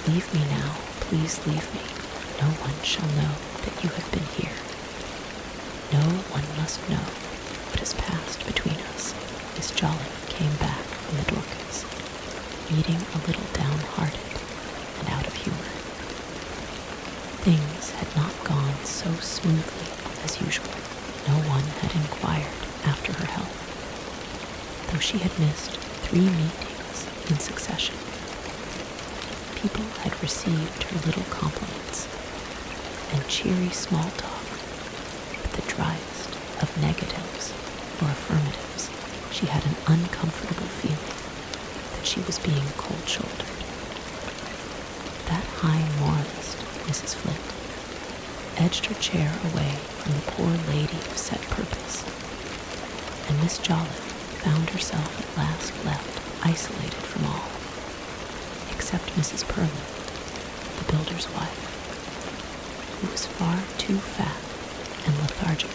Leave me now, please leave me. No one shall know that you have been here. No one must know what has passed between us." Miss Jolliffe came back from the Dorcas, reading a little downhearted and out of humor. Things had not gone so smoothly as usual. No one had inquired after her health, though she had missed 3 meetings in succession. People had received her little compliments and cheery small talk, but the driest of negatives or affirmatives, she had an uncomfortable feeling that she was being cold-shouldered. That high moralist, Mrs. Flint, edged her chair away from the poor lady of set purpose, and Miss Jolliffe found herself at last left isolated from all, except Mrs. Perlin, the builder's wife, who was far too fat and lethargic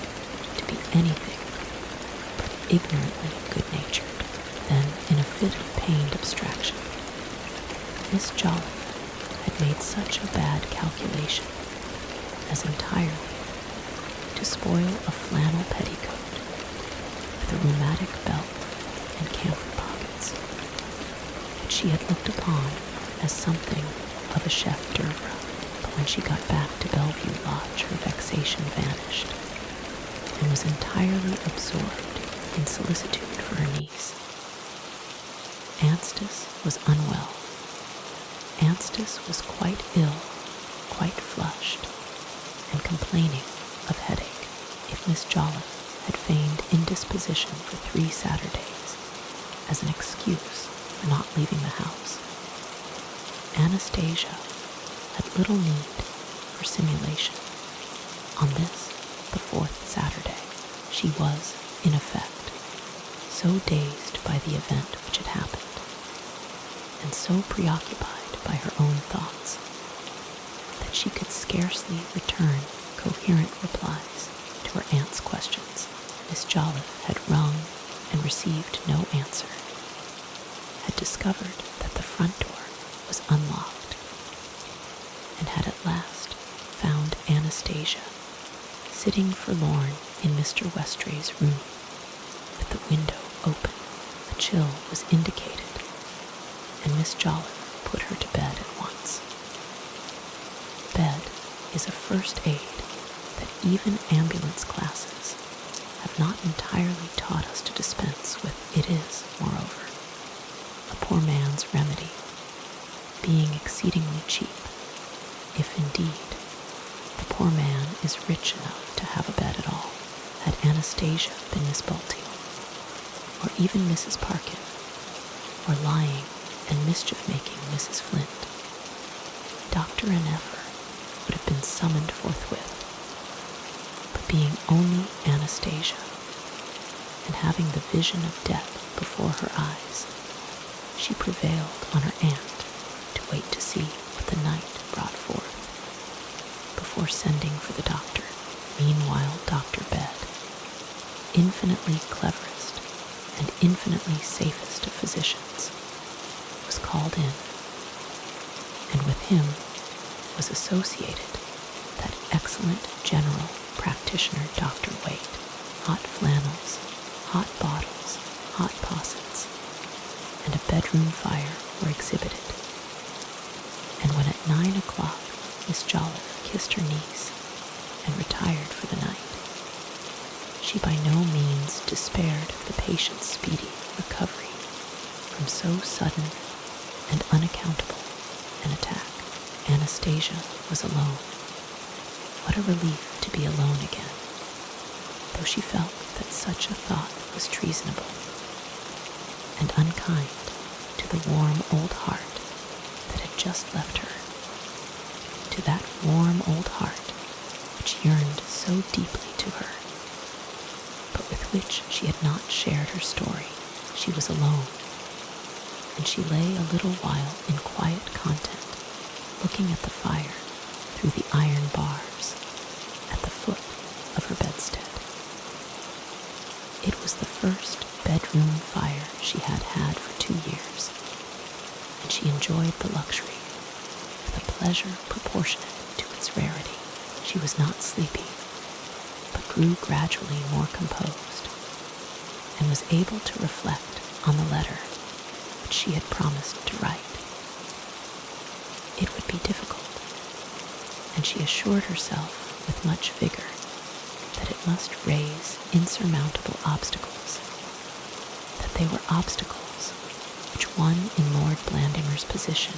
to be anything but ignorantly good-natured. Then, in a fit of pained abstraction, Miss Jolliffe had made such a bad calculation as entirely to spoil a flannel petticoat with a rheumatic belt and camphor pockets, which she had looked upon as something of a chef d'oeuvre. But when she got back to Bellevue Lodge, her vexation vanished, and was entirely absorbed in solicitude for her niece. Anstice was unwell. Anstice was quite ill, quite flushed, and complaining of headache. If Miss Jolliffe had feigned indisposition for 3 Saturdays as an excuse for not leaving the house, Anastasia had little need for simulation. On this, the 4th Saturday, she was, in effect, so dazed by the event which had happened, and so preoccupied by her own thoughts, that she could scarcely return coherent replies to her aunt's questions. Miss Jolliffe had rung and received no answer, had discovered that the front door was unlocked, and had at last found Anastasia sitting forlorn in Mr. Westray's room, with the window open. A chill was indicated, and Miss Jolliffe put her to bed at once. Bed is a first aid that even ambulance classes have not entirely taught us to dispense with. It is, moreover, exceedingly cheap, if indeed the poor man is rich enough to have a bed at all. Had Anastasia been Miss Bulteel, or even Mrs. Parkin, or lying and mischief-making Mrs. Flint, Dr. Nefer would have been summoned forthwith. But being only Anastasia, and having the vision of death before her eyes, she prevailed on her aunt to wait to see what the night brought forth, before sending for the doctor. Meanwhile, Dr. Bed, infinitely cleverest and infinitely safest of physicians, was called in, and with him was associated that excellent general practitioner Dr. Waite. Hot flannels, hot bottles, hot possets, and a bedroom fire were exhibited, and when at 9 o'clock Miss Jolliffe kissed her niece and retired for the night, she by no means despaired of the patient's speedy recovery from so sudden and unaccountable an attack. Anastasia was alone. What a relief to be alone again, though she felt that such a thought was treasonable and unkind to the warm old heart that had just left her, to that warm old heart which yearned so deeply to her, but with which she had not shared her story. She was alone, and she lay a little while in quiet content, looking at the fire through the iron bars at the foot of her bedstead. It was the first bedroom fire she had had for 2 years, and she enjoyed the luxury with a pleasure proportionate to its rarity. She was not sleepy, but grew gradually more composed, and was able to reflect on the letter which she had promised to write. It would be difficult, and she assured herself with much vigor that it must raise insurmountable obstacles, that they were obstacles which one in Lord Blandinger's position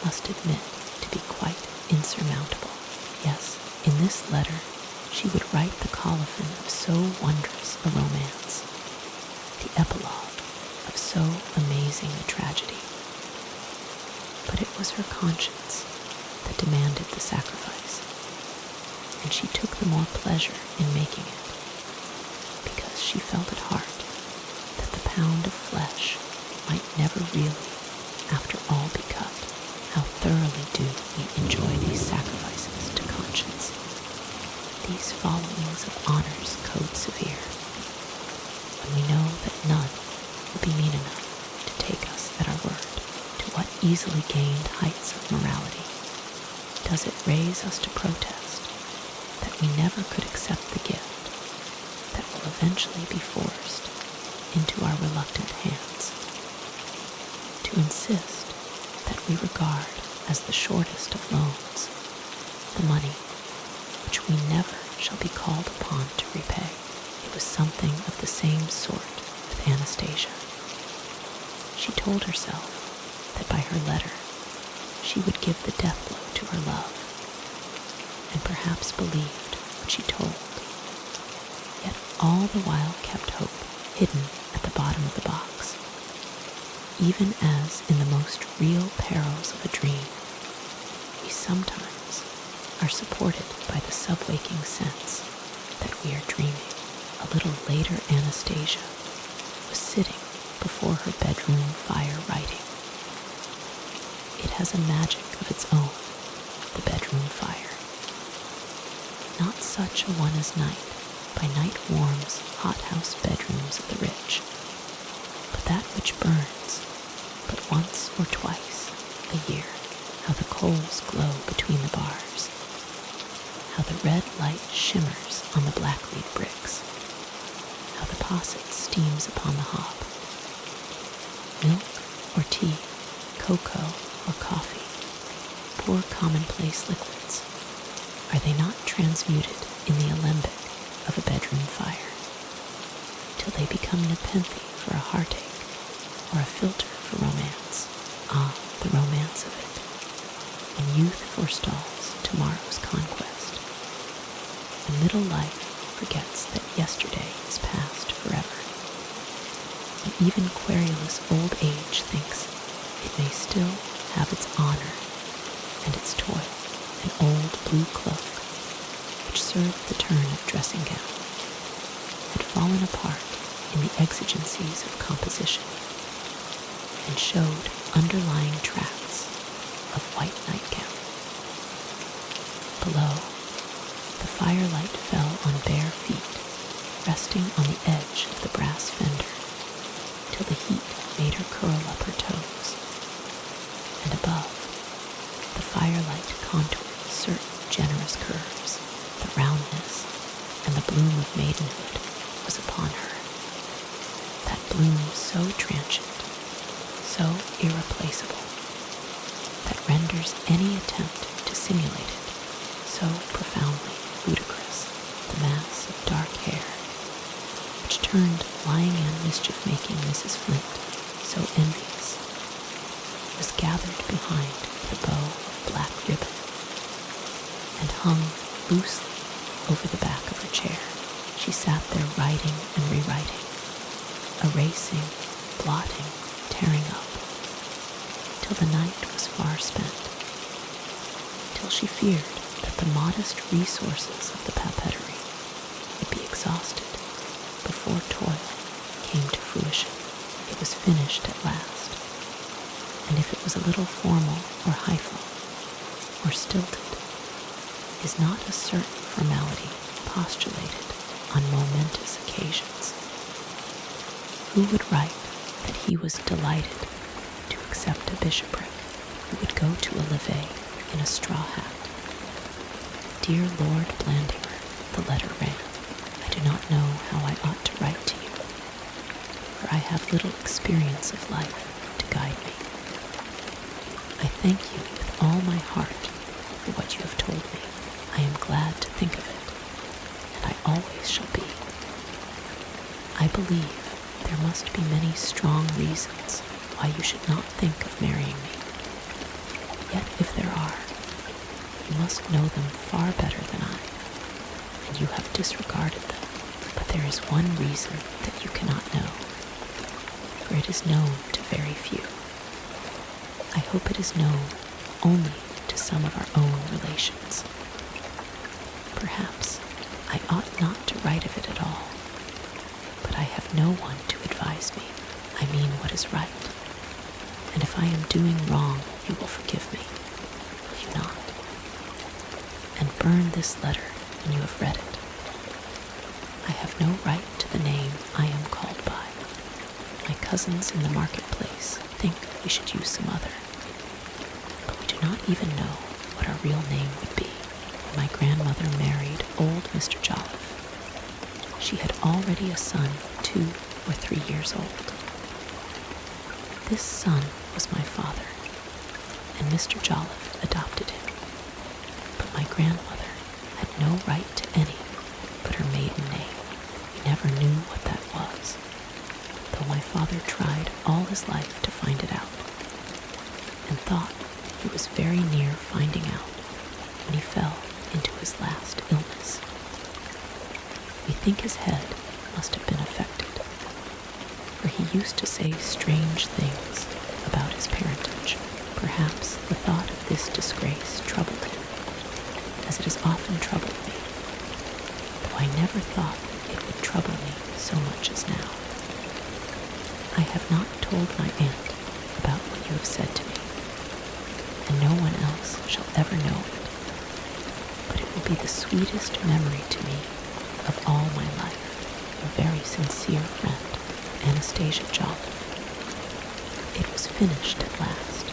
must admit to be quite insurmountable. Yes, in this letter she would write the colophon of so wondrous a romance, the epilogue of so amazing a tragedy. But it was her conscience that demanded the sacrifice, and she took the more pleasure in making it, because she felt at heart that the pound of flesh might never really, after all, be cut. How thoroughly do we enjoy these sacrifices to conscience, these followings of honor's code severe, when we know that none will be mean enough to take us at our word. To what easily gained heights of morality does it raise us to protest that we never could accept the gift that will eventually be forced into our reluctant hands, to insist that we regard as the shortest of loans the money which we never shall be called upon to repay. It was something of the same sort with Anastasia. She told herself that by her letter she would give the death blow to her love, and perhaps believed what she told, yet all the while kept hope hidden at the bottom of the box. Even as in the most real perils of a dream, we sometimes are supported by the sub-waking sense that we are dreaming. A little later Anastasia was sitting before her bedroom fire writing. It has a magic of its own, the bedroom fire. Not such a one as night by night warms hothouse bedrooms of the rich, but that which burns but once or twice a year. How the coals glow between the bars, how the red light shimmers on the black-lead bricks, how the posset steams upon the hob. Milk or tea, cocoa or coffee, poor commonplace liquids, are they not transmuted in the alembic of a bedroom fire, till they become nepenthe for a heartache, or a filter for romance? Ah, the romance of it! youth forestalls tomorrow's conquest. The middle life forgets that yesterday is past forever. And even querulous old age thinks it may still have its honor and its toil. An old blue cloak, which served the turn of dressing gown, had fallen apart in the exigencies of composition and showed underlying tracts of white nightgown. Below, the firelight fell on bare feet, resting on the edge of the brass fender, till the heat made her curl up her toes. And above, the firelight contoured certain generous curves. The roundness and the bloom of maidenhood was upon her. That bloom so transient, so irreplaceable, that renders any attempt to simulate it so profoundly ludicrous. The mass of dark hair, which turned lying-in mischief-making Mrs. Flint so envious, was gathered behind the bow of black ribbon and hung loosely over the back of her chair. She sat there writing and rewriting, erasing, blotting, tearing up, till the night was far spent, till she feared that the modest resources of the papeterie would be exhausted before toil came to fruition. It was finished at last, and if it was a little formal or hyphal or stilted, is not a certain formality postulated on momentous occasions. Who would write that he was delighted to accept a bishopric, who would go to a levee in a straw hat? Dear Lord Blandimer, the letter ran, I do not know how I ought to write to you, for I have little experience of life to guide me. I thank you with all my heart for what you have told me. I am glad to think of it, and I always shall be. I believe there must be many strong reasons why you should not think of marrying me. Yet if there are, you must know them far better than I, and you have disregarded them. But there is one reason that you cannot know, for it is known to very few. I hope it is known only to some of our own relations. Perhaps I ought not to write of it at all, but I have no one to advise me. I mean what is right, and if I am doing wrong, you will forgive me, will you not? And burn this letter when you have read it. I have no right to the name I am called by. My cousins in the marketplace think we should use some other, but we do not even know what our real name would be. My grandmother married old Mr. Jolliffe. She had already a son 2 or 3 years old. This son was my father, and Mr. Jolliffe adopted him. But my grandmother had no right to any but her maiden name. We never knew what that was, though my father tried all his life to find it out, and thought he was very near finding out when he fell into his last illness. We think his head must have been affected, for he used to say strange things about his parentage. Perhaps the thought of this disgrace troubled him, as it has often troubled me, though I never thought it would trouble me so much as now. I have not told my aunt about what you have said to me, and no one else shall ever know it. But it will be the sweetest memory to me of all my life. A very sincere friend, Anastasia Jolliffe. It was finished at last.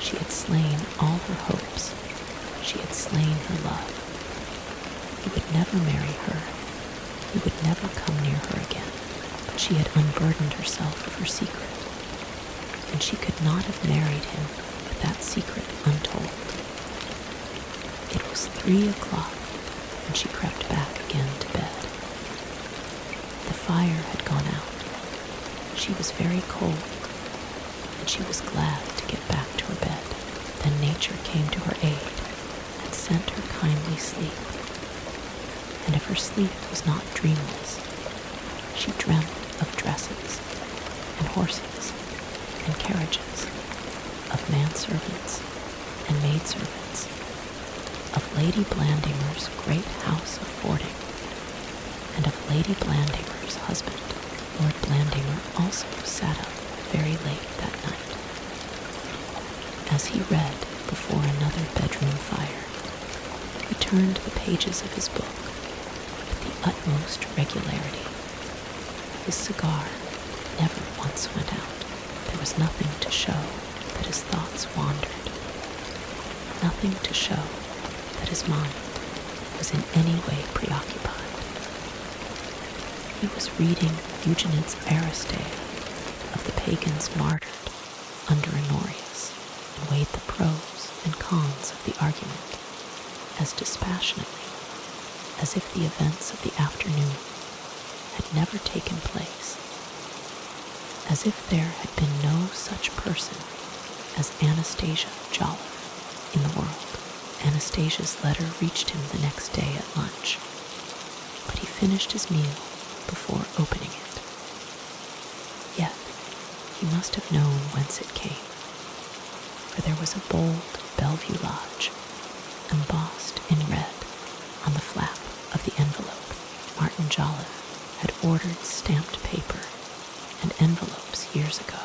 She had slain all her hopes. She had slain her love. He would never marry her. He would never come near her again. But she had unburdened herself of her secret, and she could not have married him with that secret untold. It was 3 o'clock when she crept back again to bed. The fire had gone out. She was very cold, and she was glad to get back to her bed. Then nature nature came to her aid and sent her kindly sleep. And if her sleep was not dreamless, she dreamt of dresses and horses and carriages, of manservants and maidservants, of Lady Blandimer's great house of fording, and of Lady Blandimer's husband. Lord Blandimer also sat up very late that night. As he read before another bedroom fire, he turned the pages of his book with the utmost regularity. His cigar never once went out. There was nothing to show that his thoughts wandered, nothing to show that his mind was in any way preoccupied. He was reading Eugenid's Aristeia of the pagans martyred under Honorius, and weighed the pros and cons of the argument as dispassionately as if the events of the afternoon had never taken place, as if there had been no such person as Anastasia Jolliffe in the world. Anastasia's letter reached him the next day at lunch, but he finished his meal before opening it. Yet he must have known whence it came, for there was a bold Bellevue Lodge embossed in red on the flap of the envelope. Martin Jolliffe had ordered stamped paper and envelopes years ago,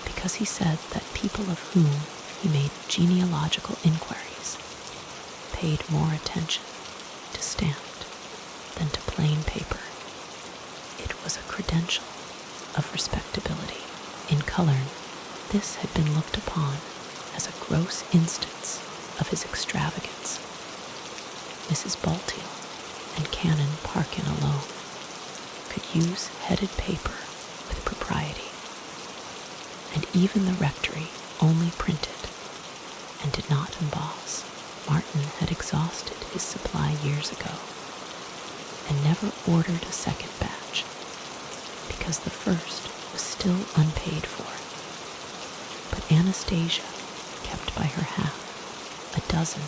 because he said that people of whom he made genealogical inquiries paid more attention to stamped than to plain paper. It was a credential of respectability. In Cullerne, this had been looked upon as a gross instance of his extravagance. Mrs. Baltiel and Canon Parkin alone could use headed paper with propriety, and even the rectory only printed and did not emboss. Martin had exhausted his supply years ago and never ordered a second batch, because the first was still unpaid for. But Anastasia kept by her half a dozen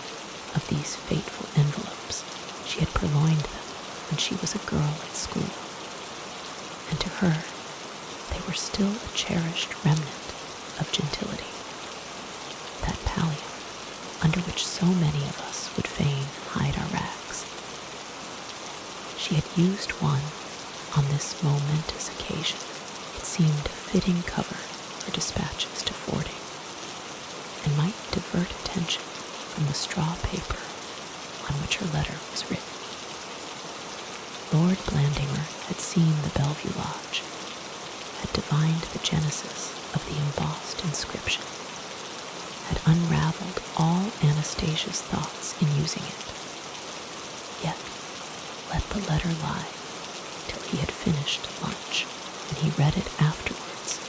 of these fateful envelopes. She had purloined them when she was a girl at school, and to her they were still a cherished remnant of gentility, that pallium under which so many of us would fain hide our rags. She had used one on this momentous occasion. It seemed a fitting cover for dispatches to forwarding, and might divert attention from the straw paper on which her letter was written. Lord Blandimer had seen the Bellevue Lodge, had divined the genesis of the embossed inscription, had unraveled all Anastasia's thoughts in using it, yet let the letter lie till he had finished lunch. When he read it afterwards,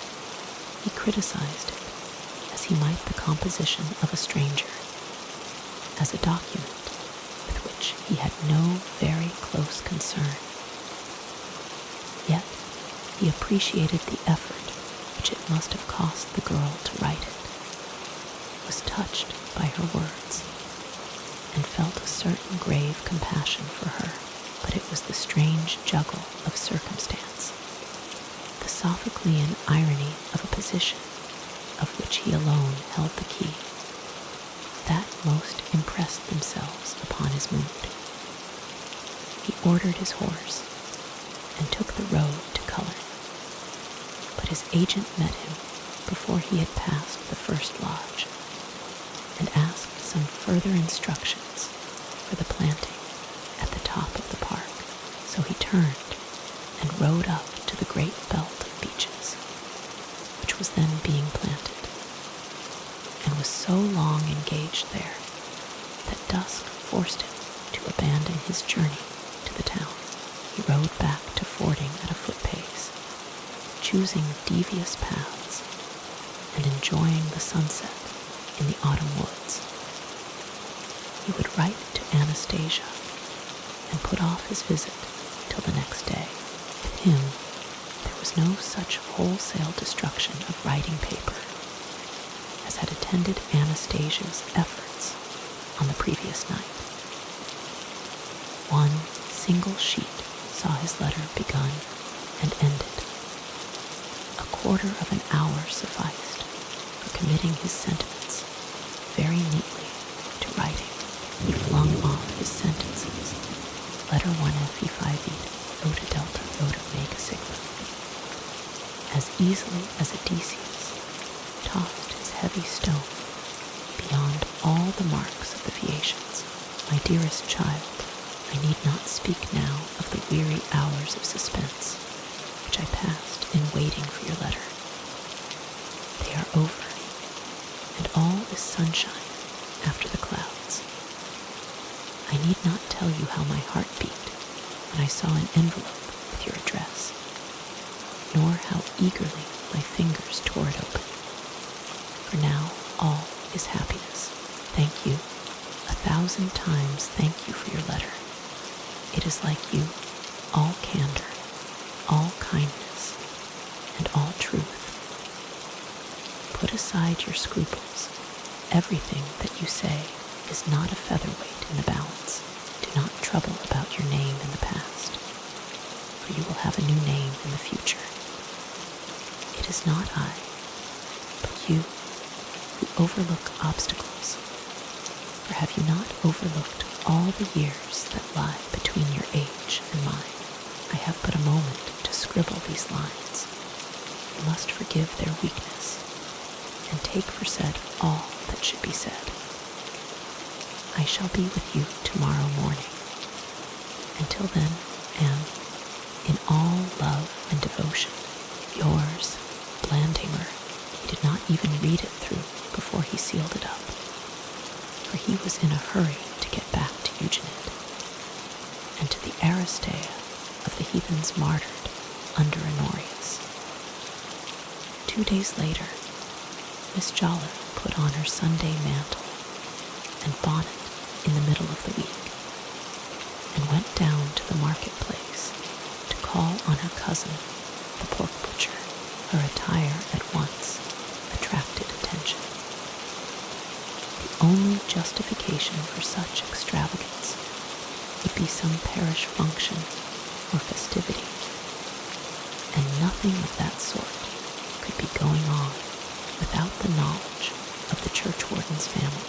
he criticized it as he might the composition of a stranger, as a document with which he had no very close concern. Yet he appreciated the effort which it must have cost the girl to write it, was touched by her words, and felt a certain grave compassion for her. But it was the strange juggle of circumstance, the Sophoclean irony of a position of which he alone held the key, that most impressed themselves upon his mood. He ordered his horse and took the road to Cullerne, but his agent met him before he had passed the first lodge, and asked some further instructions for the planting at the top of the park. So he turned and rode up to the great belt of beeches, which was then being planted, and was so long engaged there that dusk forced him to abandon his journey to the town. He rode back to fording at a foot pace, choosing devious paths and enjoying the sunset in the autumn woods. He would write to Anastasia and put off his visit till the next day. With him, there was no such wholesale destruction of writing paper as had attended pretended Anastasia's efforts on the previous night. One single sheet saw his letter begun and ended. A quarter of an hour sufficed for committing his sentiments very neatly to writing. He flung off his sentences, letter 1 Fe 5 Eta Delta Rota Mega Sigma, as easily as Odysseus tossed his heavy stone beyond all the marks of the Phaeacians. My dearest child, I need not speak now of the weary hours of suspense which I passed in waiting for your letter. They are over, and all is sunshine after the clouds. I need not tell you how my heart beat when I saw an envelope with your address, nor how eagerly my fingers tore it open. For now all is happiness. Thank you, 1,000 times thank you for your letter. It is like you, all candor, all kindness, and all truth. Put aside your scruples. Everything that you say is not a featherweight in the balance. Do not trouble about your name in the past, for you will have a new name in the future. It is not I, but you, who overlook obstacles. For have you not overlooked all the years that lie between your age and mine? I have but a moment to scribble these lines. You must forgive their weakness, and take for said all that should be said. I shall be with you tomorrow morning. Until then, am, in all love and devotion, yours, Blandimer. He did not even read it through before he sealed it up, for he was in a hurry to get back to Eugenid, and to the Aristea of the heathens martyred under Honorius. 2 days later, Miss Jolliffe put on her Sunday mantle and bonnet in the middle of the week, and went down to the marketplace to call on her cousin, the pork butcher. Her attire at once attracted attention. The only justification for such extravagance would be some parish function or festivity, and nothing of that sort could be going on without the knowledge of the churchwarden's family.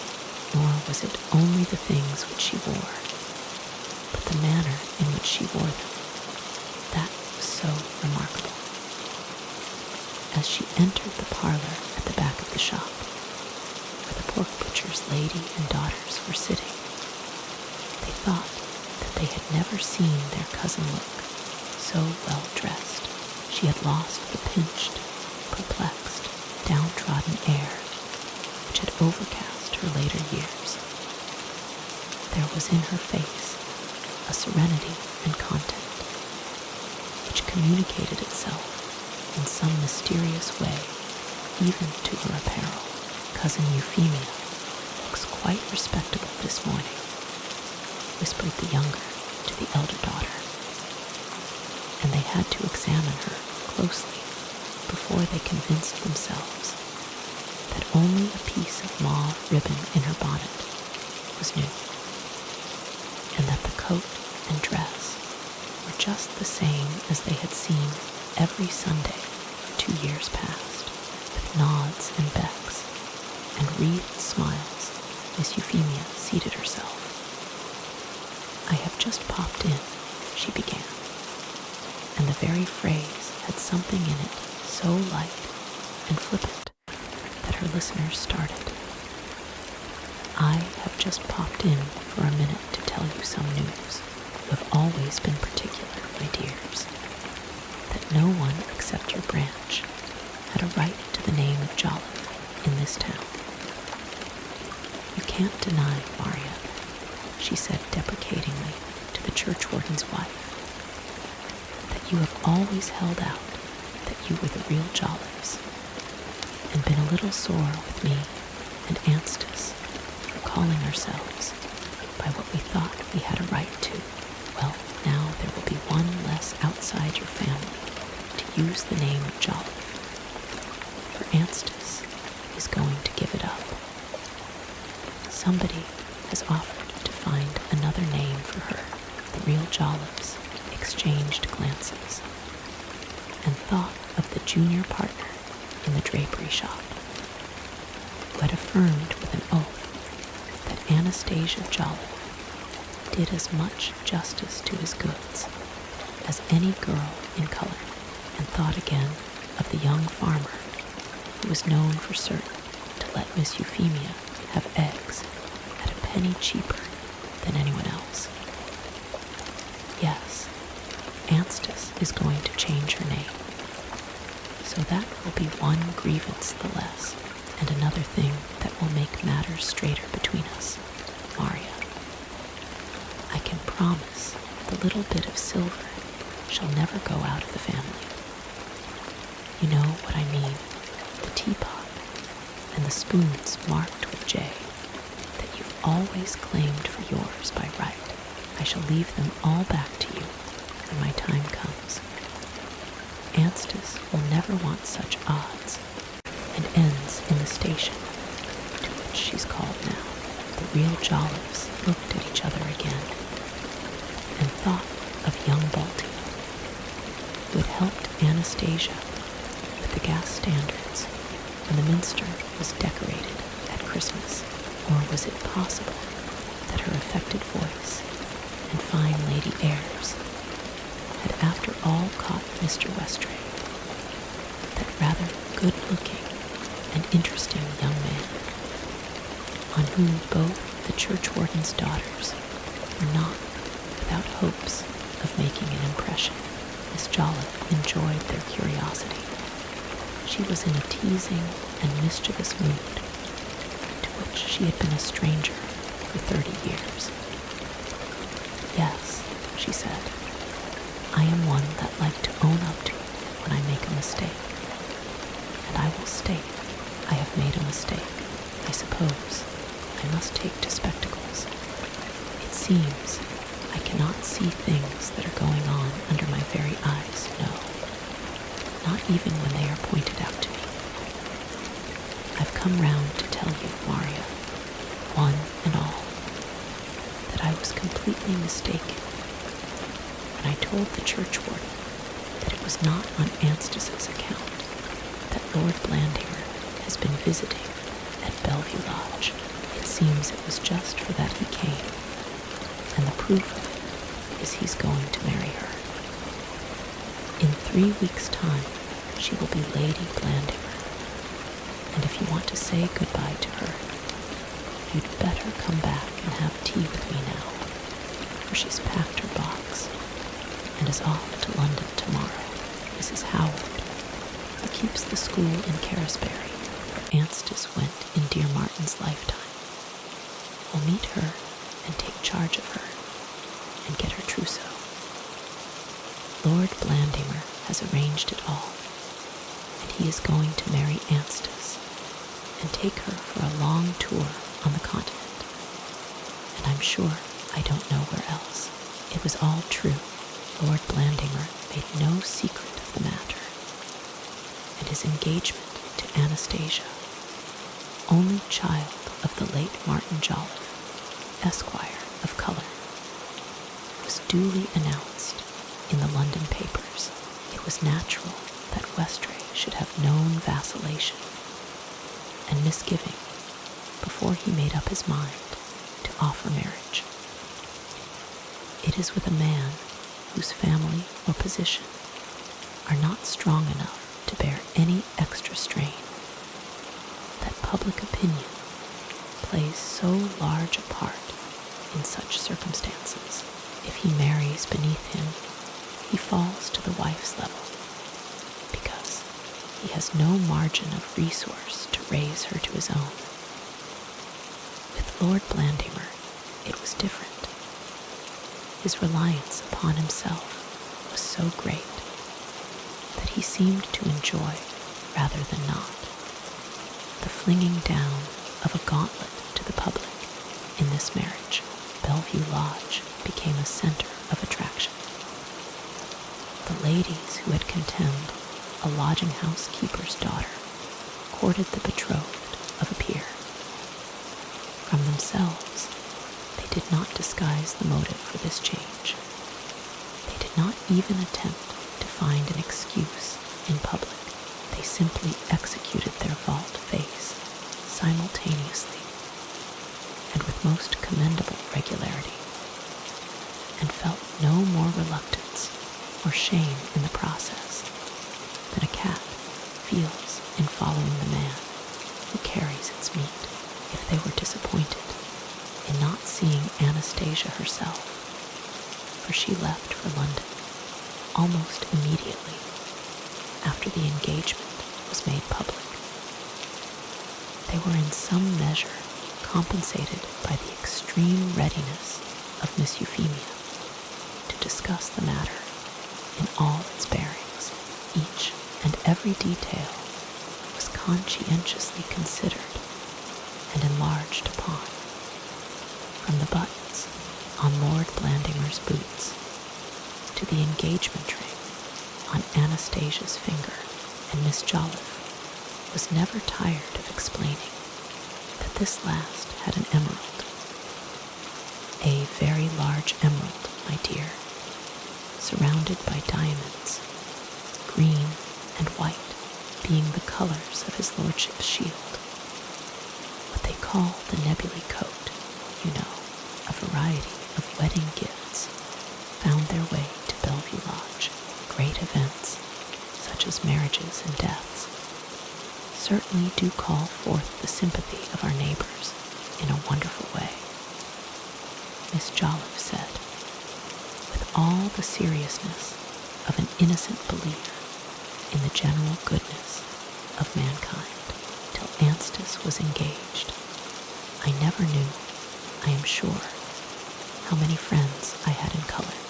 Nor was it only the things which she wore, but the manner in which she wore them that was so remarkable. As she entered the parlor at the back of the shop, where the pork butcher's lady and daughters were sitting, they thought that they had never seen their cousin look so well dressed. She had lost the pinched, perplexed, downtrodden air which had overcast her later years. There was in her face a serenity and content which communicated itself in some mysterious way even to her apparel. Cousin Euphemia looks quite respectable this morning, whispered the younger to the elder daughter, and they had to examine her closely before they convinced themselves that only a piece of mauve ribbon in her bonnet was new, and that the coat and dress were just the same as they had seen every Sunday for 2 years past. With nods and becks and wreathed smiles, Miss Euphemia seated herself. I have just popped in, she began, and the very phrase had something in it so light and flippant that her listeners started. I have just popped in for a minute to tell you some news. You have always been particular, my dears, that no one except your branch had a right to the name of Jolliffe in this town. You can't deny, Maria, she said deprecatingly to the churchwarden's wife, that you have always held out that you were the real Jolliffes, and been a little sore with me and Anstis for calling ourselves by what we thought we had a right to. Well, now there will be one less outside your family to use the name of Jolliffe, for Anstis is going to give it up. somebody has offered to find another name for her. The real Jolliffes exchanged glances and thought of the junior partner in the drapery shop, who had affirmed with an oath that Anastasia Jolliffe did as much justice to his goods as any girl in Cullerne, and thought again of the young farmer who was known for certain to let Miss Euphemia have eggs at a penny cheaper than anyone else. Yes, Anstis is going to change her name, so that will be one grievance the less, and another thing that will make matters straighter between us, Maria. I can promise the little bit of silver shall never go out of the family. You know what I mean, the teapot and the spoons marked with J that you've always claimed for yours by right. I shall leave them all back to you when my time comes. Anstis will never want such odds, and ends in the station, to which she's called now. The real Jolliffes looked at each other again, and thought of young Balti, who had helped Anastasia with the gas standards when the minster was decorated at Christmas. Or was it possible that her affected voice and fine lady airs had after all caught Mr. Westray, that rather good-looking and interesting young man, on whom both the churchwarden's daughters were not without hopes of making an impression? Miss Jolliffe enjoyed their curiosity. She was in a teasing and mischievous mood, to which she had been a stranger for 30 years. Yes, she said, I am one that like to own up to it when I make a mistake. And I will state I have made a mistake. I suppose I must take to spectacles. It seems I cannot see things that are going on under my very eyes, no, not even when they are pointed out to me. I've come round to tell you, Maria, one and all, that I was completely mistaken when I told the churchwarden that it was not on Anstis's account that Lord Blandinger has been visiting at Bellevue Lodge. It seems it was just for that he came, and the proof of it is he's going to marry her. In 3 weeks' time, she will be Lady Blandinger, and if you want to say goodbye to her, you'd better come back and have tea with me now, for she's packed her box and is off to London tomorrow. Mrs. Howard, who keeps the school in Carisbury, where Anstis went in dear Martin's lifetime, will meet her and take charge of her and get her trousseau. Lord Blandinger has arranged it all, and he is going to marry Anstis and take her for a long tour on the continent, and I'm sure I don't know where else. It was all true. Lord Blandinger made no secret of the matter, and his engagement to Anastasia, only child of the late Martin Jolliffe, Esquire of Cullerne, was duly announced in the London papers. It was natural that Westray should have known vacillation and misgiving before he made up his mind to offer marriage. It is with a man whose family or position are not strong enough to bear any extra strain that public opinion plays so large a part in such circumstances. If he marries beneath him, he falls to the wife's level, because he has no margin of resource to raise her to his own. With Lord Blandinger, it was different. His reliance upon himself was so great that he seemed to enjoy, rather than not, the flinging down of a gauntlet to the public in this marriage. Bellevue Lodge became a center of attraction. The ladies who had contemned a lodging-house keeper's daughter courted the betrothed of a peer. From themselves, they did not disguise the motive for this change. They did not even attempt to find an excuse in public. They simply executed their volte-face simultaneously and with most commendable regularity, and felt no more reluctance or shame in the process than a cat feels in following the man who carries its meat. If they were disappointed in not seeing Anastasia herself, for she left for London almost immediately after the engagement was made public, they were in some measure compensated by the extreme readiness of Miss Euphemia to discuss the matter in all its bearings. Each and every detail was conscientiously considered and enlarged upon, from the buttons on Lord Blandingmer's boots to the engagement ring on Anastasia's finger, and Miss Jolliffe was never tired of explaining that this last had an emerald, a very large emerald, my dear, surrounded by diamonds, green and white being the colors of his lordship's shield. What they call the Nebuly Coat, you know, a variety of wedding gifts, found their way to Bellevue Lodge. Great events, such as marriages and deaths, certainly do call forth the sympathy of our neighbors in a wonderful way, Miss Jolliffe said, with all the seriousness of an innocent belief in the general goodness of mankind. Till Anstis was engaged, I never knew, I am sure, how many friends I had in Cullerne.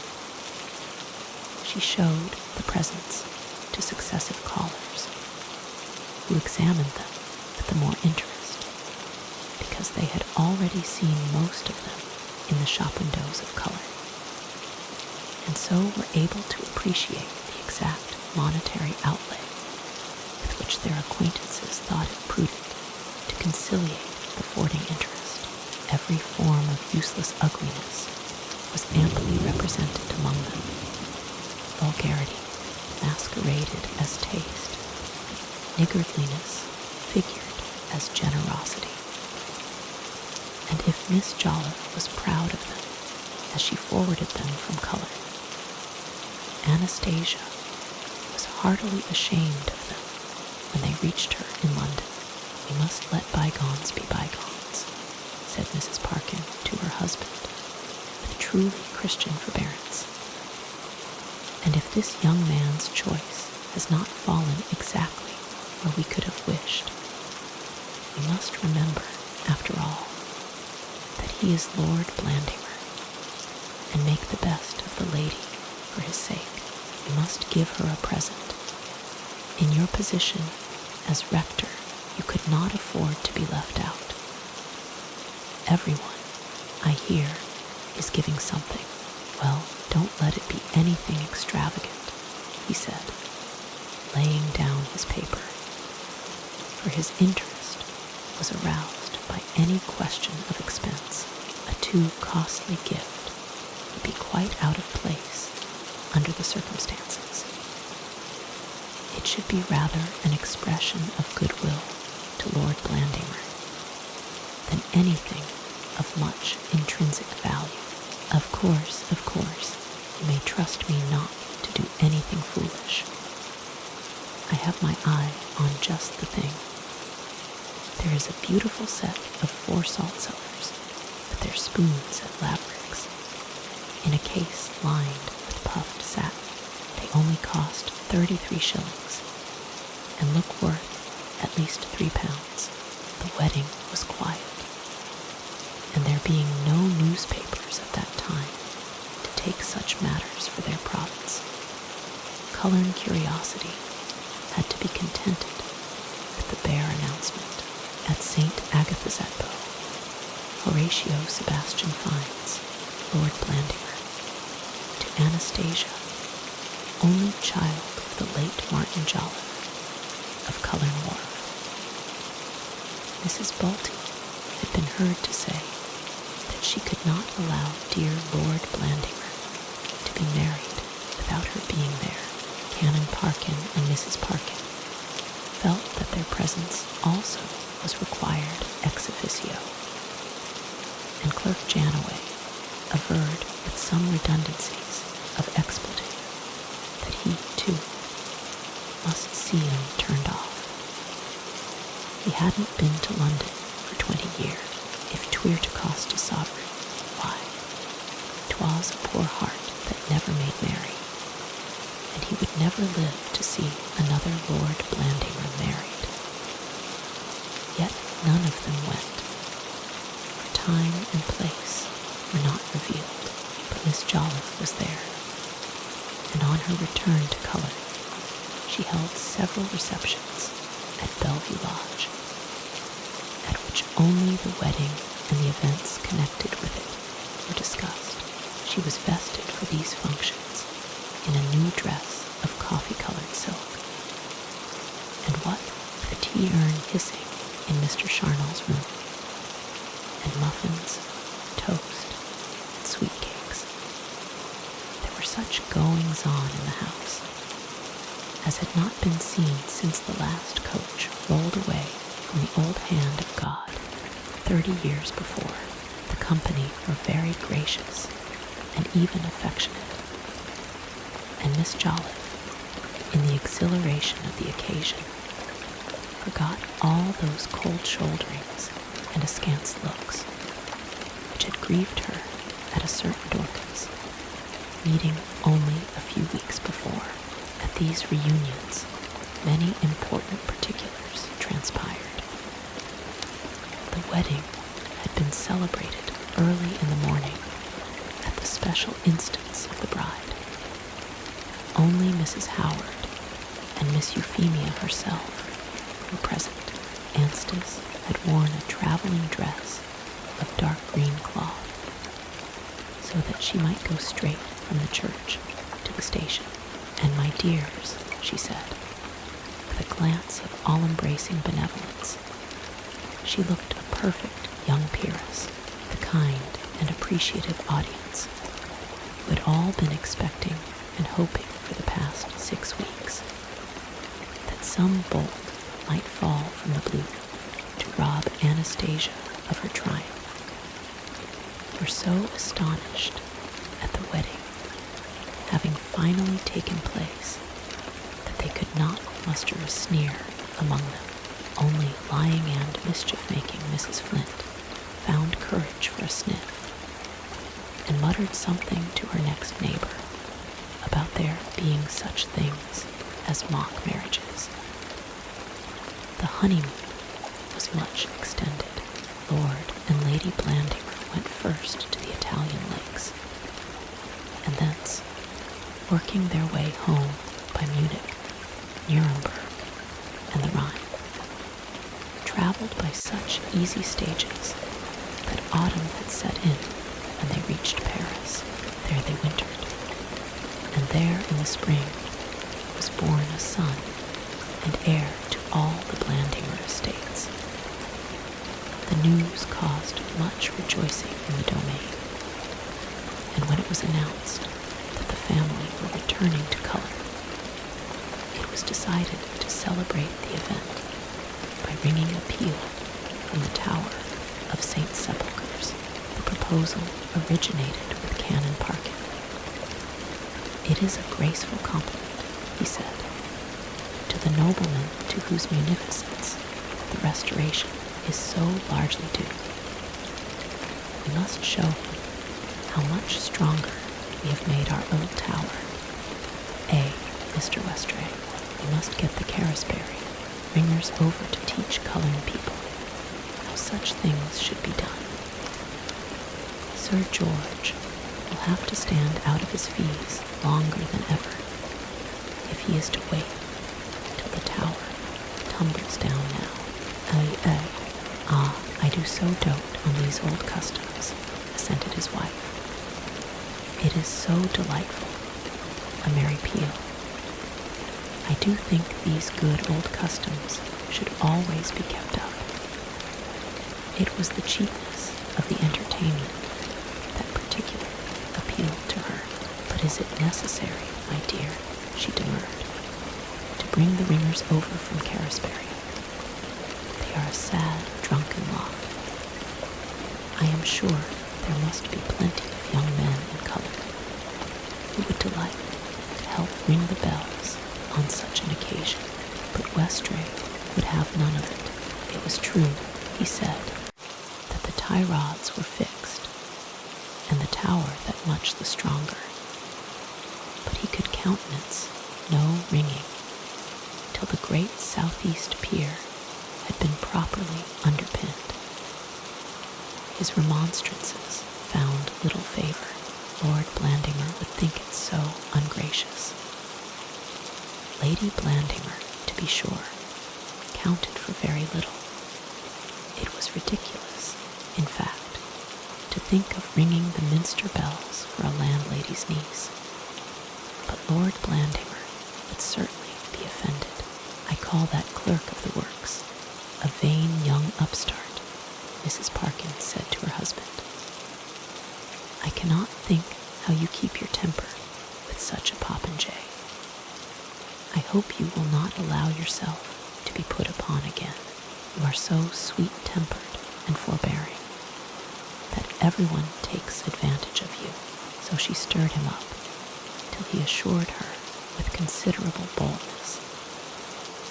She showed the presents to successive callers, who examined them with the more interest, because they had already seen most of them in the shop windows of Cullerne, and so were able to appreciate the exact monetary outlay with which their acquaintances thought it prudent to conciliate the fording interest. Every form of useless ugliness was amply represented among them. Vulgarity masqueraded as taste, niggardliness figured as generosity. And if Miss Jolliffe was proud of them as she forwarded them from Cullerne, Anastasia was heartily ashamed of them when they reached her in London. We must let bygones be bygones, said Mrs. Parkin to her husband with truly Christian forbearance. And if this young man's choice has not fallen exactly where we could have wished, we must remember, after all, that he is Lord Blandingmer, and make the best of the lady for his sake. We must give her a present. In your position as rector, you could not afford to be left out. Everyone, I hear, is giving something. Well, don't let it be anything extravagant, he said, laying down his paper, for his interest was aroused by any question of expense. A too costly gift would be quite out of place under the circumstances. It should be rather an expression of goodwill to Lord Blandingmer than anything of much intrinsic value. Of course, you may trust me not to do anything foolish. I have my eye on just the thing. There is a beautiful set of 4 salt cellars with their spoons at Laverick's, in a case lined with puffed satin. They only cost 33 shillings, and look worth at least £3. The wedding was quiet, and there being no newspapers at that time to take such matters for their province, Cullerne curiosity had to be contented with the bare announcement. At St. Agatha's at Bow, Horatio Sebastian Fiennes, Lord Blandingmer, to Anastasia, only child of the late Martin Jolliffe of Cullerne Wharf. Mrs. Balty had been heard to say that she could not allow dear Lord Blandimer to be married without her being there. Canon Parkin and Mrs. Parkin felt that their presence also was required ex officio, and Clerk Janaway averred with some redundancies of expletive that he, too, must see them turned off. He hadn't been to London for 20 years. If 'twere to cost a sovereign, why, 'twas a poor heart that never made merry, and he would never live to see another Lord Blandimer married. Yet none of them went, for time and place were not revealed, but Miss Jolliffe was there, and on her return to Cullerne, she held several receptions at Bellevue Lodge, at which only the wedding and the events connected with it were discussed. She was vested for these functions in a new dress of coffee-colored silk, and what with the tea-urn hissing in Mr. Charnel's room, and muffins, toast, and sweet cakes, there were such goings-on in the house as had not been seen since the last coach rolled away from the old hand of God 30 years before. The company were very gracious and even affectionate, and Miss Jolliffe, in the exhilaration of the occasion, forgot all those cold shoulderings and askance looks which had grieved her at a certain Dorcas meeting only a few weeks before. At these reunions, many important particulars transpired. The wedding had been celebrated early in the morning at the special instance of the bride. Only Mrs. Howard and Miss Euphemia herself were present. Anstice had worn a traveling dress of dark green cloth, so that she might go straight from the church to the station. "And my dears," she said, with a glance of all-embracing benevolence. She looked a perfect young peeress, the kind and appreciative audience who had all been expecting and hoping for the past 6 weeks that some bolt might fall from the blue to rob Anastasia of her triumph, were so astonished at the wedding having finally taken place that they could not muster a sneer among them. Only lying and mischief-making Mrs. Flint found courage for a sniff, and muttered something to her next neighbor about there being such things as mock marriages. The honeymoon was much extended. Lord and Lady Blandimer went first to the Italian lakes, and thence, working their way home by Munich, Nuremberg, and the Rhine, traveled by such easy stages that autumn had set in and they reached Paris. There they wintered, and there in the spring was born a son and heir to all the Blandimer estates. The news caused much rejoicing in the domain, and when it was announced that the family were returning to Cullerne, it was decided to celebrate the event by ringing a peal from the tower of St. Sepulchre's. The proposal originated with Canon Parkin. "It is a graceful compliment," he said, "to the nobleman to whose munificence the restoration is so largely due. We must show him how much stronger we have made our old tower. Mr. Westray, we must get the Carisberry ringers over to teach Cullerne people how such things should be done. Sir George will have to stand out of his fees longer than ever if he is to wait till the tower tumbles down now. I do so dote on these old customs," assented his wife. "It is so delightful," a merry peal. "I do think these good old customs should always be kept up." It was the cheapness of the entertainment that particularly appealed to her. "But is it necessary, my dear," she demurred, "to bring the ringers over from Carisbury? They are a sad, drunken lot. I am sure there must be plenty of young men in Cullerne who would delight to help ring the bells on such an occasion." But Westray would have none of it. It was true, he said, that the tie rods were fixed, and the tower that much the stronger. But he could countenance no ringing till the great southeast pier had been properly underpinned. His remonstrances found little favor. Lord Blandimer would think it so ungracious. Lady Blandimer, to be sure, counted for very little. It was ridiculous, in fact, to think of ringing the minster bells for a landlady's niece. But Lord Blandimer would certainly be offended. "I call that clerk of the works a vain young upstart," Mrs. Parkins said to her husband. "I cannot think how you keep your temper with such a popinjay. I hope you will not allow yourself to be put upon again. You are so sweet-tempered and forbearing that everyone takes advantage of you." So she stirred him up till he assured her with considerable boldness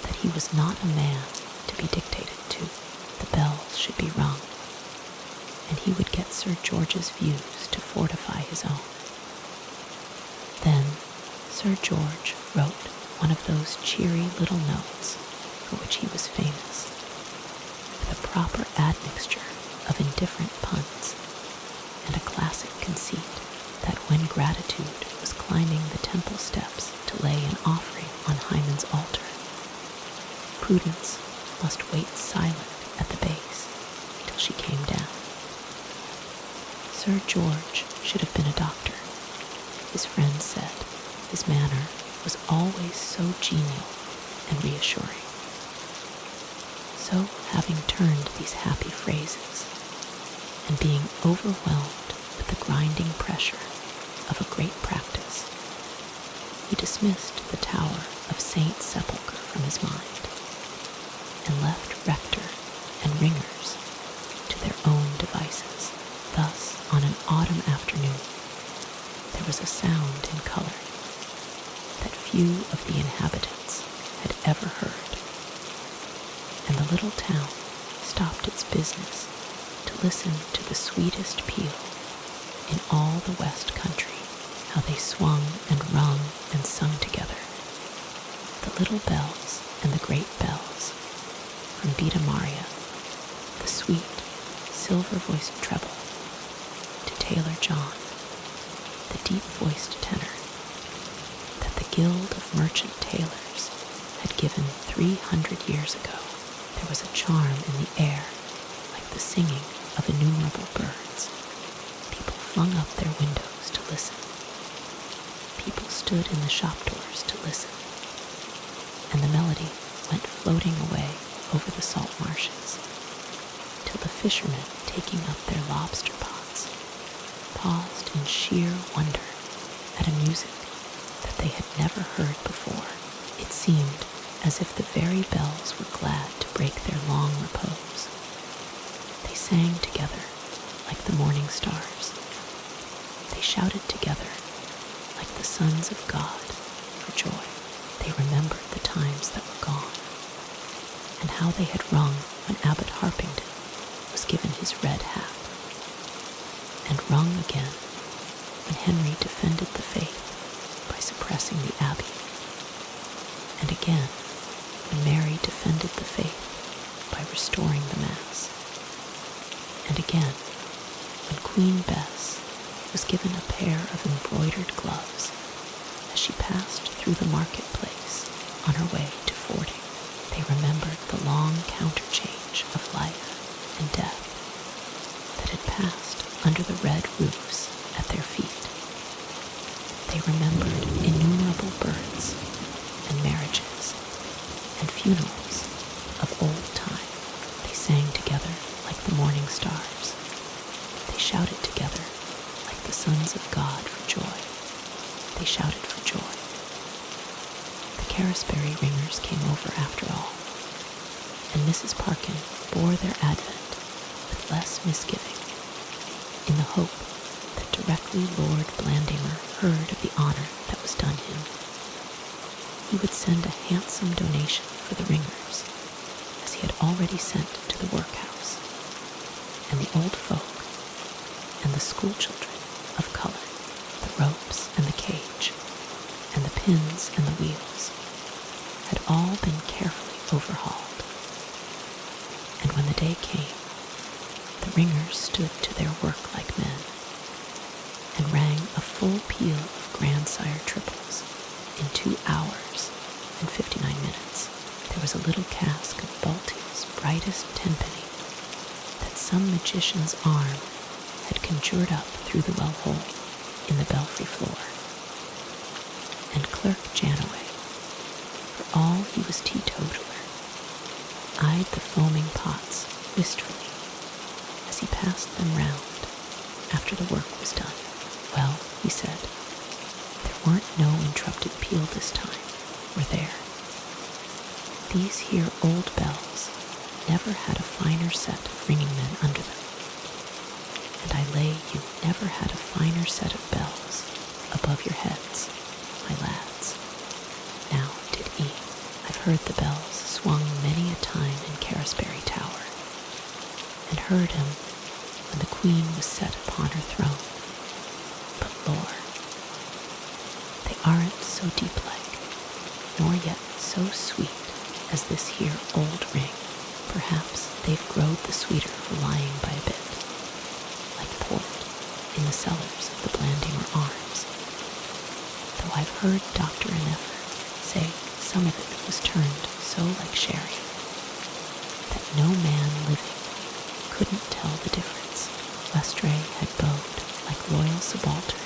that he was not a man to be dictated to. The bells should be rung, and he would get Sir George's views to fortify his own. Then Sir George wrote one of those cheery little notes for which he was famous, with a proper admixture of indifferent puns and a classic conceit that when gratitude was climbing the temple steps to lay an offering on Hymen's altar, Prudence must wait silent at the base till she came down. Sir George should have been a doctor, his friends said. His manner was always so genial and reassuring. So, having turned these happy phrases, and being overwhelmed with the grinding pressure of a great practice, he dismissed the tower of Saint Sepulchre from his mind, and left rector and ringers to their own devices. Thus, on an autumn afternoon, there was a sound in Cullerne that few of the inhabitants had ever heard, and the little town stopped its business to listen to the sweetest peal in all the West Country, how they swung and rung and sung together, the little bells and the great bells, from Beta Maria, the sweet, silver-voiced treble, to Tailor John, the deep-voiced tenor, that the Guild of Merchant Tailors had given 300 years ago. There was a charm in the air, like the singing of innumerable birds. People flung up their windows to listen. People stood in the shop doors to listen, and the melody went floating away over the salt marshes, till the fishermen, taking up their lobster pots, paused in sheer wonder at a music that they had never heard before. It seemed as if the very bells were glad to break their long repose. They sang together like the morning stars. They shouted together like the sons of God for joy. They remembered the times that were gone, and how they had rung when Abbot Harpington was given his red hat, and rung again when Henry defended the faith by suppressing the abbey, and again when Mary defended the faith by restoring the Mass, and again when Queen Bess was given a pair of embroidered gloves as she passed through the marketplace on her way to fording. They remembered the long counterchange of life and death that had passed under the red roofs at their feet. They remembered innumerable births and marriages and funerals of old time. They sang together like the morning shouted together like the sons of God for joy. They shouted for joy. The Carisbury ringers came over after all, and Mrs. Parkin bore their advent with less misgiving, in the hope that directly Lord Blandimer heard of the honor that was done him, he would send a handsome donation for the ringers, as he had already sent to the workhouse, and the old folk and the schoolchildren of Cullerne, the ropes and the cage, and the pins and the wheels, had all been carefully overhauled. And when the day came, the ringers stood to their work like men, and rang a full peal of grandsire triples in 2 hours and 59 minutes. There was a little cask of Balti's brightest tenpenny that some magician's arm had conjured up through the well hole in the belfry floor, and Clerk Janaway, for all he was teetotaler, eyed the foaming pots wistfully as he passed them round after the work was done. Well, he said, there weren't no interrupted peal this time, were there? These here old bells never had a finer set of ringing men under them, and I lay you never had a finer set of bells above your heads, my lads. Now did he. I've heard the bells swung many a time in Carisbury Tower, and heard him when the Queen was set upon her throne. But Lord, they aren't so deep-like, nor yet so sweet as this here old ring. Perhaps they've growed the sweeter for lying by a bit, like port in the cellars of the Blandimer Arms. Though I've heard Dr. Eneffer say some of it was turned so like sherry that no man living couldn't tell the difference. Westray had bowed like loyal subaltern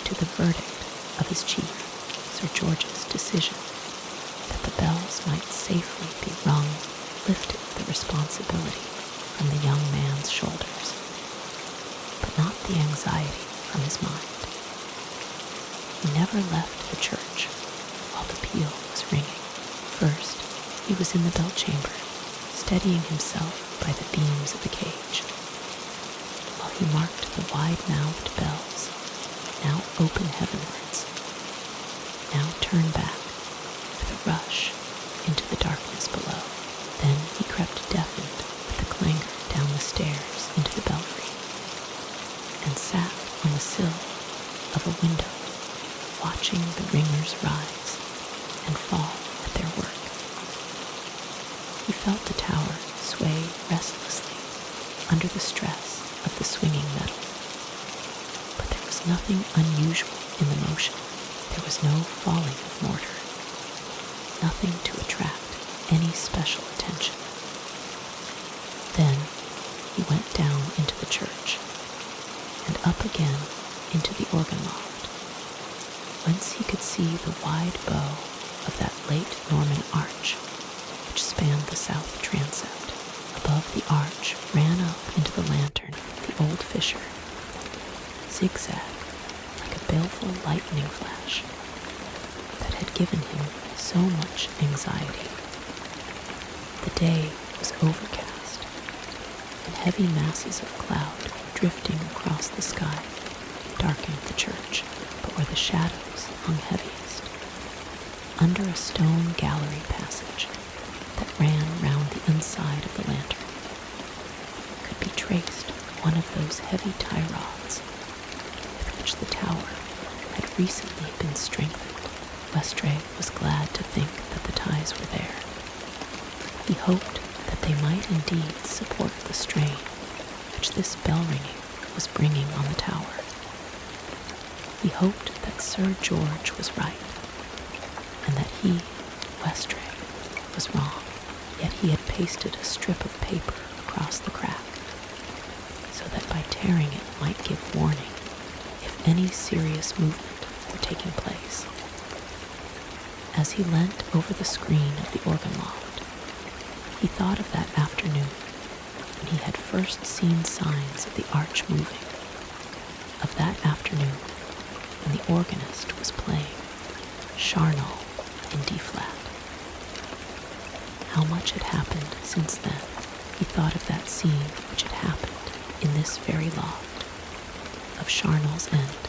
to the verdict of his chief, Sir George's decision that the bells might safely be rung, lifted the responsibility from the young man's shoulders, but not the anxiety from his mind. He never left the church while the peal was ringing. First, he was in the bell chamber, steadying himself by the beams of the cage, while he marked the wide-mouthed bells, now open heavenwards, now turn back with a rush into the darkness below. Then he crept deafened with the clangor down the stairs into the belfry, and sat on the sill of a window, watching the ringers rise and fall at their work. He felt the tower sway restlessly under the stress of the swinging metal, but there was nothing unusual in the motion. There was no falling of mortar, nothing to attract any special attention. Then he went down into the church and up again into the organ loft, whence he could see the wide bow of that late Norman arch which spanned the south transept. Above the arch ran up into the lantern the old fissure, zigzag like a baleful lightning flash that had given him so much anxiety. The day was overcast, and heavy masses of cloud drifting across the sky darkened the church, but where the shadows hung heaviest, under a stone gallery passage that ran round the inside of the lantern, could be traced one of those heavy tie rods with which the tower had recently been strengthened. Westray was glad to think that the ties were there. He hoped that they might indeed support the strain which this bell ringing was bringing on the tower. He hoped that Sir George was right, and that he, Westray, was wrong. Yet he had pasted a strip of paper across the crack, so that by tearing it might give warning if any serious movement were taking place. As he leant over the screen of the organ loft, he thought of that afternoon when he had first seen signs of the arch moving, of that afternoon when the organist was playing Charnel in D-flat. How much had happened since then. He thought of that scene which had happened in this very loft, of Charnel's end,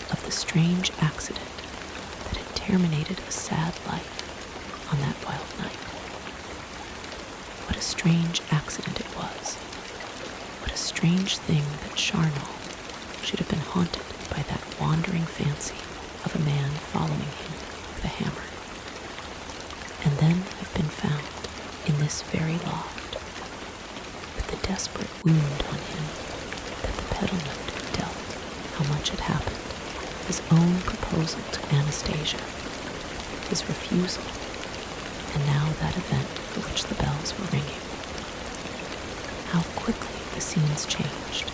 of the strange accident that had terminated a sad life on that wild night. What a strange accident it was. What a strange thing that Charnel should have been haunted by that wandering fancy of a man following him with a hammer, and then have been found in this very loft, with the desperate wound on him that the pedal-note dealt. How much had happened. His own proposal to Anastasia, his refusal, and now that event for which the bells were ringing. How quickly the scenes changed.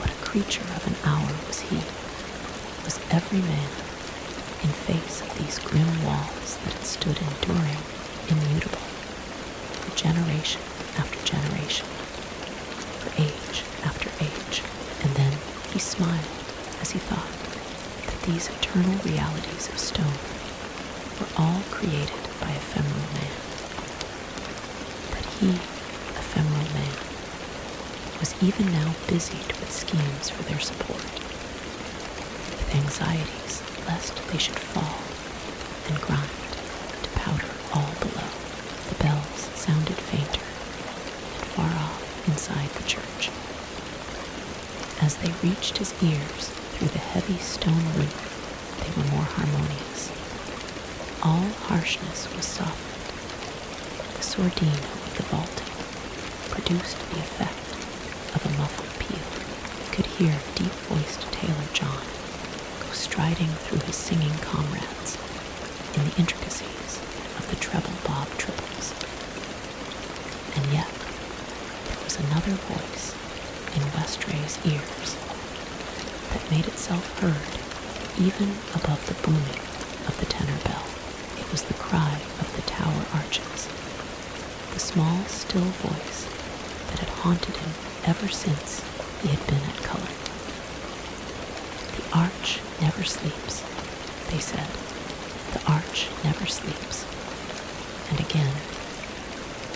What a creature of an hour was he. Was every man in face of these grim walls that had stood enduring, immutable, for generation after generation, for age after age, and then he smiled as he thought that these eternal realities of stone were all created by ephemeral man, that he, ephemeral man, was even now busied with schemes for their support, with anxieties lest they should fall and grind to powder all below. The bells sounded fainter and far off inside the church. As they reached his ears through the heavy stone roof, they were more harmonious. All harshness was softened. The sordino of the vaulting produced the effect of a muffled peal. He could hear deep-voiced Tailor John go striding through his singing comrades in the intricacies of the treble bob triples. And yet, there was another voice in Westray's ears that made itself heard even above the booming of the tenor bell. It was the cry of the tower arches, the small, still voice that had haunted him ever since he had been at Cullerne. The arch never sleeps, they said. The arch never sleeps. And again,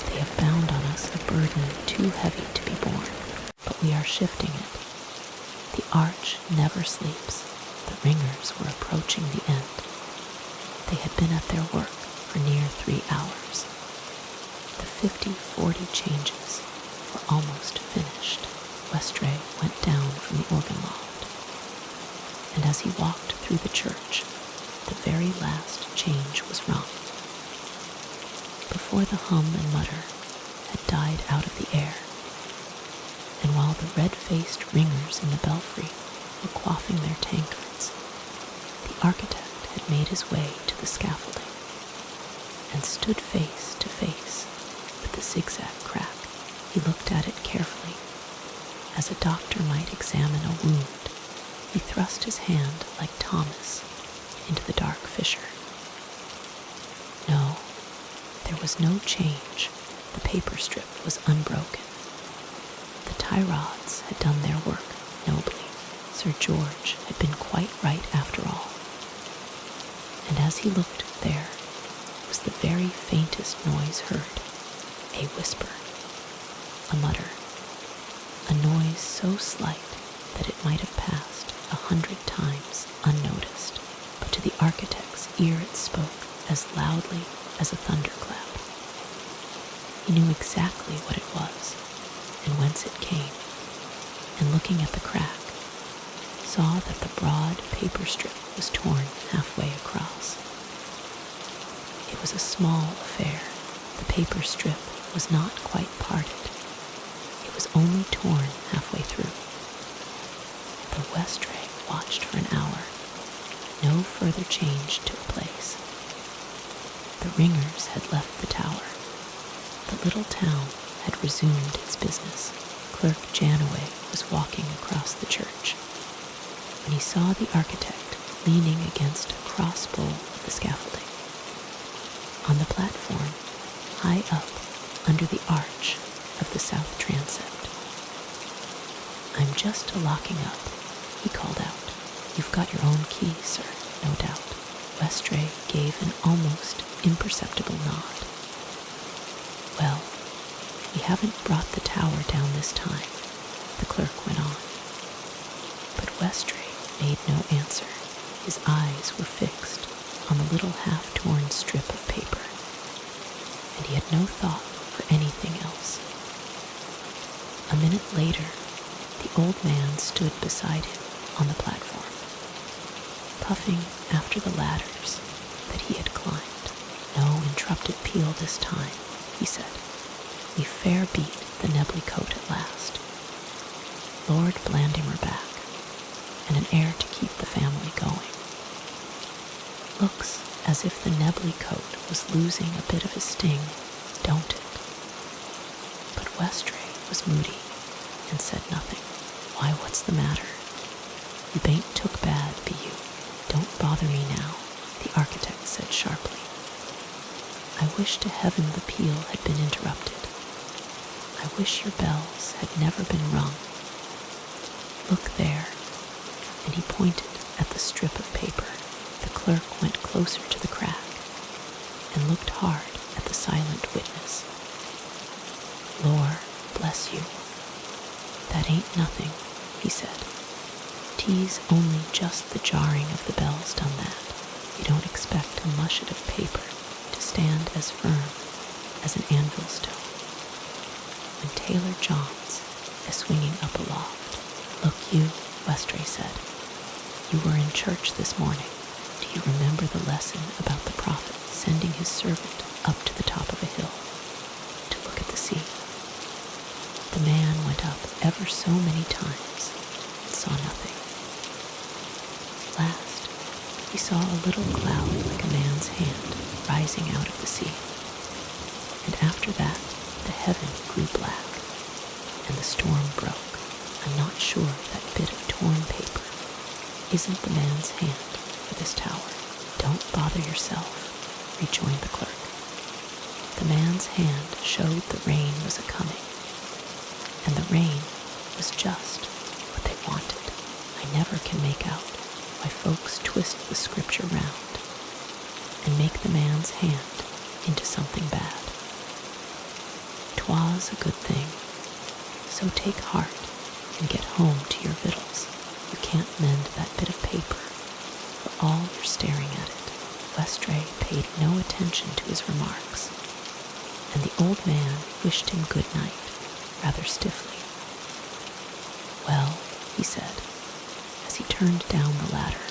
they have bound on us a burden too heavy to be borne, but we are shifting it. The arch never sleeps. The ringers were approaching the end. They had been at their work for near 3 hours. The 50-40 changes were almost finished. Westray went down from the organ loft, and as he walked through the church, the very last change was rung. Before the hum and mutter had died out of the air, and while the red-faced ringers in the belfry were quaffing their tankards, the architect had made his way to the scaffolding and stood face to face with the zigzag crack. He looked at it carefully, as a doctor might examine a wound. He thrust his hand like Thomas into the dark fissure. No, there was no change. The paper strip was unbroken. The tie rods had done their work nobly. Sir George had been quite right after all. And as he looked there was the very faintest noise heard, a whisper, a mutter, a noise so slight that it might have passed 100 times unnoticed, but to the architect's ear it spoke as loudly as a thunderclap. He knew exactly what it was and whence it came, and looking at the crack, saw that the broad paper strip was torn halfway across. It was a small affair. The paper strip was not quite parted. It was only torn halfway through. The Westray watched for an hour. No further change took place. The ringers had left the tower. The little town had resumed its business. Clerk Janaway was walking across the church when he saw the architect leaning against a cross-bowl of the scaffolding. On the platform, high up under the arch, of the south transept. "I'm just a-locking up," he called out. "You've got your own key, sir, no doubt." Westray gave an almost imperceptible nod. "Well, we haven't brought the tower down this time," the clerk went on. But Westray made no answer. His eyes were fixed on the little half-torn strip of paper, and he had no thought for anything else. A minute later, the old man stood beside him on the platform, puffing after the ladders that he had climbed. "No interrupted peal this time," he said. "We fair beat the Nebuly Coat at last. Lord Blandimer back, and an heir to keep the family going. Looks as if the Nebuly Coat was losing a bit of his sting, don't it?" But Westray was moody and said nothing. "Why, what's the matter? You bain't took bad, be you? Don't bother me now," the architect said sharply. "I wish to heaven the peal had been interrupted. I wish your bells had never been rung. Look there," and he pointed at the strip of paper. The clerk went closer to the crack and looked hard at the silent witness. "Lor, bless you, that ain't nothing," he said. "'Tis only just the jarring of the bells done that. You don't expect a mushet of paper to stand as firm as an anvil stone when Tailor John's is swinging up aloft." "Look you," Westray said, "you were in church this morning. Do you remember the lesson about the prophet sending his servant up to the top of a hill to look at the sea? The man went up ever so many times and saw nothing. Last, he saw a little cloud like a man's hand rising out of the sea. And after that, the heaven grew black, and the storm broke. I'm not sure that bit of torn paper isn't the man's hand for this tower." "Don't bother yourself," rejoined the clerk. "The man's hand showed the rain was a-coming, and the rain was just what they wanted. I never can make out why folks twist the scripture round and make the man's hand into something bad. 'Twas a good thing, so take heart and get home to your victuals. You can't mend that bit of paper for all you're staring at it." Westray paid no attention to his remarks, and the old man wished him good night rather stiffly. "Well," he said, as he turned down the ladder,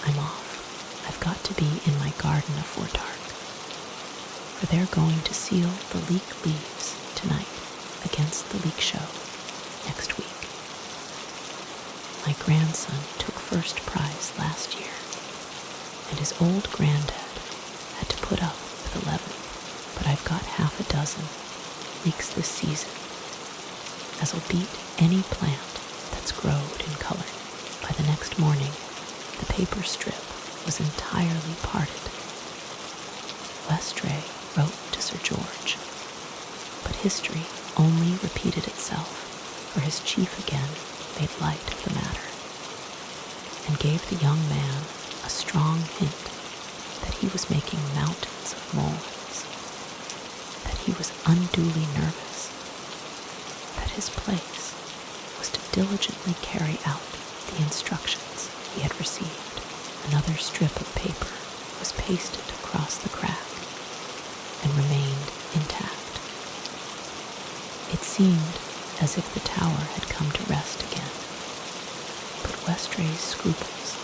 "I'm off. I've got to be in my garden afore dark, for they're going to seal the leek leaves tonight against the leek show next week. My grandson took first prize last year, and his old granddad had to put up with 11th, but I've got half a dozen leeks this season as'll beat any plant that's growed in Cullerne." By the next morning, the paper strip was entirely parted. Westray wrote to Sir George, but history only repeated itself, for his chief again made light of the matter, and gave the young man a strong hint that he was making mountains of molehills, that he was unduly nervous, that his place was to diligently carry out the instructions he had received. Another strip of paper was pasted across the crack and remained intact. It seemed as if the tower had come to rest again. But Westray's scruples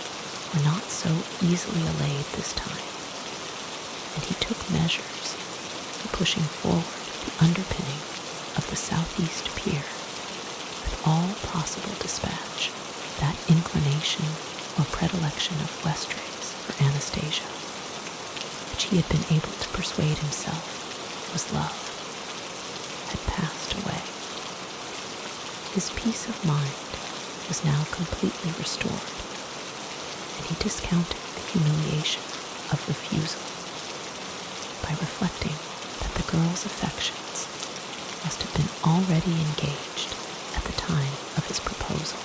were not so easily allayed this time, and he took measures for pushing forward the underpinning of the southeast pier with all possible dispatch. That inclination or predilection of Westray's for Anastasia, which he had been able to persuade himself was love, had passed away. His peace of mind was now completely restored, and he discounted the humiliation of refusal by reflecting that the girl's affections must have been already engaged at the time of his proposal.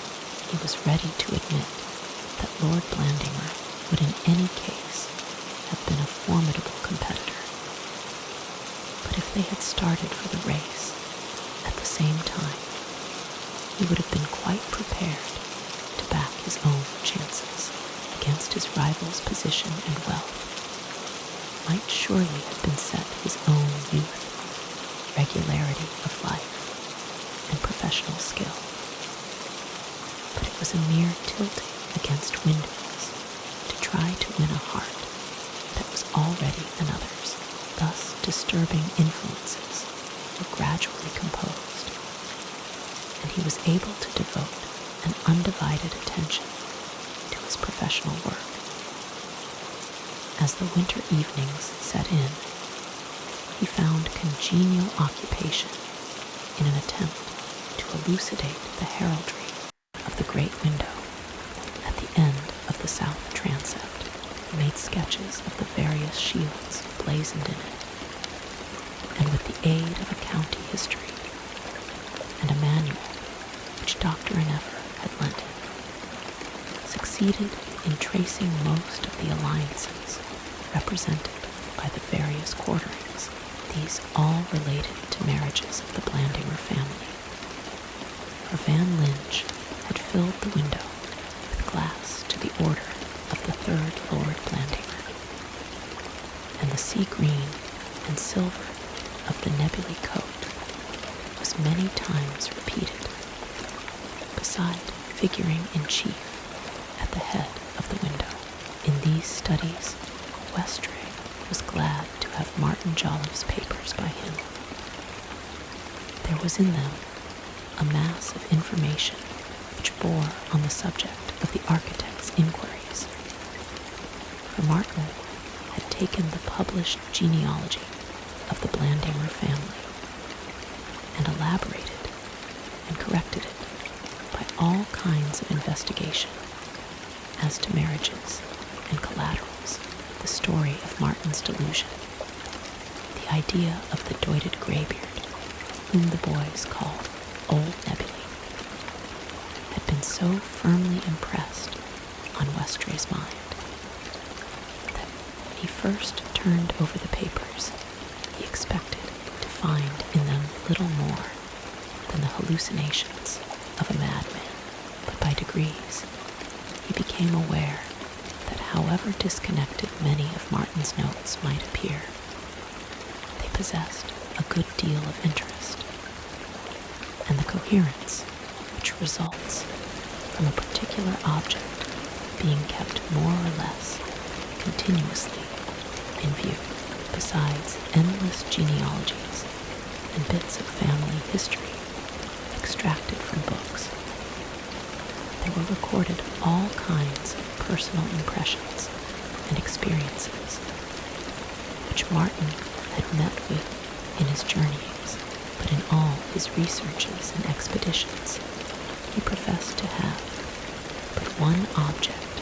He was ready to admit that Lord Blandimer would in any case have been a formidable competitor. But if they had started for the race at the same time, he would have been quite prepared to back his own chances against his rival's position and wealth. Might surely have been set his own youth, regularity of life, and professional skill. But it was a mere tilting against windmills to try to win a heart that was already another's. Thus disturbing influences were gradually composed, and he was able to devote an undivided attention to his professional work. As the winter evenings set in, he found congenial occupation in an attempt to elucidate the heraldry of the great window at the end of the south transept. He made sketches of the various shields blazoned in it, and with the aid of a county history and a manual which Dr. Never had lent him, succeeded in tracing most of the alliances represented by the various quarterings. These all related to marriages of the Blandimer family, for Van Lynch had filled the window with glass to the order of the third Lord Blandimer, and the sea green and silver of the Nebuly Coat was many times repeated, beside figuring in chief at the head of the window. In these studies, Westray was glad to have Martin Jolliffe's papers by him. There was in them a mass of information which bore on the subject of the architect's inquiries. For Martin had taken the published genealogy of the Blandimer family and elaborated and corrected it by all kinds of investigation as to marriages and collaterals, the story of Martin's delusion, the idea of the doited greybeard, whom the boys called Old Nebuly, had been so firmly impressed on Westray's mind that when he first turned over the papers, he expected to find in them little more than the hallucinations of a madman. But by degrees, he became aware that however disconnected many of Martin's notes might appear, they possessed a good deal of interest, and the coherence which results from a particular object being kept more or less continuously in view, besides endless genealogies and bits of family history extracted from books. There were recorded all kinds of personal impressions and experiences which Martin had met with in his journeyings, but in all his researches and expeditions he professed to have but one object,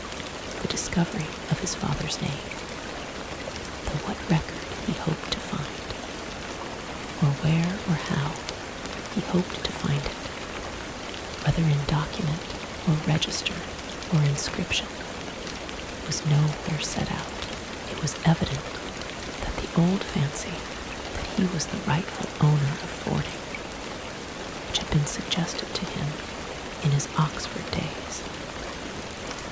the discovery of his father's name, though what record he hoped to find, or where or how he hoped to find it, whether in document or register or inscription, was nowhere set out. It was evident that the old fancy that he was the rightful owner of Fording, which had been suggested to him in his Oxford days,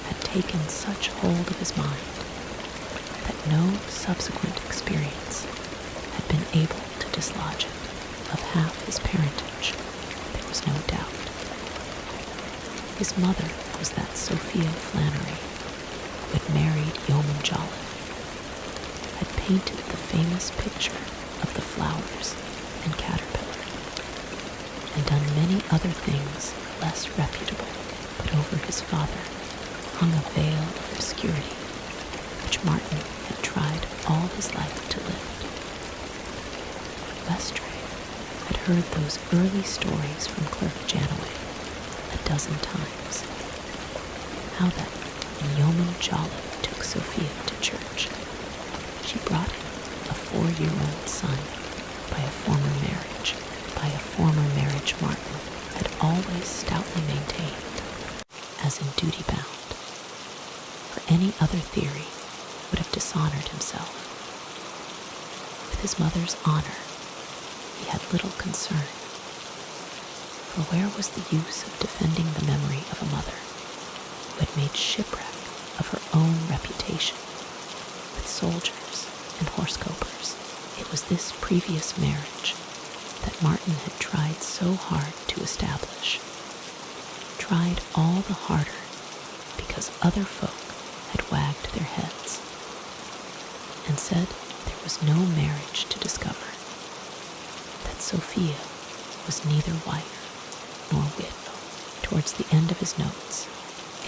had taken such hold of his mind that no subsequent experience had been able to dislodge it. Of half his parentage there was no doubt. His mother was that Sophia Flannery who had married Yeoman Jolliffe, had painted the famous picture of the flowers and caterpillar, and done many other things less reputable, but over his father hung a veil of obscurity which Martin had tried all his life to lift. Westray had heard those early stories from Clerk Janaway a dozen times, how that when Yeoman Jolliffe took Sophia to church, she brought him a 4-year-old son by a former marriage, by a former marriage Martin had always stoutly maintained, as in duty bound, for any other theory would have dishonored himself. With his mother's honor, he had little concern, for where was the use of defending the memory of a mother who had made shipwreck of her own reputation with soldiers and horse-copers? It was this previous marriage that Martin had tried so hard to establish, tried all the harder because other folk had wagged their heads and said there was no marriage to discover, that Sophia was neither wife nor widow. Towards the end of his notes,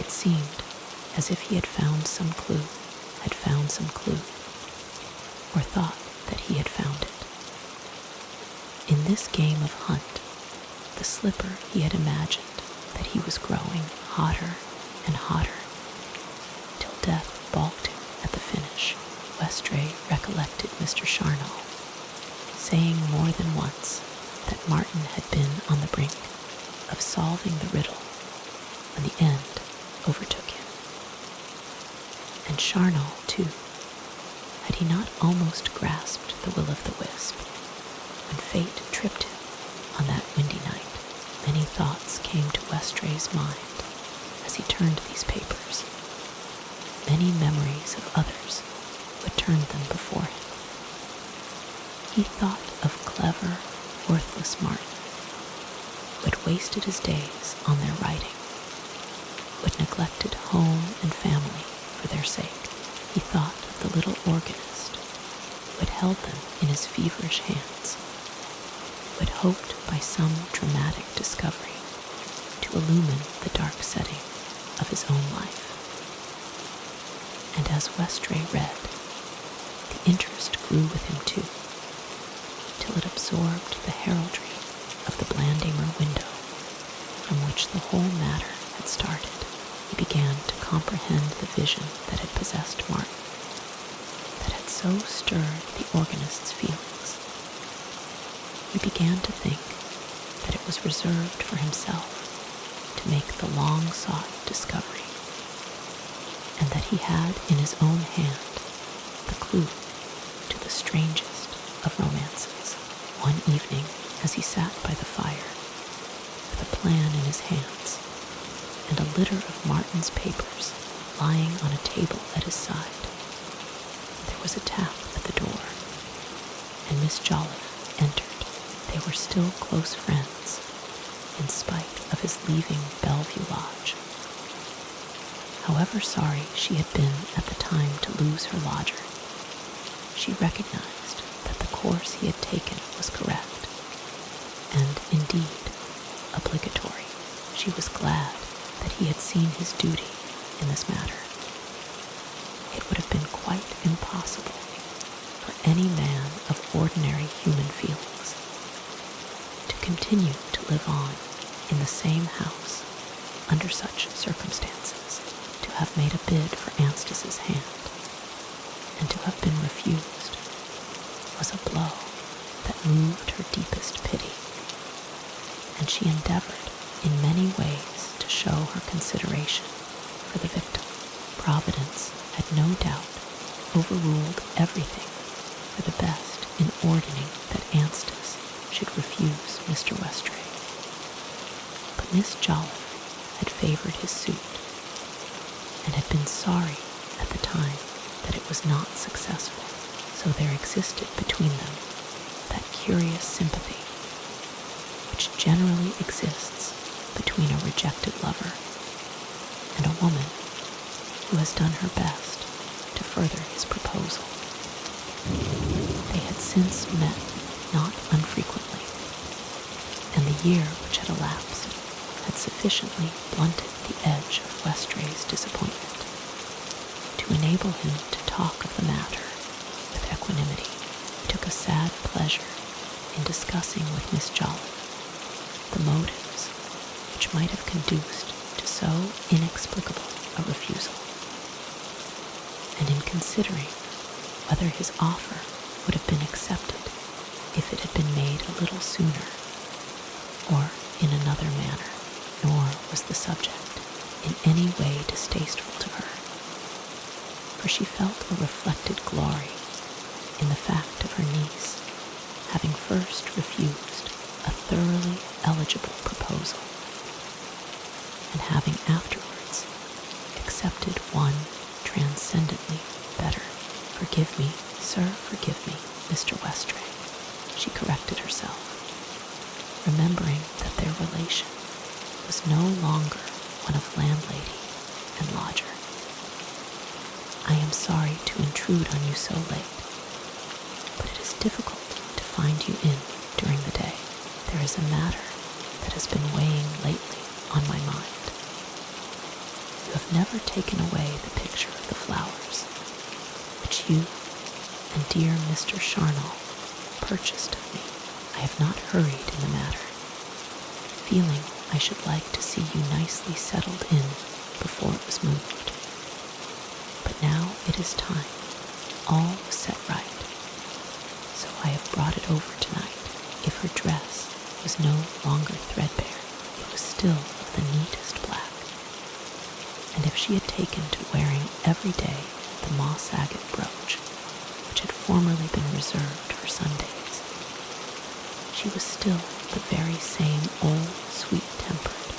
it seemed as if he had found some clue, or thought that he had found it. In this game of hunt, the slipper he had imagined that he was growing hotter and hotter, till death balked him at the finish. Westray recollected Mr. Charnel saying more than once that Martin had been on the brink of solving the riddle when the end overtook him. And Charnel, too, had he not almost grasped the will-o'-the-wisp when fate tripped him on that windy night? Many thoughts came to Westray's mind as he turned these papers. Many memories of others who had turned them before him. He thought of clever, worthless Martin, who had wasted his days on their writing, who had neglected home and family for their sake. He thought of the little organist who had held them in his feverish hands, who had hoped by some dramatic discovery to illumine the dark setting of his own life. And as Westray read, the interest grew with him too, till it absorbed the heraldry of the Blandimer window from which the whole matter had started. He began to comprehend the vision that had possessed Martin, that had so stirred the organist's feelings. He began to think that it was reserved for himself to make the long-sought discovery, and that he had in his own hand the clue to the strangest of romances. One evening, as he sat by the fire, with a plan in his hands, and a litter of Martin's papers lying on a table at his side, there was a tap at the door, and Miss Jolliffe entered. They were still close friends, in spite of his leaving Bellevue Lodge. However sorry she had been at the time to lose her lodger, she recognized that the course he had taken was correct, and indeed obligatory. She was glad that he had seen his duty in this matter. It would have been quite impossible for any man of ordinary human feelings to continue to live on in the same house under such circumstances. To have made a bid for Anstis's hand, and to have been refused, was a blow that moved her deepest pity, and she endeavored in many ways to show her consideration for the victim. Providence had no doubt overruled everything for the best in ordering that Anstis should refuse Mr. Westray. But Miss Jolliffe had favored his suit, and had been sorry at the time that it was not successful. So there existed between them that curious sympathy which generally exists between a rejected lover and a woman who has done her best to further his proposal. They had since met not unfrequently, and the year which had elapsed had sufficiently blunted the edge of Westray's disappointment to enable him to talk of the matter with equanimity. He took a sad pleasure in discussing with Miss Jolliffe the motives which might have conduced to so inexplicable a refusal, and in considering whether his offer would have been accepted if it had been made a little sooner subject in any way distasteful to her, for she felt a reflected glory in the fact of her niece having first refused a thoroughly eligible proposal, and having afterwards accepted one transcendently better. "Forgive me, sir, forgive me, Mr. Westray," she corrected herself, remembering that their relation was no longer one of landlady and lodger. "I am sorry to intrude on you so late, but it is difficult to find you in during the day. There is a matter that has been weighing lately on my mind. You have never taken away the picture of the flowers, which you and dear Mr. Charnel purchased of me. I have not hurried in the matter, feeling I should like to see you nicely settled in before it was moved. But now it is time all was set right, so I have brought it over tonight. If her dress was no longer threadbare, it was still of the neatest black, and if she had taken to wearing every day the moss agate brooch, which had formerly been reserved for Sundays, she was still the very same old, sweet-tempered,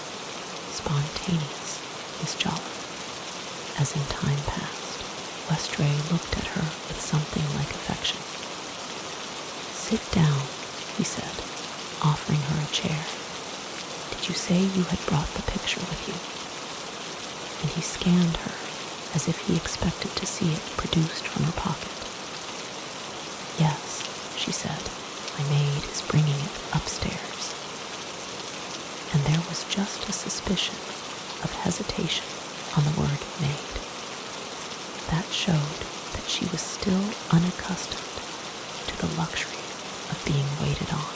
spontaneous Miss Jolliffe as in time past. Westray looked at her with something like affection. "Sit down," he said, offering her a chair. "Did you say you had brought the picture with you?" And he scanned her as if he expected to see it produced from her pocket. "Yes," she said, "my maid is bringing it upstairs." And there was just a suspicion of hesitation on the word maid. That showed that she was still unaccustomed to the luxury of being waited on.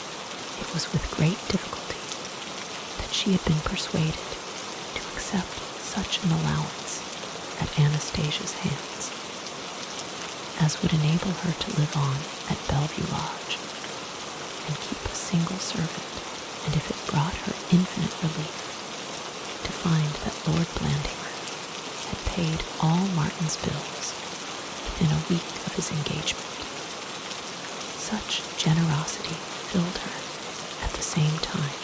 It was with great difficulty that she had been persuaded to accept such an allowance at Anastasia's hands as would enable her to live on at Bellevue Lodge and keep a single servant, and if it brought her infinite relief to find that Lord Blandimer had paid all Martin's bills within a week of his engagement. Such generosity filled her at the same time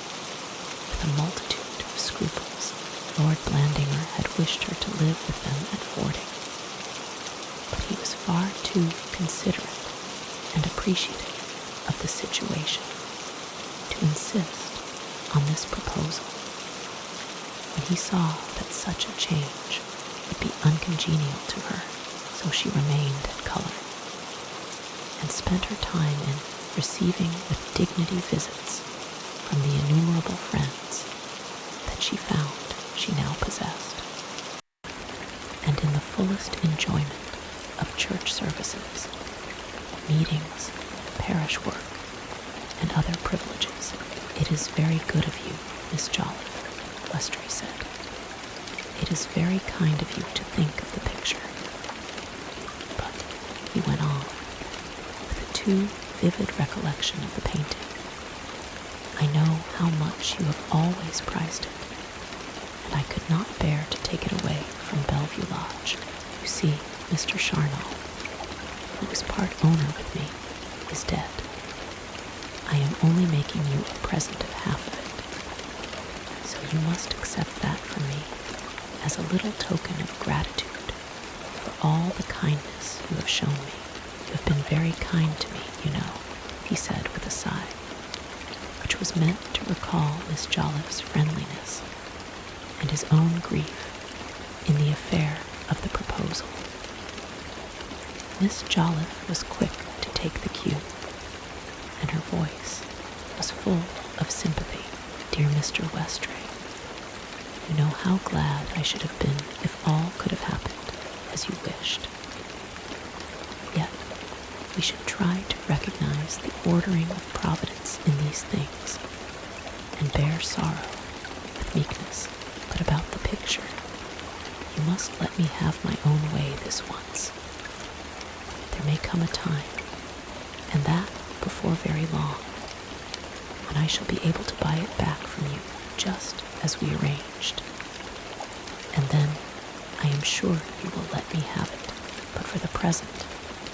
with a multitude of scruples. Lord Blandimer had wished her to live with them at Fording, but he was far too considerate and appreciative of the situation to insist on this proposal. When he saw that such a change would be uncongenial to her, so she remained at Cullerne and spent her time in receiving with dignity visits from the innumerable friends that she found she now possessed, and in the fullest enjoyment of church services, meetings, parish work, and other privileges. "It is very good of you, Miss Jolliffe," Westray said. "It is very kind of you to think of the picture. But," he went on, with a too vivid recollection of the painting, "I know how much you have always prized it, and I could not bear to take it away from Bellevue Lodge. You see, Mr. Charnel, who was part owner with me, is dead. I am only making you a present of half of it, so you must accept that from me as a little token of gratitude for all the kindness you have shown me. You have been very kind to me, you know," he said with a sigh, which was meant to recall Miss Jolliffe's friendliness and his own grief in the affair of the proposal. Miss Jolliffe was quick to take the cue, and her voice was full of sympathy. "Dear Mr. Westray, you know how glad I should have been if all could have happened as you wished. Yet we should try to recognize the ordering of Providence in these things, and bear sorrow with meekness. But about the picture, you must let me have my own way this once. There may come a time, and that before very long, when I shall be able to buy it back from you just as we arranged. And then I am sure you will let me have it, but for the present,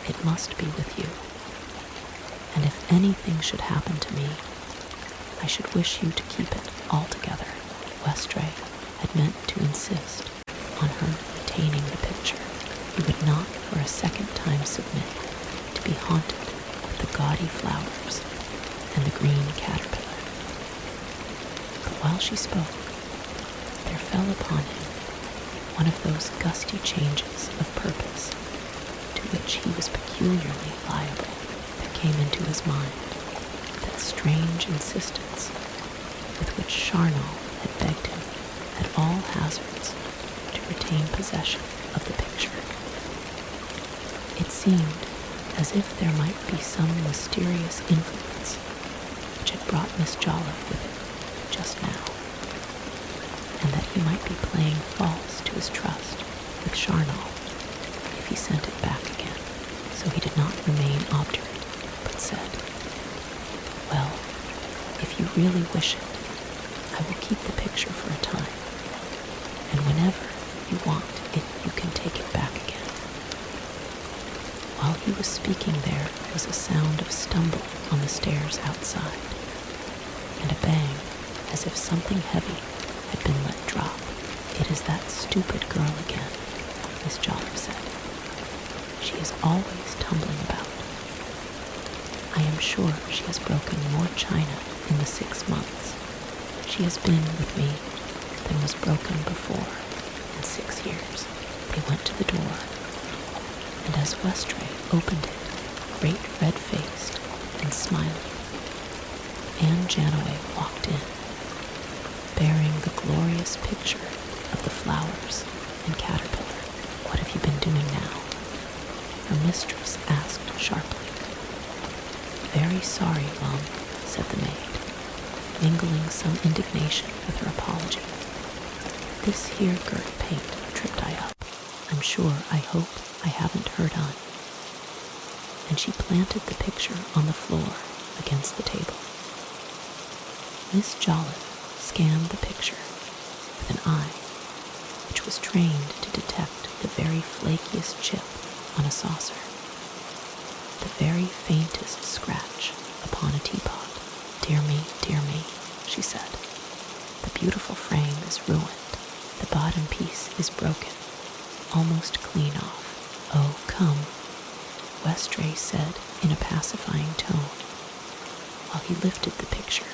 it must be with you. And if anything should happen to me, I should wish you to keep it altogether. Westray had meant to insist on her retaining the picture. He would not for a second time submit to be haunted with the gaudy flowers and the green caterpillar. But while she spoke, there fell upon him one of those gusty changes of purpose to which he was peculiarly liable. There came into his mind that strange insistence with which Charnal had begged him at all hazards to retain possession of the picture. It seemed as if there might be some mysterious influence which had brought Miss Jolliffe with it just now, and that he might be playing false to his trust with Charnal if he sent it back again. So he did not remain obdurate, but said, "Well, if you really wish it, I will keep the picture for a time, and whenever you want it, you can take it back again." While he was speaking, there was a sound of stumbling on the stairs outside, and a bang, as if something heavy had been let drop. "It is that stupid girl again," Miss Jolliffe said. "She is always tumbling about. I am sure she has broken more china in the 6 months she has been with me than was broken before in 6 years. They went to the door, and as Westray opened it, great red-faced and smiling, Anne Jannaway walked in, bearing the glorious picture of the flowers and caterpillar. "What have you been doing now?" her mistress asked sharply. "Very sorry, Mum," said the maid, mingling some indignation with her apology. "This here girt paint tripped I up. I'm sure I hope I haven't hurt on." And she planted the picture on the floor against the table. Miss Jolliffe scanned the picture with an eye which was trained to detect the very flakiest chip on a saucer, the very faintest scratch upon a teapot. Dear me," she said. "The beautiful frame is ruined. The bottom piece is broken, almost clean off. Oh, come," Westray said in a pacifying tone, while he lifted the picture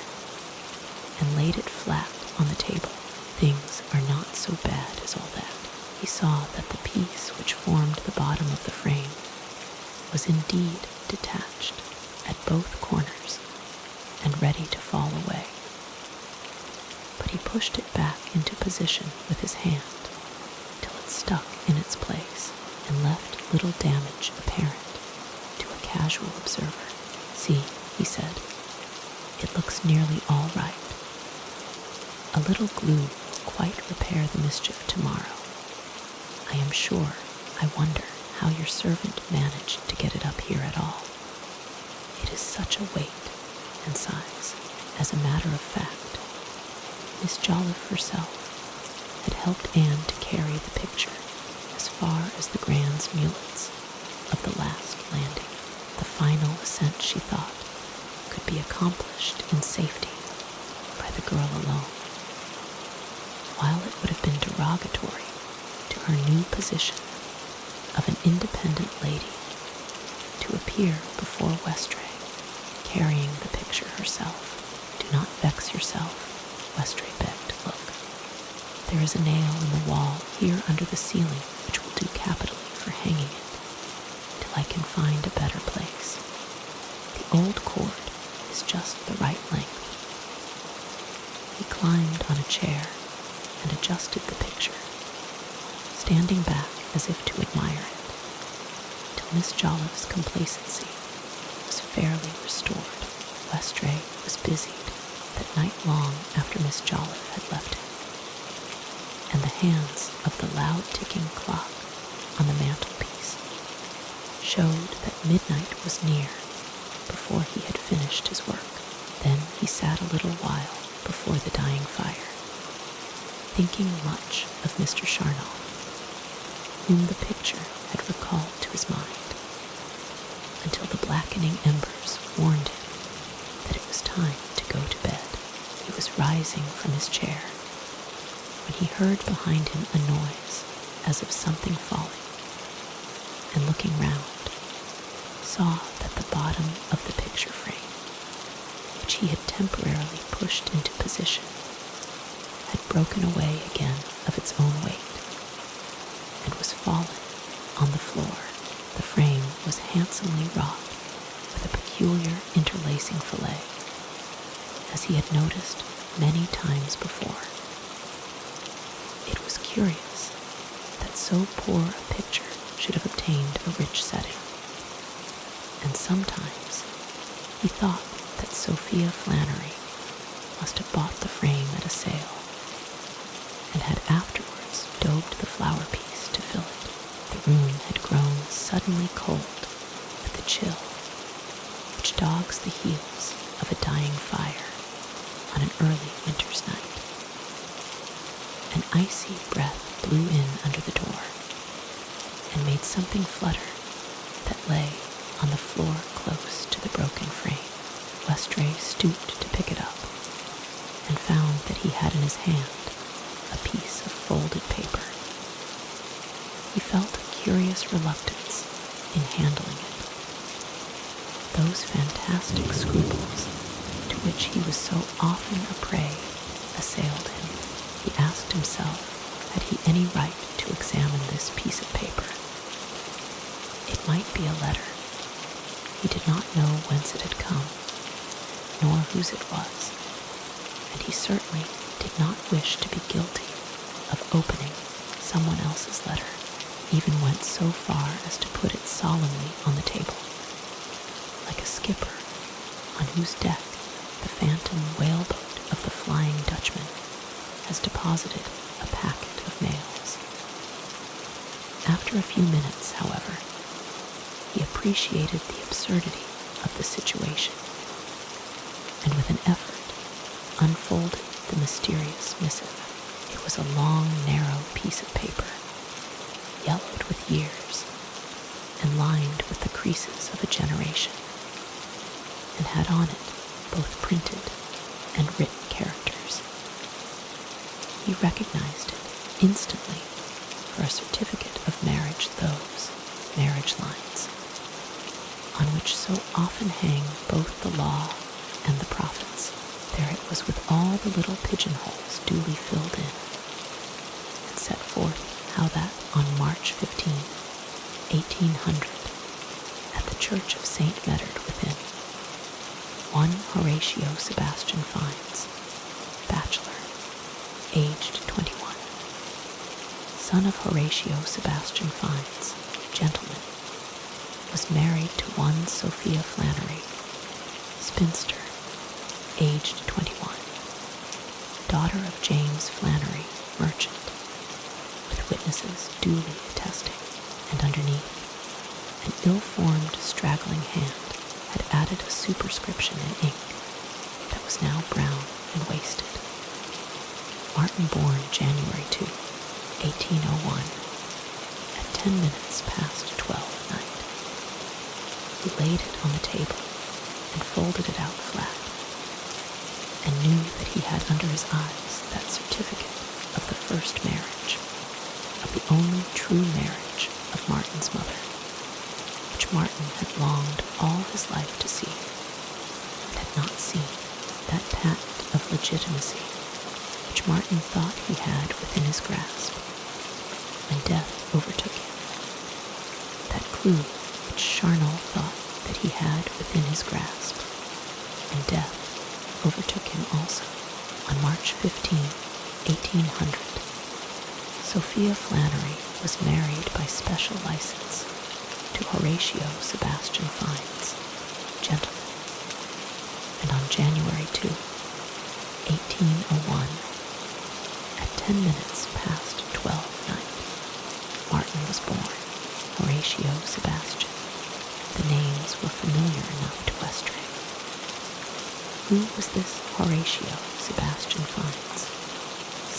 and laid it flat on the table. "Things are not so bad as all that." He saw that the piece which formed the bottom of the frame was indeed detached at both corners and ready to fall away. But he pushed it back into position with his hand till it stuck in its place and left little damage apparent to a casual observer. "See," he said, "it looks nearly all right. A little glue will quite repair the mischief tomorrow. I am sure I wonder how your servant managed to get it up here at all. It is such a weight and size. As a matter of fact, Miss Jolliffe herself had helped Anne to carry the picture as far as the Grand's mulets of the last landing. The final ascent, she thought, could be accomplished in safety by the girl alone. While it would have been derogatory to her new position of an independent lady to appear before Westray carrying the picture herself. "Do not vex yourself," Westray begged. "Look, there is a nail in the wall here under the ceiling which will do capitally for hanging it till I can find a better place. The old cord is just the right length." He climbed on a chair and adjusted the picture, standing back as if to admire it, till Miss Jolliffe's complacency was fairly restored. Westray was busied that night long after Miss Jolliffe had left him, and the hands of the loud ticking clock on the mantelpiece showed that midnight was near before he had finished his work. Then he sat a little while before the dying fire, thinking much of Mr. Charnel, whom the picture had recalled to his mind, until the blackening embers warned him that it was time to go to bed. He was rising from his chair when he heard behind him a noise as of something falling, and looking round, saw that the bottom of the picture frame, which he had temporarily pushed into position, had broken away again of its own weight, and was fallen on the floor. The frame was handsomely wrought with a peculiar interlacing fillet, as he had noticed many times before. It was curious that so poor a picture should have obtained a rich setting, and sometimes he thought that Sophia Flannery must have bought the frame at a sale, and had afterwards daubed the flower piece to fill it. The room had grown suddenly cold with the chill which dogs the heels of a dying fire on an early winter's night. An icy breath blew in under the door and made something flutter that lay on the floor close to the broken frame. Westray stooped to pick it up and found that he had in his hand a piece of folded paper. He felt a curious reluctance in handling it. Those fantastic scruples to which he was so often a prey assailed him. He asked himself, had he any right to examine this piece of paper? It might be a letter. He did not know whence it had come, nor whose it was, and he certainly did not wish to be guilty of opening someone else's letter, even went so far as to put it solemnly on the table, like a skipper on whose deck the phantom whaleboat of the Flying Dutchman has deposited a packet of mails. After a few minutes, however, he appreciated the absurdity of the situation, and with an effort unfolded the mysterious missive. It was a long, narrow piece of paper, yellowed with years, and lined with the creases of a generation, and had on it both printed and written characters. He recognized it instantly for a certificate of marriage, those marriage lines, on which so often hang both the law and the prophets. There it was, with all the little pigeonholes duly filled in, and set forth how that on March 15, 1800, at the church of St. Medard within, one Horatio Sebastian Fiennes, bachelor, aged 21, son of Horatio Sebastian Fiennes, gentleman, was married to one Sophia Flannery, spinster, aged 21, daughter of James Flannery, merchant, with witnesses duly attesting, and underneath, an ill-formed, straggling hand had added a superscription in ink that was now brown and wasted. Martin born January 2, 1801, at 10 minutes past 12 at night. He laid it on the table and folded it out flat, and knew that he had under his eyes that certificate of the first marriage, of the only true marriage of Martin's mother, which Martin had longed all his life to see, and had not seen. That patent of legitimacy which Martin thought he had within his grasp when death overtook him. That clue which Charnel thought that he had within his grasp, and death overtook him also on March 15, 1800. Sophia Flannery was married by special license to Horatio Sebastian Fiennes, gentleman, and on January 2, 1801, at 10 minutes past 12 at night, Martin was born, Horatio Sebastian. The names were familiar enough to Westray. Who was this Horatio Sebastian Fiennes,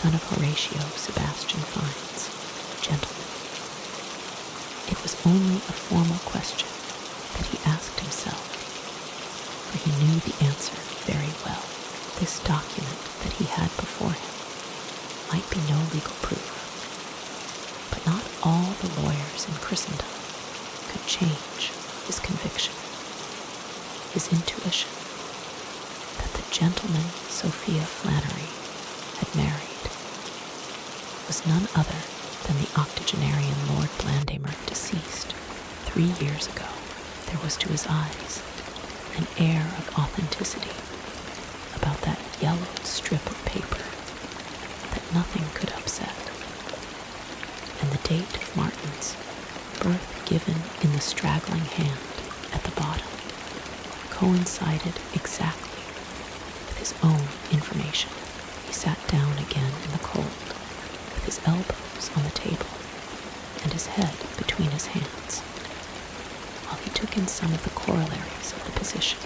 son of Horatio Sebastian Fiennes, gentleman. It was only a formal question that he asked himself, for he knew the answer very well. This document that he had before him might be no legal proof, but not all the lawyers in Christendom could change his conviction, his intuition, that the gentleman Sophia Flannery had married was none other than the octogenarian Lord Blandamer, deceased 3 years ago. There was to his eyes an air of authenticity about that yellowed strip of paper that nothing could upset, and the date of Martin's birth, given in the straggling hand at the bottom, coincided exactly with his own information. He sat down again in the cold, with his elbows on the table and his head between his hands, while he took in some of the corollaries of the position.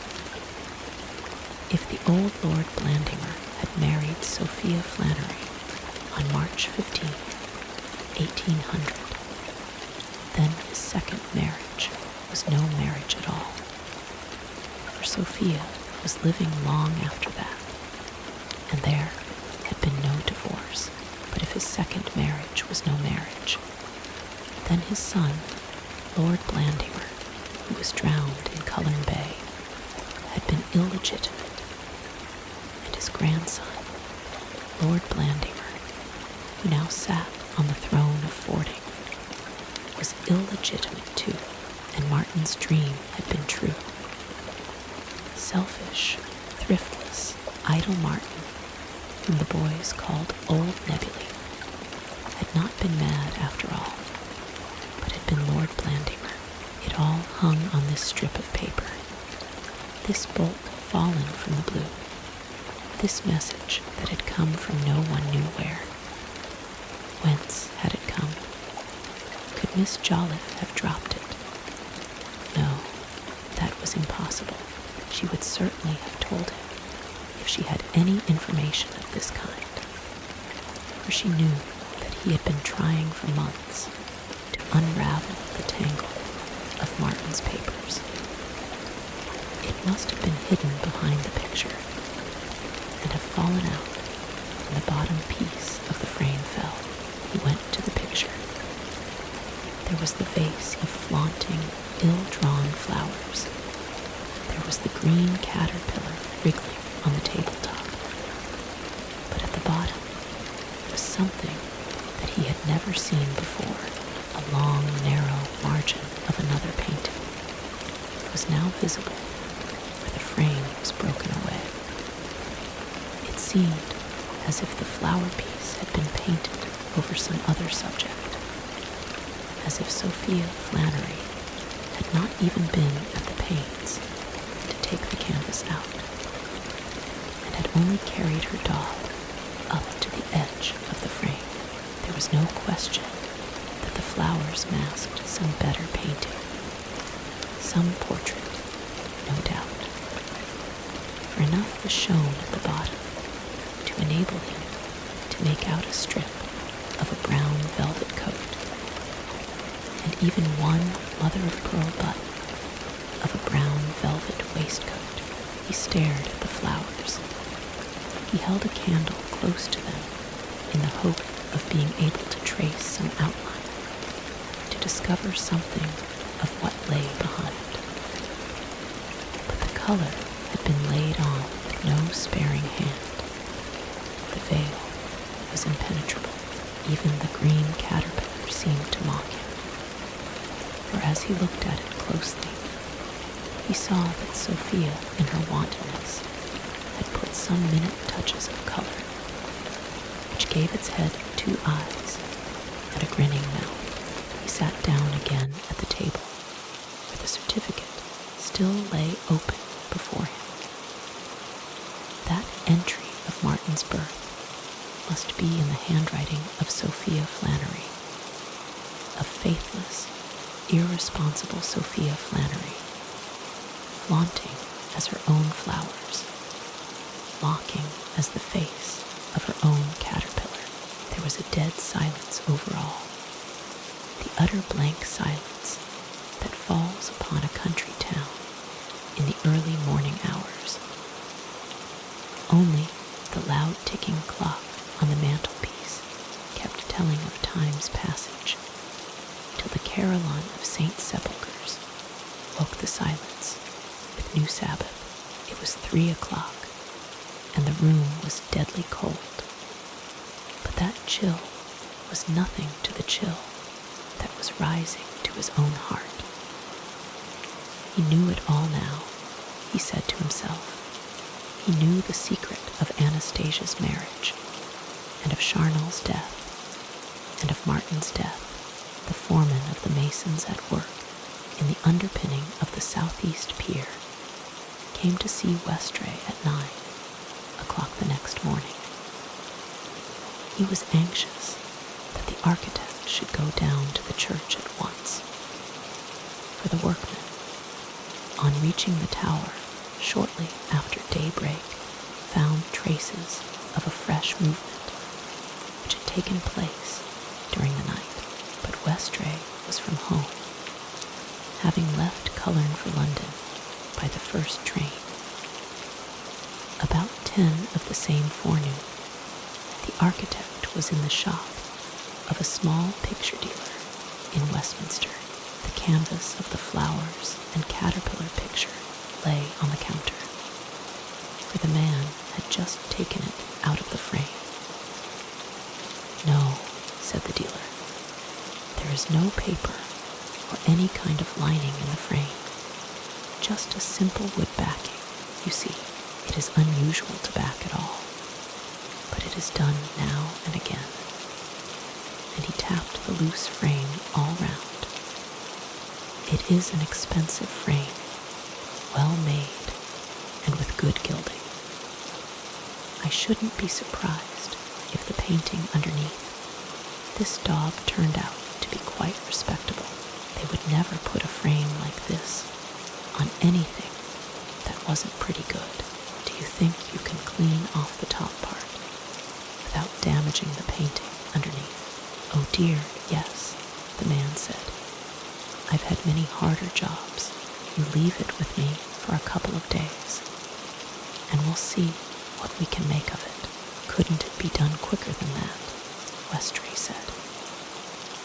If the old Lord Blandamer had married Sophia Flannery on March 15, 1800, then his second marriage was no marriage at all, for Sophia was living long after that, and there had been no divorce. But if his second marriage was no marriage, then his son, Lord Blandamer, who was drowned in Cullerne Bay, had been illegitimate, and his grandson, Lord Blandamer, who now sat on the throne of Fording, was illegitimate too, and Martin's dream had been true. Selfish, thriftless, idle Martin, whom the boys called Old Nebuly, had not been mad after all, but had been Lord Blandamer. It all hung on this strip of paper, this bolt fallen from the blue, this message that had come from no one knew where. Whence had it come? Could Miss Jolliffe have dropped it? No, that was impossible. She would certainly have told him if she had any information of this kind, for she knew that he had been trying for months to unravel the tangle of Martin's papers. It must have been hidden behind the picture and have fallen out when the bottom piece of the frame fell. He went to the picture. There was the vase of flaunting, ill-drawn flowers. There was the green caterpillar wriggling on the tabletop. But at the bottom was something that he had never seen before, a long, narrow margin of another painting. It was now visible where the frame was broken away. It seemed as if the flower piece had been painted over some other subject, as if Sophia Flannery had not even been at the pains to take the canvas out, and had only carried her doll up to the edge of the frame. There was no question that the flowers masked some better painting, some portrait, no doubt, for enough was shown at the bottom to enable him to make out a strip of a brown velvet coat, and even one mother-of-pearl button of a brown velvet waistcoat. He stared at the flowers. He held a candle close to them in the hope of being able to trace some outline, to discover something of what lay behind. But the color had been laid on with no sparing hand. The veil was impenetrable. Even the green caterpillar seemed to mock him, for as he looked at it closely, he saw that Sophia, in her wantonness, had put some minute touches of color, which gave its head 2 eyes and a grinning mouth. He sat down again at the table, where the certificate still lay open before him. That entry of Martin's birth must be in the handwriting of Sophia Flannery, of faithless, irresponsible Sophia Flannery, flaunting as her own flowers, mocking as the face of her own caterpillar. was a dead silence over all, the utter blank silence that falls upon a country town in the early morning hours. Only the loud ticking clock on the mantelpiece kept telling of time's passage, till the carillon of St. Sepulchre's woke the silence with new Sabbath. It was 3 o'clock, and the room was deadly cold. But that chill was nothing to the chill that was rising to his own heart. He knew it all now, he said to himself. He knew the secret of Anastasia's marriage, and of Charnel's death, and of Martin's death, the foreman of the masons at work in the underpinning of the southeast pier, came to see Westray at 9 o'clock the next morning. He was anxious that the architect should go down to the church at once, for the workmen, on reaching the tower shortly after daybreak, found traces of a fresh movement which had taken place during the night. But Westray was from home, having left Cullerne for London by the first train. About 10 of the same forenoon, the architect was in the shop of a small picture dealer in Westminster. The canvas of the flowers and caterpillar picture lay on the counter, for the man had just taken it out of the frame. "No," said the dealer, "there is no paper or any kind of lining in the frame, just a simple wood backing. You see, it is unusual to back at all, but it is done now and again." And he tapped the loose frame all round. "It is an expensive frame, well made, and with good gilding. I shouldn't be surprised if the painting underneath this daub turned out to be quite respectable. They would never put a frame like this on anything that wasn't pretty good. Do you think you can clean off the top part without damaging the painting underneath?" "Oh dear, yes," the man said. "I've had many harder jobs. You leave it with me for a couple of days, and we'll see what we can make of it." "Couldn't it be done quicker than that?" Westray said.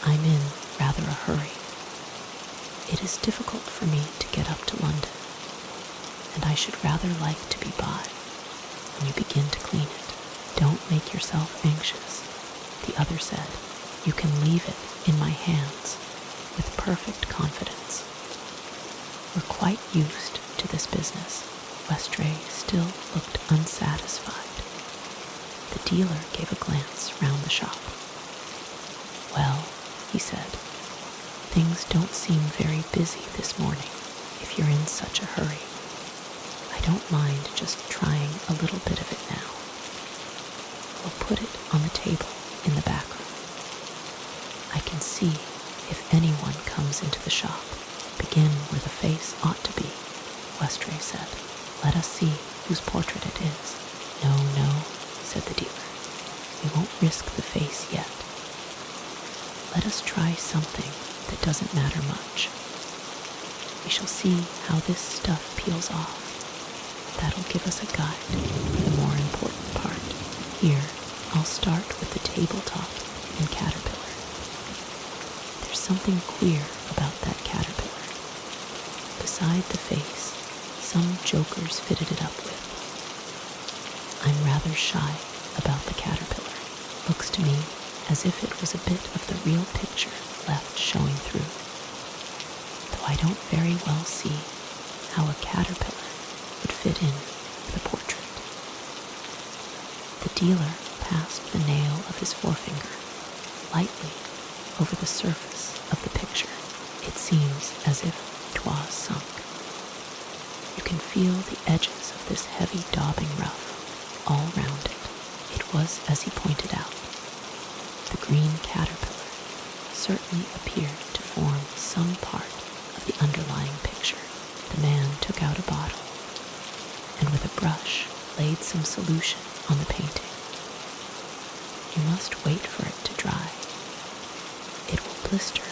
"I'm in rather a hurry. It is difficult for me to get up to London, and I should rather like to be by when you begin to clean it." "Don't make yourself anxious," the other said. "You can leave it in my hands with perfect confidence. We're quite used to this business." Westray still looked unsatisfied. The dealer gave a glance round the shop. "Well," he said, "things don't seem very busy this morning if you're in such a hurry. I don't mind just trying a little bit of it now. We'll put it on the table in the back room. I can see if anyone comes into the shop. Begin where the face ought to be," Westray said. "Let us see whose portrait it is." "No, no," said the dealer. "We won't risk the face yet. Let us try something that doesn't matter much. We shall see how this stuff peels off. That'll give us a guide for the more important part. Here, I'll start with the tabletop and caterpillar. There's something queer about that caterpillar. Beside the face, some jokers fitted it up with. I'm rather shy about the caterpillar. Looks to me as if it was a bit of the real picture left showing through, though I don't very well see how a caterpillar would fit in the portrait." The dealer passed the nail of his forefinger lightly over the surface of the picture. It seems as if 'twas sunk. You can feel the edges of this heavy daubing rough all round it. It was as he pointed out. The green caterpillar certainly appeared to form some part of the underlying picture. The man took out a bottle and with a brush laid some solution on the painting. You must wait for it to dry. It will blister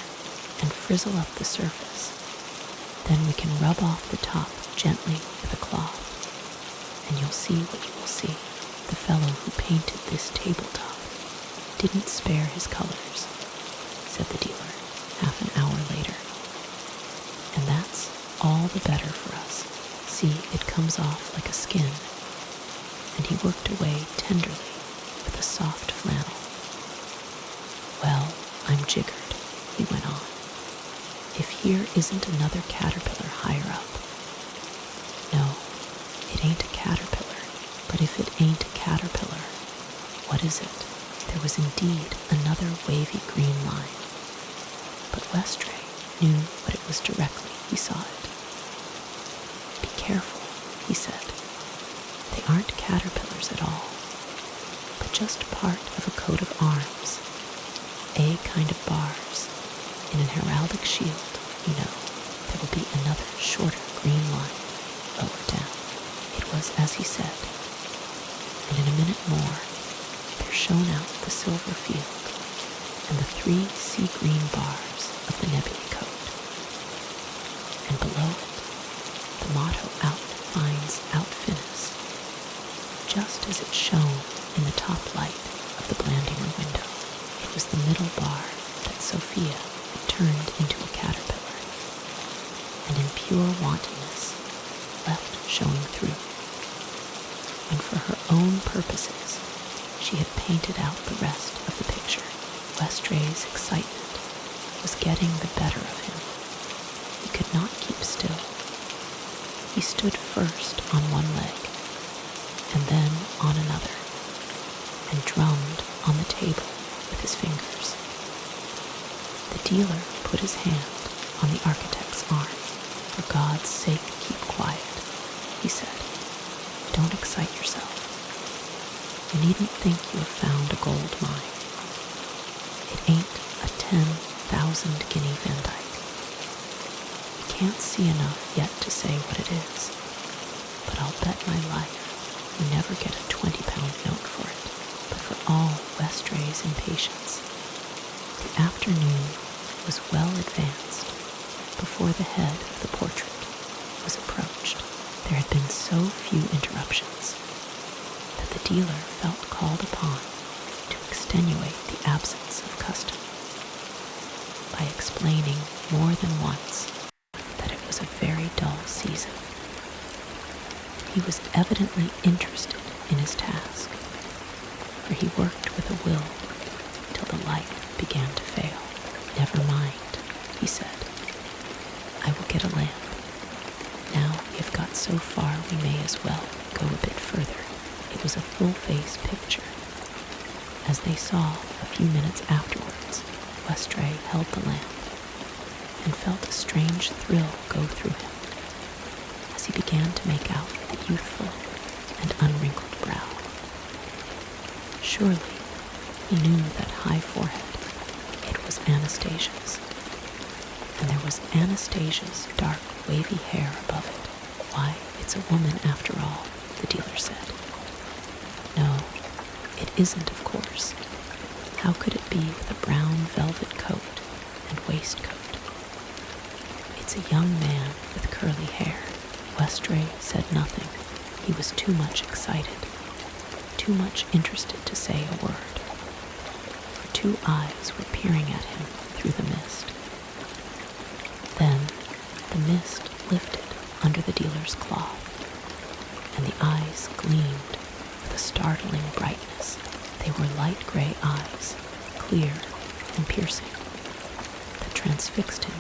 and frizzle up the surface. Then we can rub off the top gently with a cloth, and you'll see what you will see. The fellow who painted this tabletop didn't spare his colors, said the dealer half an hour later. And that's all the better for us. See, it comes off like a skin. And he worked away tenderly with a soft flannel. Well, I'm jiggered, he went on. If here isn't another caterpillar higher up. No, it ain't a caterpillar, but if it ain't a caterpillar, what is it? There was indeed another wavy green line, but Westray knew what it was directly he saw it. Be careful, he said. They aren't caterpillars at all, but just part of a coat of arms, a kind of bars. In an heraldic shield, you know, there will be another shorter green line lower down. It was as he said, and in a minute more, there shone out the silver field and the 3 sea-green bars of the Nebuly Coat. And below it, the motto Out finds out finis, just as it shone in the top light of the Blandinger window. It was the middle bar that Sophia had turned into a caterpillar, and in pure wantonness left showing through, when for her own purposes she had painted out the rest of the picture. Westray's excitement was getting the better of him. He could not keep still. He stood first on one leg, and then on another, and drummed on the table with his fingers. The dealer put his hand on the architect's arm. For God's sake, keep quiet, he said. Don't excite yourself. You needn't think you have found a gold mine. It ain't a 10,000 guinea Van Dyke. You can't see enough yet to say what it is, but I'll bet my life you never get a 20-pound note for it. But for all Westray's impatience, the afternoon was well advanced before the head of the portrait was approached. There had been so few interruptions that the dealer felt called upon to extenuate the absence of custom by explaining more than once that it was a very dull season. He was evidently interested in his task, for he worked with a will till the light began to fail. Never mind, he said. I will get a lamp. Now we have got so far, we may as well go a bit further. It was a full-face picture. As they saw a few minutes afterwards, Westray held the lamp and felt a strange thrill go through him as he began to make out the youthful and unwrinkled brow. Surely he knew that high forehead. It was Anastasia's, and there was Anastasia's dark, wavy hair above it. Why, it's a woman after all, the dealer said. No, it isn't, of course. How could it be with a brown velvet coat and waistcoat? It's a young man with curly hair. Westray said nothing. He was too much excited, too much interested to say a word. For 2 eyes were peering at him through the mist. Then the mist lifted under the dealer's cloth, and the eyes gleamed with a startling brightness. They were light gray eyes, clear and piercing, that transfixed him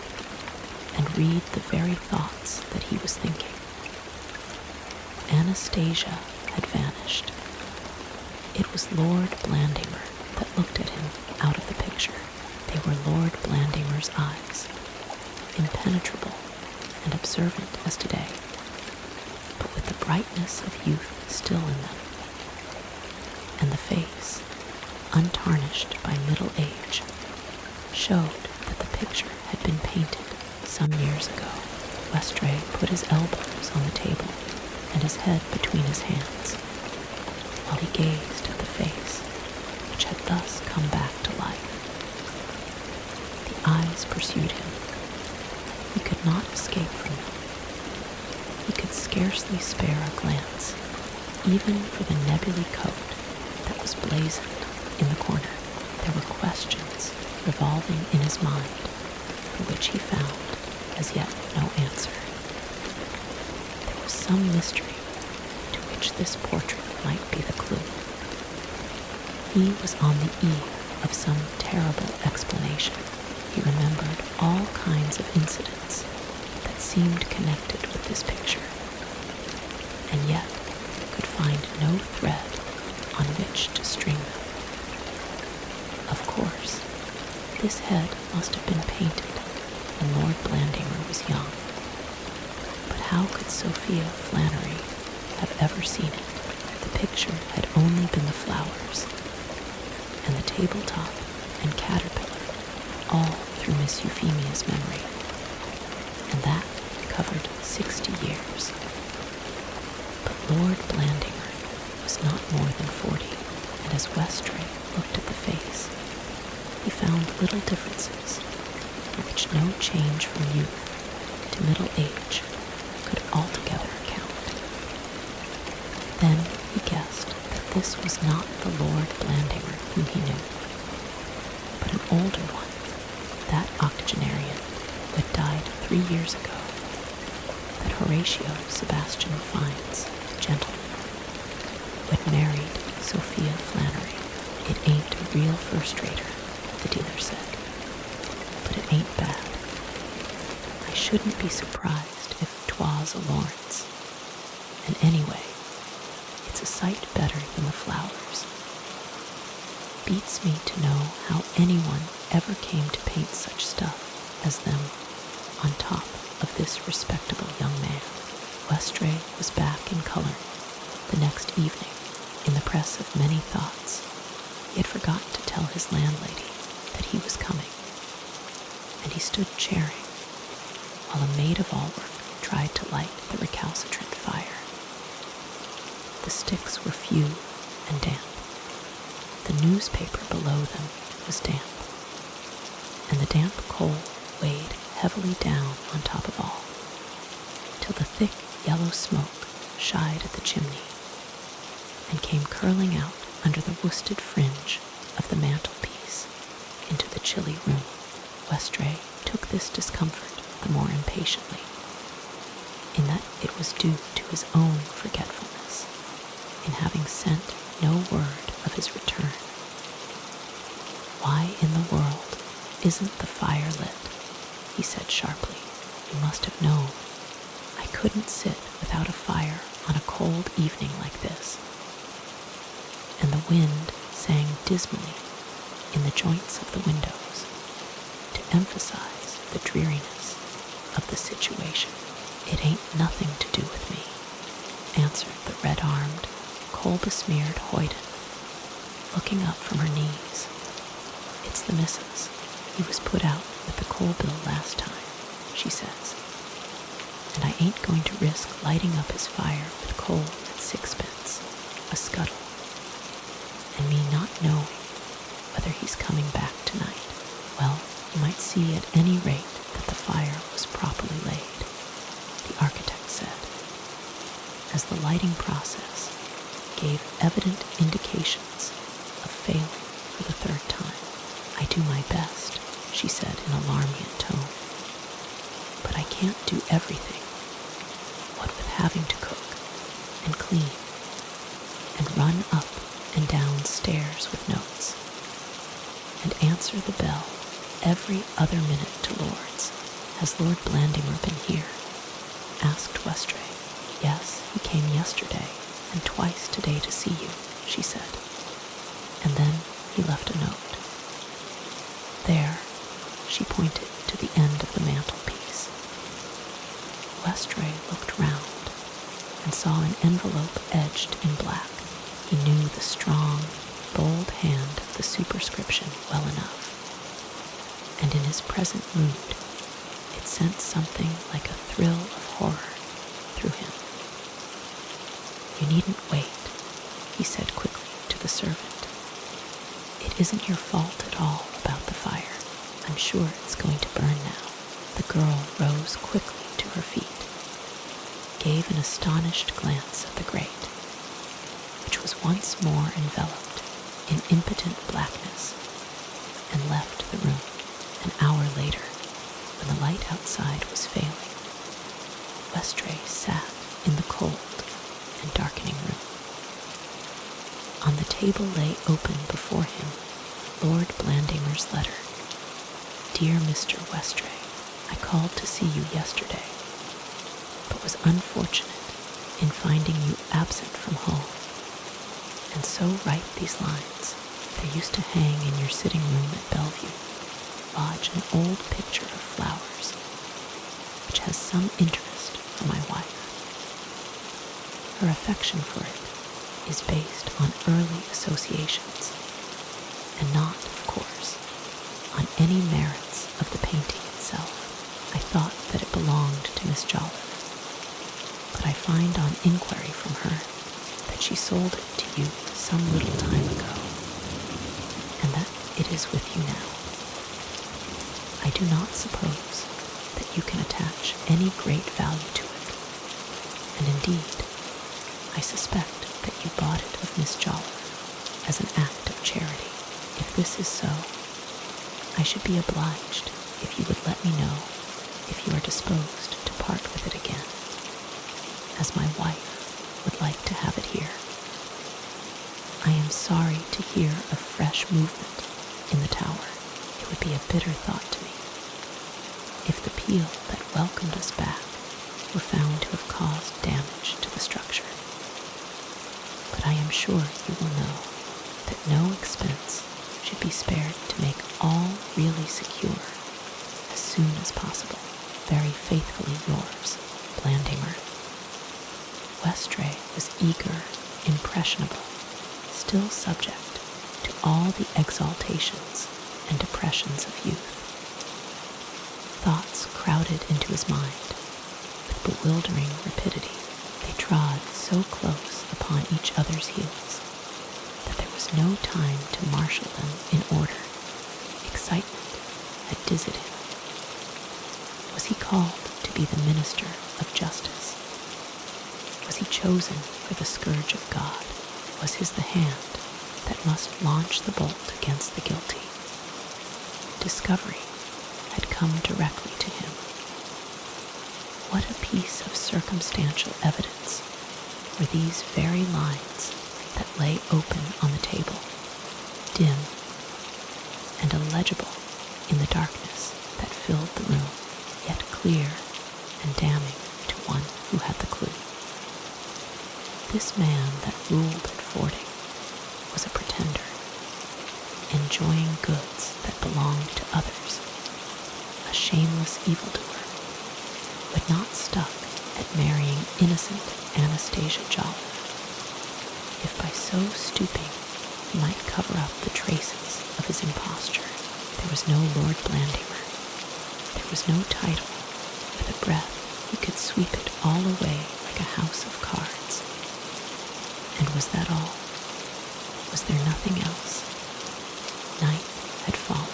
and read the very thoughts that he was thinking. Anastasia had vanished. It was Lord Blandimer that looked at him out of the picture. They were Lord Blandinger's eyes, impenetrable and observant as today, but with the brightness of youth still in them, and the face, untarnished by middle age, showed that the picture had been painted some years ago. Westray put his elbows on the table and his head between his hands, while he gazed at the face which had thus pursued him. He could not escape from them. He could scarcely spare a glance, even for the Nebuly Coat that was blazoned in the corner. There were questions revolving in his mind for which he found as yet no answer. There was some mystery to which this portrait might be the clue. He was on the eve of some terrible explanation. He remembered all kinds of incidents that seemed connected with this picture, and yet could find no thread on which to string them. Of course, this head must have been painted when Lord Blandimer was young. But how could Sophia Flannery have ever seen it? The picture had only been the flowers, and the tabletop and caterpillar, all through Miss Euphemia's memory, and that covered 60 years. But Lord Blandimer was not more than 40, and as Westray looked at the face, he found little differences for which no change from youth to middle age could altogether account. Then he guessed that this was not the Lord Blandimer whom he knew, but an older one, that octogenarian who had died 3 years ago, that Horatio Sebastian Fiennes, gentleman, who had married Sophia Flannery. It ain't a real first-rater, the dealer said, but it ain't bad. I shouldn't be surprised if 'twas a Lawrence, and anyway, it's a sight better than the flowers. Beats me to know how anyone ever came to paint such stuff as them on top of this respectable young man. Westray was back in Cullerne the next evening in the press of many thoughts. He had forgotten to tell his landlady that he was coming, and he stood charing while a maid-of-all-work tried to light the recalcitrant fire. The sticks were few and damp. The newspaper below them was damp, and the damp coal weighed heavily down on top of all, till the thick yellow smoke shied at the chimney and came curling out under the worsted fringe of the mantelpiece into the chilly room. Westray took this discomfort the more impatiently, in that it was due to his own forgetfulness in having sent no word of his return. Why in the world isn't the fire lit? He said sharply. You must have known. I couldn't sit without a fire on a cold evening like this. And the wind sang dismally in the joints of the windows to emphasize the dreariness of the situation. It ain't nothing to do with me, answered the red-armed, coal-besmeared hoyden, looking up from her knees. It's the missus. He was put out with the coal bill last time, she says, and I ain't going to risk lighting up his fire with coal at 6pence a scuttle, and me not knowing whether he's coming back tonight. Well, you might see at any rate that the fire was properly laid, the architect said, as the lighting process gave evident indications of failing for the third time. I do my best, she said in a alarming tone, but I can't do everything, what with having to cook and clean and run up and down stairs with notes and answer the bell every other minute to Lord's. Has Lord Blandimer been here? Asked Westray. Yes, he came yesterday and twice today to see you, she said, and then he left a note. There, she pointed to the end of the mantelpiece. Westray looked round and saw an envelope edged in black. He knew the strong, bold hand of the superscription well enough, and in his present mood, it sent something like a thrill of horror through him. You needn't wait, he said quickly to the servant. It isn't your fault at all about the fire. I'm I'm sure it's going to burn now. The girl rose quickly to her feet, gave an astonished glance at the grate, which was once more enveloped in impotent blackness, and left the room. An hour later, when the light outside was failing, Westray sat in the cold and darkening room. On the table lay open before him Lord Blandimer's letter. Dear Mr. Westray, I called to see you yesterday, but was unfortunate in finding you absent from home, and so write these lines. There used to hang in your sitting room at Bellevue lodge an old picture of flowers, which has some interest for my wife. Her affection for it is based on early associations, and not, of course, on any merits of the painting itself. I thought that it belonged to Miss Jolliffe, but I find on inquiry from her that she sold it to you some little time ago, and that it is with you now. I do not suppose that you can attach any great value to it, and indeed, I suspect that you bought it of Miss Jolliffe as an act of charity. If this is so, I should be obliged if you would let me know if you are disposed to part with it again, as my wife would like to have it here. I am sorry to hear of fresh movement in the tower. It would be a bitter thought to me if the peal that welcomed us back were found to have caused damage to the structure. But I am sure you will know that no expense should be spared to make all really secure as soon as possible. Very faithfully yours, Blandimer. Westray was eager, impressionable, still subject to all the exaltations and depressions of youth. Thoughts crowded into his mind with bewildering rapidity. They trod so close upon each other's heels that there was no time to marshal them in order. Excitement had dizzied him. Was he called to be the minister of justice? Was he chosen for the scourge of God? Was his the hand that must launch the bolt against the guilty? Discovery had come directly to him. What a piece of circumstantial evidence were these very lines that lay open on the table, dim and illegible in the darkness that filled the room, yet clear and damning to one who had the clue. This man that ruled at Fording was a pretender, enjoying goods that belonged to others, a shameless evildoer who had not stuck at marrying innocent Anastasia Jolliffe, if by so stooping he might cover up the traces of his imposture. There was no Lord Blandimer, there was no title. With a breath he could sweep it all away like a house of cards. And was that all? Was there nothing else? Night had fallen.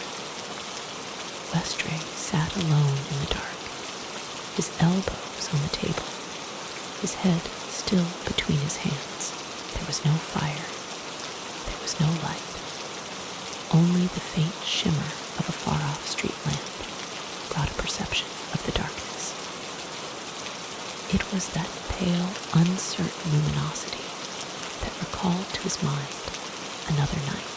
Westray sat alone in the dark, his elbows on the table, his head still between his hands. There was no fire, there was no light, only the faint shimmer of a far-off street lamp brought a perception of the darkness. It was that pale, uncertain luminosity that recalled to his mind another night,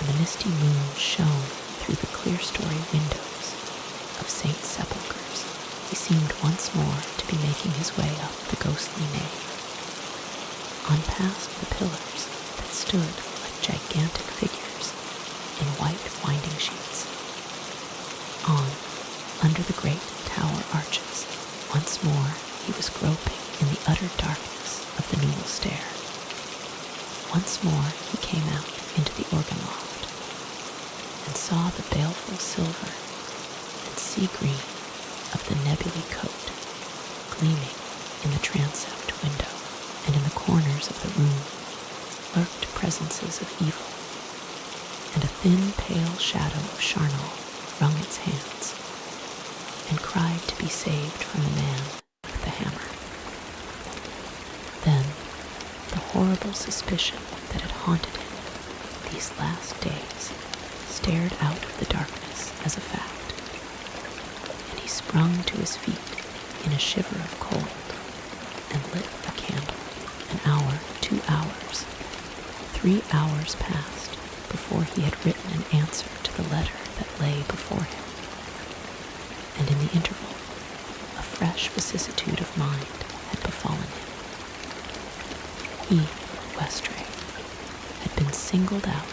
when the misty moon shone through the clerestory windows of St. Sepulchre's. He seemed once more to be making his way up the ghostly nave, on past the pillars that stood like gigantic figures in white winding sheets, on under the great tower arches. Once more he was groping in the utter darkness of the newel stair. Once more he came out into the organ loft, and saw the baleful silver and sea green of the Nebuly Coat gleaming in the transept window, and in the corners of the room lurked presences of evil, and a thin pale shadow of charnel wrung its hands and cried to be saved from the man with the hammer. Then the horrible suspicion that had haunted him these last days stared out of the darkness as a fact, and he sprung to his feet in a shiver of cold and lit a candle. An hour, 2 hours, 3 hours passed before he had written an answer to the letter that lay before him, and in the interval a fresh vicissitude of mind had befallen him. He, Westray, had been singled out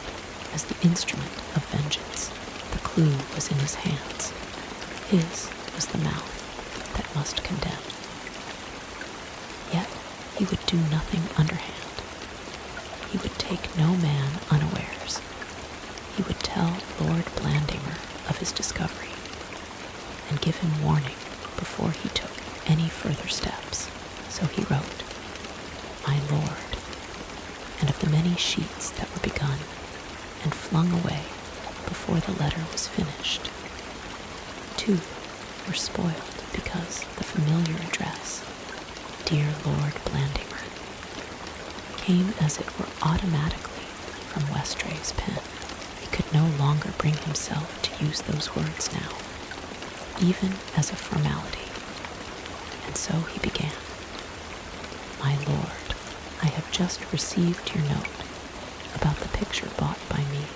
as the instrument of vengeance. The clue was in his hands. His was the mouth that must condemn. Yet he would do nothing underhand. He would take no man unawares. He would tell Lord Blandimer of his discovery and give him warning before he took any further steps. So he wrote, "My Lord," and of the many sheets that were begun and flung away before the letter was finished, 2 were spoiled because the familiar address, "Dear Lord Blandimer," came as it were automatically from Westray's pen. He could no longer bring himself to use those words now, even as a formality, and so he began. "My Lord, I have just received your note about the picture bought by me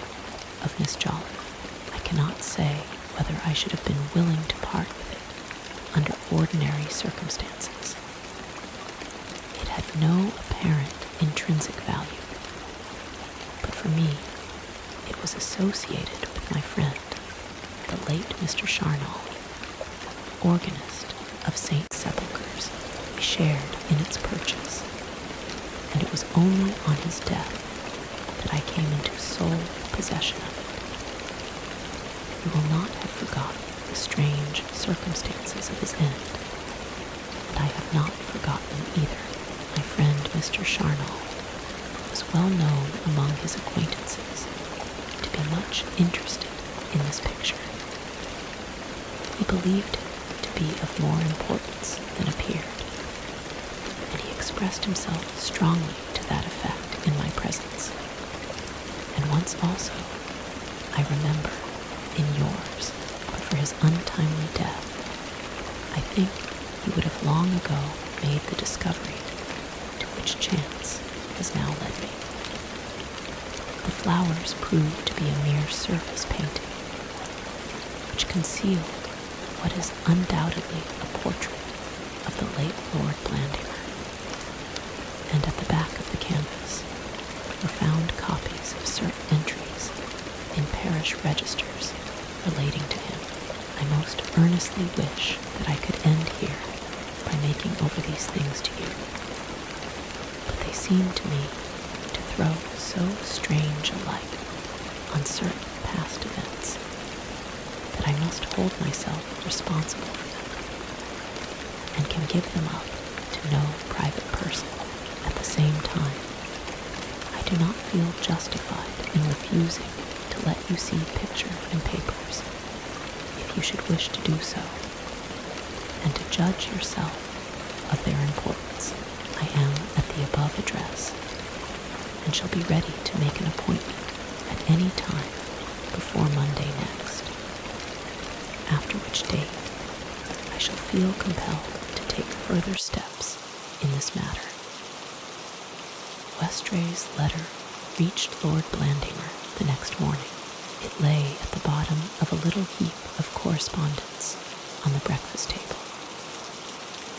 of Miss Jolliffe. I cannot say whether I should have been willing to part with it under ordinary circumstances. It had no apparent intrinsic value, but for me it was associated with my friend, the late Mr. Charnal, organist of St. Sepulchre's. We shared in its purchase, and it was only on his death that I came into sole possession of it. You will not have forgotten the strange circumstances of his end, and I have not forgotten either. My friend Mr. Charnal was well known among his acquaintances to be much interested in this picture. He believed it to be of more importance than appeared, and he expressed himself strongly to that effect in my presence. And once also, I remember, in yours, but for his untimely death, I think he would have long ago made the discovery to which chance has now led me. The flowers proved to be a mere surface painting, which concealed what is undoubtedly a portrait of the late Lord Blandimer, and at the back of the canvas were found copies of certain entries in parish registers relating to him. I most earnestly wish that I could end here by making over these things to you, but they seem to me to throw so strange a light on certain past events that I must hold myself responsible for them, and can give them up to no private person. At the same time, I do not feel justified in refusing to let you see picture and papers, if you should wish to do so, and to judge yourself of their importance. I am at the above address, and shall be ready to make an appointment at any time before Monday next, after which date I shall feel compelled to take further steps in this matter." Westray's letter reached Lord Blandimer the next morning. It lay at the bottom of a little heap of correspondence on the breakfast table,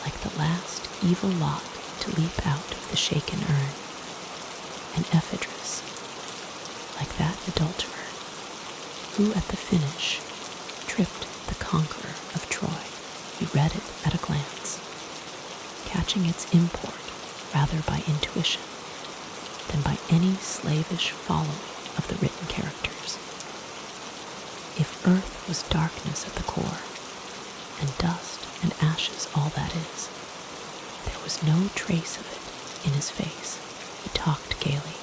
like the last evil lot to leap out of the shaken urn, and Ephedrus, like that adulterer who at the finish tripped the conqueror of Troy. He read it at a glance, catching its import rather by intuition than by any slavish following of the written characters. If earth was darkness at the core, and dust and ashes all that is, there was no trace of it in his face. He talked gaily.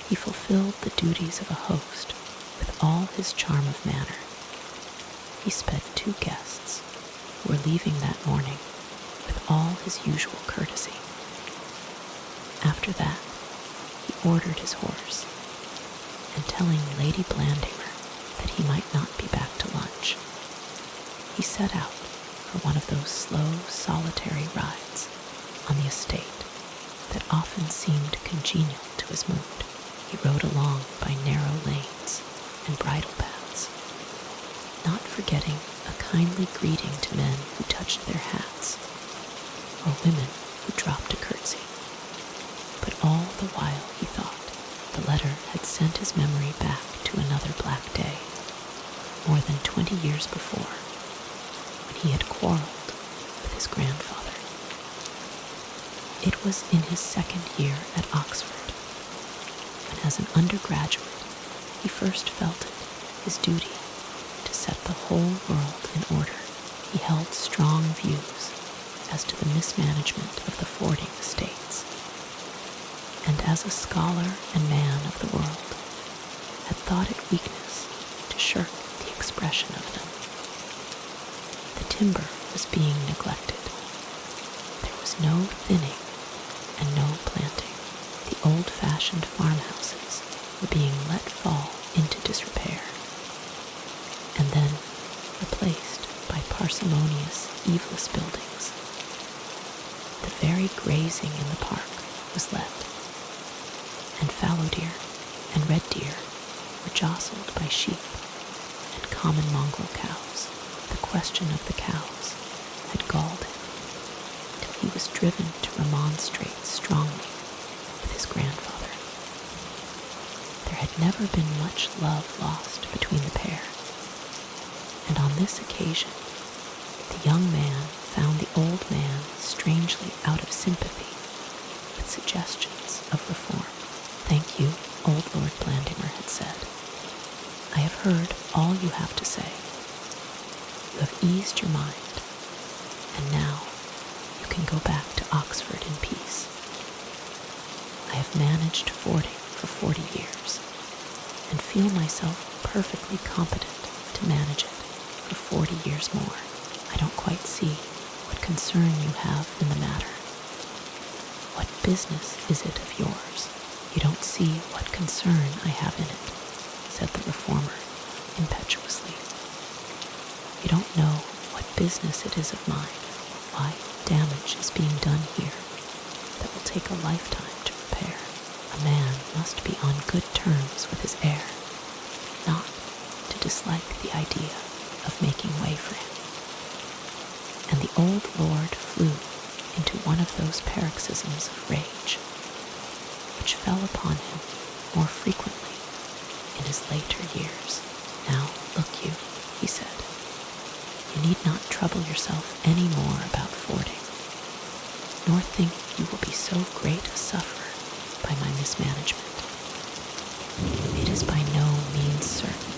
He fulfilled the duties of a host with all his charm of manner, he sped 2 guests who were leaving that morning with all his usual courtesy. After that, he ordered his horse, and telling Lady Blandimer that he might not be back to lunch, he set out for one of those slow, solitary rides on the estate that often seemed congenial to his mood. He rode along by narrow lanes and bridle paths, not forgetting a kindly greeting to men who touched their hats, or women who dropped a curtsy. But all the while he thought the letter had sent his memory back to another black day, more than 20 years before, when he had quarreled with his grandfather. It was in his 2nd year at Oxford, when as an undergraduate he first felt it his duty to set the whole world in order. He held strong views as to the mismanagement of the fording estates, and as a scholar and man of the world, had thought it weakness to shirk the expression of them. The timber was being neglected. There was no thinning and no planting. The old-fashioned farmhouses were being let fall into disrepair, and then replaced by parsimonious, eaveless buildings. The very grazing in the park was let, and fallow deer and red deer were jostled by sheep and common mongrel cows. The question of the cows had galled him, till he was driven to remonstrate strongly with his grandfather. There had never been much love lost between the pair, and on this occasion the young man found the old man strangely out of sympathy with suggestions of reform. "Thank you," old Lord Blandimer had said. "I have heard all you have to say. You have eased your mind, and now you can go back to Oxford in peace. I have managed fording for 40 years, and feel myself perfectly competent to manage it for 40 years more. I don't quite see what concern you have in the matter. What business is it of yours?" "You don't see what concern I have in it," said the reformer impetuously. "You don't know what business it is of mine. Why, damage is being done here that will take a lifetime to repair. A man must be on good terms with his heir, not to dislike the idea of making way for him." And the old lord flew into one of those paroxysms of rage which fell upon him more frequently in his later years. "Now, look you," he said, "you need not trouble yourself any more about fording, nor think you will be so great a sufferer by my mismanagement. It is by no means certain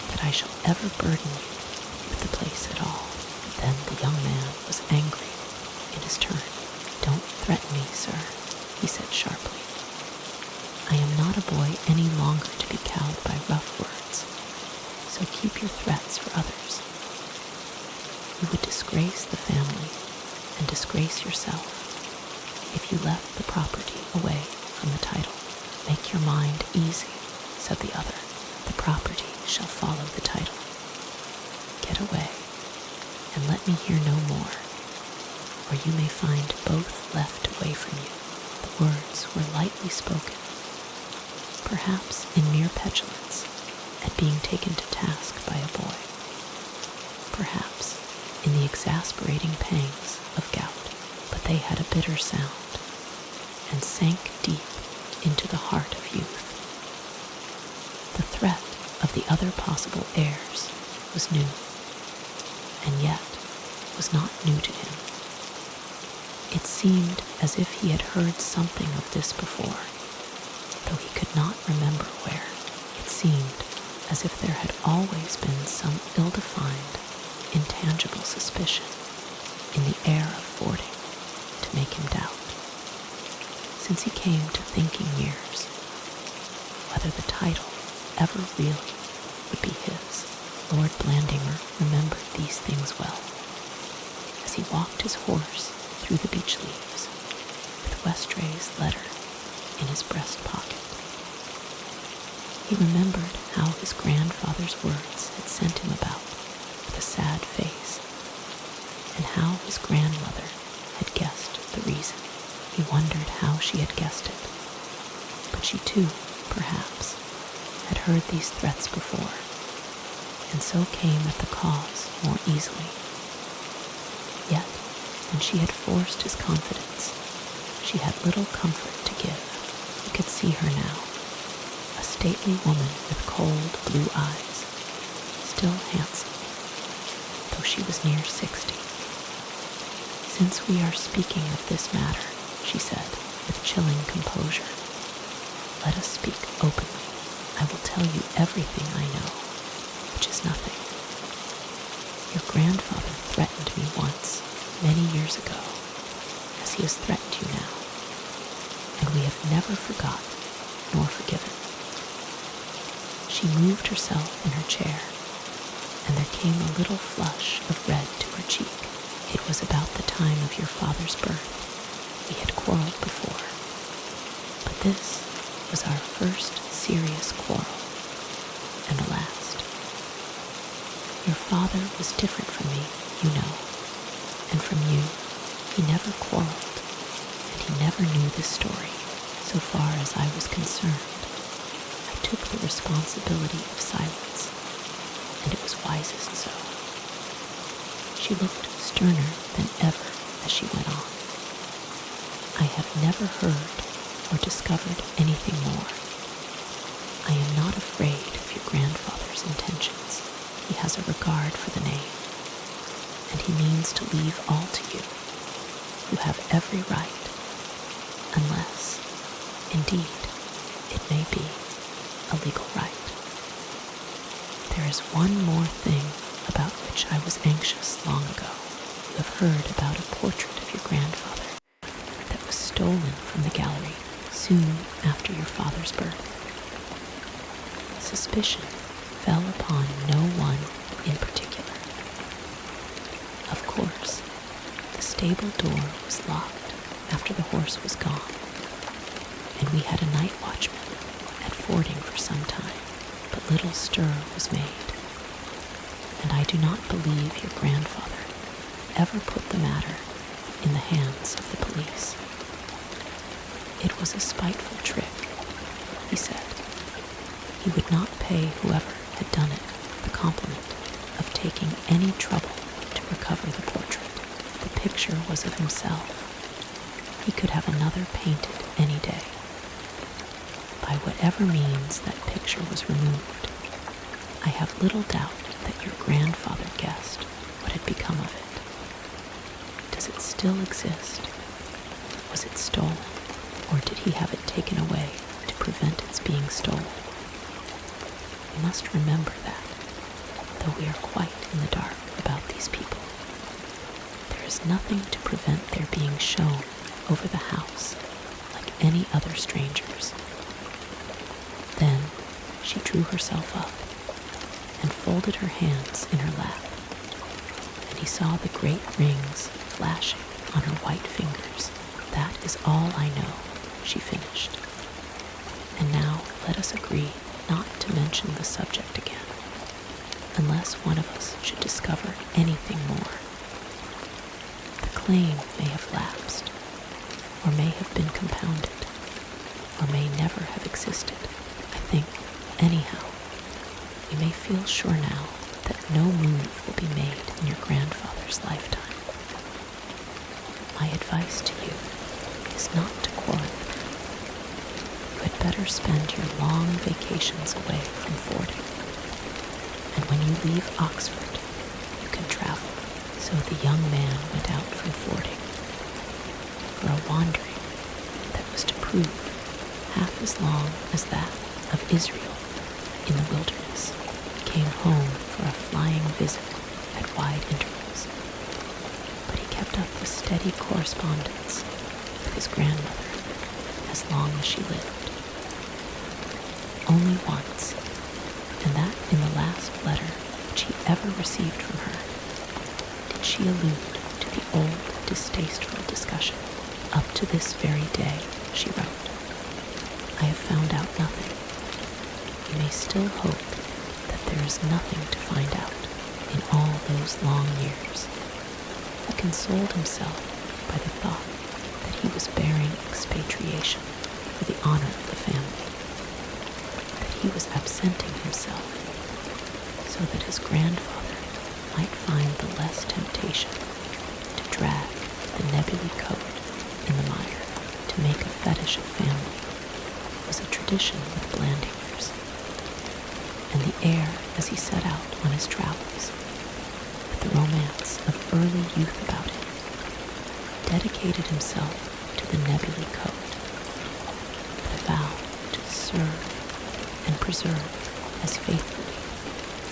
that I shall ever burden you with the place at all." Then the young man was angry in his turn. "Don't threaten me, sir," he said sharply. "I am not a boy any longer to be cowed by rough words, so keep your threats for others. You would disgrace the family and disgrace yourself if you left the property away from the title." "Make your mind easy," said the other. "The property shall follow the title. Get away, and let me hear no more, or you may find both left away from you." The words were lightly spoken, perhaps in mere petulance at being taken to task by a boy, perhaps in the exasperating pangs of gout, but they had a bitter sound and sank deep into the heart of youth. The threat of the other possible heirs was new, and yet was not new to him. It seemed as if he had heard something of this before, though he could not remember where. It seemed as if there had always been some ill-defined, intangible suspicion in the air of fording to make him doubt, since he came to thinking years, whether the title ever really would be his. Lord Blandimer remembered these things well, as he walked his horse through the beech leaves, with Westray's letter in his breast pocket. He remembered how his grandfather's words had sent him about with a sad face, and how his grandmother had guessed the reason. He wondered how she had guessed it, but she too, perhaps, had heard these threats before, and so came at the cause more easily. Yet, when she had forced his confidence, she had little comfort to give. He could see her now, a stately woman with cold blue eyes, still handsome, though she was near 60. "Since we are speaking of this matter," she said with chilling composure, "let us speak openly. I will tell you everything I know, which is nothing. Your grandfather threatened me once, many years ago, as he has threatened you now, and we have never forgotten nor forgiven." She moved herself in her chair, and there came a little flush of red to her cheek. "It was about the time of your father's birth. We had quarreled before, but this was our first serious quarrel, and the last. Your father was different from me, you know, and from you he never quarreled, and he never knew this story. So far as I was concerned, I took the responsibility of silence, and it was wisest so." She looked sterner than ever as she went on. "I have never heard or discovered anything more. I am not afraid of your grandfather's intentions. He has a regard for the name, and he means to leave all to you, who have every right, unless, indeed, it may be a legal right. There is one more thing about which I was anxious long ago. You have heard about a portrait of your grandfather that was stolen from the gallery soon after your father's birth. Suspicion fell upon no one in particular. Of course, the stable door was locked after the horse was gone, and we had a night watchman at fording for some time, but little stir was made, and I do not believe your grandfather ever put the matter in the hands of the police. It was a spiteful trick, he said. He would not pay whoever had done it the compliment of taking any trouble to recover the portrait. The picture was of himself. He could have another painted any day. By whatever means that picture was removed, I have little doubt that your grandfather guessed what had become of it. Does it still exist? Was it stolen, or did he have it taken away to prevent its being stolen? We must remember that, though we are quite in the dark about these people, there is nothing to prevent their being shown over the house like any other strangers. Then she drew herself up and folded her hands in her lap, and he saw the great rings flashing on her white fingers. "That is all I know," she finished. "And now let us agree not to mention the subject again, unless one of us should discover anything more. The claim may have lapsed, or may have been compounded, or may never have existed. I think, anyhow, we may feel sure now that no move will be made in your grandfather's lifetime. My advice to you is not to quarrel with him. You had better spend your long vacations away from fording, and when you leave Oxford, you can travel." So the young man went out from fording for a wandering that was to prove half as long as that of Israel in the wilderness. He came home for a flying visit at wide intervals, but he kept up the steady correspondence with his grandmother as long as she lived. Only once, and that in the last letter which ever received from her did she allude to the old distasteful discussion. Up to this very day, she wrote, I have found out nothing. You may still hope that there is nothing to find out in all those long years. He consoled himself by the thought that he was bearing expatriation for the honor of the family, that he was absenting himself so that his grandfather might find the less temptation to drag the Nebuly Coat in the mire. To make a fetish of family was a tradition with Blandingers, and the heir, as he set out on his travels, with the romance of early youth about him, dedicated himself to the Nebuly Coat, with a vow to serve and preserve as faithfully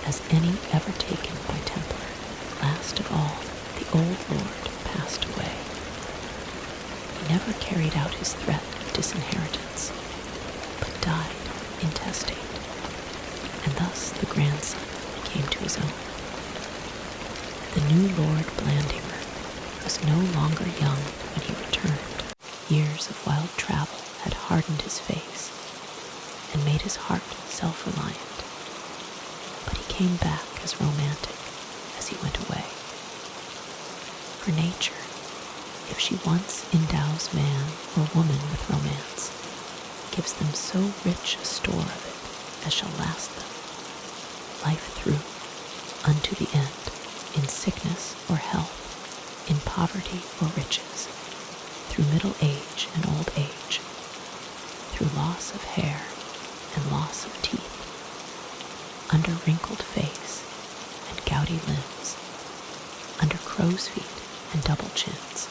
as any ever taken by Templar. Last of all, the old lord passed away. He never carried out his threat of disinheritance, but died intestate, and thus the grandson came to his own. The new Lord Blandimer was no longer young when he returned. Years of wild travel had hardened his face and made his heart self-reliant, but he came back as romantic as he went away. For nature, if she once endows man or woman with romance, gives them so rich a store of it as shall last them, life through, unto the end, in sickness or health, in poverty or riches, through middle age and old age, through loss of hair and loss of teeth, under wrinkled face and gouty limbs, under crow's feet and double chins,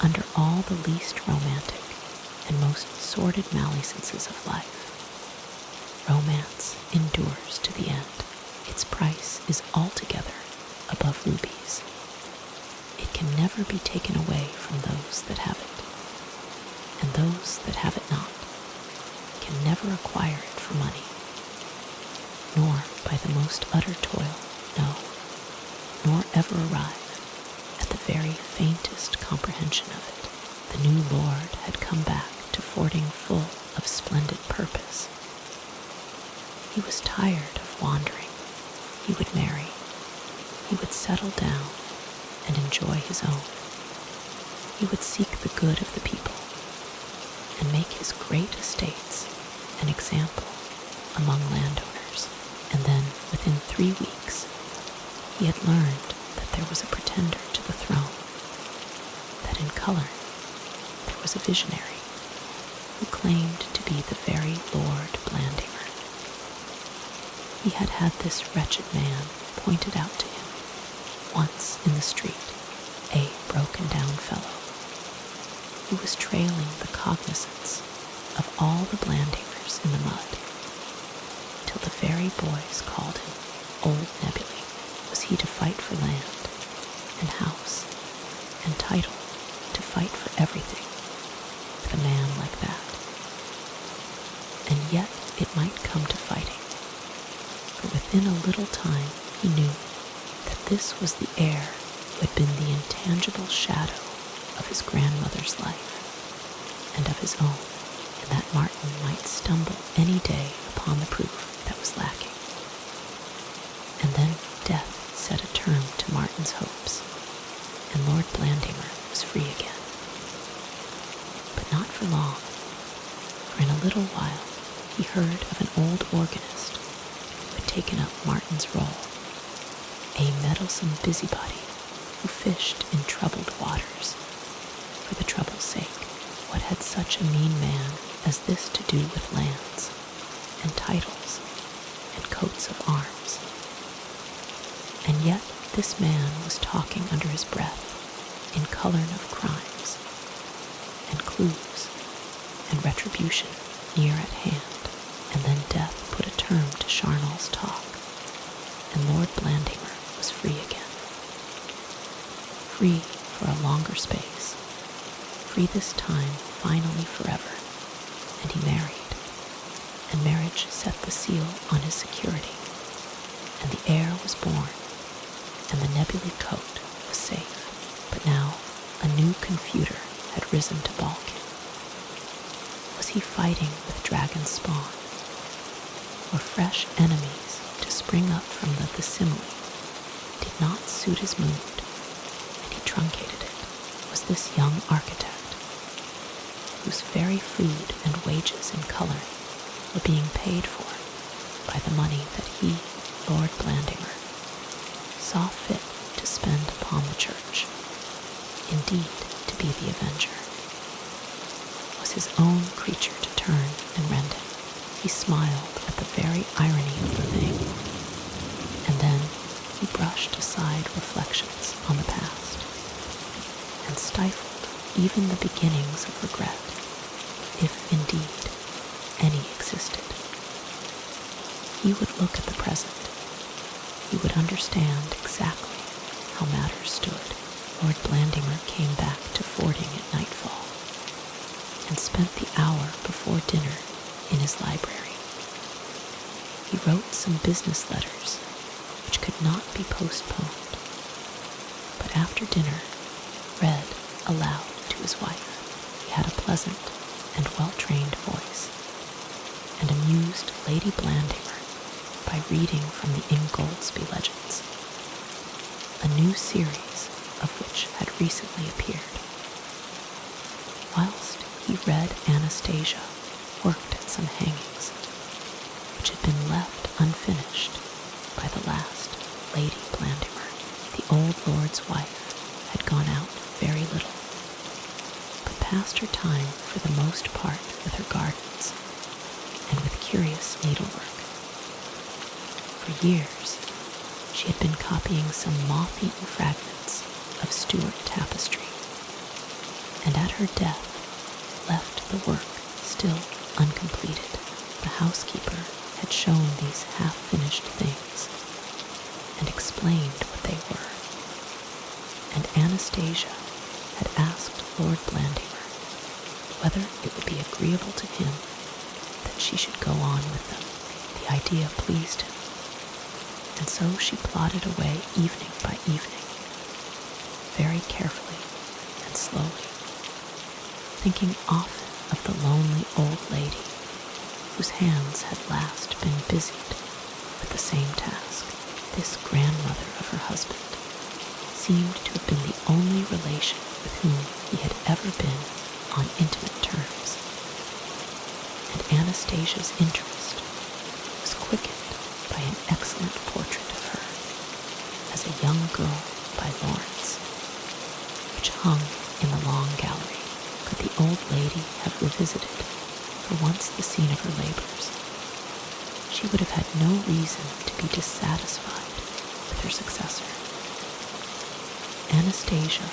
under all the least romantic and most sordid malaisances of life. Romance endures to the end. Its price is altogether above rubies. It can never be taken away from those that have it, and those that have it not can never acquire it for money, nor by the most utter toil, no, nor ever arrive at the very faintest comprehension of it. The new lord had come back to fording full of splendid purpose. He was tired of wandering. He would marry. He would settle down and enjoy his own. He would seek the good of the people and make his great estates an example among landowners. And then, within 3 weeks, he had learned that there was a pretender to the throne, that in Cullerne there was a visionary who claimed to be the very Lord Blandimer. He had had this wretched man pointed out to him once in the street, a broken-down fellow who was trailing the cognizance of all the Blandingers in the mud, till the very boys called him Old Nebuly. Was he to fight for land and house and title, to fight for everything with a man like that? And yet it might come to fighting, for within a little time he knew that this was the heir who had been the intangible shadow of his grandmother's life and of his own, and that Martin might stumble any day upon the proof that was lacking. And then death set a term to Martin's hopes, and Lord Blandimer was free again. But not for long, for in a little while he heard of an old organist who had taken up Martin's role, a meddlesome busybody who fished in troubled waters for the trouble's sake. What had such a mean man as this to do with lands and titles and coats of arms? And yet this man was talking under his breath in Cullerne of crimes and clues and retribution near at hand. And then death put a term to Charnel's talk, and Lord Blandimer was free again. Free for a longer space, free this time finally forever, and he married, and marriage set the seal on his security, and the heir was born, and the Nebuly Coat was safe. But now a new confuter had risen to balk him. Was he fighting with dragon spawn, or fresh enemies to spring up from the vicinity did not suit his mood, and he truncated it? Was this young architect, whose very food and wages in Cullerne were being paid for by the money that he, Lord Blandimer, saw fit to spend upon the church, indeed to be the avenger? Was his own creature to turn and rend him? He smiled at the very irony of the thing, and then he brushed aside reflections on the past, and stifled even the beginnings of regret, if indeed any existed. He would look at the present. He would understand exactly how matters stood. Lord Blandimer came back to Fording at nightfall, and spent the hour before dinner in his library. He wrote some business letters which could not be postponed, but after dinner read aloud to his wife. He had a pleasant and well-trained voice, and amused Lady Blandimer by reading from the Ingoldsby Legends, a new series of which had recently appeared. Whilst he read, Anastasia worked at some hangings which had been left unfinished by the last Lady Blandimer. The old lord's wife had gone out very little, but passed her time for the most part with her gardens and with curious needlework. For years she had been copying some moth-eaten fragments of Stuart tapestry, and at her death left the work still uncompleted. The housekeeper had shown these half-finished things and explained what they were, and Anastasia had asked Lord Blandimer whether it would be agreeable to him that she should go on with them. The idea pleased him, and so she plodded away evening by evening, very carefully and slowly, thinking often of the lonely old lady whose hands had last been busied with the same task. This grandmother of her husband seemed to have been the only relation with whom he had ever been on intimate terms, and Anastasia's interest was quickened by an excellent portrait of her as a young girl by Lawrence, which hung in the long gallery. Could the old lady have revisited for once the scene of her labors, she would have had no reason to be dissatisfied with her successor. Anastasia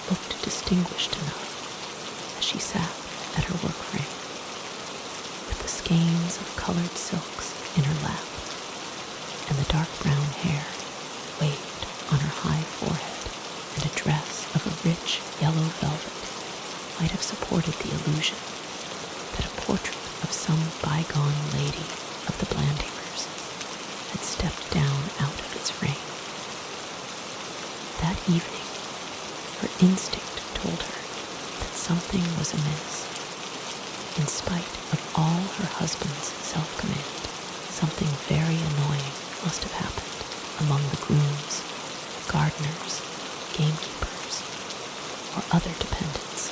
looked distinguished enough as she sat at her work frame, with the skeins of colored silks in her lap, and the dark brown hair waved on her high forehead, and a dress of a rich yellow velvet might have supported the illusion that a portrait of some bygone lady of the Blandimers had stepped down out of its frame. That evening, her instinct told her that something was amiss. In spite of all her husband's self-command, something very annoying must have happened among the grooms, gardeners, gamekeepers, or other dependents.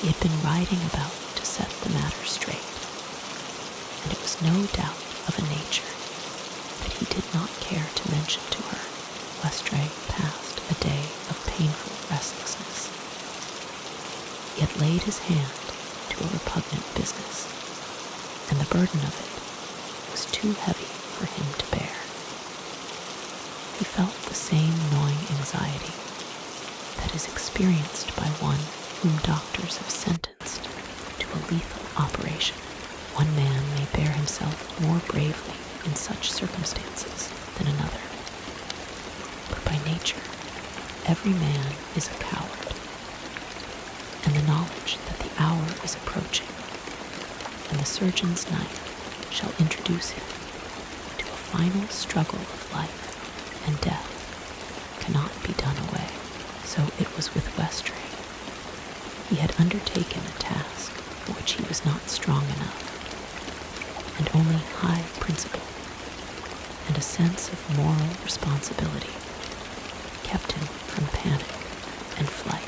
He had been riding about to set the matter straight, and it was no doubt of a nature that he did not care to mention to her. Westray passed a day of painful restlessness. He had laid his hand to a repugnant business, and the burden of it was too heavy for him to bear. He felt the same gnawing anxiety that is experienced by one whom doctors have sentenced to a lethal operation. One man may bear himself more bravely in such circumstances than another, but by nature every man is a coward, and the knowledge that the hour is approaching and the surgeon's knife shall introduce him to a final struggle of life and death cannot be done away. So it was with Westray. He had undertaken a task for which he was not strong enough, and only high principle and a sense of moral responsibility kept him from panic and flight.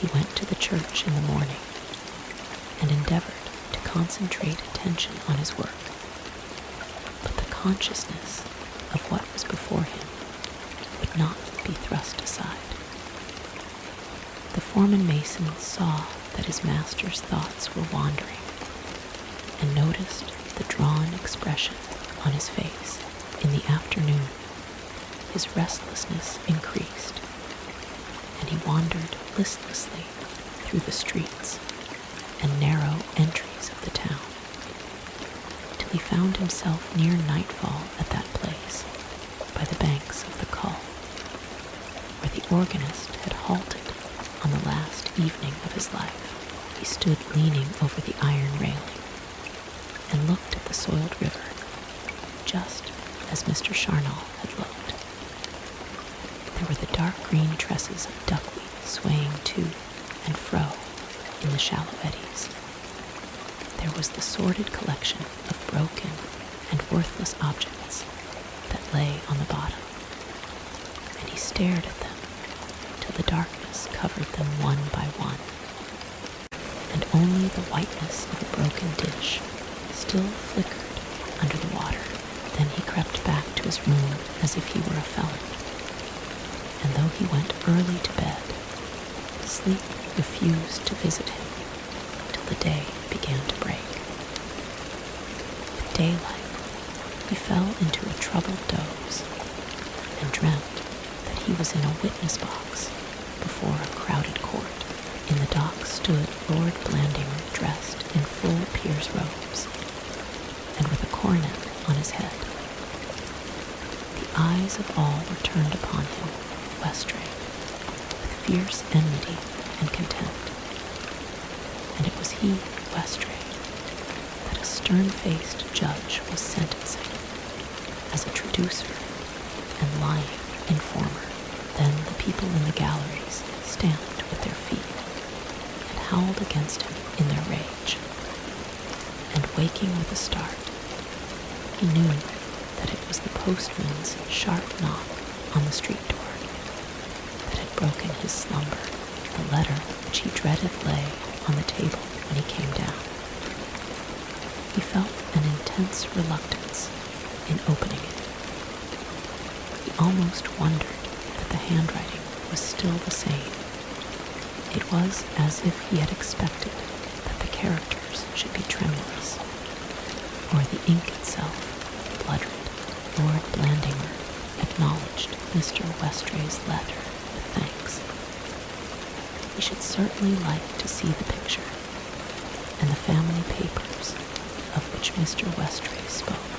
He went to the church in the morning and endeavored to concentrate attention on his work, but the consciousness of what was before him would not be thrust aside. The foreman mason saw that his master's thoughts were wandering and noticed the drawn expression on his face. In the afternoon, his restlessness increased, and he wandered listlessly through the streets and narrow entries of the town, till he found himself near nightfall at that place, by the banks of the Cull, where the organist had halted on the last evening of his life. He stood leaning over the iron railing and looked at the soiled river, just as Mr. Charnal had looked. There were the dark green tresses of duckweed swaying to and fro in the shallow eddies. There was the sordid collection of broken and worthless objects that lay on the bottom, and he stared at them till the darkness covered them one by one, and only the whiteness of a broken dish still flickered under the water. Then he crept back to his room as if he were a felon, and though he went early to bed, sleep refused to visit him till the day began to break. With daylight, he fell into a troubled doze and dreamt that he was in a witness box before a crowded court. In the dock stood Lord Blandimer, dressed in full peer's robes and with a coronet on his head. The eyes of all were turned upon him, Westray, with fierce enmity and contempt. And it was he, Westray, that a stern-faced judge was sentencing as a traducer and lying informer. Then the people in the galleries stamped with their feet and howled against him in their rage. And waking with a start, he knew that it was the postman's sharp knock on the street door that had broken his slumber. The letter which he dreaded lay on the table when he came down. He felt an intense reluctance in opening it. He almost wondered that the handwriting was still the same. It was as if he had expected that the characters should be tremulous, or the ink itself blood-red. Lord Blandimer acknowledged Mr. Westray's letter with thanks. He should certainly like to see the picture and the family papers of which Mr. Westray spoke.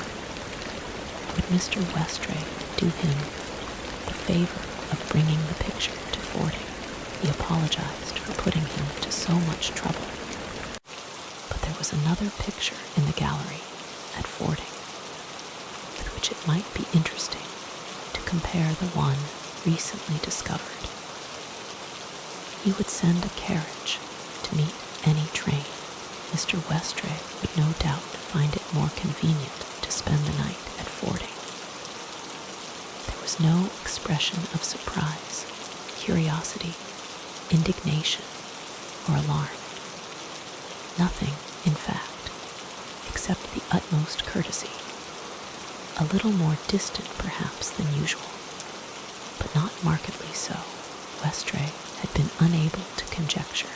Would Mr. Westray do him the favor of bringing the picture to Fording? He apologized for putting him to so much trouble. But there was another picture in the gallery at Fording, with which it might be interesting to compare the one recently discovered. He would send a carriage to meet any train. Mr. Westray would no doubt find it more convenient to spend the night at Fording. There was no expression of surprise, curiosity, indignation, or alarm. Nothing, in fact, except the utmost courtesy, a little more distant perhaps than usual, but not markedly so. Westray had been unable to conjecture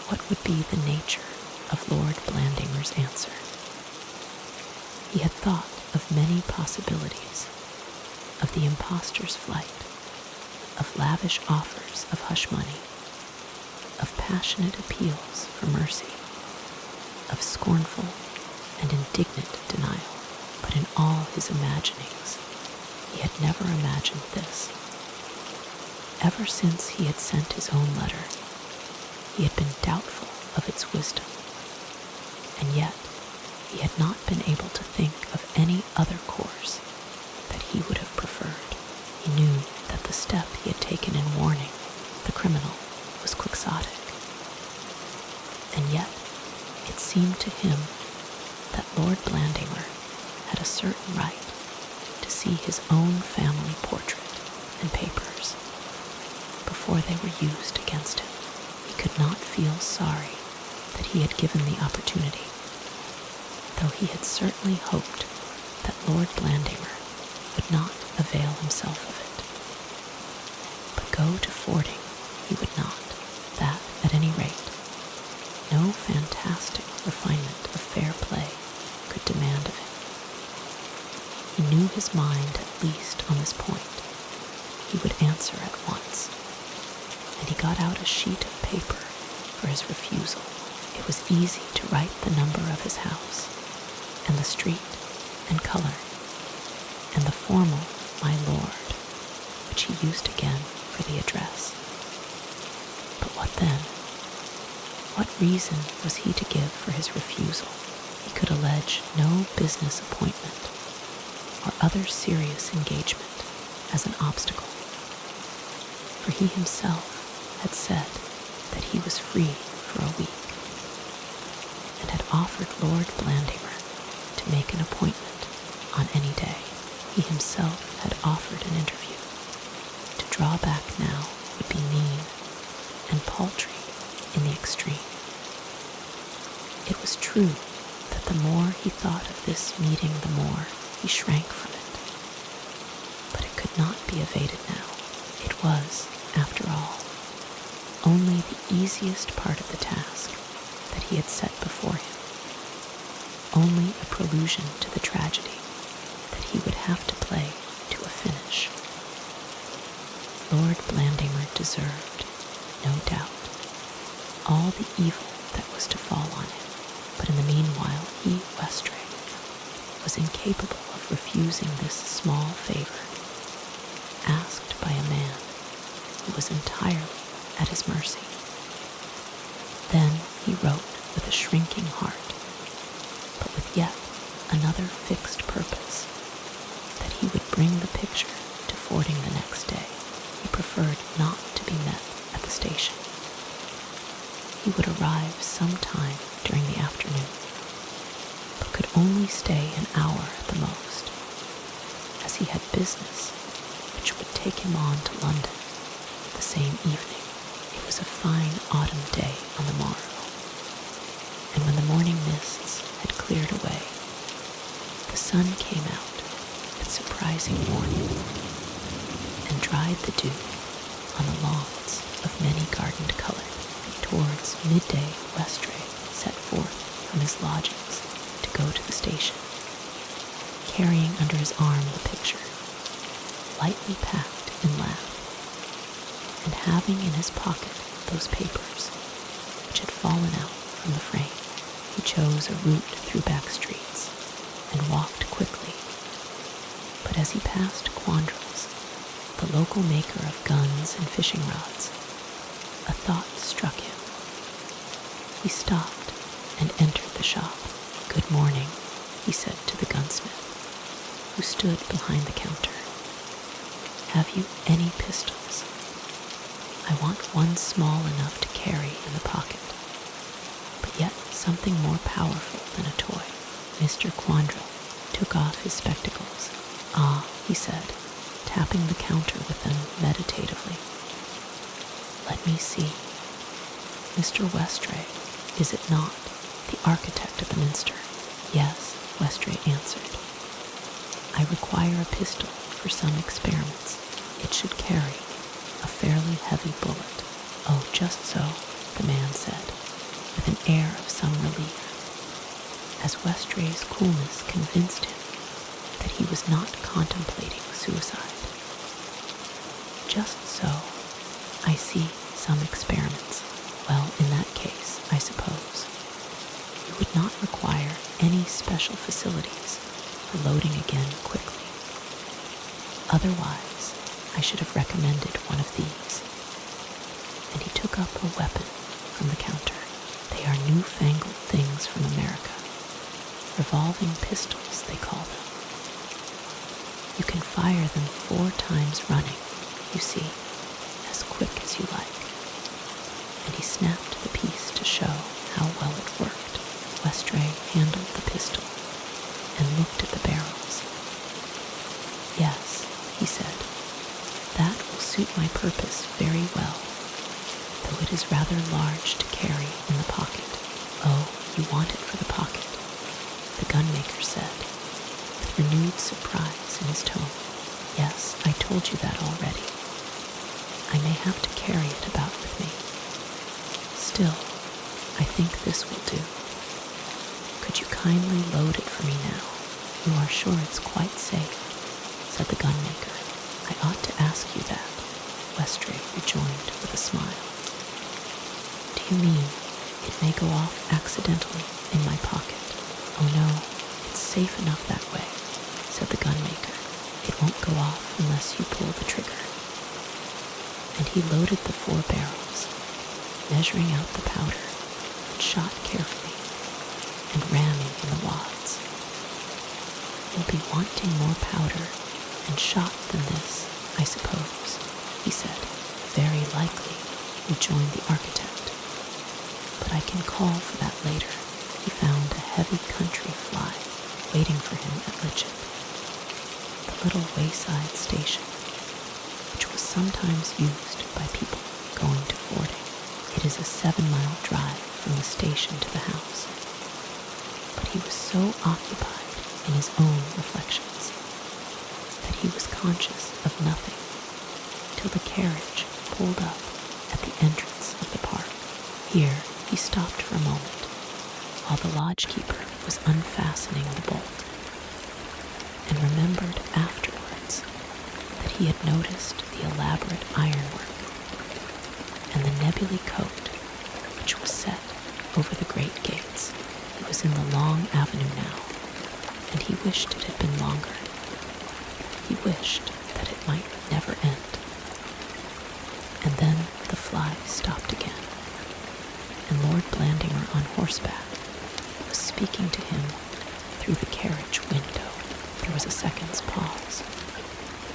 what would be the nature of Lord Blandimer's answer. He had thought of many possibilities, of the impostor's flight, of lavish offers of hush money, of passionate appeals for mercy, of scornful and indignant denial. But in all his imaginings, he had never imagined this. Ever since he had sent his own letter, he had been doubtful of its wisdom, and yet he had not been able to think of any other course certain right to see his own family portrait and papers before they were used against him. He could not feel sorry that he had given the opportunity, though he had certainly hoped that Lord Blandimer would not avail himself of it. But go to Fording he would not. That, at any rate, no fantastic refinement of fair play could demand of him. He knew his mind at least on this point. He would answer at once, and he got out a sheet of paper for his refusal. It was easy to write the number of his house, and the street, and color, and the formal "my lord," which he used again for the address. But what then? What reason was he to give for his refusal? He could allege no business appointment or other serious engagement as an obstacle, for he himself had said that he was free for a week, and had offered Lord Blandimer to make an appointment on any day. He himself had offered an interview. To draw back now would be mean and paltry in the extreme. It was true that the more he thought of this meeting, the more he shrank from it. But it could not be evaded now. It was, after all, only the easiest part of the task that he had set before him, only a prelusion to the tragedy that he would have to play to a finish. Lord Blandimer deserved, no doubt, all the evil that was to fall on him, but in the meanwhile he, Westray, was incapable of refusing this small favor, asked by a man who was entirely at his mercy. Then he wrote with a shrinking heart, but with yet another fixed purpose, that he would bring the picture to Fording the next day. He preferred not to be met at the station. He would arrive some time during the afternoon, but could only stay an hour at the most, as he had business which would take him on to London the same evening. It was a fine autumn day on the morrow, and when the morning mists had cleared away, the sun came out with surprising warning and dried the dew on the lawns of many gardened color. Towards midday, Westray set forth from his lodgings to go to the station, carrying under his arm the picture, lightly packed in lath, and having in his pocket those papers which had fallen out from the frame. He chose a route through back streets and walked quickly, but as he passed Quandrels, the local maker of guns and fishing rods, a thought struck him. He stopped and entered the shop. "Good morning," he said to the gunsmith, who stood behind the counter. "Have you any pistols? I want one small enough to carry in the pocket, but yet something more powerful than a toy." Mr. Quandrel took off his spectacles. "Ah," he said, tapping the counter with them meditatively. "Let me see. Mr. Westray, is it not, the architect of the Minster?" "Yes," Westray answered. "I require a pistol for some experiments. It should carry a fairly heavy bullet." "Oh, just so," the man said, with an air of some relief, as Westray's coolness convinced him that he was not contemplating suicide. "Just so. I see, some experiments. Well, in that case, I suppose you would not require any special facilities for loading again quickly. Otherwise, I should have recommended one of these." And he took up a weapon from the counter. "They are newfangled things from America. Revolving pistols, they call them. You can fire them 4 times running, you see, as quick as you like." And he snapped the piece to show how well it worked. Westray handled the pistol and looked at the barrels. suit my purpose very well, though it is rather large to carry in the pocket." "Oh, you want it for the pocket," the gunmaker said, with renewed surprise in his tone. "Yes, I told you that already. I may have to carry it about with me. Still, I think this will do. Could you kindly load it for me now? You are sure it's quite safe?" said the gunmaker. "I ought to ask you that," Westray rejoined with a smile. "Do you mean it may go off accidentally in my pocket?" "Oh no, it's safe enough that way," said the gunmaker. "It won't go off unless you pull the trigger." And he loaded the 4 barrels, measuring out the powder, and shot carefully, and ramming in the wads. "You'll be wanting more powder and shot than this, I suppose," he said. "Very likely," rejoined the architect. "But I can call for that later." He found a heavy country fly waiting for him at Litchett, the little wayside station, which was sometimes used by people going to fording. It is a 7-mile drive from the station to the house. But he was so occupied in his own reflections that he was conscious of nothing till the carriage pulled up at the entrance of the park. Here he stopped for a moment while the lodge-keeper was unfastening the bolt, and remembered afterwards that he had noticed the elaborate ironwork and the Nebuly Coat which was set over the great gates. He was in the long avenue now, and he wished it had been longer. He wished that it might never end. And then the fly stopped again, and Lord Blandimer on horseback was speaking to him through the carriage window. There was a second's pause,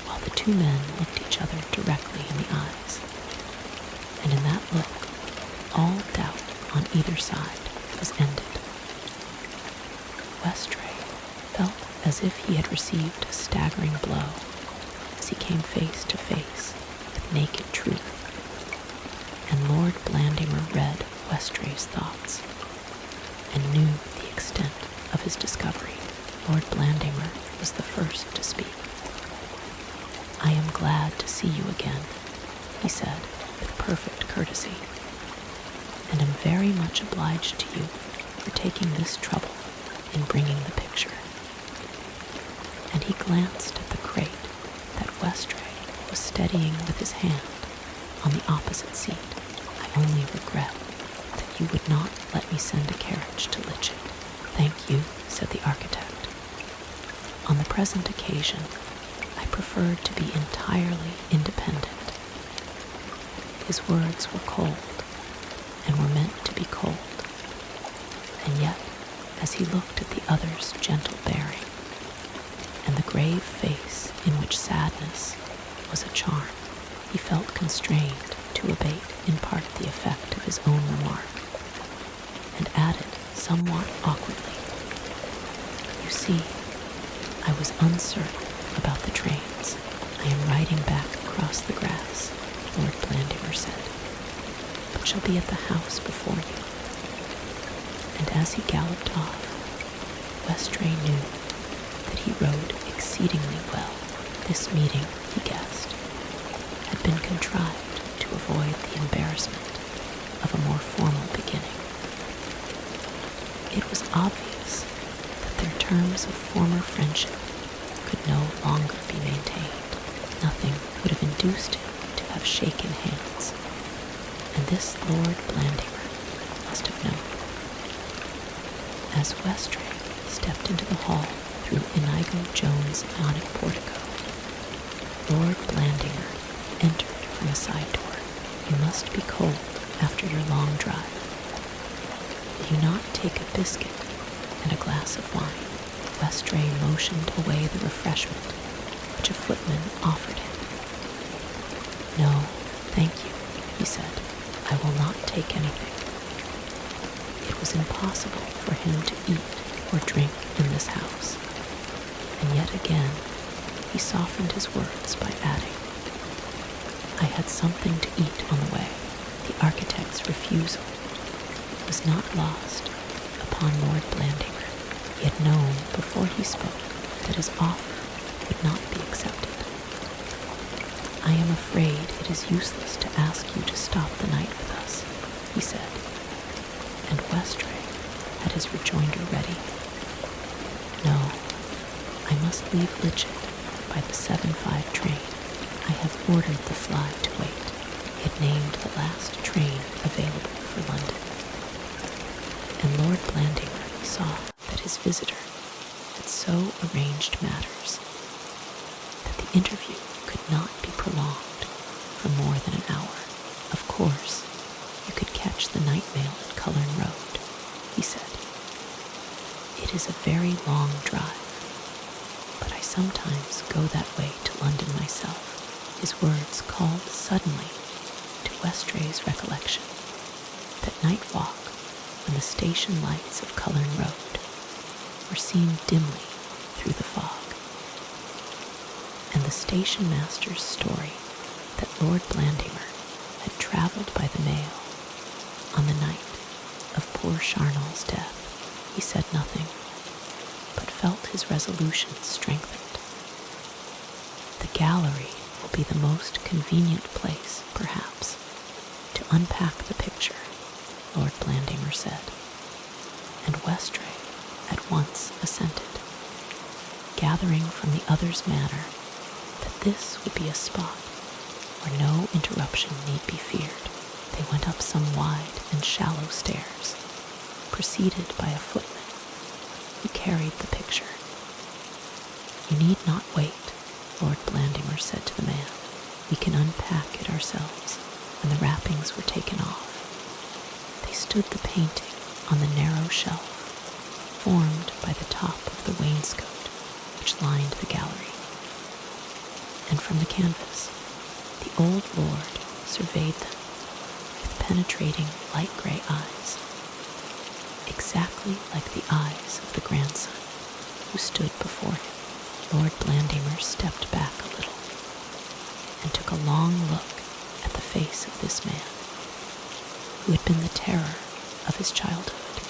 while the 2 men looked each other directly in the eyes, and in that look all doubt on either side was ended. Westray felt as if he had received a staggering blow as he came face to face with naked truth, and Lord Blandimer read Westray's thoughts and knew the extent of his discovery. Lord Blandimer was the first to speak. "I am glad to see you again," he said with perfect courtesy, "and am very much obliged to you for taking this trouble in bringing the picture." And he glanced at the crate that Westray was steadying with his hand on the opposite seat. "I only regret that you would not let me send a carriage to Litchett." "Thank you," said the architect. "On the present occasion, I preferred to be entirely independent." His words were cold, and were meant to be cold, and yet, as he looked at the other's gentle bearing, and the grave face in which sadness was a charm, he felt constrained to abate in part the effect of his own remark, and added somewhat awkwardly, "You see, I was uncertain about the trains. I am riding back across the grass," Lord Blandimer said, "but shall be at the house before you." And as he galloped off, Westray knew that he rode exceedingly well. This meeting, he guessed, had been contrived to avoid the embarrassment of a more formal beginning. It was obvious that their terms of former friendship could no longer be maintained. Nothing would have induced him to have shaken hands, and this Lord Blandimer must have known. As Westray stepped into the hall through Inigo Jones' ionic portico, Lord Blandimer entered from a side door. "You must be cold after your long drive. Will you not take a biscuit and a glass of wine?" Westray motioned away the refreshment which a footman offered him. "No, thank you," he said. "I will not take anything." It was impossible for him to eat or drink in this house, and yet again he softened his words by adding, I had something to eat on the way. The architect's refusal was not lost upon Lord Blandimer. He had known before he spoke that his offer would not be accepted. I am afraid it is useless to ask you to stop the night with us, he said, and Westray had his rejoinder ready. No, I must leave Litchett by the 7:5 train. I have ordered the fly to wait. It named the last train available for London. And Lord Blandimer saw that his visitor had so arranged matters that the interview could not be prolonged for more than an hour. Of course, you could catch the night mail at Cullerne Road, he said. It is a very long drive, but I sometimes go that way to London myself. His words called suddenly to Westray's recollection that night walk when the station lights of Cullerne Road were seen dimly through the fog, and the station master's story that Lord Blandimer had travelled by the mail on the night of poor Charnel's death. He said nothing, but felt his resolution strengthened. The gallery will be the most convenient place, perhaps, to unpack the picture, Lord Blandimer said, and Westray at once assented, gathering from the other's manner that this would be a spot where no interruption need be feared. They went up some wide and shallow stairs, preceded by a footman who carried the picture. You need not wait, Lord Blandimer said to the man. We can unpack it ourselves when the wrappings were taken off. They stood the painting on the narrow shelf formed by the top of the wainscot which lined the gallery. And from the canvas, the old lord surveyed them with penetrating light grey eyes, exactly like the eyes of the grandson who stood before him. Lord Blandimer stepped back a little and took a long look at the face of this man, who had been the terror of his childhood,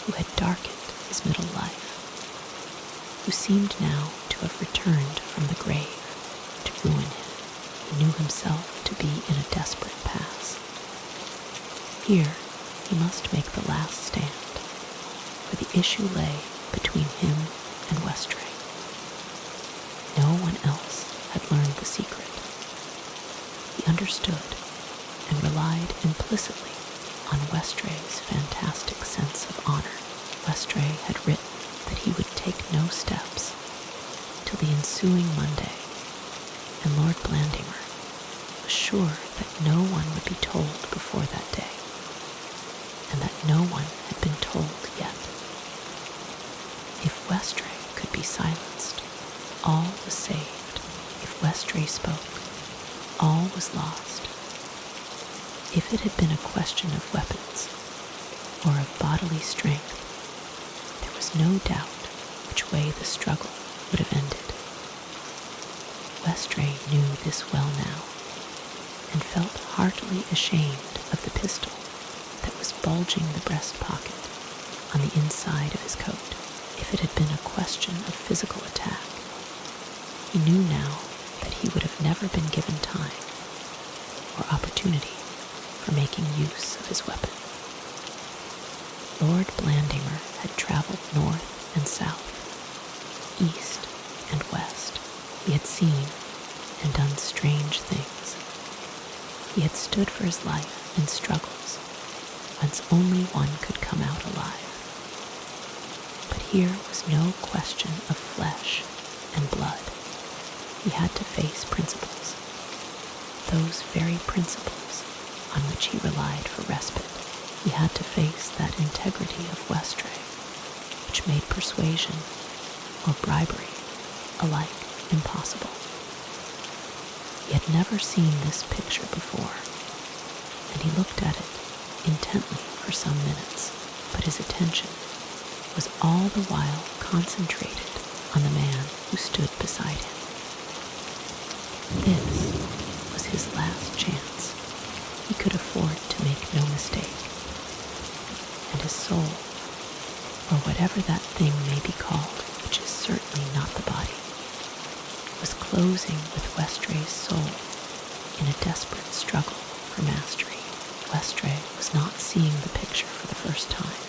who had darkened his middle life, who seemed now to have returned from the grave to ruin him. He knew himself to be in a desperate pass. Here he must make the last stand, for the issue lay between him and Westray. No one else had learned the secret. He understood and relied implicitly on Westray's fantastic sense of honor. Westray had written that he would take no steps till the ensuing Monday, and Lord Blandimer was sure that no one would be told before that day, and that no one had been told yet. If Westray could be silenced, all was saved. If Westray spoke, all was lost. If it had been a question of weapons or of bodily strength, there was no doubt which way the struggle would have ended. Westray knew this well now, and felt heartily ashamed of the pistol that was bulging the breast pocket on the inside of his coat. If it had been a question of physical attack, he knew now that he would have never been given time or opportunity for making use of his weapon. Lord Blandimer had traveled north and south, east and west. He had seen and done strange things. He had stood for his life in struggles whence only one could come out alive. But here was no question of flesh and blood. He had to face principles, those very principles on which he relied for respite. He had to face that integrity of Westray which made persuasion or bribery alike impossible. He had never seen this picture before, and he looked at it intently for some minutes, but his attention was all the while concentrated on the man who stood beside him. This was his whatever that thing may be called, which is certainly not the body, was closing with Westray's soul in a desperate struggle for mastery. Westray was not seeing the picture for the first time,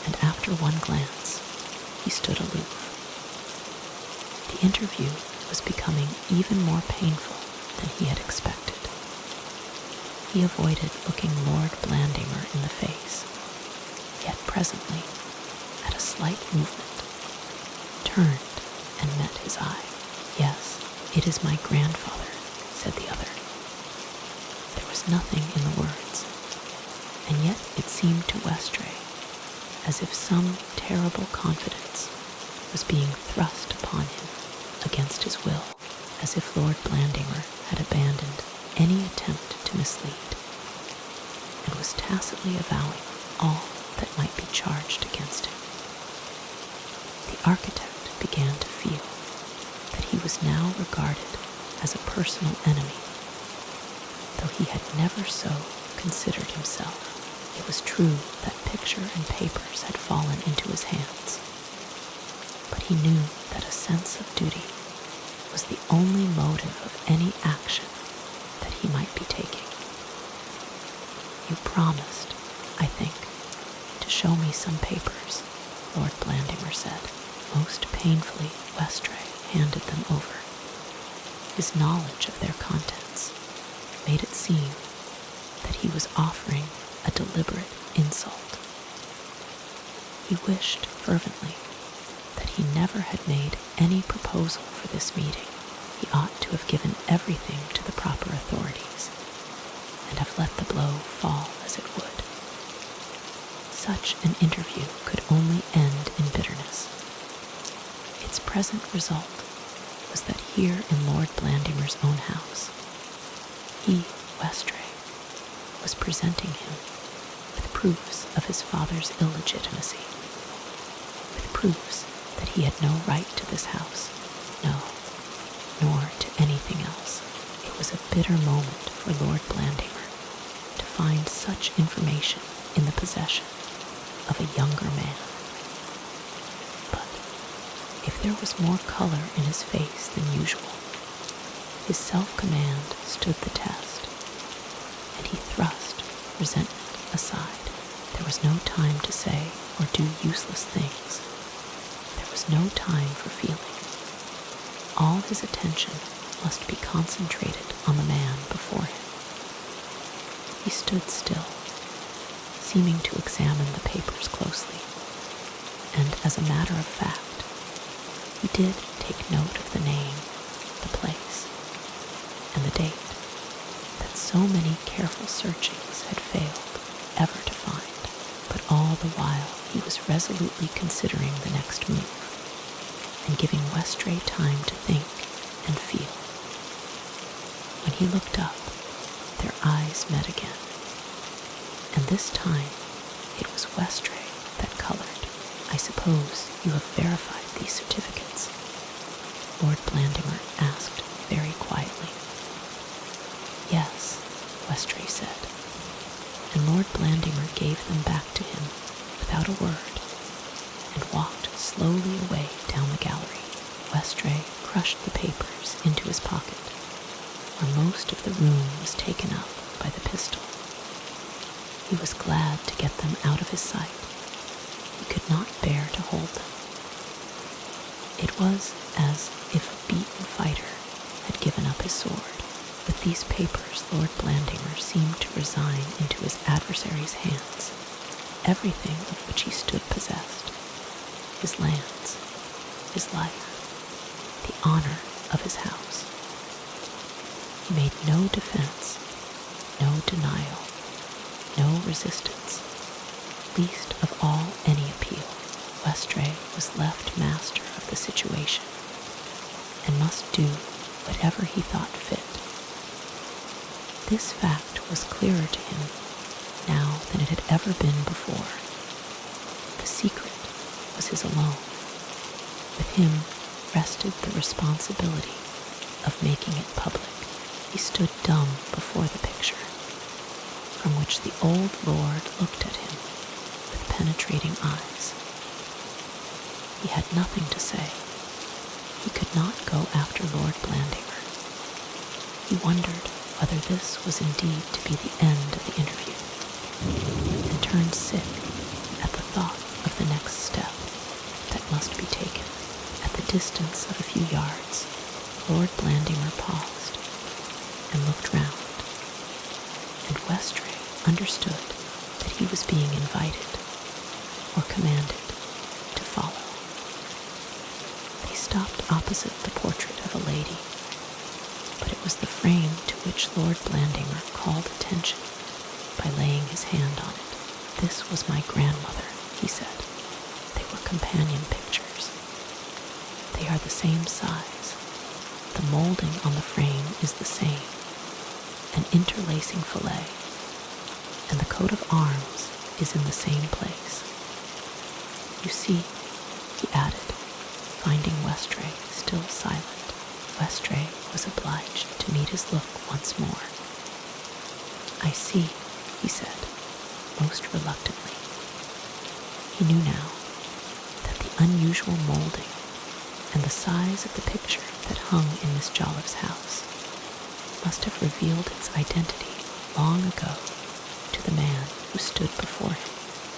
and after one glance, he stood aloof. The interview was becoming even more painful than he had expected. He avoided looking Lord Blandimer in the face, yet presently, at a slight movement, turned and met his eye. "Yes, it is my grandfather," said the other. There was nothing in the words, and yet it seemed to Westray as if some terrible confidence was being thrust upon him against his will, as if Lord Blandimer had abandoned any attempt to mislead, and was tacitly avowing all that might be charged against him. The architect began to feel that he was now regarded as a personal enemy, though he had never so considered himself. It was true that picture and papers had fallen into his hands, but he knew that a sense of duty was the only motive of any action that he might be taking. "You promised, I think, to show me some papers," Lord Blandimer said. Most painfully, Westray handed them over. His knowledge of their contents made it seem that he was offering a deliberate insult. He wished fervently that he never had made any proposal for this meeting. He ought to have given everything to the proper authorities, and have let the blow fall as it would. Such an interview could only end in bitterness. Its present result was that here in Lord Blandimer's own house, he, Westray, was presenting him with proofs of his father's illegitimacy, with proofs that he had no right to this house, no, nor to anything else. It was a bitter moment for Lord Blandimer to find such information in the possession of a younger man. But if there was more color in his face than usual, his self-command stood the test, and he thrust resentment aside. There was no time to say or do useless things. There was no time for feeling. All his attention must be concentrated on the man before him. He stood still, seeming to examine the papers closely, and as a matter of fact, he did take note of the name, the place, and the date that so many careful searchings had failed ever to find. But all the while he was resolutely considering the next move, and giving Westray time to think and feel. When he looked up, their eyes met again, and this time it was Westray that colored. "I suppose you have verified these certificates?" Lord Blandimer asked very quietly. "Yes," Westray said, and Lord Blandimer gave them back to him without a word, and walked slowly away down the gallery. Westray crushed the papers into his pocket, where most of the room was taken up by the pistol. He was glad to get them out of his sight. He could not bear to hold them. It was as if a beaten fighter had given up his sword. With these papers, Lord Blandimer seemed to resign into his adversary's hands everything of which he stood possessed: his lands, his life, the honor of his house. He made no defense, no denial, no resistance, least of all any appeal. Westray was left master of the situation, and must do whatever he thought fit. This fact was clearer to him now than it had ever been before. The secret was his alone. With him rested the responsibility of making it public. He stood dumb before the picture, from which the old lord looked at him with penetrating eyes. he had nothing to say. He could not go after Lord Blandimer. He wondered whether this was indeed to be the end of the interview, and turned sick at the thought of the next step that must be taken. At the distance of a few yards, Lord Blandimer paused and looked round, and Westray understood that he was being invited or commanded to follow. They stopped opposite the portrait of a lady, but it was the frame to which Lord Blandimer called attention by laying his hand on it. "This was my grandmother," he said. "They were companion pictures. They are the same size. The molding on the frame is the same, an interlacing fillet, and the coat of arms is in the same place. You see," he added, finding Westray still silent. Westray was obliged to meet his look once more. "I see," he said, most reluctantly. He knew now that the unusual molding and the size of the picture that hung in Miss Jolliffe's house must have revealed its identity long ago to the man who stood before him,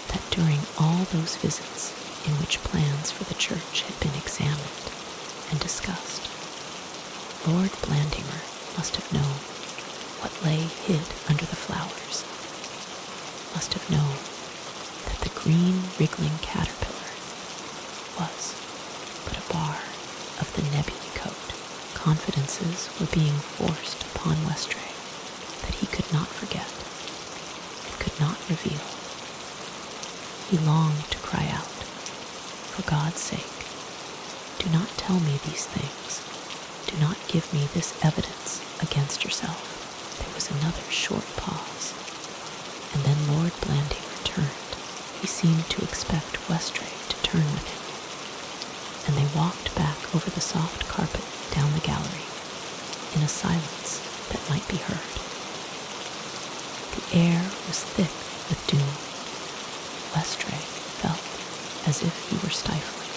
that during all those visits in which plans for the church had been examined and discussed, Lord Blandimer must have known what lay hid under the flowers, must have known that the green wriggling caterpillar was but a bar of the Nebuly Coat. Confidences were being forced upon Westray that he could not forget, and could not reveal. He longed to cry out, "For God's sake, do not tell me these things. Do not give me this evidence against yourself." There was another short pause, and then Lord Blandimer turned. He seemed to expect Westray to turn with him, and they walked back over the soft carpet down the gallery in a silence that might be heard. The air was thick with doom. Westray felt as if he were stifling.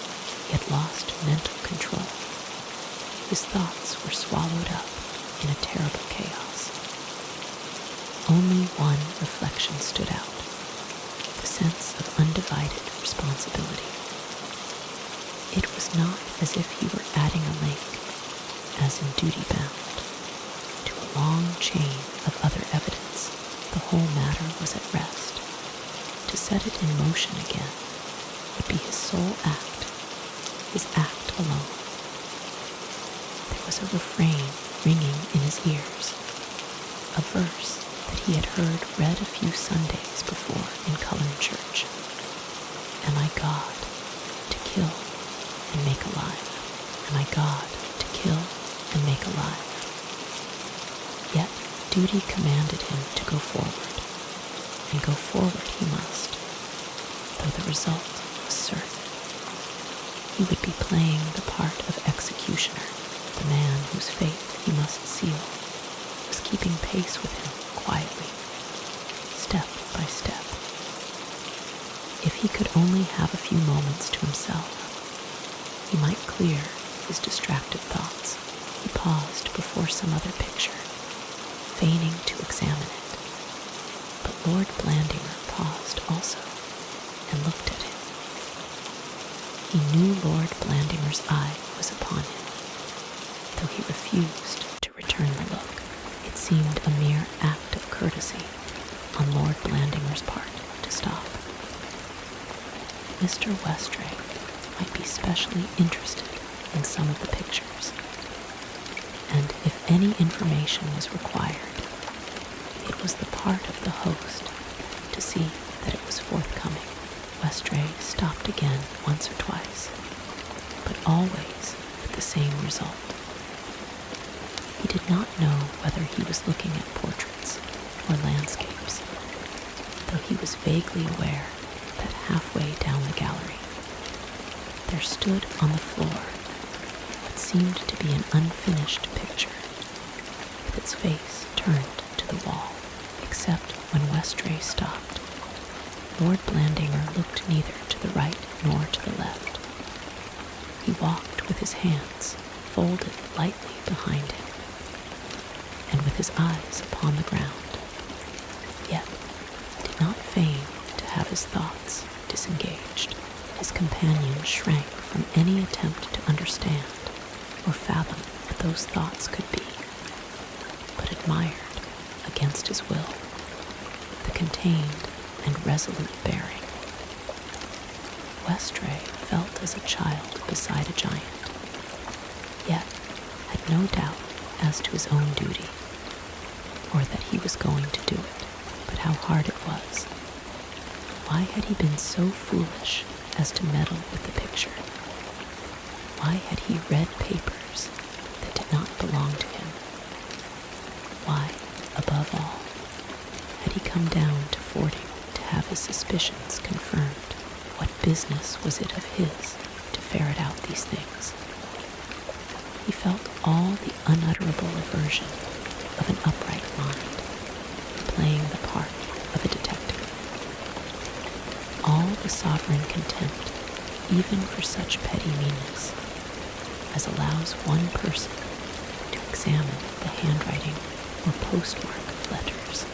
He had lost mental control. His thoughts were swallowed up in a terrible chaos. Only one reflection stood out, the sense of undivided responsibility. It was not as if he were adding a link, as in duty bound, to a long chain of other evidence. The whole matter was at rest. To set it in motion again would be his sole act, his act alone. There was a refrain ringing in his ears, a verse that he had heard read a few Sundays before in Cullerne Church. "Am I God to kill and make alive? Am I God to kill and make alive?" Yet duty commanded him to go forward, and go forward he must, though the result was certain. He would be playing the part of executioner. The man whose fate he must seal was keeping pace with him quietly, step by step. If he could only have a few moments to himself, he might clear his distracted thoughts. He paused before some other picture, feigning to examine it. But Lord Blandimer paused also and looked at him. He knew Lord Blandimer's eye was upon him, though he refused to return the look. It seemed a mere act of courtesy on Lord Blandimer's part to stop. Mr. Westray might be specially interested in some of the pictures, and if any information was required, it was the part of the host to see that it was forthcoming. Westray stopped again once or twice, but always with the same result. He did not know whether he was looking at portraits or landscapes, though he was vaguely aware that halfway down the gallery there stood on the floor what seemed to be an unfinished picture, with its face turned to the wall. Except when Westray stopped, Lord Blandimer looked neither to the right nor to the left. He walked with his hands folded lightly behind him, and with his eyes upon the ground, yet did not feign to have his thoughts disengaged. His companion shrank from any attempt to understand or fathom what those thoughts could be, but admired, against his will, the contained and resolute bearing. Westray felt as a child beside a giant, yet had no doubt as to his own duty, or that he was going to do it, but how hard it was. Why had he been so foolish as to meddle with the picture? Why had he read papers that did not belong to him? Why, above all, had he come down to Fording to have his suspicions confirmed? What business was it of his to ferret out these things? He felt all the unutterable aversion of an upright mind, playing the part of a detective. All the sovereign contempt, even for such petty meanness, as allows one person to examine the handwriting or postmark of letters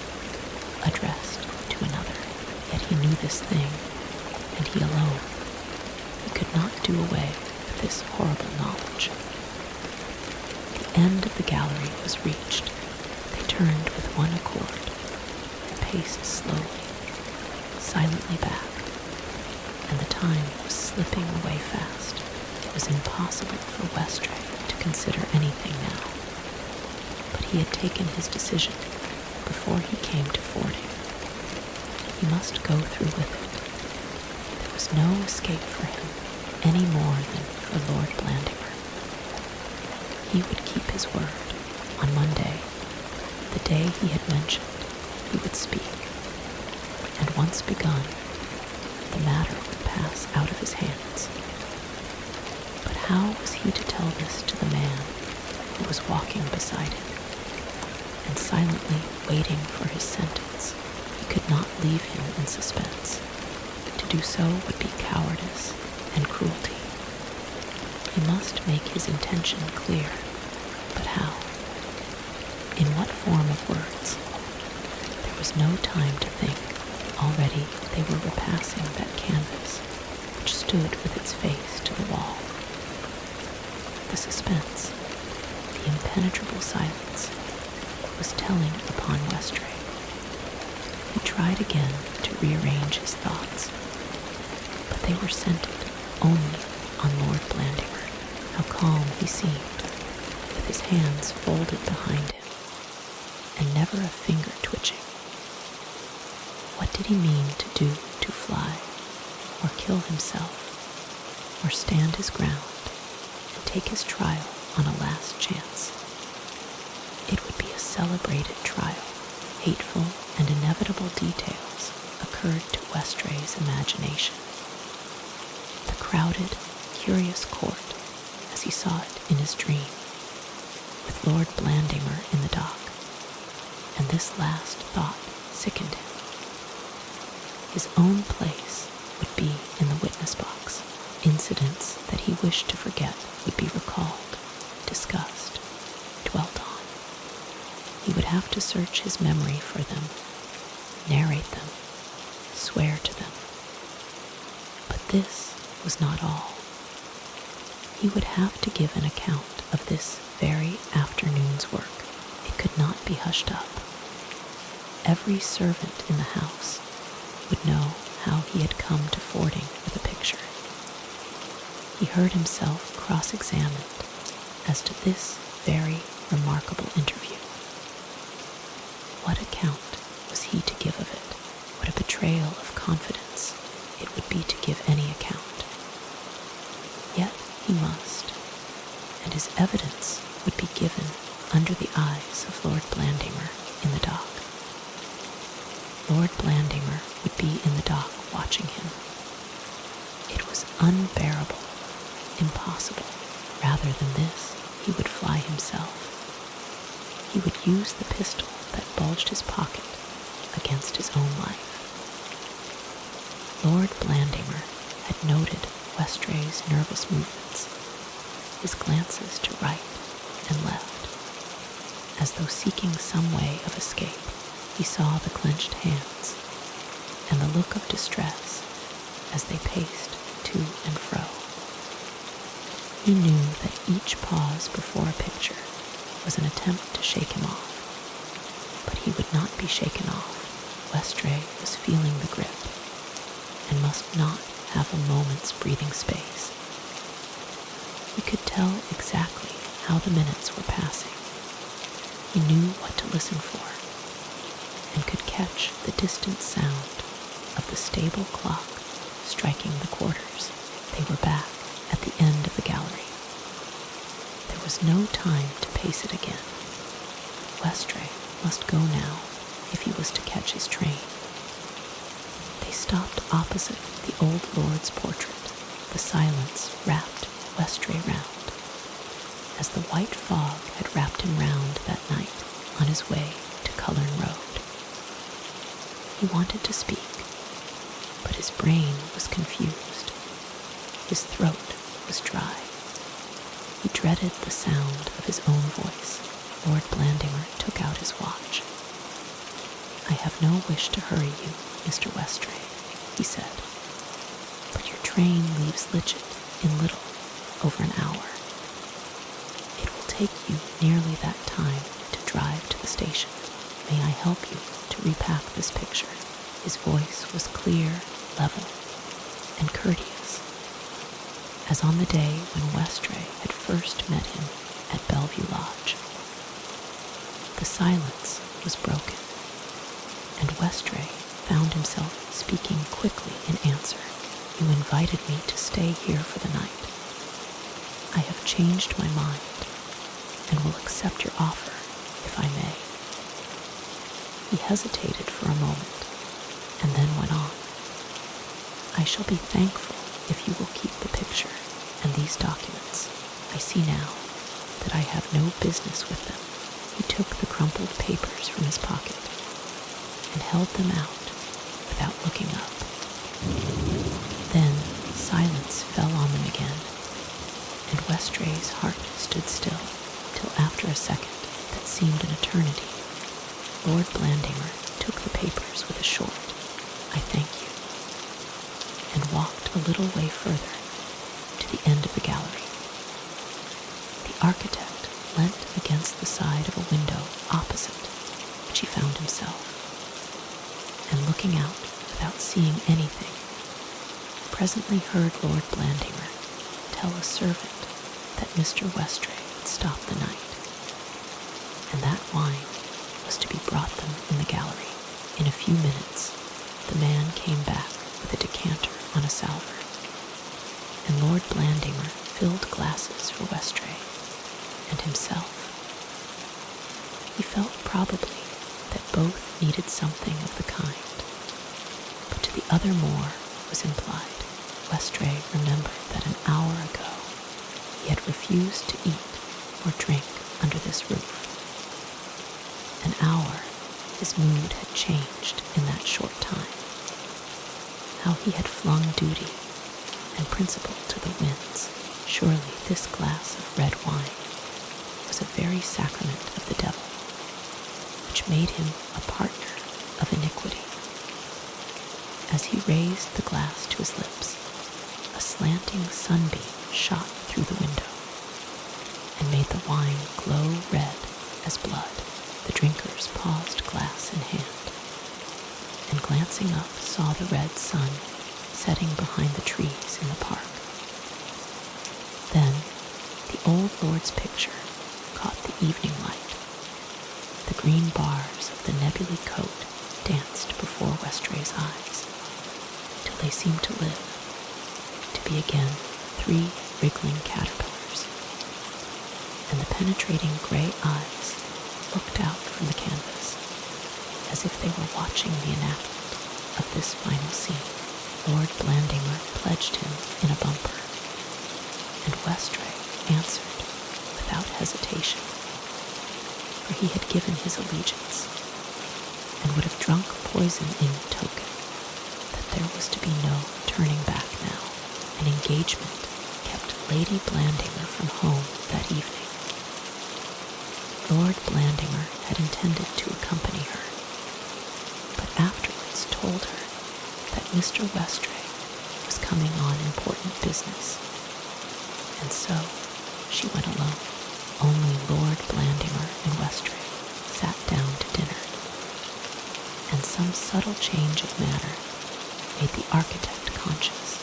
addressed to another. Yet he knew this thing, and he alone. He could not do away with this horrible knowledge. The end of the gallery was reached. They turned with one accord and paced slowly, silently back, and the time was slipping away fast. It was impossible for Westray to consider anything now, but he had taken his decision before he came to Fording. He must go through with it. There was no escape for him any more than for Lord Blandimer. He would keep his word. On Monday, the day he had mentioned, he would speak, and once begun, the matter would pass out of his hands. But how was he to tell this to the man who was walking beside him and silently waiting for his sentence? He could not leave him in suspense. To do so would be cowardice and cruelty. He must make his intention clear, but how? In what form of words? There was no time to think. Already they were repassing that canvas which stood with its face to the wall. The suspense, the impenetrable silence, was telling upon Westray. He tried again to rearrange his thoughts, but they were centered only on Lord Blandimer. How calm he seemed, with his hands folded behind him, and never a finger twitching. What did he mean to do? To fly, or kill himself, or stand his ground, and take his trial on a last chance? It would be a celebrated trial. Hateful and inevitable details occurred to Westray's imagination. The crowded, curious court, as he saw it in his dream, with Lord Blandimer in the dock, and this last thought sickened him. His own place would be in the witness box. Incidents that he wished to forget would be recalled, discussed, dwelt on. He would have to search his memory for them, narrate them, swear to them. But this was not all. He would have to give an account of this very afternoon's work. It could not be hushed up. Every servant in the house would know how he had come to Fording with a picture. He heard himself cross-examined as to this very remarkable interview. What account was he to give of it? What a betrayal of confidence it would be to give any account. Yet he must, and his evidence would be given under the eyes of Lord Blandimer in the dock. Lord Blandimer would be in the dock watching him. It was unbearable, impossible. Rather than this, he would fly himself. He would use the pistol that bulged his pocket against his own life. Lord Blandimer had noted Westray's nervous movements his glances to right and left, as though seeking some way of escape. He saw the clenched hands and the look of distress as they paced to and fro. He knew that each pause before a picture was an attempt to shake him off, but he would not be shaken off. Westray was feeling the grip and must not have a moment's breathing space. He could tell exactly how the minutes were passing. He knew what to listen for and could catch the distant sound of the stable clock striking the quarters. They were back at the end of the gallery. There was no time to pace it again. Westray must go now if he was to catch his train. They stopped opposite the old lord's portrait. The silence wrapped Westray round, as the white fog had wrapped him round that night on his way to Cullerne Road. He wanted to speak, but his brain was confused. His throat was dry. He dreaded the sound of his own voice. Lord Blandimer took out his watch. "I have no wish to hurry you, Mr. Westray," he said, "but your train leaves Litchett in little over an hour. It will take you nearly that time to drive to the station. May I help you to repack this picture?" His voice was clear, level, and courteous, as on the day when Westray had first met him at Bellevue Lodge. The silence was broken, and Westray found himself speaking quickly in answer. "You invited me to stay here for the night. I have changed my mind and will accept your offer if I may." He hesitated for a moment and then went on. "I shall be thankful if you will keep the picture and these documents. I see now that I have no business with them." He took the crumpled papers from his pocket and held them out without looking up. Then silence fell on them again, and Westray's heart stood still till after a second that seemed an eternity. Lord Blandimer took the papers with a short, "I thank you," and walked a little way further to the end of the gallery. The architect leant against the side of a window opposite which he found himself, and looking out without seeing anything, presently heard Lord Blandimer tell a servant that Mr. Westray had stopped the night, and that wine was to be brought them in the gallery. In a few minutes, the man came back with a decanter on a salver, and Lord Blandimer filled glasses for Westray and himself. He felt probably that both needed something of the kind, but to the other more was implied. Westray remembered that an hour ago he had refused to eat or drink under this roof. An hour his mood had changed in that short time. How he had flung duty and principle to the winds. Surely this glass of red wine was a very sacrament of the devil, which made him a partner of iniquity. As he raised the glass to his lips, a slanting sunbeam shot through the window and made the wine glow red as blood. The drinkers paused, glass in hand, and glancing up saw the red sun setting behind the trees in the park. Then the old lord's picture caught the evening light. The green bars of the Nebuly Coat danced before Westray's eyes, till they seemed to live, to be again 3 wriggling caterpillars, and the penetrating gray eyes looked out from the canvas as if they were watching the enactment of this final scene. Lord Blandimer pledged him in a bumper, and Westray answered without hesitation, for he had given his allegiance, and would have drunk poison in token that there was to be no turning back now. An engagement kept Lady Blandimer from from home that evening. Lord Blandimer had intended to accompany her, but afterwards told her that Mr. Westray was coming on important business, and so she went alone. Only Lord Blandimer and Westray sat down to dinner, and some subtle change of manner made the architect conscious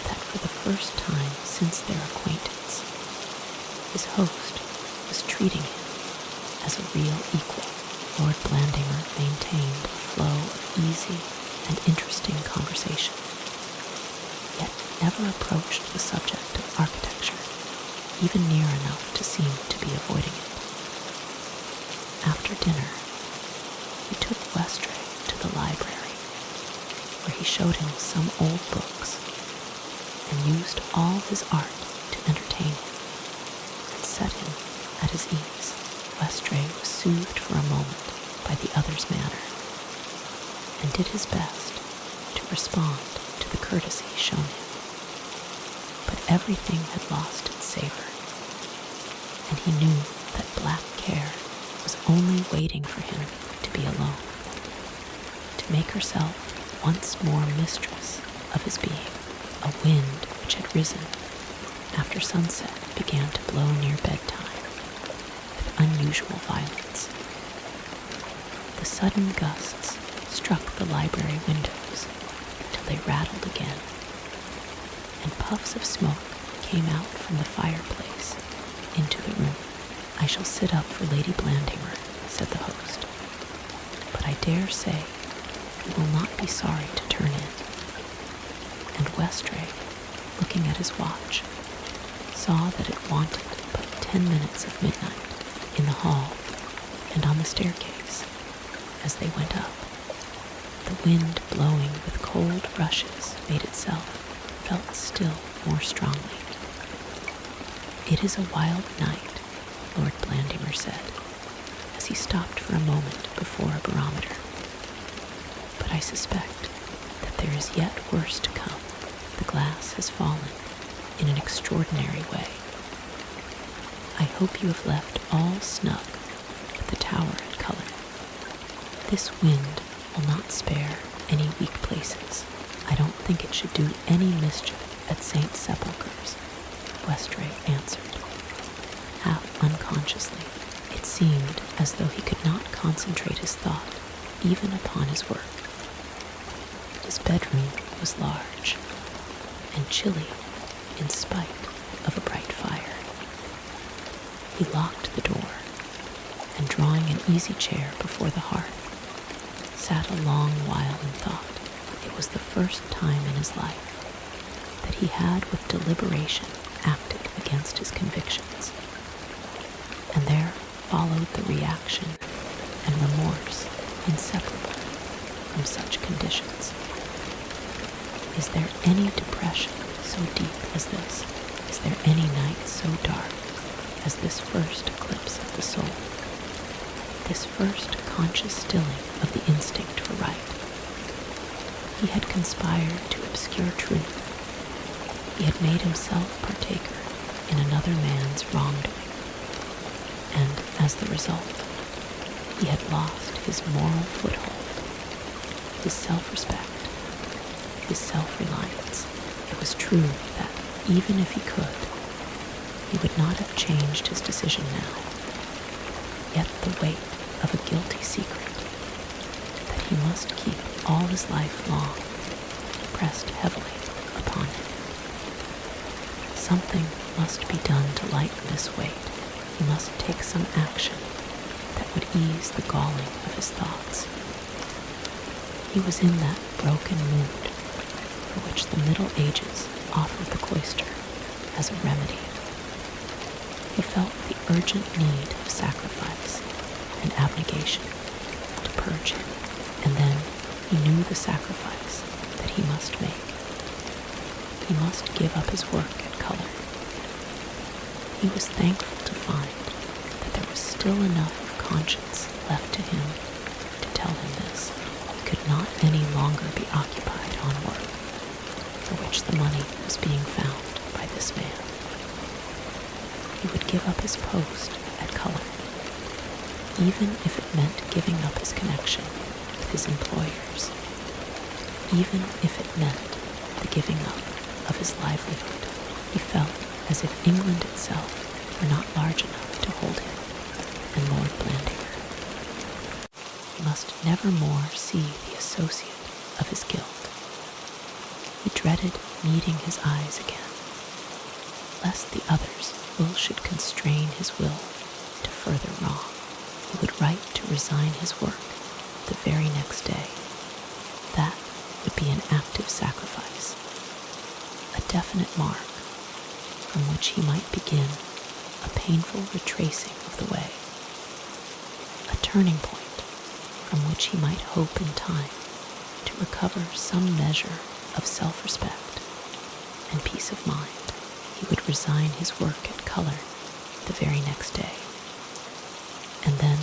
that for the first time since their acquaintance, his host was treating him as a real equal. Lord Blandimer maintained a flow of easy and interesting conversation, yet never approached the subject of architecture even near enough to seem to be avoiding it. After dinner, he took Westray to the library, where he showed him some old books and used all his art to entertain him and set him at his ease. Westray was soothed for a moment by the other's manner, and did his best to respond to the courtesy shown him. But everything had lost its savor, and he knew that black care was only waiting for him to be alone, to make herself once more mistress of his being. A wind which had risen after sunset began to blow near bedtime with unusual violence. The sudden gusts struck the library windows till they rattled again, and puffs of smoke came out from the fireplace into the room. "I shall sit up for Lady Blandimer," said the host, "but I dare say you will not be sorry to turn in." And Westray, looking at his watch, saw that it wanted but 10 minutes of midnight. In the hall and on the staircase, as they went up, the wind blowing with cold rushes made itself felt still more strongly. "It is a wild night," Lord Blandimer said, as he stopped for a moment before a barometer, "but I suspect that there is yet worse to come. The glass has fallen in an extraordinary way. I hope you have left all snug at the tower at Cullerne. This wind will not spare any weak places. I don't think it should do any mischief at St. Sepulchre's," Westray answered, half unconsciously. It seemed as though he could not concentrate his thought even upon his work. His bedroom was large and chilly in spite of a bright fire. He locked the door, and drawing an easy chair before the hearth, sat a long while in thought. It was the first time in his life that he had with deliberation acted against his convictions, and there followed the reaction and remorse inseparable from such conditions. Is there any depression so deep as this? Is there any night so dark as this first eclipse of the soul? This first conscious stilling of the instinct for right? He had conspired to obscure truth. He had made himself partaker in another man's wrongdoing, and as the result, he had lost his moral foothold, his self-respect, his self-reliance. It was true that even if he could, he would not have changed his decision now. Yet the weight of a guilty secret that he must keep all his life long pressed heavily upon him. Something must be done to lighten this weight. He must take some action that would ease the galling of his thoughts. He was in that broken mood for which the Middle Ages offered the cloister as a remedy. He felt the urgent need of sacrifice and abnegation to purge him, and then he knew the sacrifice that he must make. He must give up his work at Cullerne. He was thankful to find that there was still enough of conscience left to him to tell him this. He could not any longer be occupied on work for which the money was being found by this man. he would give up his post at Cullerne, even if it meant giving up his connection with his employers, even if it meant the giving up of his livelihood. He felt as if England itself were not large enough to hold him and Lord Blandinger. He must never more see the associate of his guilt. He dreaded meeting his eyes again, lest the other's will should constrain his will to further wrong. He would write to resign his work the very next day. That would be an active sacrifice, a definite mark from which he might begin a painful retracing of the way, a turning point from which he might hope in time to recover some measure of self-respect and peace of mind. He would resign his work at Cullerne the very next day, and then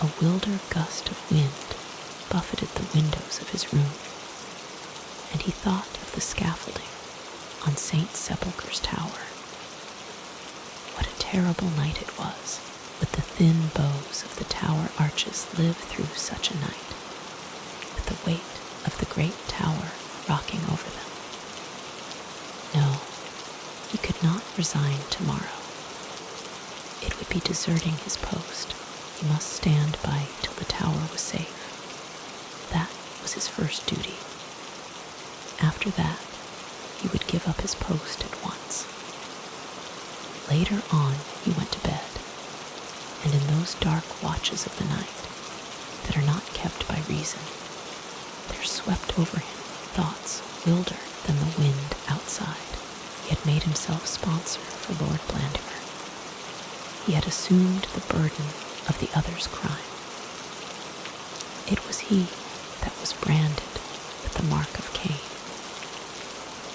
a wilder gust of wind buffeted the windows of his room, and he thought of the scaffolding on St. Sepulchre's tower. What a terrible night it was, with the thin boughs of the tower arches live through such a night, with the weight of the great tower rocking over them. No, he could not resign tomorrow. It would be deserting his post. He must stand by till the tower was safe. That was his first duty. After that, he would give up his post at once. Later on, he went to bed, and in those dark watches of the night that are not kept by reason, there swept over him thoughts wilder than the wind outside. He had made himself sponsor for Lord Blandimer. He had assumed the burden of the other's crime. It was he that was branded with the mark of Cain,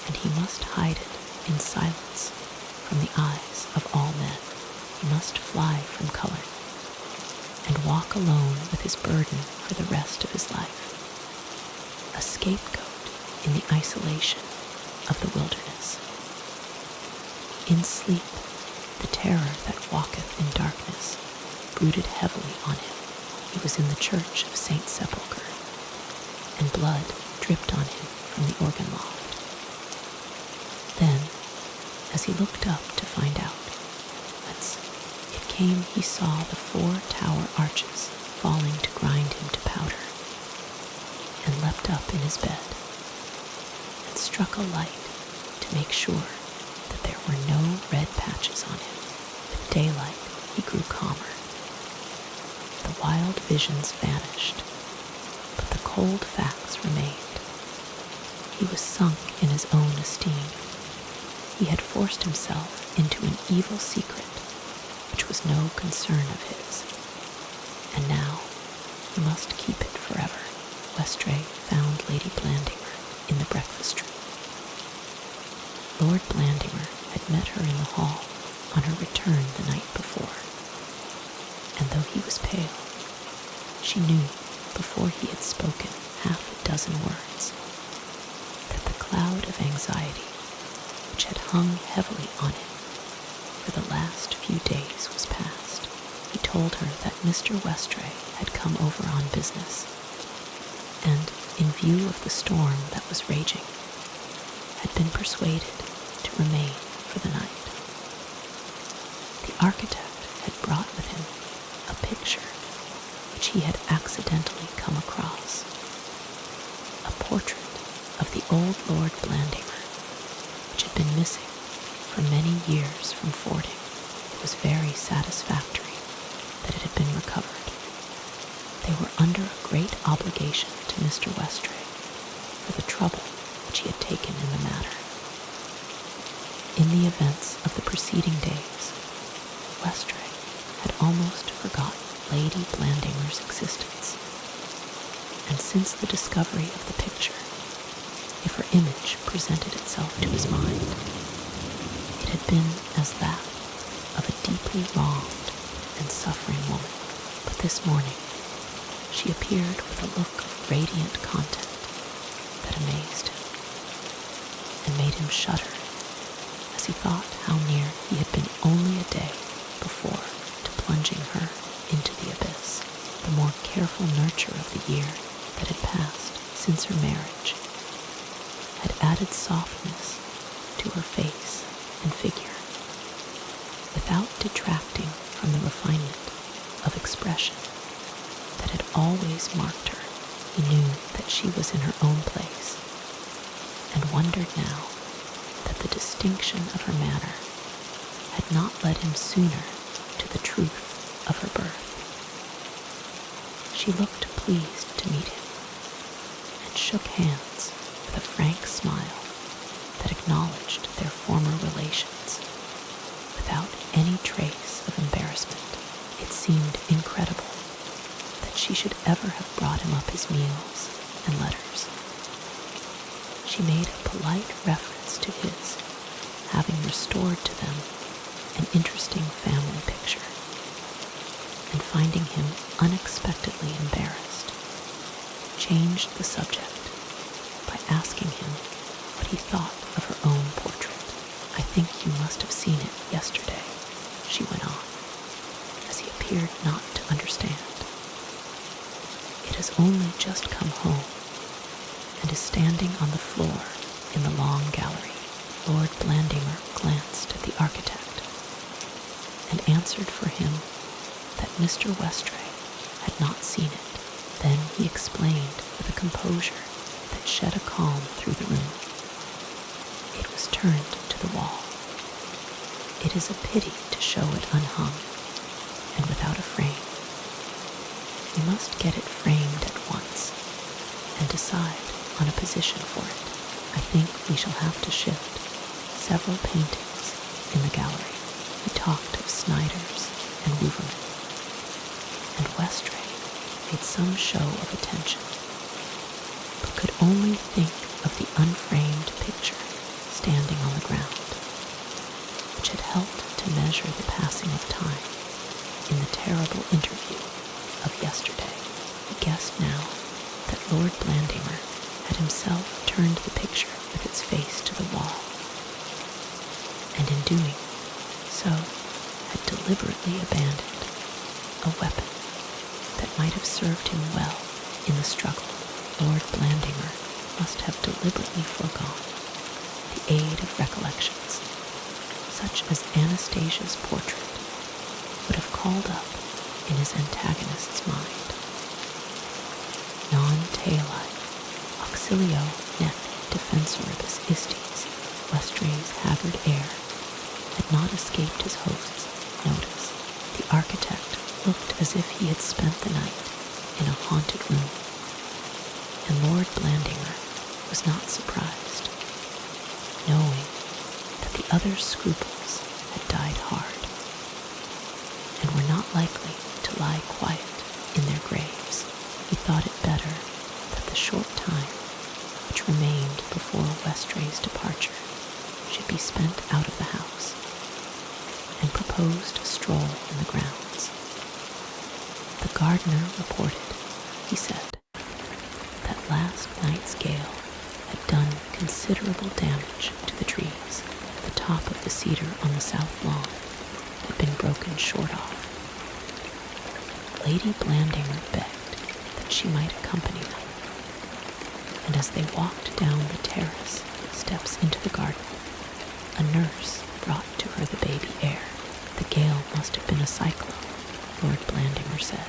and he must hide it in silence from the eyes of all men. He must fly from Cullerne and walk alone with his burden for the rest of his life, a scapegoat in the isolation of the wilderness. In sleep, the terror that walketh in darkness brooded heavily on him. He was in the church of St. Sepulchre, and blood dripped on him from the organ loft. Then, as he looked up to find out whence it came, he saw the 4 tower arches falling to grind him to powder, and leapt up in his bed, and struck a light to make sure that there were no red patches on him. With daylight, he grew calmer. The wild visions vanished, but the cold facts remained. He was sunk in his own esteem. He had forced himself into an evil secret which was no concern of his, and now he must keep it forever. Westray found Lady Blandimer in the breakfast room. Lord Blandimer had met her in the hall on her return the night before, and though he was pale, she knew before he had spoken half a dozen words that the cloud of anxiety which had hung heavily on him for the last few days was past. He told her that Mr. Westray had come over on business, and, in view of the storm that was raging, had been persuaded to remain for the night. The architect had brought with him a picture which he had accidentally come across, a portrait of the old Lord Blandimer, which had been missing for many years from Fording. It was very satisfactory that it had been recovered. They were under a great obligation to Mr. Westray for the trouble which he had taken in the matter. In the events of the preceding days, Westray had almost forgotten Lady Blandimer's existence, and since the discovery of the picture, if her image presented itself to his mind, it had been as that of a deeply wronged and suffering woman. But this morning, she appeared with a look of radiant content that amazed him and made him shudder as he thought how near he had been only a day before to plunging her into the abyss. The more careful nurture of the year that had passed since her marriage had added softness to her face and figure, without detracting from the refinement of expression that had always marked her. He knew that she was in her own place, and wondered now that the distinction of her manner had not led him sooner to the truth of her birth. She looked pleased to meet him, and shook hands with a frank smile that acknowledged their former relations without any trace of embarrassment. It seemed incredible that she should ever have brought him up his meals and letters. She made a polite reference to his having restored to them an interesting family picture, and finding him unexpectedly embarrassed, changed the subject by asking him what he thought of her own portrait. "I think you must have seen it yesterday," she went on, as he appeared not to understand. "It has only just come home, and is standing on the floor in the long gallery." Lord Blandymer glanced at the architect, and answered for him that Mr. Westray had not seen it. Then he explained with a composure that shed a calm through the room. It was turned to the wall. It is a pity to show it unhung and without a frame. We must get it framed at once and decide on a position for it. I think we shall have to shift several paintings in the gallery. He talked of Snyder's and Wouverman, and Westray made some show of attention, but could only think of the unframed picture standing on the ground, which had helped to measure the passing of time in the terrible interview of yesterday. He guessed now that Lord Blandymer had himself turned the picture with its face to the wall, and in doing so had deliberately abandoned a weapon that might have served him well in the struggle. Lord Blandymer must have deliberately foregone the aid of recollections, such as Anastasia's portrait would have called up in his antagonist's mind. Non taeli, auxilio nec defensoribus istis. Westray's haggard air had not escaped his host's notice. The architect looked as if he had spent the night in a haunted room, and Lord Blandymer was not surprised, knowing that the other's scruples had died hard, and were not likely to lie quiet in their graves. He thought it better that the short time which remained before Westray's departure should be spent out of the house, and proposed a stroll in the grounds. The gardener reported, he said, that last night's gale had done considerable damage to the trees. The top of the cedar on the south lawn had been broken short off. Lady Blandymer begged that she might accompany them, and as they walked down the terrace steps into the garden, a nurse brought to her the baby heir. The gale must have been a cyclone, Lord Blandymer said.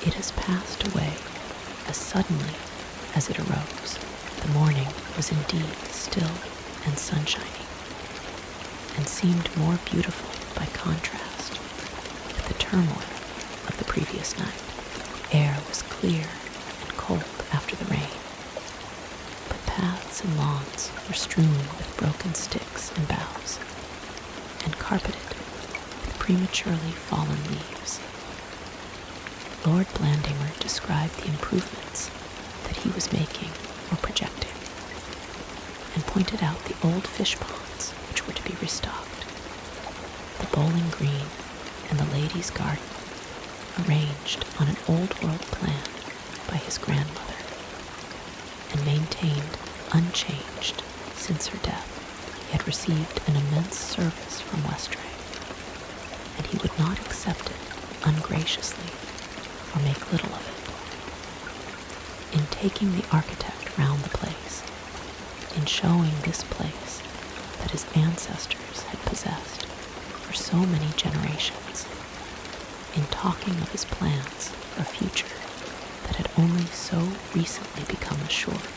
It has passed away as suddenly as it arose. The morning was indeed still and sunshiny, and seemed more beautiful by contrast with the turmoil of the previous night. The air was clear and cold after the rain, but paths and lawns were strewn with broken sticks and boughs, and carpeted with prematurely fallen leaves. Lord Blandymer described the improvements that he was making or projecting, and pointed out the old fish ponds which were to be restocked, the bowling green and the ladies' garden, arranged on an old-world plan by his grandmother, and maintained unchanged since her death. had received an immense service from Westray, and he would not accept it ungraciously or make little of it. In taking the architect round the place, in showing this place that his ancestors had possessed for so many generations, in talking of his plans for a future that had only so recently become assured,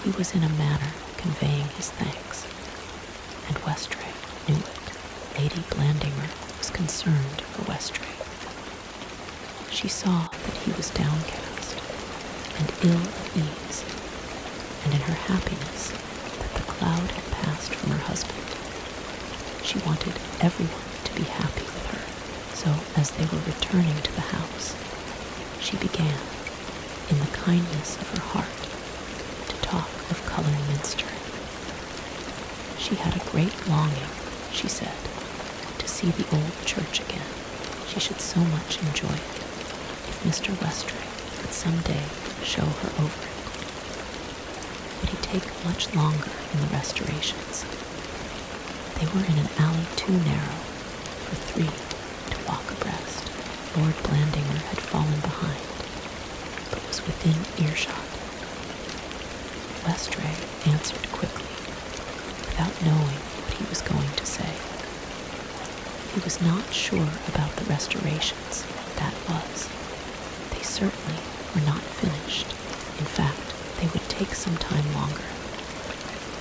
he was in a manner conveying his thanks, and Westray knew it. Lady Blandimer was concerned for Westray. She saw that he was downcast and ill at ease, and in her happiness that the cloud had passed from her husband, she wanted everyone to be happy with her. So as they were returning to the house, she began, in the kindness of her heart, to talk of Cullerne Minster. She had a great longing, she said, to see the old church again. She should so much enjoy it if Mr. Westray would some day show her over it. Would he take much longer in the restorations? They were in an alley too narrow for three to walk abreast. Lord Blandimer had fallen behind, but was within earshot. Westray answered quickly, without knowing what he was going to say. He was not sure about the restorations, that was. They certainly were not finished. In fact, they would take some time longer.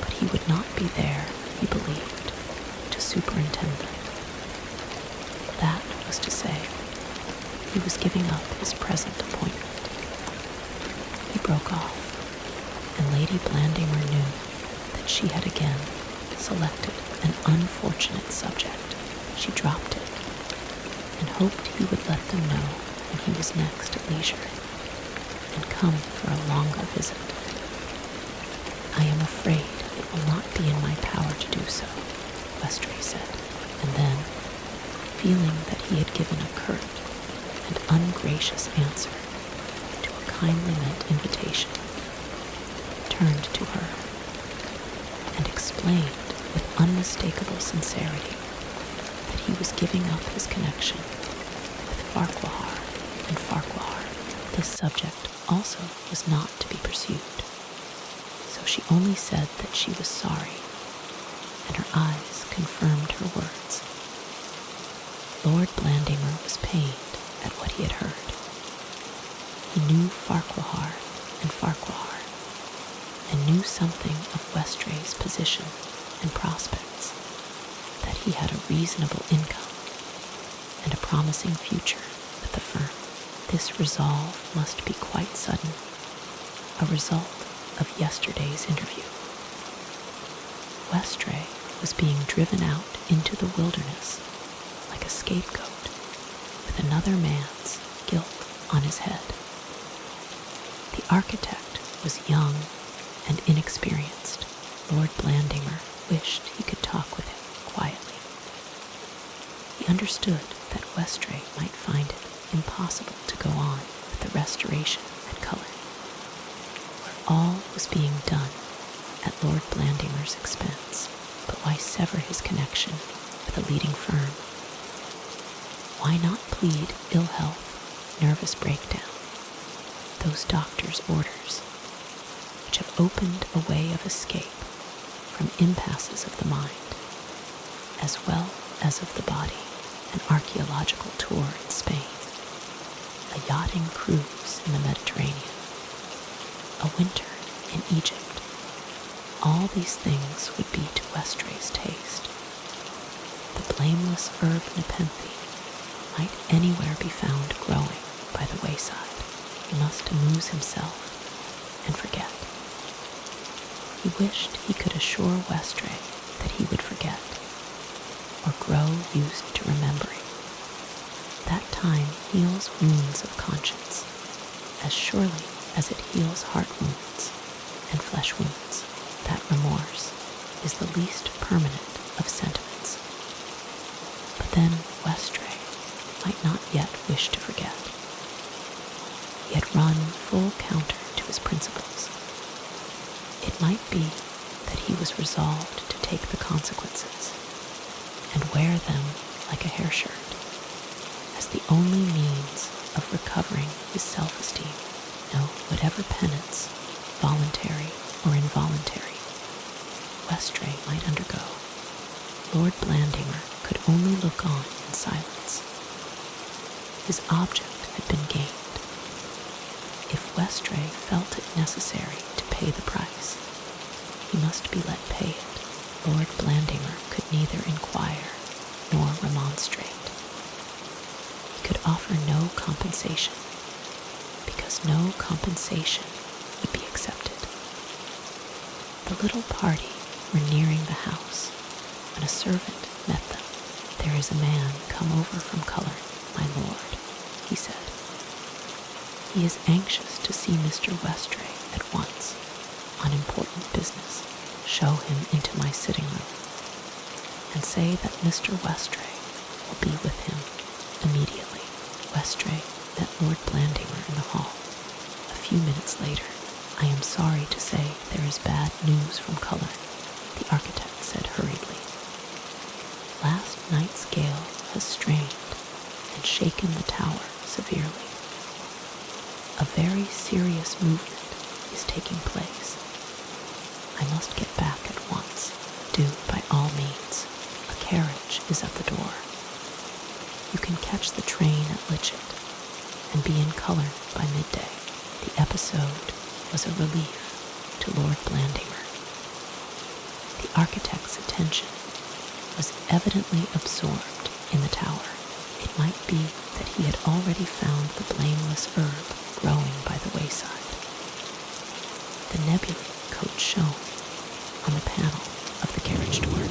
But he would not be there, he believed, to superintend them. That was to say, he was giving up his present appointment. He broke off, and Lady Blandimer knew that she had again selected an unfortunate subject. She dropped it, and hoped he would let them know when he was next at leisure, and come for a longer visit. I am afraid it will not be in my power to do so, Westray said, and then, feeling that he had given a curt and ungracious answer to a kindly meant invitation, turned to her and explained with unmistakable sincerity that he was giving up his connection with Farquhar and Farquhar. This subject also was not to be pursued, so she only said that she was sorry, and her eyes confirmed her words. Lord Blandimer was pained at what he had heard. He knew Farquhar and Farquhar, and knew something of Westray's position and prospects, that he had a reasonable income and a promising future with the firm. This resolve must be quite sudden, a result of yesterday's interview. Westray was being driven out into the wilderness like a scapegoat with another man's guilt on his head. The architect was young and inexperienced. Lord Blandimer wished he could talk with him quietly. He understood that Westray might find it impossible to go on with the restoration at Cullerne, where all was being done at Lord Blandimer's expense. But why sever his connection with a leading firm? Why not plead ill health, nervous breakdown, those doctor's orders, which have opened a way of escape from impasses of the mind, as well as of the body, an archaeological tour in Spain, a yachting cruise in the Mediterranean, a winter in Egypt. All these things would be to Westray's taste. The blameless herb nepenthe might anywhere be found growing by the wayside. He must amuse himself and forget. He wished he could assure Westray that he would forget, or grow used to remembering. That time heals wounds of conscience as surely as it heals heart wounds and flesh wounds. That remorse is the least permanent of sentiments. But then Westray might not yet wish to forget. He had run full counter to his principles. It might be that he was resolved as the only means of recovering his self-esteem. No, whatever penance, voluntary or involuntary, Westray might undergo, Lord Blandimer could only look on in silence. His object had been gained. If Westray felt it necessary to pay the price, he must be let pay it. Lord Blandimer could neither inquire nor remonstrate. He could offer no compensation, because no compensation would be accepted. The little party were nearing the house when a servant met them. "There is a man come over from Cullerne, my lord," he said. "He is anxious to see Mr. Westray at once, on important business. Show him into my sitting room, and say that Mr. Westray will be with him immediately." Westray met Lord Blandimer in the hall. A few minutes later, "I am sorry to say there is bad news from Cullerne," the architect said hurriedly. "Last night's gale has strained and shaken the tower severely. A very serious movement is taking place. I must get back at once. Do, by all means. A carriage is at the door. You can catch the train at Litchett and be in Cullerne by midday." The episode was a relief to Lord Blandimer. The architect's attention was evidently absorbed in the tower. It might be that he had already found the blameless herb growing by the wayside. The Nebuly Coat shone on the panel of the carriage door.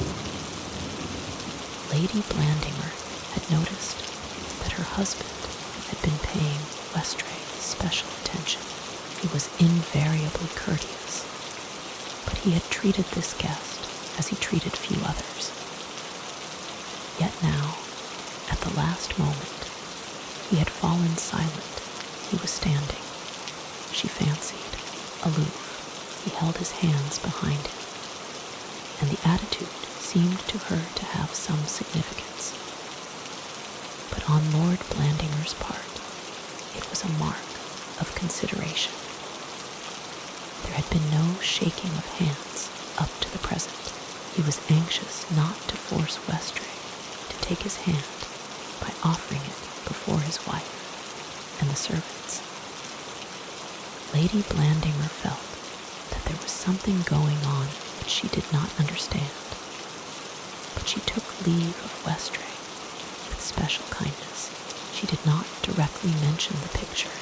Lady Blandimer had noticed that her husband had been paying Westray special attention. He was invariably courteous, but he had treated this guest as he treated few others. Yet now, at the last moment, he had fallen silent. He was standing, she fancied, aloof. He held his hands behind him, and the attitude seemed to her to have some significance. But on Lord Blandimer's part, it was a mark of consideration. There had been no shaking of hands up to the present. He was anxious not to force Westray to take his hand by offering it before his wife and the servants. Lady Blandimer felt that there was something going on which she did not understand, but she took leave of Westray with special kindness. She did not directly mention the picture,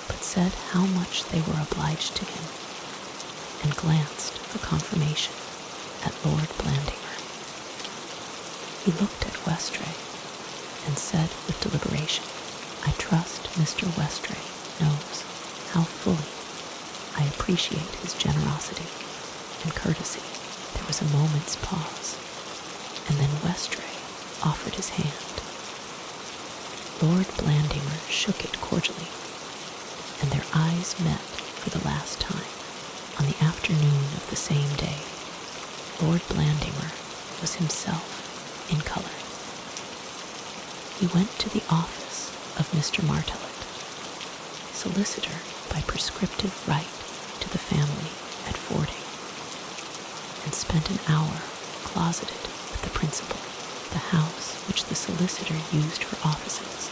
but said how much they were obliged to him, and glanced for confirmation at Lord Blandimer. He looked at Westray and said with deliberation, "I trust Mr. Westray knows how fully I appreciate his generosity and courtesy." There was a moment's pause, and then Westray offered his hand. Lord Blandimer shook it cordially, and their eyes met for the last time. On the afternoon of the same day, Lord Blandimer was himself in Cullerne. He went to the office of Mr. Martellett, solicitor by prescriptive right to the family at Fording, and spent an hour closeted with the principal. The house which the solicitor used for offices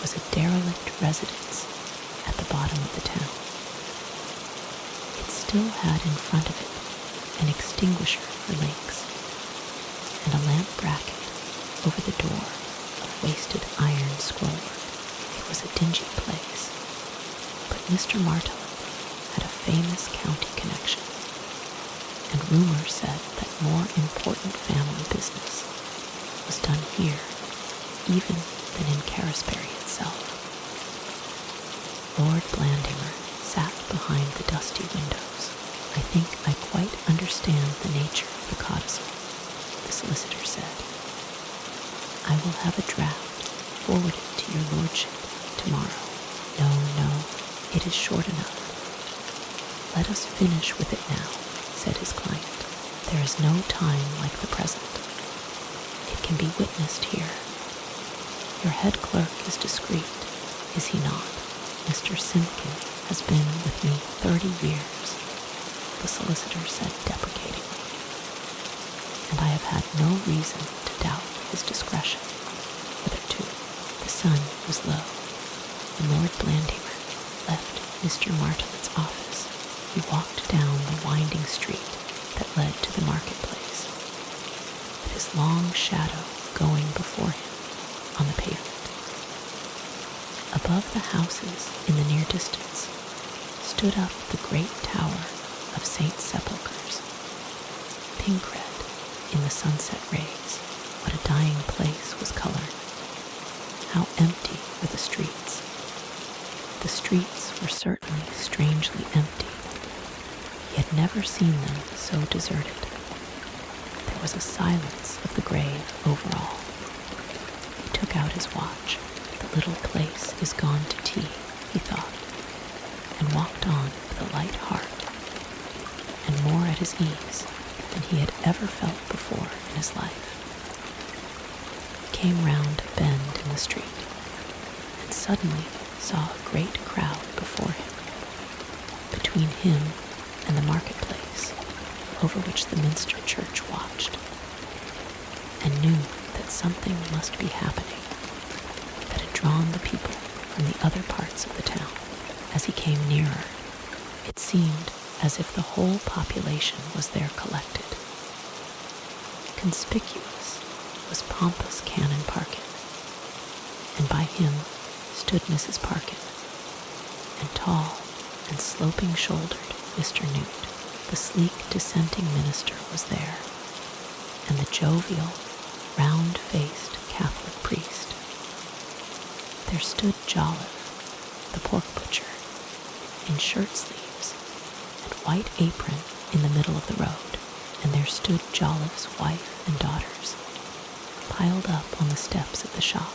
was a derelict residence at the bottom of the town. It still had in front of it an extinguisher for links, and a lamp bracket over the door of wasted iron scrollwork. It was a dingy place, but Mr. Martellett had a famous county connection, and rumor said that more important family business was done here even than in Carisbury itself. Lord Blandimer sat behind the dusty windows. "I think I quite understand the nature of the codicil," the solicitor said. "I will have a draft forwarded to your lordship tomorrow." No, it is short enough. "Let us finish with it now," said his client. "There is no time like the present. It can be witnessed here. Your head clerk is discreet, is he not? Mr. Simpkin has been with me 30 years, the solicitor said deprecatingly, and I have had no reason to doubt his discretion. Hitherto, the sun was low, and Lord Blandymer left Mr. Martelet's office. He walked down the winding street that led to the marketplace, with his long shadow going before him on the pavement. Above the houses in the near distance stood up the great tower of St. Sepulchre's, pink red in the sunset rays. What a dying place was Cullerne. How empty were the streets. The streets were certainly strangely empty. He had never seen them so deserted. There was a silence of the grave over all. He took out his watch. The little place is gone to tea, he thought, and walked on with a light heart, and more at his ease than he had ever felt before in his life. He came round a bend in the street, and suddenly saw a great crowd before him, between him and the marketplace over which the Minster church watched, and knew that something must be happening that had drawn the people from the other parts of the town. As he came nearer, it seemed as if the whole population was there collected. Conspicuous was pompous Canon Parkin, and by him stood Mrs. Parkin, and tall and sloping-shouldered Mr. Newt, the sleek dissenting minister, was there, and the jovial, round-faced Catholic priest. There stood Jolliffe, the pork butcher, in shirt-sleeves and white apron in the middle of the road, and there stood Jolliffe's wife and daughters, piled up on the steps of the shop,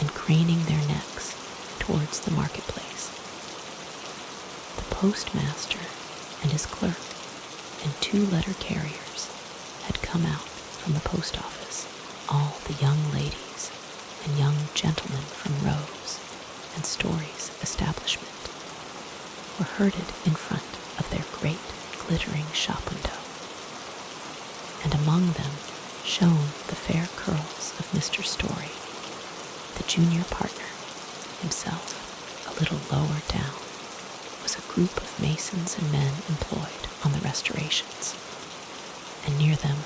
and craning their necks towards the marketplace. The postmaster and his clerk and 2 letter carriers had come out from the post office. All the young ladies and young gentlemen from Rose and Story's establishment were herded in front of their great glittering shop window, and among them shone the fair curls of Mr. Story, the junior partner. Himself, a little lower down, was a group of masons and men employed on the restorations, and near them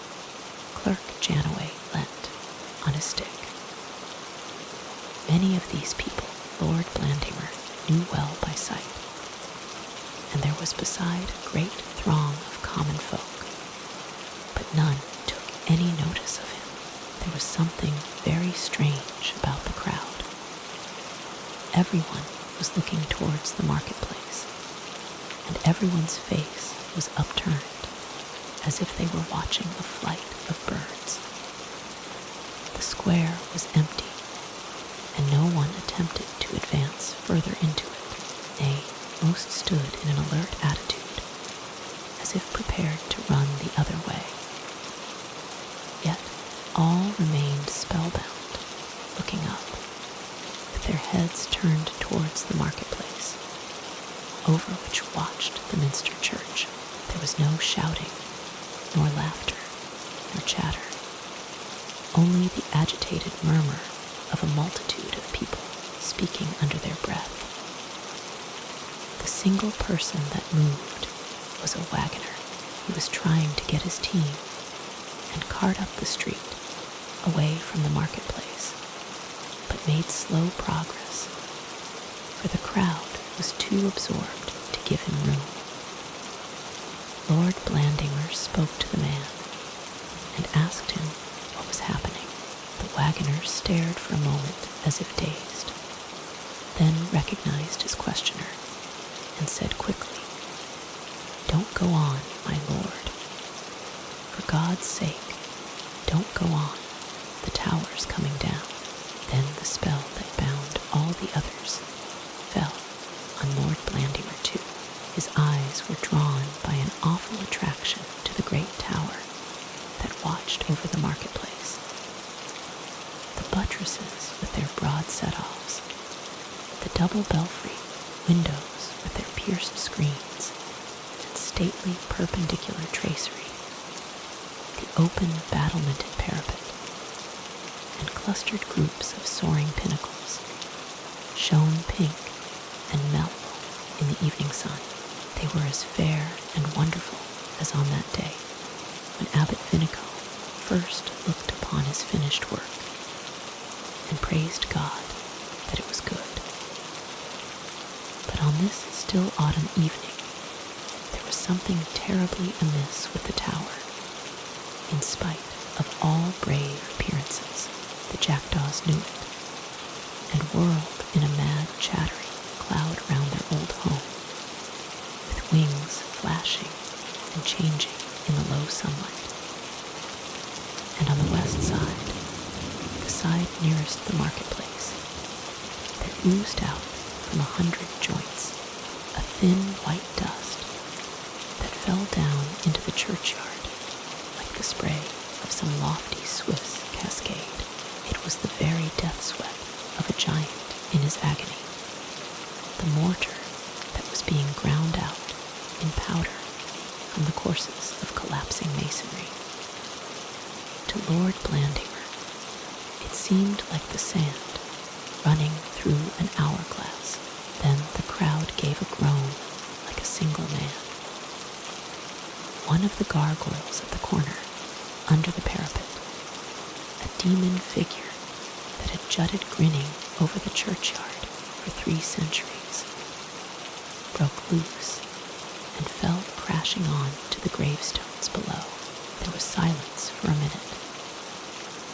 Clerk Janaway leant on his stick. Many of these people Lord Blandymer knew well by sight, and there was beside a great throng of common folk, but none took any notice of him. There was something very strange about the crowd. Everyone was looking towards the marketplace, and everyone's face was upturned, as if they were watching a flight of birds. The square was empty, and no one attempted to advance further into it. Nay, most stood in an alert attitude, as if prepared to run the other way. Yet all remained spellbound, looking up, with their heads turned towards the marketplace, over which watched the Minster church. There was no shouting, nor laughter, nor chatter, only the agitated murmur of a multitude of people speaking under their breath. The single person that moved was a wagoner. He was trying to get his team and cart up the street away from the marketplace, but made slow progress, for the crowd was too absorbed to give him room. Lord Blandymer spoke to the man and asked him what was happening. The wagoner stared for a moment as if dazed, then recognized his questioner and said quickly, "Don't go on, my lord. For God's sake, don't go on. The tower's coming down." Then the spell that bound all the others fell on Lord Blandymer too. His eyes were drawn by an awful attraction to the great tower that watched over the marketplace. The buttresses with their broad set-offs, the double belfry windows with their pierced screens and stately perpendicular tracery, the open battlemented parapet, and clustered groups of soaring pinnacles, shone pink and mellow in the evening sun. They were as fair and wonderful as on that day when Abbot Vinicombe first looked upon his finished work and praised God that it was good. But on this still autumn evening, there was something terribly amiss with the tower. In spite of all brave appearances, the jackdaws knew it, and whirled in a mad chattering cloud round their old home, with wings flashing and changing in the low sunlight. And on the west side, the side nearest the marketplace, there oozed out from 100 joints a thin white dust that fell down into the churchyard like the spray of some lofty Swiss cascade. It was the very death sweat of a giant in his agony, the mortar that was being ground out in powder from the courses of collapsing masonry. To Lord Blandimer, it seemed like the sand running through an hourglass. Then the crowd gave a groan like a single man. One of the gargoyles at the corner, under the parapet, a demon figure that had jutted grinning over the churchyard for 3 centuries, broke loose and fell crashing on to the gravestones below. There was silence for a minute,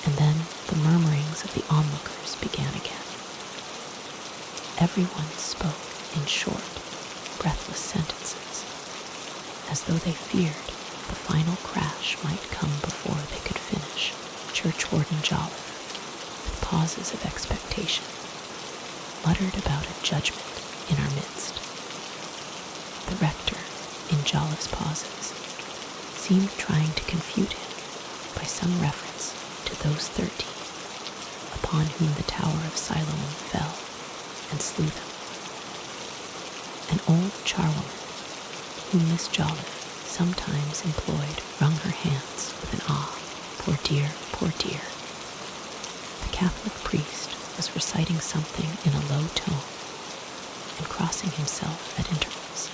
and then the murmurings of the onlookers began again. Everyone spoke in short, breathless sentences, as though they feared the final crash might come before they could finish. Churchwarden Jolliffe, with pauses of expectation, muttered about a judgment in our midst. The rector, in Jolliffe's pauses, seemed trying to confute him by some reference to those 13 upon whom the Tower of Siloam fell and slew them. An old charwoman, whom Miss Jolliffe sometimes employed, wrung her hands with an ah, poor dear, poor dear. The Catholic priest was reciting something in a low tone and crossing himself at intervals.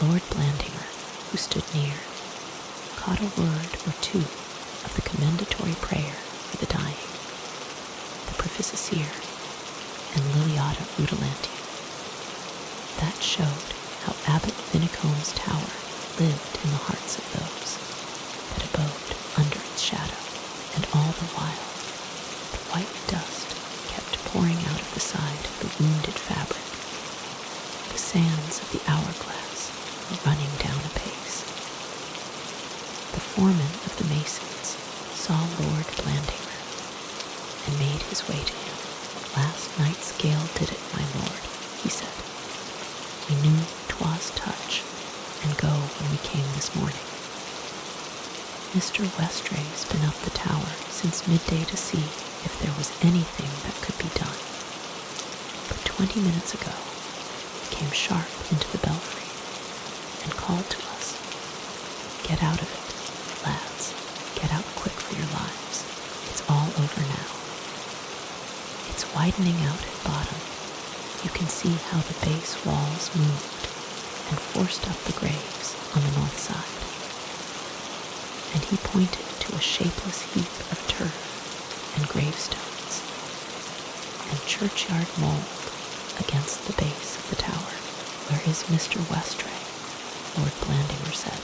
Lord Blandimer, who stood near, caught a word or two of the commendatory prayer for the dying, the Proficiere, and Liliata Rutilantium. That showed how Abbot Vinicombe's tower lived in the hearts of those that abode under its shadow, and all the while the white dust kept pouring out of the side of the wounded fabric. The sands of the hourglass were running down apace. The foreman of the masons saw Lord Blandimer and made his way to him. "Last night's gale did it, my lord," he said. "We knew 'twas touch and go when we came this morning. Mr. Westray's been up the tower since midday to see if there was anything that could be done. But 20 minutes ago he came sharp into the belfry and called to us, 'Get out of it, lads, get out quick for your lives. It's all over now. It's widening out at bottom. You can see how the base walls moved and forced up the graves on the north side.' And he pointed to a shapeless heap of turf and gravestones and churchyard mould against the base of the tower. 'Where is Mr. Westray?' Lord Blandimer said.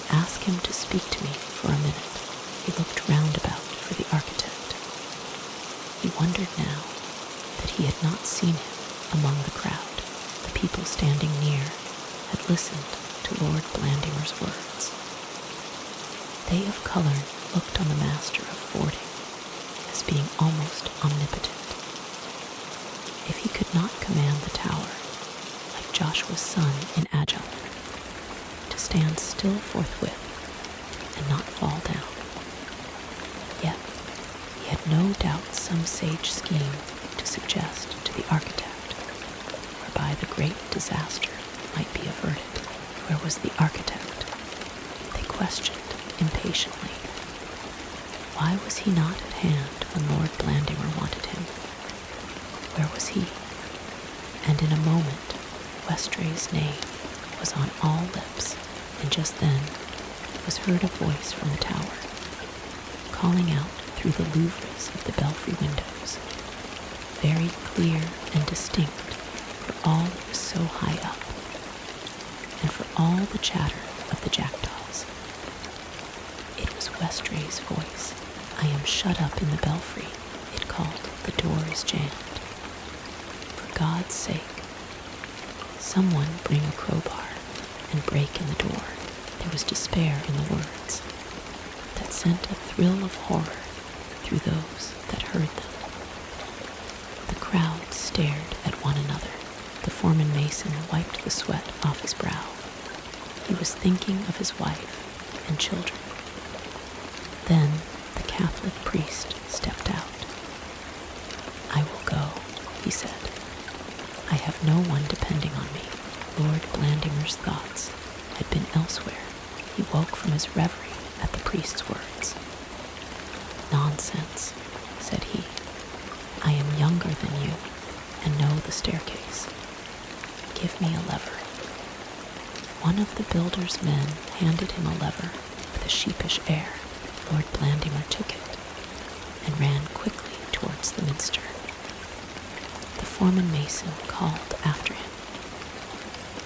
'Ask him to speak to me for a minute.' He looked round about for the architect. He wondered now that he had not seen him among the crowd. The people standing near had listened to Lord Blandimer's words. They of Cullerne looked on the master of fording as being almost omnipotent. If he could not command the tower, like Joshua's son in Agile, to stand still forthwith and not fall down, yet he had no doubt some sage scheme to suggest to the architect, whereby the great disaster might be averted. Where was the architect? They questioned impatiently. Why was he not at hand when Lord Blandimer wanted him? Where was he? And in a moment, Westray's name was on all lips, and just then was heard a voice from the tower, calling out through the louvres of the belfry windows, very clear and distinct for all it was so high up, and for all the chatter of the jackdaws. It was Westray's voice. I am shut up in the belfry, it called. The door is jammed. For God's sake, someone bring a crowbar and break in the door. There was despair in the words that sent a thrill of horror through those that heard them. The crowd stared at one another. The foreman mason wiped the sweat off his brow. He was thinking of his wife and children. Then the Catholic priest stepped out. I will go, he said. I have no one depending on me. Lord Blandimer's thoughts had been elsewhere. He woke from his reverie at the priest's words. Nonsense, said he. I am younger than you and know the staircase. Give me a lever. One of the builder's men handed him a lever with a sheepish air. Lord Blandimer took it and ran quickly towards the minster. The foreman mason called after him.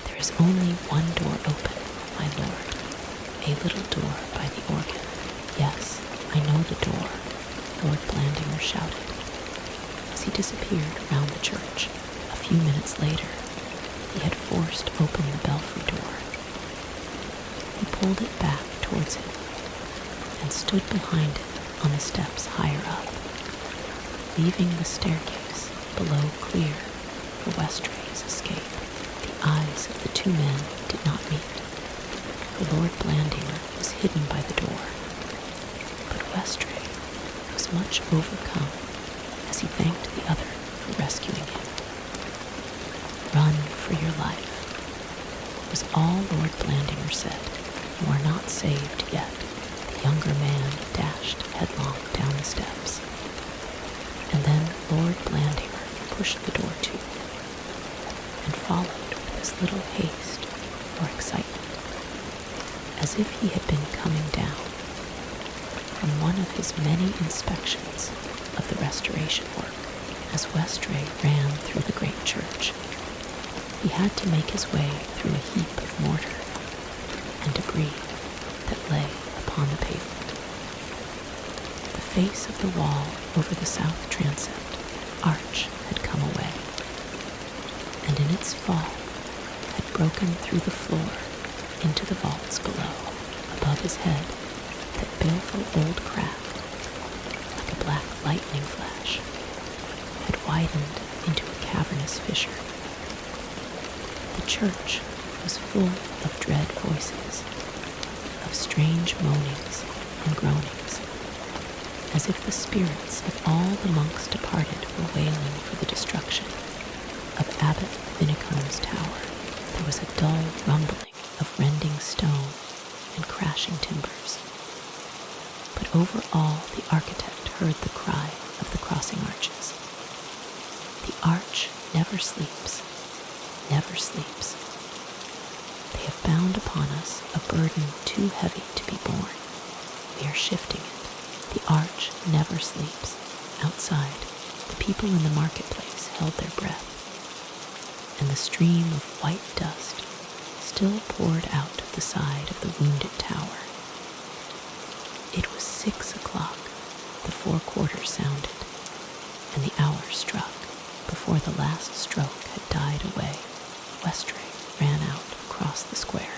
There is only one door open, my lord, a little door by the organ. Yes, I know the door, Lord Blandimer shouted, as he disappeared round the church. A few minutes later, he had forced open the belfry door. He pulled it back towards him and stood behind it on the steps higher up, leaving the staircase below clear for Westray's escape. The eyes of the two men did not meet, for Lord Blandimer was hidden by the door. But Westray was much overcome as he thanked the other for rescuing him. Run for your life, was all Lord Blandimer said. You are not saved yet. The younger man dashed headlong down the steps. And then Lord Blandimer pushed the door to, and followed with as little haste or excitement as if he had been coming down from one of his many inspections of the restoration work. As Westray ran through the great church, he had to make his way through a heap of mortar and debris that lay upon the pavement. The face of the wall over the south transept arch had come away, and in its fall had broken through the floor into the vaults below. Above his head, that baleful old crack, like a black lightning flash, had widened into a cavernous fissure. The church was full of dread voices, of strange moanings and groanings, as if the spirits of all the monks departed were wailing for the destruction of Abbot Vinicum's tower. There was a dull rumbling of rending stone and crashing timbers. But over all the architect heard the cry of the crossing arches. The arch never sleeps, never sleeps. They have bound upon us a burden too heavy to be borne. We are shifting it. The arch never sleeps. Outside, the people in the marketplace held their breath, and the stream of white dust still poured out of the side of the wounded tower. It was 6 o'clock. The 4 quarters sounded, and the hour struck. Before the last stroke had died away, Westray ran out across the square.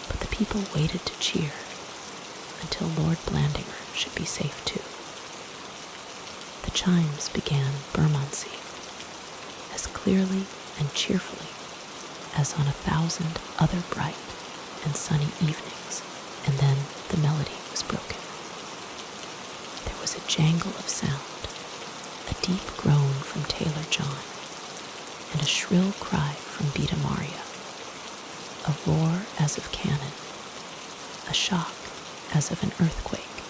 But the people waited to cheer until Lord Blandimer should be safe too. The chimes began Bermondsey as clearly and cheerfully as on 1,000 other bright and sunny evenings, and then the melody was broken. There was a jangle of sound, a deep groan from Tailor John, and a shrill cry from Beta Maria, a roar as of cannon, a shock as of an earthquake,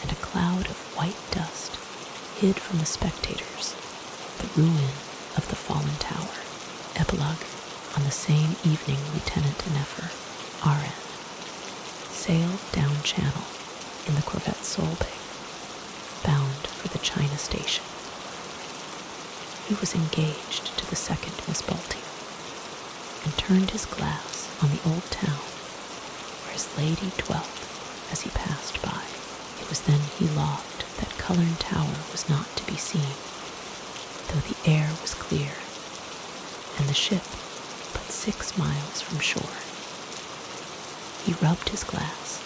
and a cloud of white dust hid from the spectators the ruin of the fallen tower. Epilogue. On the same evening, Lieutenant Nefer, R.N., sailed down channel in the corvette Solbay, bound for the China station. He was engaged to the second Miss Balti, and turned his glass on the old town where his lady dwelt as he passed by. It was then he logged that Cullerne Tower was not to be seen, though the air was clear, and the ship but 6 miles from shore. He rubbed his glass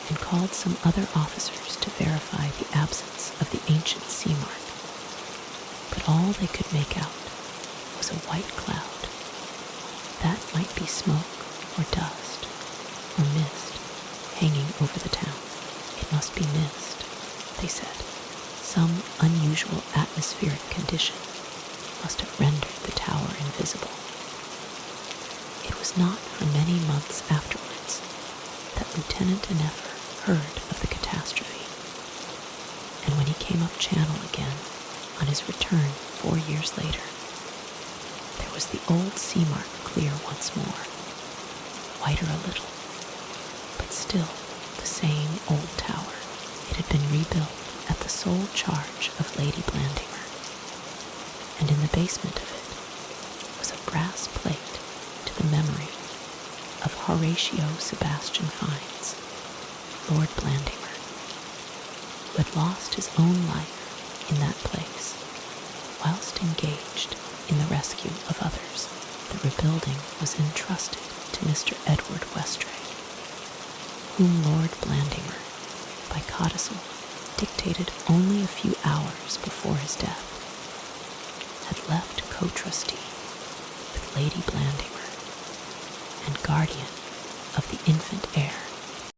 and called some other officers to verify the absence of the ancient sea mark, but all they could make out was a white cloud. That might be smoke or dust or mist hanging over the town. It must be mist, they said. Some unusual atmospheric condition must have rendered the tower invisible. It was not for many months afterwards that Lieutenant Nefer heard of the catastrophe, and when he came up channel again on his return 4 years later, there was the old sea mark clear once more, whiter a little, but still the same old tower. It had been rebuilt at the sole charge of Lady Blandimer, and in the basement of it was a brass plate to the memory of Horatio Sebastian Fiennes, Lord Blandimer, who had lost his own life in that place whilst engaged in the rescue of others. The rebuilding was entrusted to Mr. Edward Westray, whom Lord Blandimer, by codicil, dictated only a few hours before his death, had left co-trustee with Lady Blandimer and guardian of the infant heir